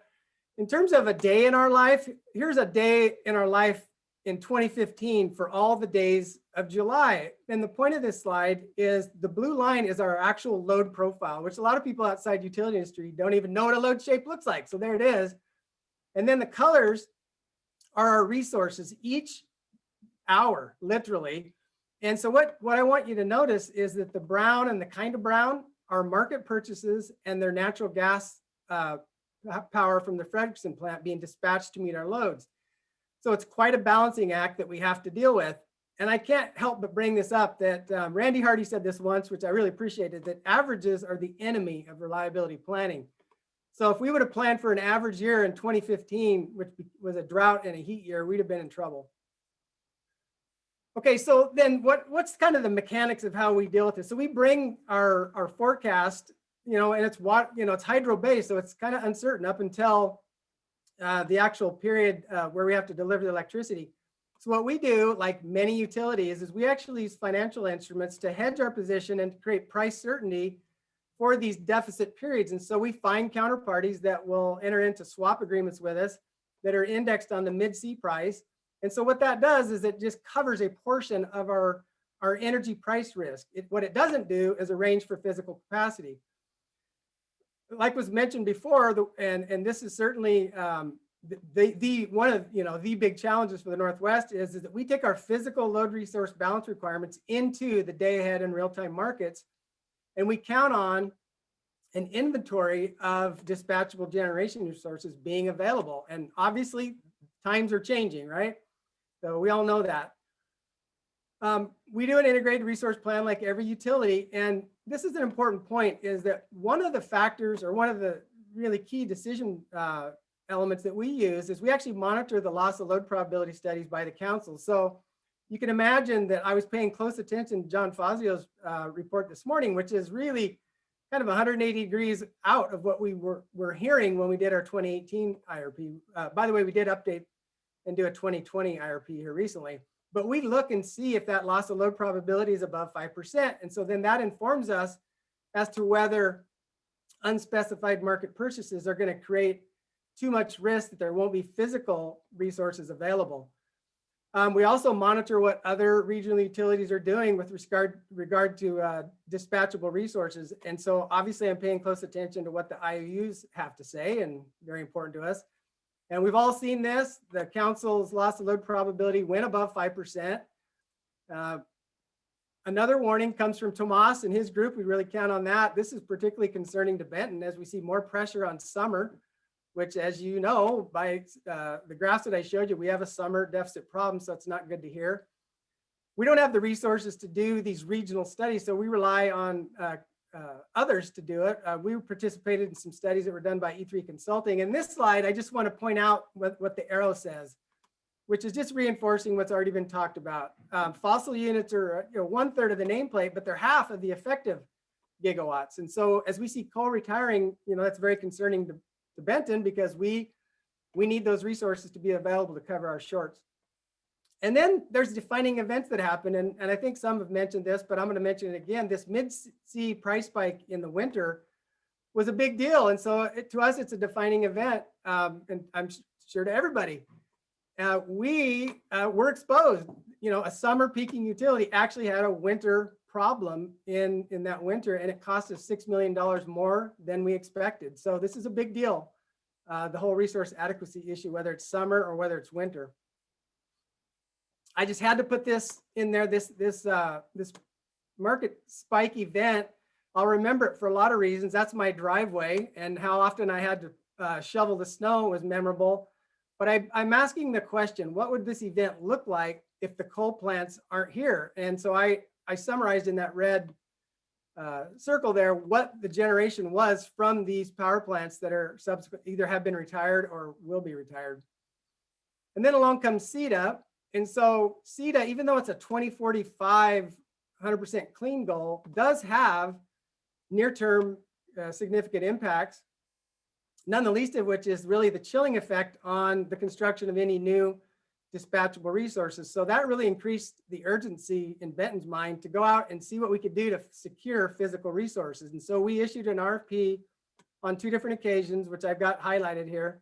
[SPEAKER 20] in terms of a day in our life, here's a day in our life in 2015 for all the days of July. And the point of this slide is the blue line is our actual load profile, which a lot of people outside utility industry don't even know what a load shape looks like. So there it is. And then the colors are our resources each hour, literally. And so what I want you to notice is that the brown and the kind of brown are market purchases and their natural gas power from the Frederickson plant being dispatched to meet our loads. So it's quite a balancing act that we have to deal with. And I can't help but bring this up that Randy Hardy said this once, which I really appreciated, that averages are the enemy of reliability planning. So if we would have planned for an average year in 2015, which was a drought and a heat year, we'd have been in trouble. Okay, so then what's kind of the mechanics of how we deal with this? So we bring our forecast, and it's it's hydro-based, so it's kind of uncertain up until the actual period where we have to deliver the electricity. So what we do, like many utilities, is we actually use financial instruments to hedge our position and to create price certainty for these deficit periods. And so we find counterparties that will enter into swap agreements with us that are indexed on the mid-C price. And so what that does is it just covers a portion of our energy price risk. What it doesn't do is arrange for physical capacity. Like was mentioned before, and this is certainly one of the big challenges for the Northwest is that we take our physical load resource balance requirements into the day ahead and real-time markets, and we count on an inventory of dispatchable generation resources being available. And obviously times are changing, right? So we all know that. We do an integrated resource plan like every utility. And this is an important point, is that one of the factors, or one of the really key decision elements that we use, is we actually monitor the loss of load probability studies by the council. So you can imagine that I was paying close attention to John Fazio's report this morning, which is really kind of 180 degrees out of what we were hearing when we did our 2018 IRP. By the way, we did update and do a 2020 IRP here recently, but we look and see if that loss of load probability is above 5%. And so then that informs us as to whether unspecified market purchases are going to create too much risk that there won't be physical resources available. We also monitor what other regional utilities are doing with regard to dispatchable resources. And so obviously I'm paying close attention to what the IOUs have to say, and very important to us. And we've all seen this. The council's loss of load probability went above 5%. Another warning comes from Tomas and his group. We really count on that. This is particularly concerning to Benton as we see more pressure on summer, which, as you know, by the graphs that I showed you, we have a summer deficit problem, so it's not good to hear. We don't have the resources to do these regional studies, so we rely on others to do it. We participated in some studies that were done by E3 Consulting. And this slide, I just want to point out what the arrow says, which is just reinforcing what's already been talked about. Fossil units are 1/3 of the nameplate, but they're half of the effective gigawatts. And so as we see coal retiring, that's very concerning to Benton, because we need those resources to be available to cover our shorts. And then there's defining events that happen. And I think some have mentioned this, but I'm going to mention it again. This mid-C price spike in the winter was a big deal. And so to us, it's a defining event. And I'm sure to everybody, we were exposed. A summer peaking utility actually had a winter problem in that winter, and it cost us $6 million more than we expected. So this is a big deal, the whole resource adequacy issue, whether it's summer or whether it's winter. I just had to put this in there, this market spike event. I'll remember it for a lot of reasons. That's my driveway, and how often I had to shovel the snow was memorable. But I'm asking the question, what would this event look like if the coal plants aren't here? And so I summarized in that red circle there what the generation was from these power plants that are either have been retired or will be retired. And then along comes CETA. And so CETA, even though it's a 2045 100% clean goal, does have near-term significant impacts, none the least of which is really the chilling effect on the construction of any new dispatchable resources. So that really increased the urgency in Benton's mind to go out and see what we could do to secure physical resources. And so we issued an RFP on 2 different occasions, which I've got highlighted here,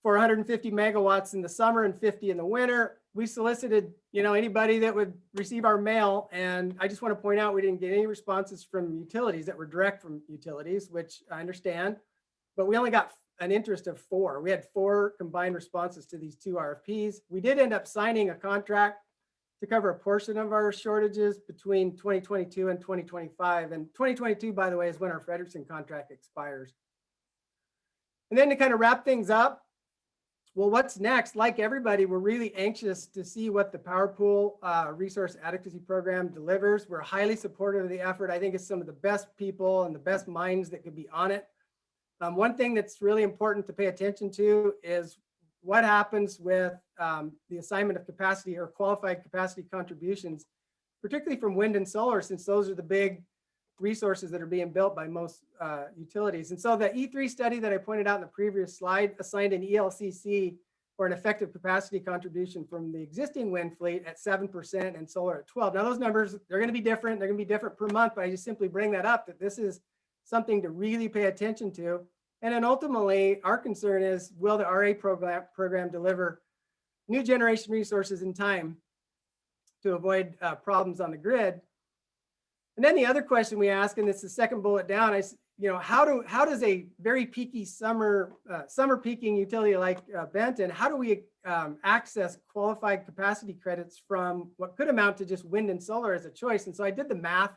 [SPEAKER 20] for 150 megawatts in the summer and 50 in the winter. We solicited, anybody that would receive our mail. And I just want to point out, we didn't get any responses from utilities that were direct from utilities, which I understand, but we only got an interest of 4. We had 4 combined responses to these 2 RFPs. We did end up signing a contract to cover a portion of our shortages between 2022 and 2025. And 2022, by the way, is when our Frederickson contract expires. And then to kind of wrap things up, well, what's next? Like everybody, we're really anxious to see what the Power Pool Resource Adequacy Program delivers. We're highly supportive of the effort. I think it's some of the best people and the best minds that could be on it. One thing that's really important to pay attention to is what happens with the assignment of capacity or qualified capacity contributions, particularly from wind and solar, since those are the big resources that are being built by most utilities. And so the E3 study that I pointed out in the previous slide assigned an ELCC or an effective capacity contribution from the existing wind fleet at 7% and solar at 12%. Now those numbers, they're going to be different. They're going to be different per month, but I just simply bring that up that this is something to really pay attention to. And then ultimately, our concern is, will the RA program deliver new generation resources in time to avoid problems on the grid? And then the other question we ask, and it's the second bullet down, how does a very peaky summer peaking utility like Benton, how do we access qualified capacity credits from what could amount to just wind and solar as a choice? And so I did the math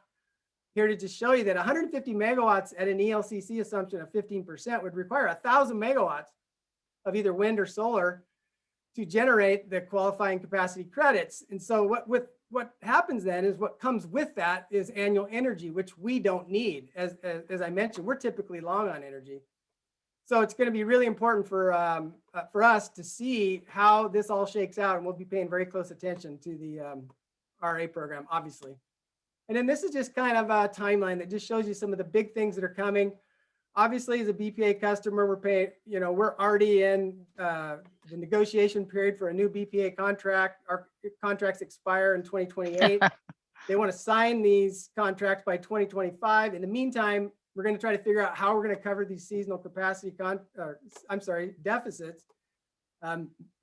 [SPEAKER 20] here to just show you that 150 megawatts at an ELCC assumption of 15% would require 1,000 megawatts of either wind or solar to generate the qualifying capacity credits. And so what happens then is what comes with that is annual energy, which we don't need. As I mentioned, we're typically long on energy. So it's going to be really important for us to see how this all shakes out, and we'll be paying very close attention to the RA program, obviously. And then this is just kind of a timeline that just shows you some of the big things that are coming. Obviously, as a BPA customer, we're already in the negotiation period for a new BPA contract. Our contracts expire in 2028. They want to sign these contracts by 2025. In the meantime, we're going to try to figure out how we're going to cover these seasonal capacity deficits.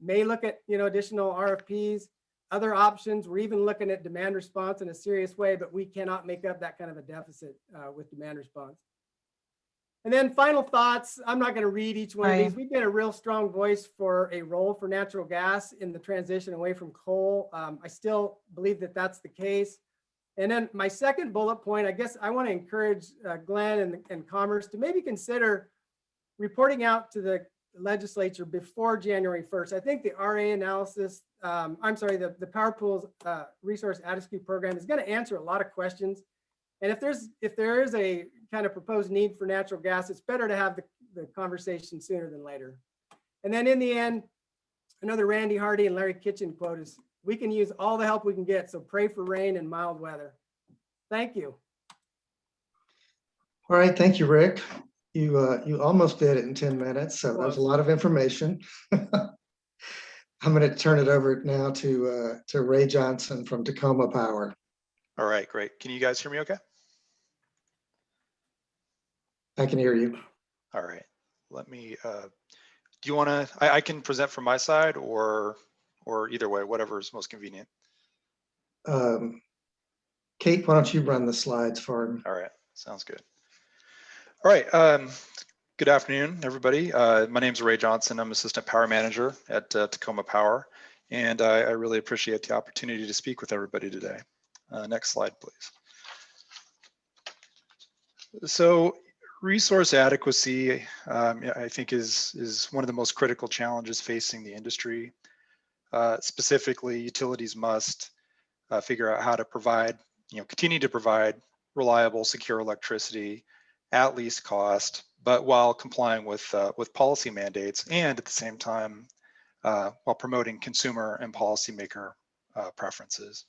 [SPEAKER 20] May look at additional RFPs, other options. We're even looking at demand response in a serious way, but we cannot make up that kind of a deficit with demand response. And then final thoughts. I'm not going to read each one of these. We've been a real strong voice for a role for natural gas in the transition away from coal. I still believe that that's the case. And then my second bullet point, I guess I want to encourage Glenn and Commerce to maybe consider reporting out to the legislature before January 1st. I think the RA analysis, the Power Pools Resource Adequacy Program is going to answer a lot of questions. And if there is a kind of proposed need for natural gas, it's better to have the conversation sooner than later. And then in the end, another Randy Hardy and Larry Kitchen quote is, we can use all the help we can get, so pray for rain and mild weather. Thank you.
[SPEAKER 7] All right, thank you, Rick. You almost did it in 10 minutes, so there's a lot of information. I'm going to turn it over now to Ray Johnson from Tacoma Power.
[SPEAKER 21] All right, great. Can you guys hear me okay?
[SPEAKER 7] I can hear you.
[SPEAKER 21] All right. Let me, do you want to, I can present from my side or either way, whatever is most convenient.
[SPEAKER 7] Kate, why don't you run the slides for me?
[SPEAKER 21] All right, sounds good. All right, good afternoon, everybody. My name is Ray Johnson. I'm Assistant Power Manager at Tacoma Power, and I really appreciate the opportunity to speak with everybody today. Next slide, please. So resource adequacy, I think is one of the most critical challenges facing the industry. Specifically, utilities must figure out how to provide, continue to provide reliable, secure electricity at least cost, but while complying with policy mandates, and at the same time while promoting consumer and policymaker preferences.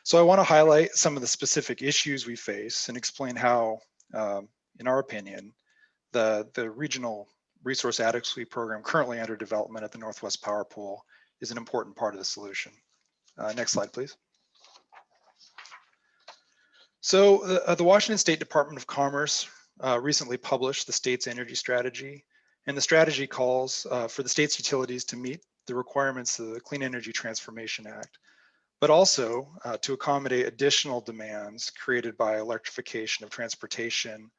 [SPEAKER 21] So I want to highlight some of the specific issues we face and explain how, in our opinion, the regional resource adequacy program currently under development at the Northwest Power Pool is an important part of the solution. Next slide, please. So the Washington State Department of Commerce recently published the state's energy strategy, and the strategy calls for the state's utilities to meet the requirements of the Clean Energy Transformation Act, but also to accommodate additional demands created by electrification of transportation,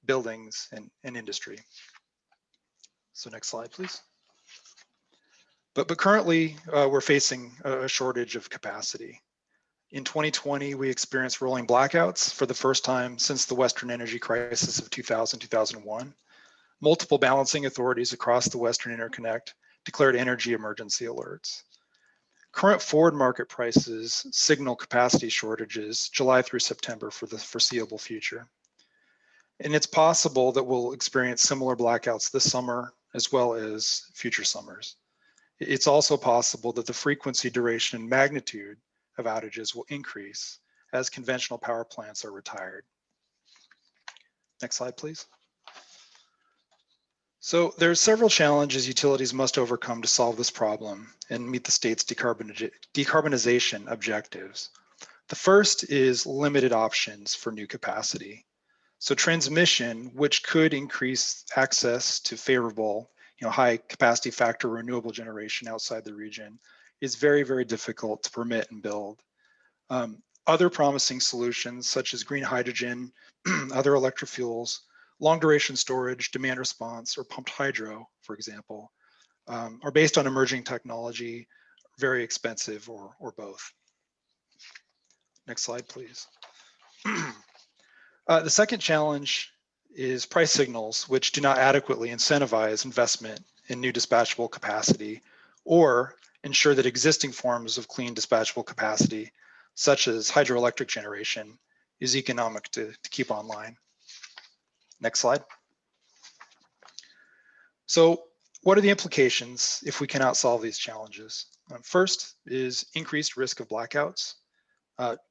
[SPEAKER 21] buildings, and industry. So next slide, please. But currently, we're facing a shortage of capacity. In 2020, we experienced rolling blackouts for the first time since the Western energy crisis of 2000-2001. multiple balancing authorities across the Western Interconnect declared energy emergency alerts. Current forward market prices signal capacity shortages July through September for the foreseeable future. And it's possible that we'll experience similar blackouts this summer as well as future summers. It's also possible that the frequency, duration, and magnitude of outages will increase as conventional power plants are retired. Next slide, please. So there's several challenges utilities must overcome to solve this problem and meet the state's decarbonization objectives. The first is limited options for new capacity. So transmission, which could increase access to favorable, high capacity factor renewable generation outside the region, is very, very difficult to permit and build. Other promising solutions such as green hydrogen, other electric fuels, long duration storage, demand response, or pumped hydro, for example, are based on emerging technology, very expensive, or both. Next slide, please. The second challenge is price signals, which do not adequately incentivize investment in new dispatchable capacity or ensure that existing forms of clean dispatchable capacity, such as hydroelectric generation, is economic to keep online. Next slide. So what are the implications if we cannot solve these challenges? First is increased risk of blackouts.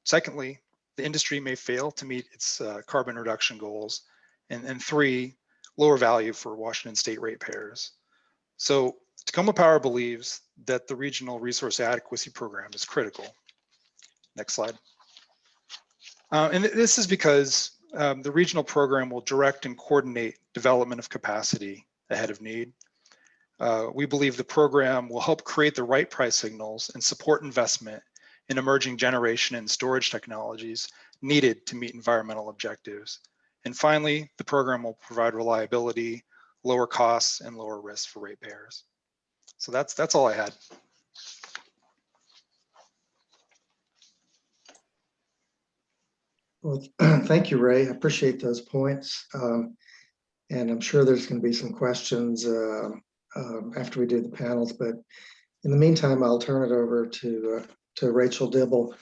[SPEAKER 21] Secondly, the industry may fail to meet its carbon reduction goals. And three, lower value for Washington state ratepayers. So Tacoma Power believes that the Regional Resource Adequacy Program is critical. Next slide. And this is because the regional program will direct and coordinate development of capacity ahead of need. We believe the program will help create the right price signals and support investment in emerging generation and storage technologies needed to meet environmental objectives. And finally, the program will provide reliability, lower costs, and lower risks for ratepayers. So that's all I had.
[SPEAKER 7] Well, thank you, Ray. I appreciate those points. And I'm sure there's going to be some questions after we do the panels. But in the meantime, I'll turn it over to Rachel Dibble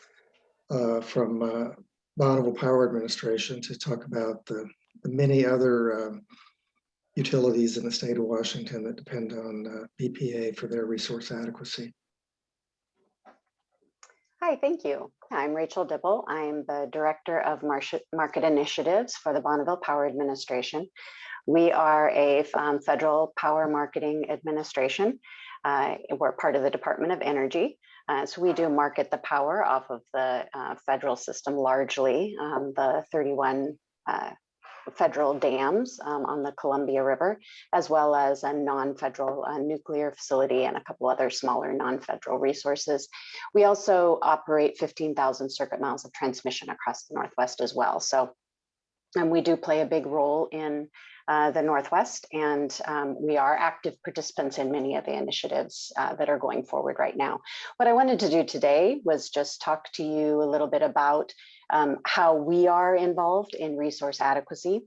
[SPEAKER 7] from Bonneville Power Administration to talk about the many other utilities in the state of Washington that depend on BPA for their resource adequacy.
[SPEAKER 2] Hi, thank you. I'm Rachel Dibble. I'm the Director of Market Initiatives for the Bonneville Power Administration. We are a federal power marketing administration. We're part of the Department of Energy. So we do market the power off of the federal system largely, the 31 federal dams on the Columbia River, as well as a non-federal nuclear facility and a couple other smaller non-federal resources. We also operate 15,000 circuit miles of transmission across the Northwest as well. So we do play a big role in the Northwest, and we are active participants in many of the initiatives that are going forward right now. What I wanted to do today was just talk to you a little bit about how we are involved in resource adequacy.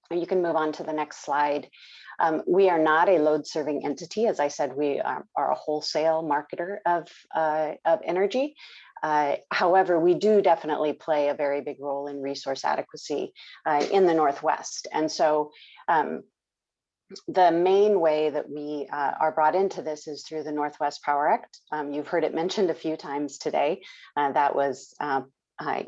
[SPEAKER 2] And you can move on to the next slide. We are not a load serving entity. As I said, we are a wholesale marketer of energy. However, we do definitely play a very big role in resource adequacy in the Northwest. And so the main way that we are brought into this is through the Northwest Power Act. You've heard it mentioned a few times today. That was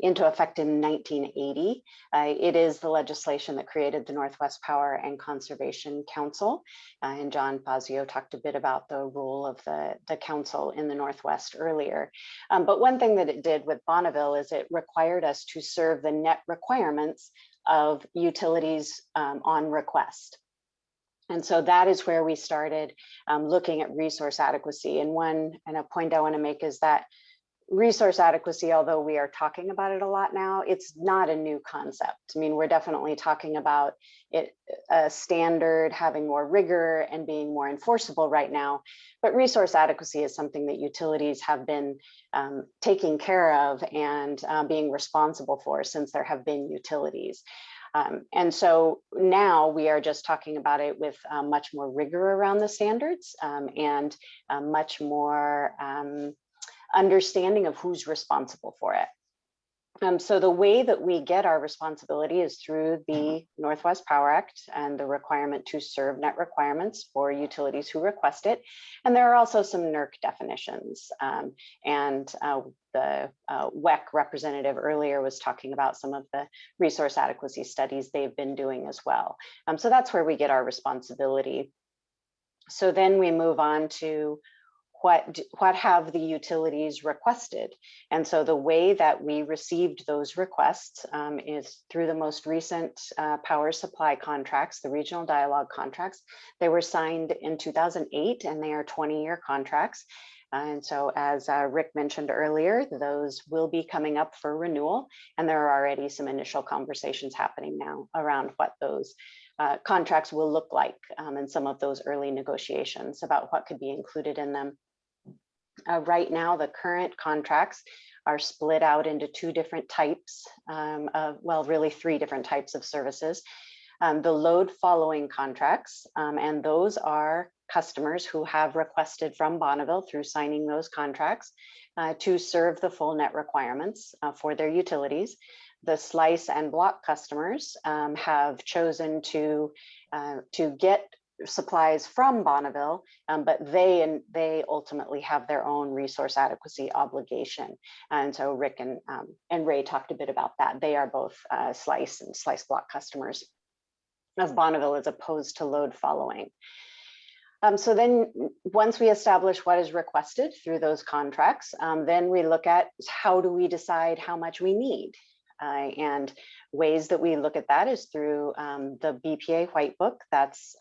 [SPEAKER 2] into effect in 1980. It is the legislation that created the Northwest Power and Conservation Council. And John Fazio talked a bit about the role of the council in the Northwest earlier. But one thing that it did with Bonneville is it required us to serve the net requirements of utilities on request. And so that is where we started looking at resource adequacy. And a point I want to make is that resource adequacy, although we are talking about it a lot now, it's not a new concept. I mean, we're definitely talking about it, a standard having more rigor and being more enforceable right now. But resource adequacy is something that utilities have been taking care of and being responsible for since there have been utilities. And so now we are just talking about it with much more rigor around the standards and much more understanding of who's responsible for it. So the way that we get our responsibility is through the Northwest Power Act and the requirement to serve net requirements for utilities who request it. And there are also some NERC definitions. The WEC representative earlier was talking about some of the resource adequacy studies they've been doing as well. So that's where we get our responsibility. So then we move on to what have the utilities requested? And so the way that we received those requests is through the most recent power supply contracts, the regional dialogue contracts. They were signed in 2008 and they are 20-year contracts. And so as Rick mentioned earlier, those will be coming up for renewal. And there are already some initial conversations happening now around what those contracts will look like and some of those early negotiations about what could be included in them. Right now, the current contracts are split out into two different types well, really three different types of services. The load following contracts, and those are customers who have requested from Bonneville through signing those contracts to serve the full net requirements for their utilities. The slice and block customers have chosen to get supplies from Bonneville, but they ultimately have their own resource adequacy obligation. And so Rick and Ray talked a bit about that. They are both slice and slice block customers of Bonneville as opposed to load following. So then once we establish what is requested through those contracts, then we look at how do we decide how much we need? And ways that we look at that is through the BPA White Book that's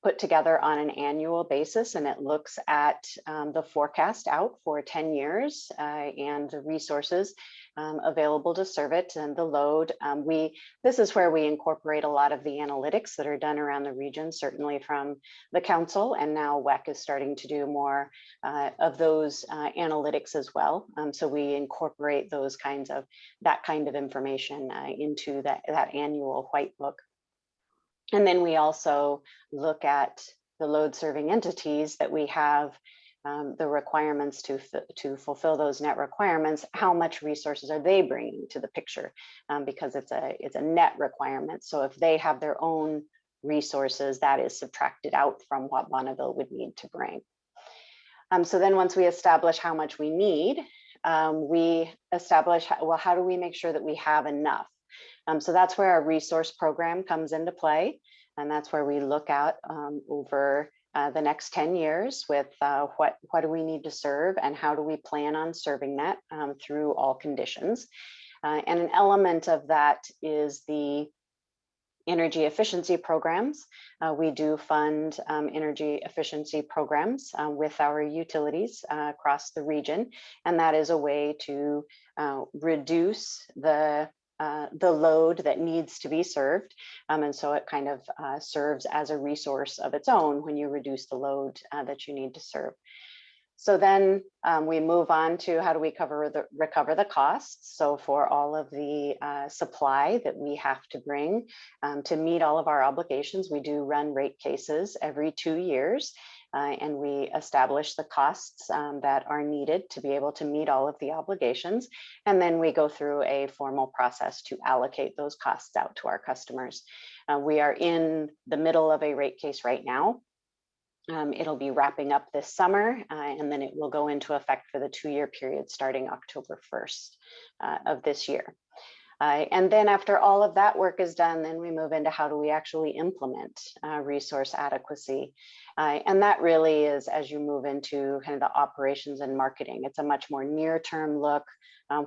[SPEAKER 2] put together on an annual basis, and it looks at the forecast out for 10 years and the resources available to serve it and the load. This is where we incorporate a lot of the analytics that are done around the region, certainly from the council, and now WEC is starting to do more of those analytics as well. So we incorporate that kind of information into that annual White Book. And then we also look at the load serving entities that we have the requirements to fulfill those net requirements. How much resources are they bringing to the picture? Because it's a net requirement. So if they have their own resources, that is subtracted out from what Bonneville would need to bring. So then once we establish how much we need, we establish, well, how do we make sure that we have enough? So that's where our resource program comes into play. And that's where we look at over the next 10 years with what do we need to serve and how do we plan on serving that through all conditions. And an element of that is the energy efficiency programs. We do fund energy efficiency programs with our utilities across the region. And that is a way to reduce the load that needs to be served. And so it kind of serves as a resource of its own when you reduce the load that you need to serve. So then we move on to how do we recover the costs. So for all of the supply that we have to bring to meet all of our obligations, we do run rate cases every 2 years. And we establish the costs that are needed to be able to meet all of the obligations. And then we go through a formal process to allocate those costs out to our customers. We are in the middle of a rate case right now. It'll be wrapping up this summer, and then it will go into effect for the 2-year period starting October 1st of this year. And then after all of that work is done, then we move into how do we actually implement resource adequacy. And that really is as you move into kind of the operations and marketing. It's a much more near-term look.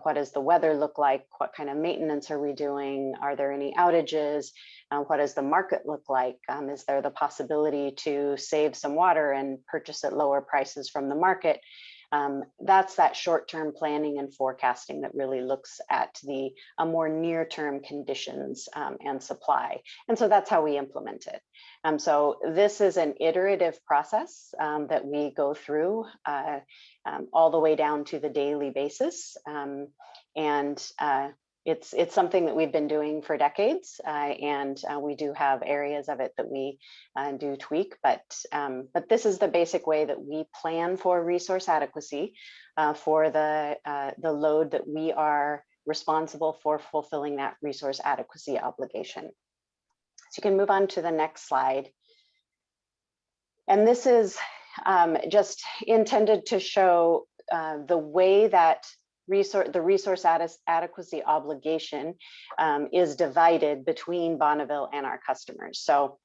[SPEAKER 2] What does the weather look like? What kind of maintenance are we doing? Are there any outages? What does the market look like? Is there the possibility to save some water and purchase at lower prices from the market? That's that short-term planning and forecasting that really looks at the more near-term conditions and supply. And so that's how we implement it. So this is an iterative process that we go through all the way down to the daily basis. it's something that we've been doing for decades, and we do have areas of it that we do tweak, but this is the basic way that we plan for resource adequacy for the load that we are responsible for fulfilling that resource adequacy obligation. So you can move on to the next slide. And this is just intended to show the way that the resource adequacy obligation is divided between Bonneville and our customers. So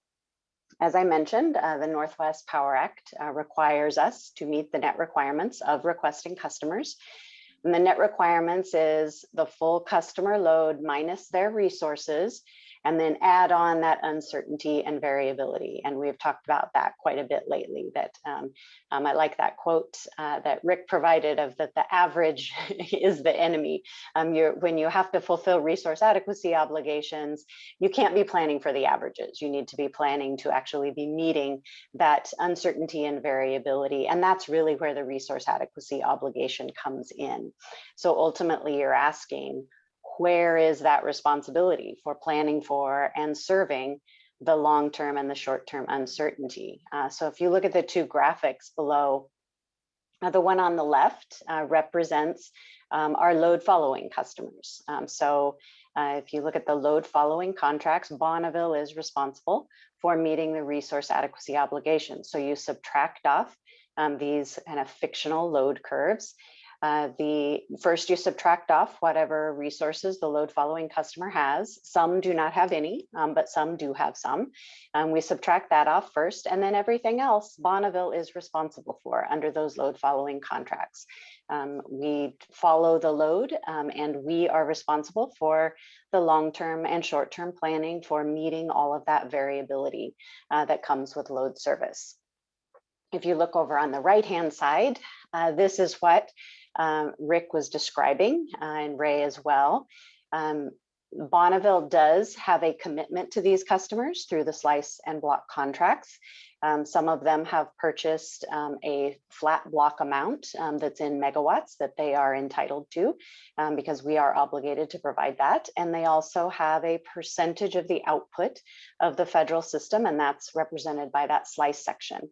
[SPEAKER 2] as I mentioned, the Northwest Power Act requires us to meet the net requirements of requesting customers. And the net requirements is the full customer load minus their resources, and then add on that uncertainty and variability. And we've talked about that quite a bit lately, that I like that quote that Rick provided of that the average is the enemy. When you have to fulfill resource adequacy obligations, you can't be planning for the averages. You need to be planning to actually be meeting that uncertainty and variability. And that's really where the resource adequacy obligation comes in. So ultimately you're asking, where is that responsibility for planning for and serving the long-term and the short-term uncertainty? So if you look at the two graphics below, the one on the left represents our load following customers. If you look at the load following contracts, Bonneville is responsible for meeting the resource adequacy obligation. So you subtract off these kind of fictional load curves. First you subtract off whatever resources the load following customer has. Some do not have any, but some do have some. We subtract that off first, and then everything else Bonneville is responsible for under those load following contracts. We follow the load, and we are responsible for the long-term and short-term planning for meeting all of that variability that comes with load service. If you look over on the right-hand side, this is what Rick was describing, and Ray as well. Bonneville does have a commitment to these customers through the slice and block contracts. Some of them have purchased a flat block amount that's in megawatts that they are entitled to because we are obligated to provide that. And they also have a percentage of the output of the federal system, and that's represented by that slice section.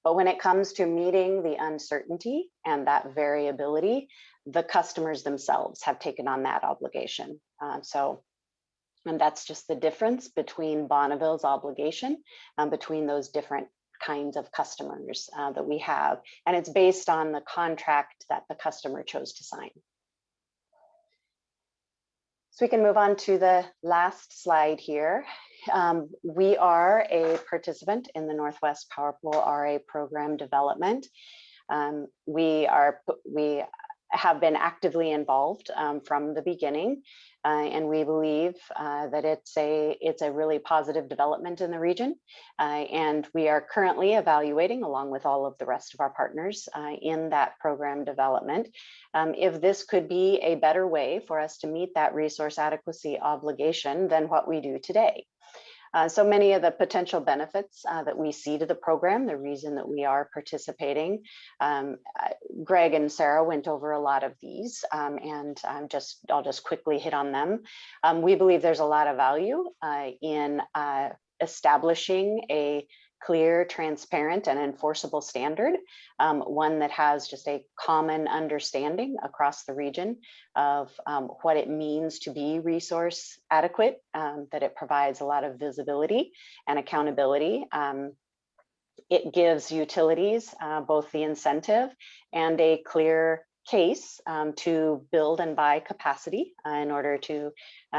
[SPEAKER 2] But when it comes to meeting the uncertainty and that variability, the customers themselves have taken on that obligation. And that's just the difference between Bonneville's obligation between those different kinds of customers that we have. And it's based on the contract that the customer chose to sign. So we can move on to the last slide here. We are a participant in the Northwest Power Pool RA program development. We have been actively involved from the beginning, and we believe that it's a really positive development in the region. And we are currently evaluating, along with all of the rest of our partners in that program development, if this could be a better way for us to meet that resource adequacy obligation than what we do today. So many of the potential benefits that we see to the program, the reason that we are participating, Greg and Sarah went over a lot of these, and I'll just quickly hit on them. We believe there's a lot of value in establishing a clear, transparent, and enforceable standard, one that has just a common understanding across the region of what it means to be resource adequate, that it provides a lot of visibility and accountability. It gives utilities both the incentive and a clear case to build and buy capacity in order to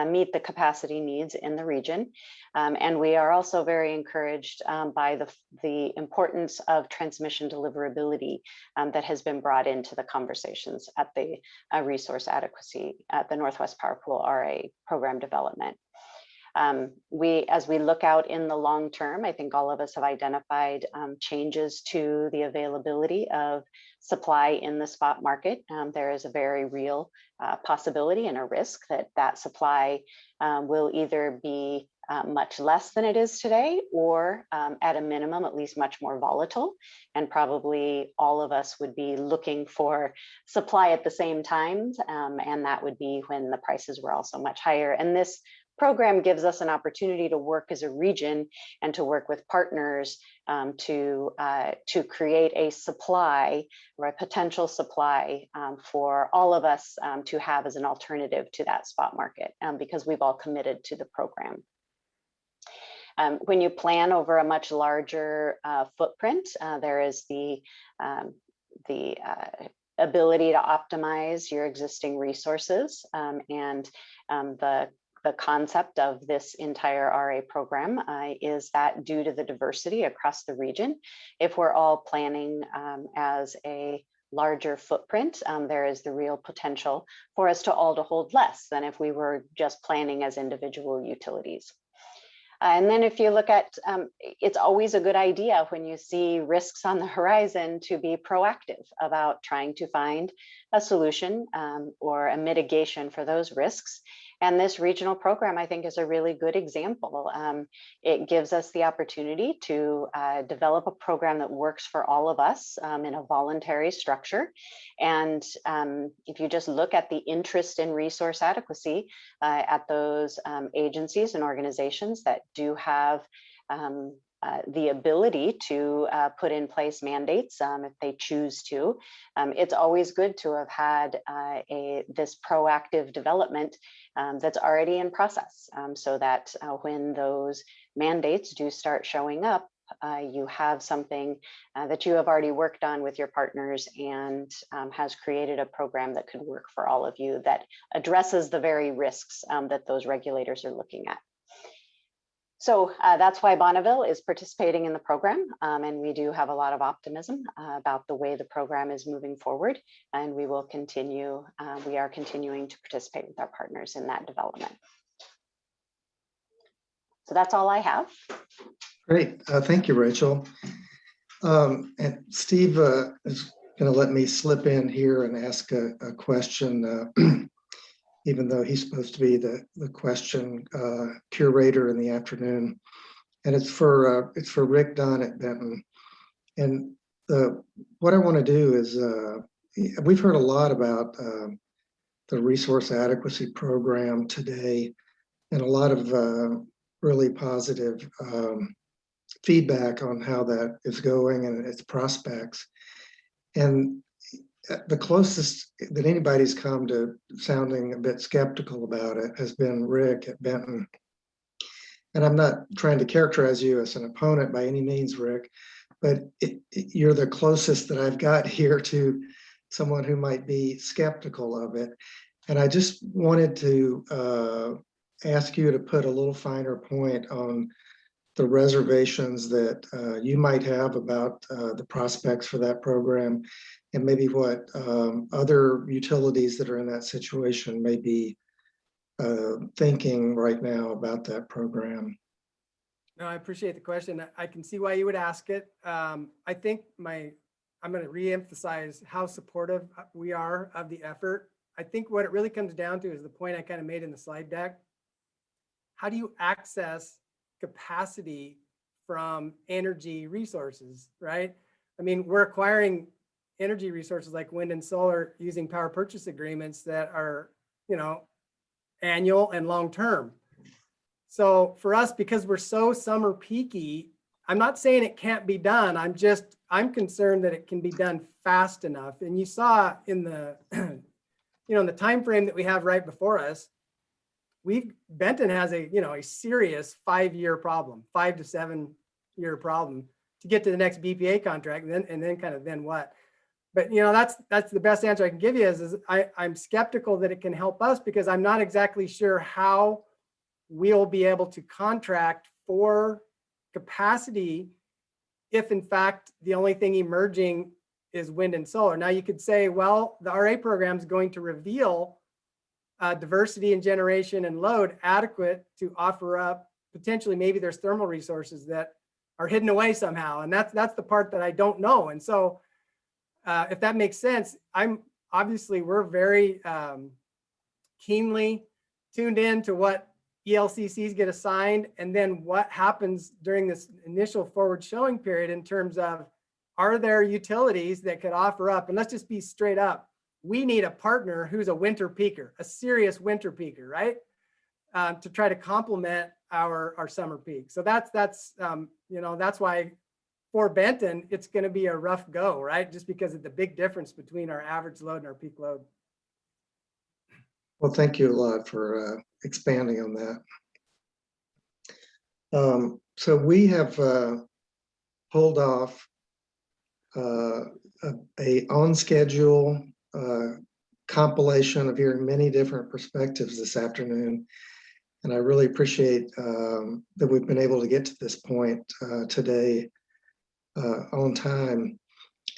[SPEAKER 2] meet the capacity needs in the region. And we are also very encouraged by the importance of transmission deliverability that has been brought into the conversations at the resource adequacy at the Northwest Power Pool RA program development. As we look out in the long term, I think all of us have identified changes to the availability of supply in the spot market. There is a very real possibility and a risk that that supply will either be much less than it is today, or at a minimum, at least much more volatile. And probably all of us would be looking for supply at the same time. And that would be when the prices were also much higher. And this program gives us an opportunity to work as a region and to work with partners to create a supply or a potential supply for all of us to have as an alternative to that spot market, because we've all committed to the program. When you plan over a much larger footprint, there is the ability to optimize your existing resources, and the concept of this entire RA program is that due to the diversity across the region, if we're all planning as a larger footprint, there is the real potential for us to all to hold less than if we were just planning as individual utilities. And then if you look at, it's always a good idea when you see risks on the horizon to be proactive about trying to find a solution or a mitigation for those risks. And this regional program, I think, is a really good example. It gives us the opportunity to develop a program that works for all of us in a voluntary structure. And if you just look at the interest in resource adequacy at those agencies and organizations that do have the ability to put in place mandates if they choose to. It's always good to have had this proactive development that's already in process, so that when those mandates do start showing up, you have something that you have already worked on with your partners and has created a program that could work for all of you that addresses the very risks that those regulators are looking at. So that's why Bonneville is participating in the program, and we do have a lot of optimism about the way the program is moving forward, and we will continue, we are continuing to participate with our partners in that development. So that's all I have.
[SPEAKER 7] Great, thank you, Rachel. And Steve is going to let me slip in here and ask a question, even though he's supposed to be the question curator in the afternoon. And it's for Rick Dunn at Benton. And what I want to do is, we've heard a lot about the resource adequacy program today, and a lot of really positive feedback on how that is going and its prospects. And the closest that anybody's come to sounding a bit skeptical about it has been Rick at Benton. And I'm not trying to characterize you as an opponent by any means, Rick, but you're the closest that I've got here to someone who might be skeptical of it. And I just wanted to ask you to put a little finer point on the reservations that you might have about the prospects for that program, and maybe what other utilities that are in that situation may be thinking right now about that program.
[SPEAKER 20] No, I appreciate the question. I can see why you would ask it. I think I'm going to reemphasize how supportive we are of the effort. I think what it really comes down to is the point I kind of made in the slide deck. How do you access capacity from energy resources, right? I mean, we're acquiring energy resources like wind and solar using power purchase agreements that are, you know, annual and long-term. So for us, because we're so summer peaky, I'm not saying it can't be done. I'm concerned that it can be done fast enough. And you saw in the, you know, in the time frame that we have right before us, Benton has a serious 5-year problem, 5 to 7 year problem to get to the next BPA contract, and then what? But that's the best answer I can give you is I'm skeptical that it can help us, because I'm not exactly sure how we'll be able to contract for capacity if in fact the only thing emerging is wind and solar. Now you could say, well, the RA program is going to reveal diversity in generation and load adequate to offer up potentially, maybe there's thermal resources that are hidden away somehow. And that's the part that I don't know. And so if that makes sense, we're very keenly tuned in to what ELCCs get assigned, and then what happens during this initial forward showing period in terms of, are there utilities that could offer up, and let's just be straight up, we need a partner who's a winter peaker, a serious winter peaker, right? To try to complement our summer peak. So that's you know, that's why for Benton, it's going to be a rough go, right? Just because of the big difference between our average load and our peak load.
[SPEAKER 7] Well, thank you a lot for expanding on that. So we have pulled off a on schedule compilation of hearing many different perspectives this afternoon. And I really appreciate that we've been able to get to this point today on time.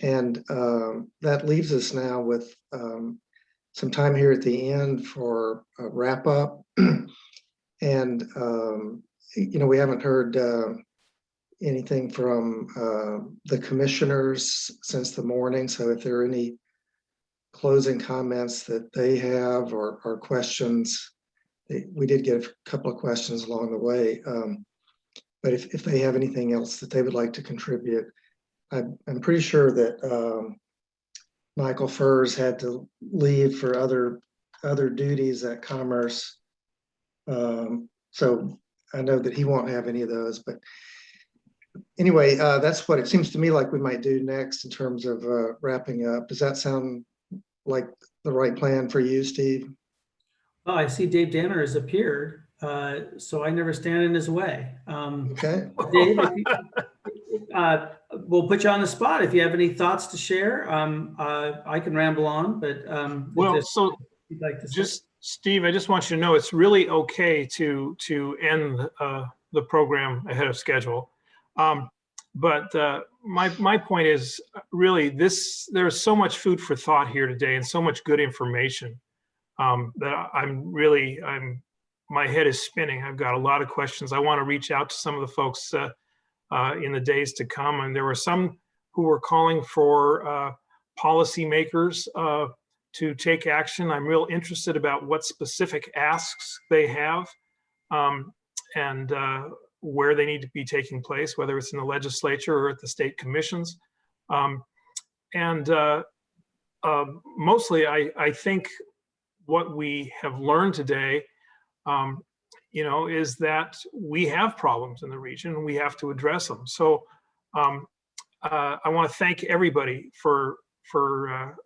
[SPEAKER 7] And that leaves us now with some time here at the end for a wrap up. And, you know, we haven't heard anything from the commissioners since the morning. So if there are any closing comments that they have or questions, we did get a couple of questions along the way. But if they have anything else that they would like to contribute, I'm pretty sure that Michael Furs had to leave for other duties at Commerce. So I know that he won't have any of those, but anyway, that's what it seems to me like we might do next in terms of wrapping up. Does that sound like the right plan for you, Steve?
[SPEAKER 4] Well, I see Dave Danner has appeared, so I never stand in his way.
[SPEAKER 7] Okay.
[SPEAKER 4] Dave, we'll put you on the spot. If you have any thoughts to share, I can ramble on, but
[SPEAKER 3] well, so
[SPEAKER 4] you'd like to
[SPEAKER 3] just say. Steve, I just want you to know it's really okay to end the program ahead of schedule. But my point is really there's so much food for thought here today and so much good information that my head is spinning. I've got a lot of questions. I want to reach out to some of the folks in the days to come. And there were some who were calling for policymakers to take action. I'm real interested about what specific asks they have and where they need to be taking place, whether it's in the legislature or at the state commissions. Mostly, I think what we have learned today, you know, is that we have problems in the region and we have to address them. So I want to thank everybody for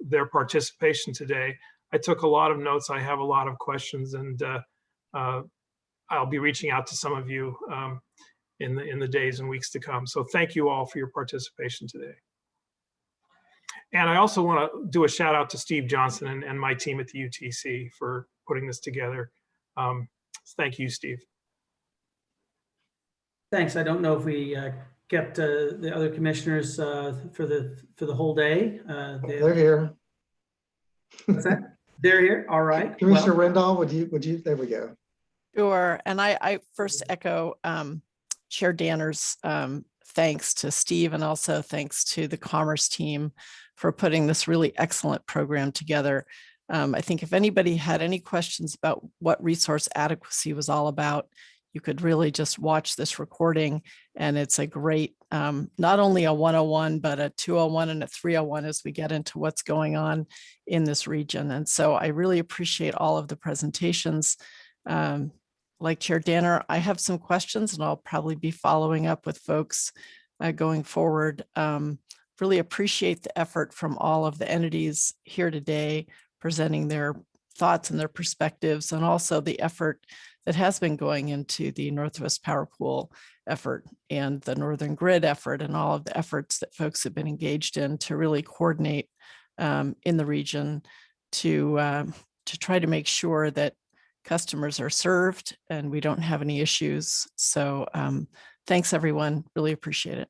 [SPEAKER 3] their participation today. I took a lot of notes. I have a lot of questions, and I'll be reaching out to some of you in the days and weeks to come. So thank you all for your participation today. And I also want to do a shout out to Steve Johnson and my team at the UTC for putting this together. Thank you, Steve.
[SPEAKER 4] Thanks. I don't know if we kept the other commissioners for the whole day.
[SPEAKER 7] They're here.
[SPEAKER 4] What's that? They're here. All right.
[SPEAKER 7] Commissioner Rendall, would you? There we go.
[SPEAKER 22] Sure. And I first echo Chair Danner's thanks to Steve, and also thanks to the Commerce team for putting this really excellent program together. I think if anybody had any questions about what resource adequacy was all about, you could really just watch this recording, and it's a great, not only a 101, but a 201 and a 301 as we get into what's going on in this region. And so I really appreciate all of the presentations. Like Chair Danner, I have some questions, and I'll probably be following up with folks going forward. Really appreciate the effort from all of the entities here today, presenting their thoughts and their perspectives, and also the effort that has been going into the Northwest Power Pool effort and the Northern Grid effort, and all of the efforts that folks have been engaged in to really coordinate in the region to try to make sure that customers are served and we don't have any issues. So thanks, everyone. Really appreciate it.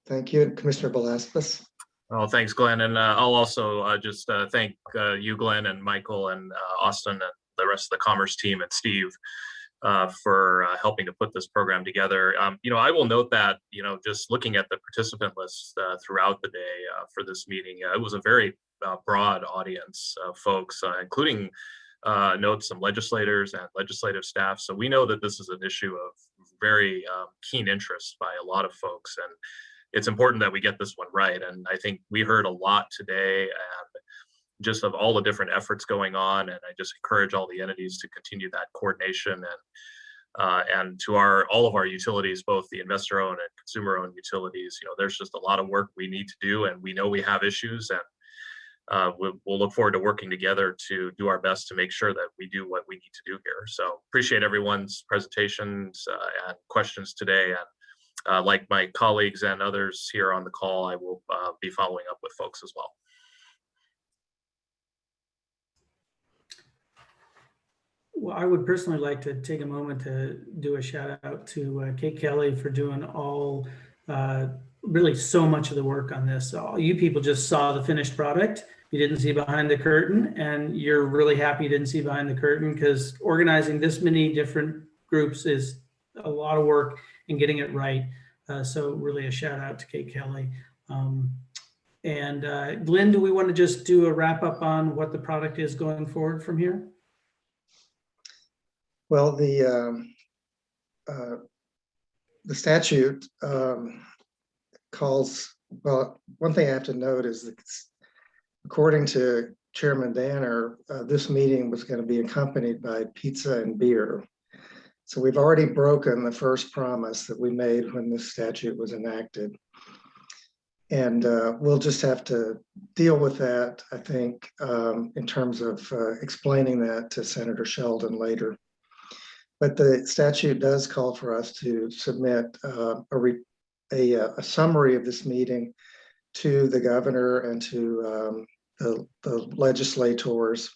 [SPEAKER 7] Thank you. Commissioner Velasquez.
[SPEAKER 23] Oh, thanks, Glenn. And I'll also just thank you, Glenn, and Michael, and Austin, and the rest of the Commerce team, and Steve for helping to put this program together. You know, I will note that, you know, just looking at the participant list throughout the day for this meeting, it was a very broad audience of folks, including notes, some legislators and legislative staff. So we know that this is an issue of very keen interest by a lot of folks, and it's important that we get this one right. And I think we heard a lot today, and just of all the different efforts going on, and I just encourage all the entities to continue that coordination, and to all of our utilities, both the investor-owned and consumer-owned utilities. There's just a lot of work we need to do, and we know we have issues, and we'll look forward to working together to do our best to make sure that we do what we need to do here. So appreciate everyone's presentations and questions today. And like my colleagues and others here on the call, I will be following up with folks as well.
[SPEAKER 4] Well, I would personally like to take a moment to do a shout out to Kate Kelly for doing really so much of the work on this. All you people just saw the finished product. You didn't see behind the curtain, and you're really happy you didn't see behind the curtain, because organizing this many different groups is a lot of work and getting it right. So really a shout out to Kate Kelly. And Glenn, do we want to just do a wrap up on what the product is going forward from here?
[SPEAKER 7] Well, the statute calls, well, one thing I have to note is that according to Chairman Danner, this meeting was going to be accompanied by pizza and beer. So we've already broken the first promise that we made when this statute was enacted. And we'll just have to deal with that, I think, in terms of explaining that to Senator Sheldon later. But the statute does call for us to submit a summary of this meeting to the governor and to the legislators.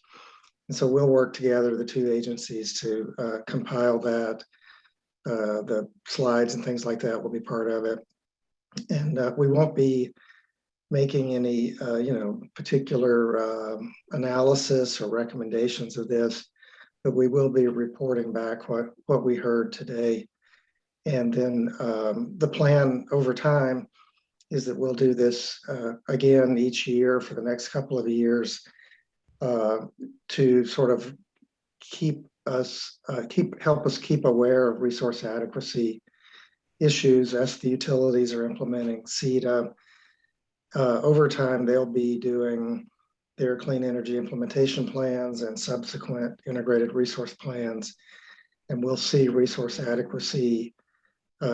[SPEAKER 7] And so we'll work together, the two agencies, to compile that. The slides and things like that will be part of it. And we won't be making any particular analysis or recommendations of this, but we will be reporting back what we heard today. And then the plan over time is that we'll do this again each year for the next couple of years to sort of help us keep aware of resource adequacy issues as the utilities are implementing CETA. Over time, they'll be doing their clean energy implementation plans and subsequent integrated resource plans. And we'll see resource adequacy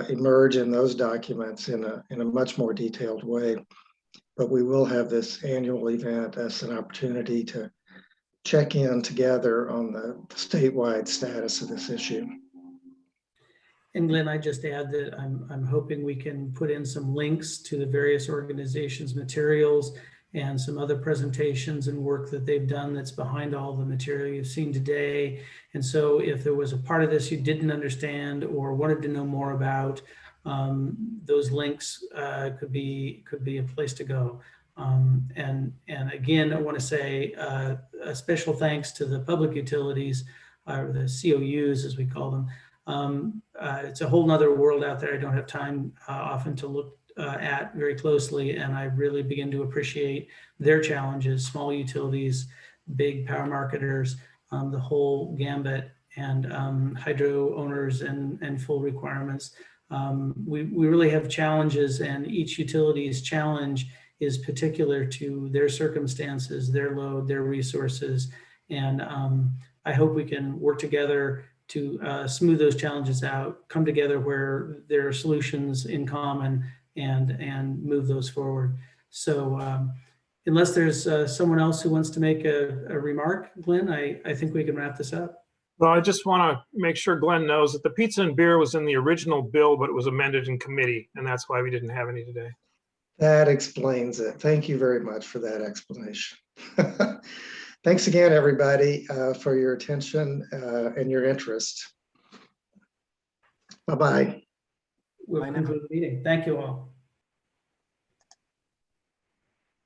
[SPEAKER 7] emerge in those documents in a much more detailed way. But we will have this annual event as an opportunity to check in together on the statewide status of this issue.
[SPEAKER 4] And Glenn, I just add that I'm hoping we can put in some links to the various organizations' materials and some other presentations and work that they've done that's behind all the material you've seen today. And so if there was a part of this you didn't understand or wanted to know more about, those links could be a place to go. And again, I want to say a special thanks to the public utilities, or the COUs as we call them. It's a whole nother world out there. I don't have time often to look at very closely, and I really begin to appreciate their challenges, small utilities, big power marketers, the whole gambit, and hydro owners and full requirements. We really have challenges, and each utility's challenge is particular to their circumstances, their load, their resources. And I hope we can work together to smooth those challenges out, come together where there are solutions in common, and move those forward. So unless there's someone else who wants to make a remark, Glenn, I think we can wrap this up.
[SPEAKER 3] Well, I just want to make sure Glenn knows that the pizza and beer was in the original bill, but it was amended in committee, and that's why we didn't have any today.
[SPEAKER 7] That explains it. Thank you very much for that explanation. Thanks again, everybody, for your attention and your interest. Bye-bye.
[SPEAKER 4] We'll conclude the meeting. Thank you all.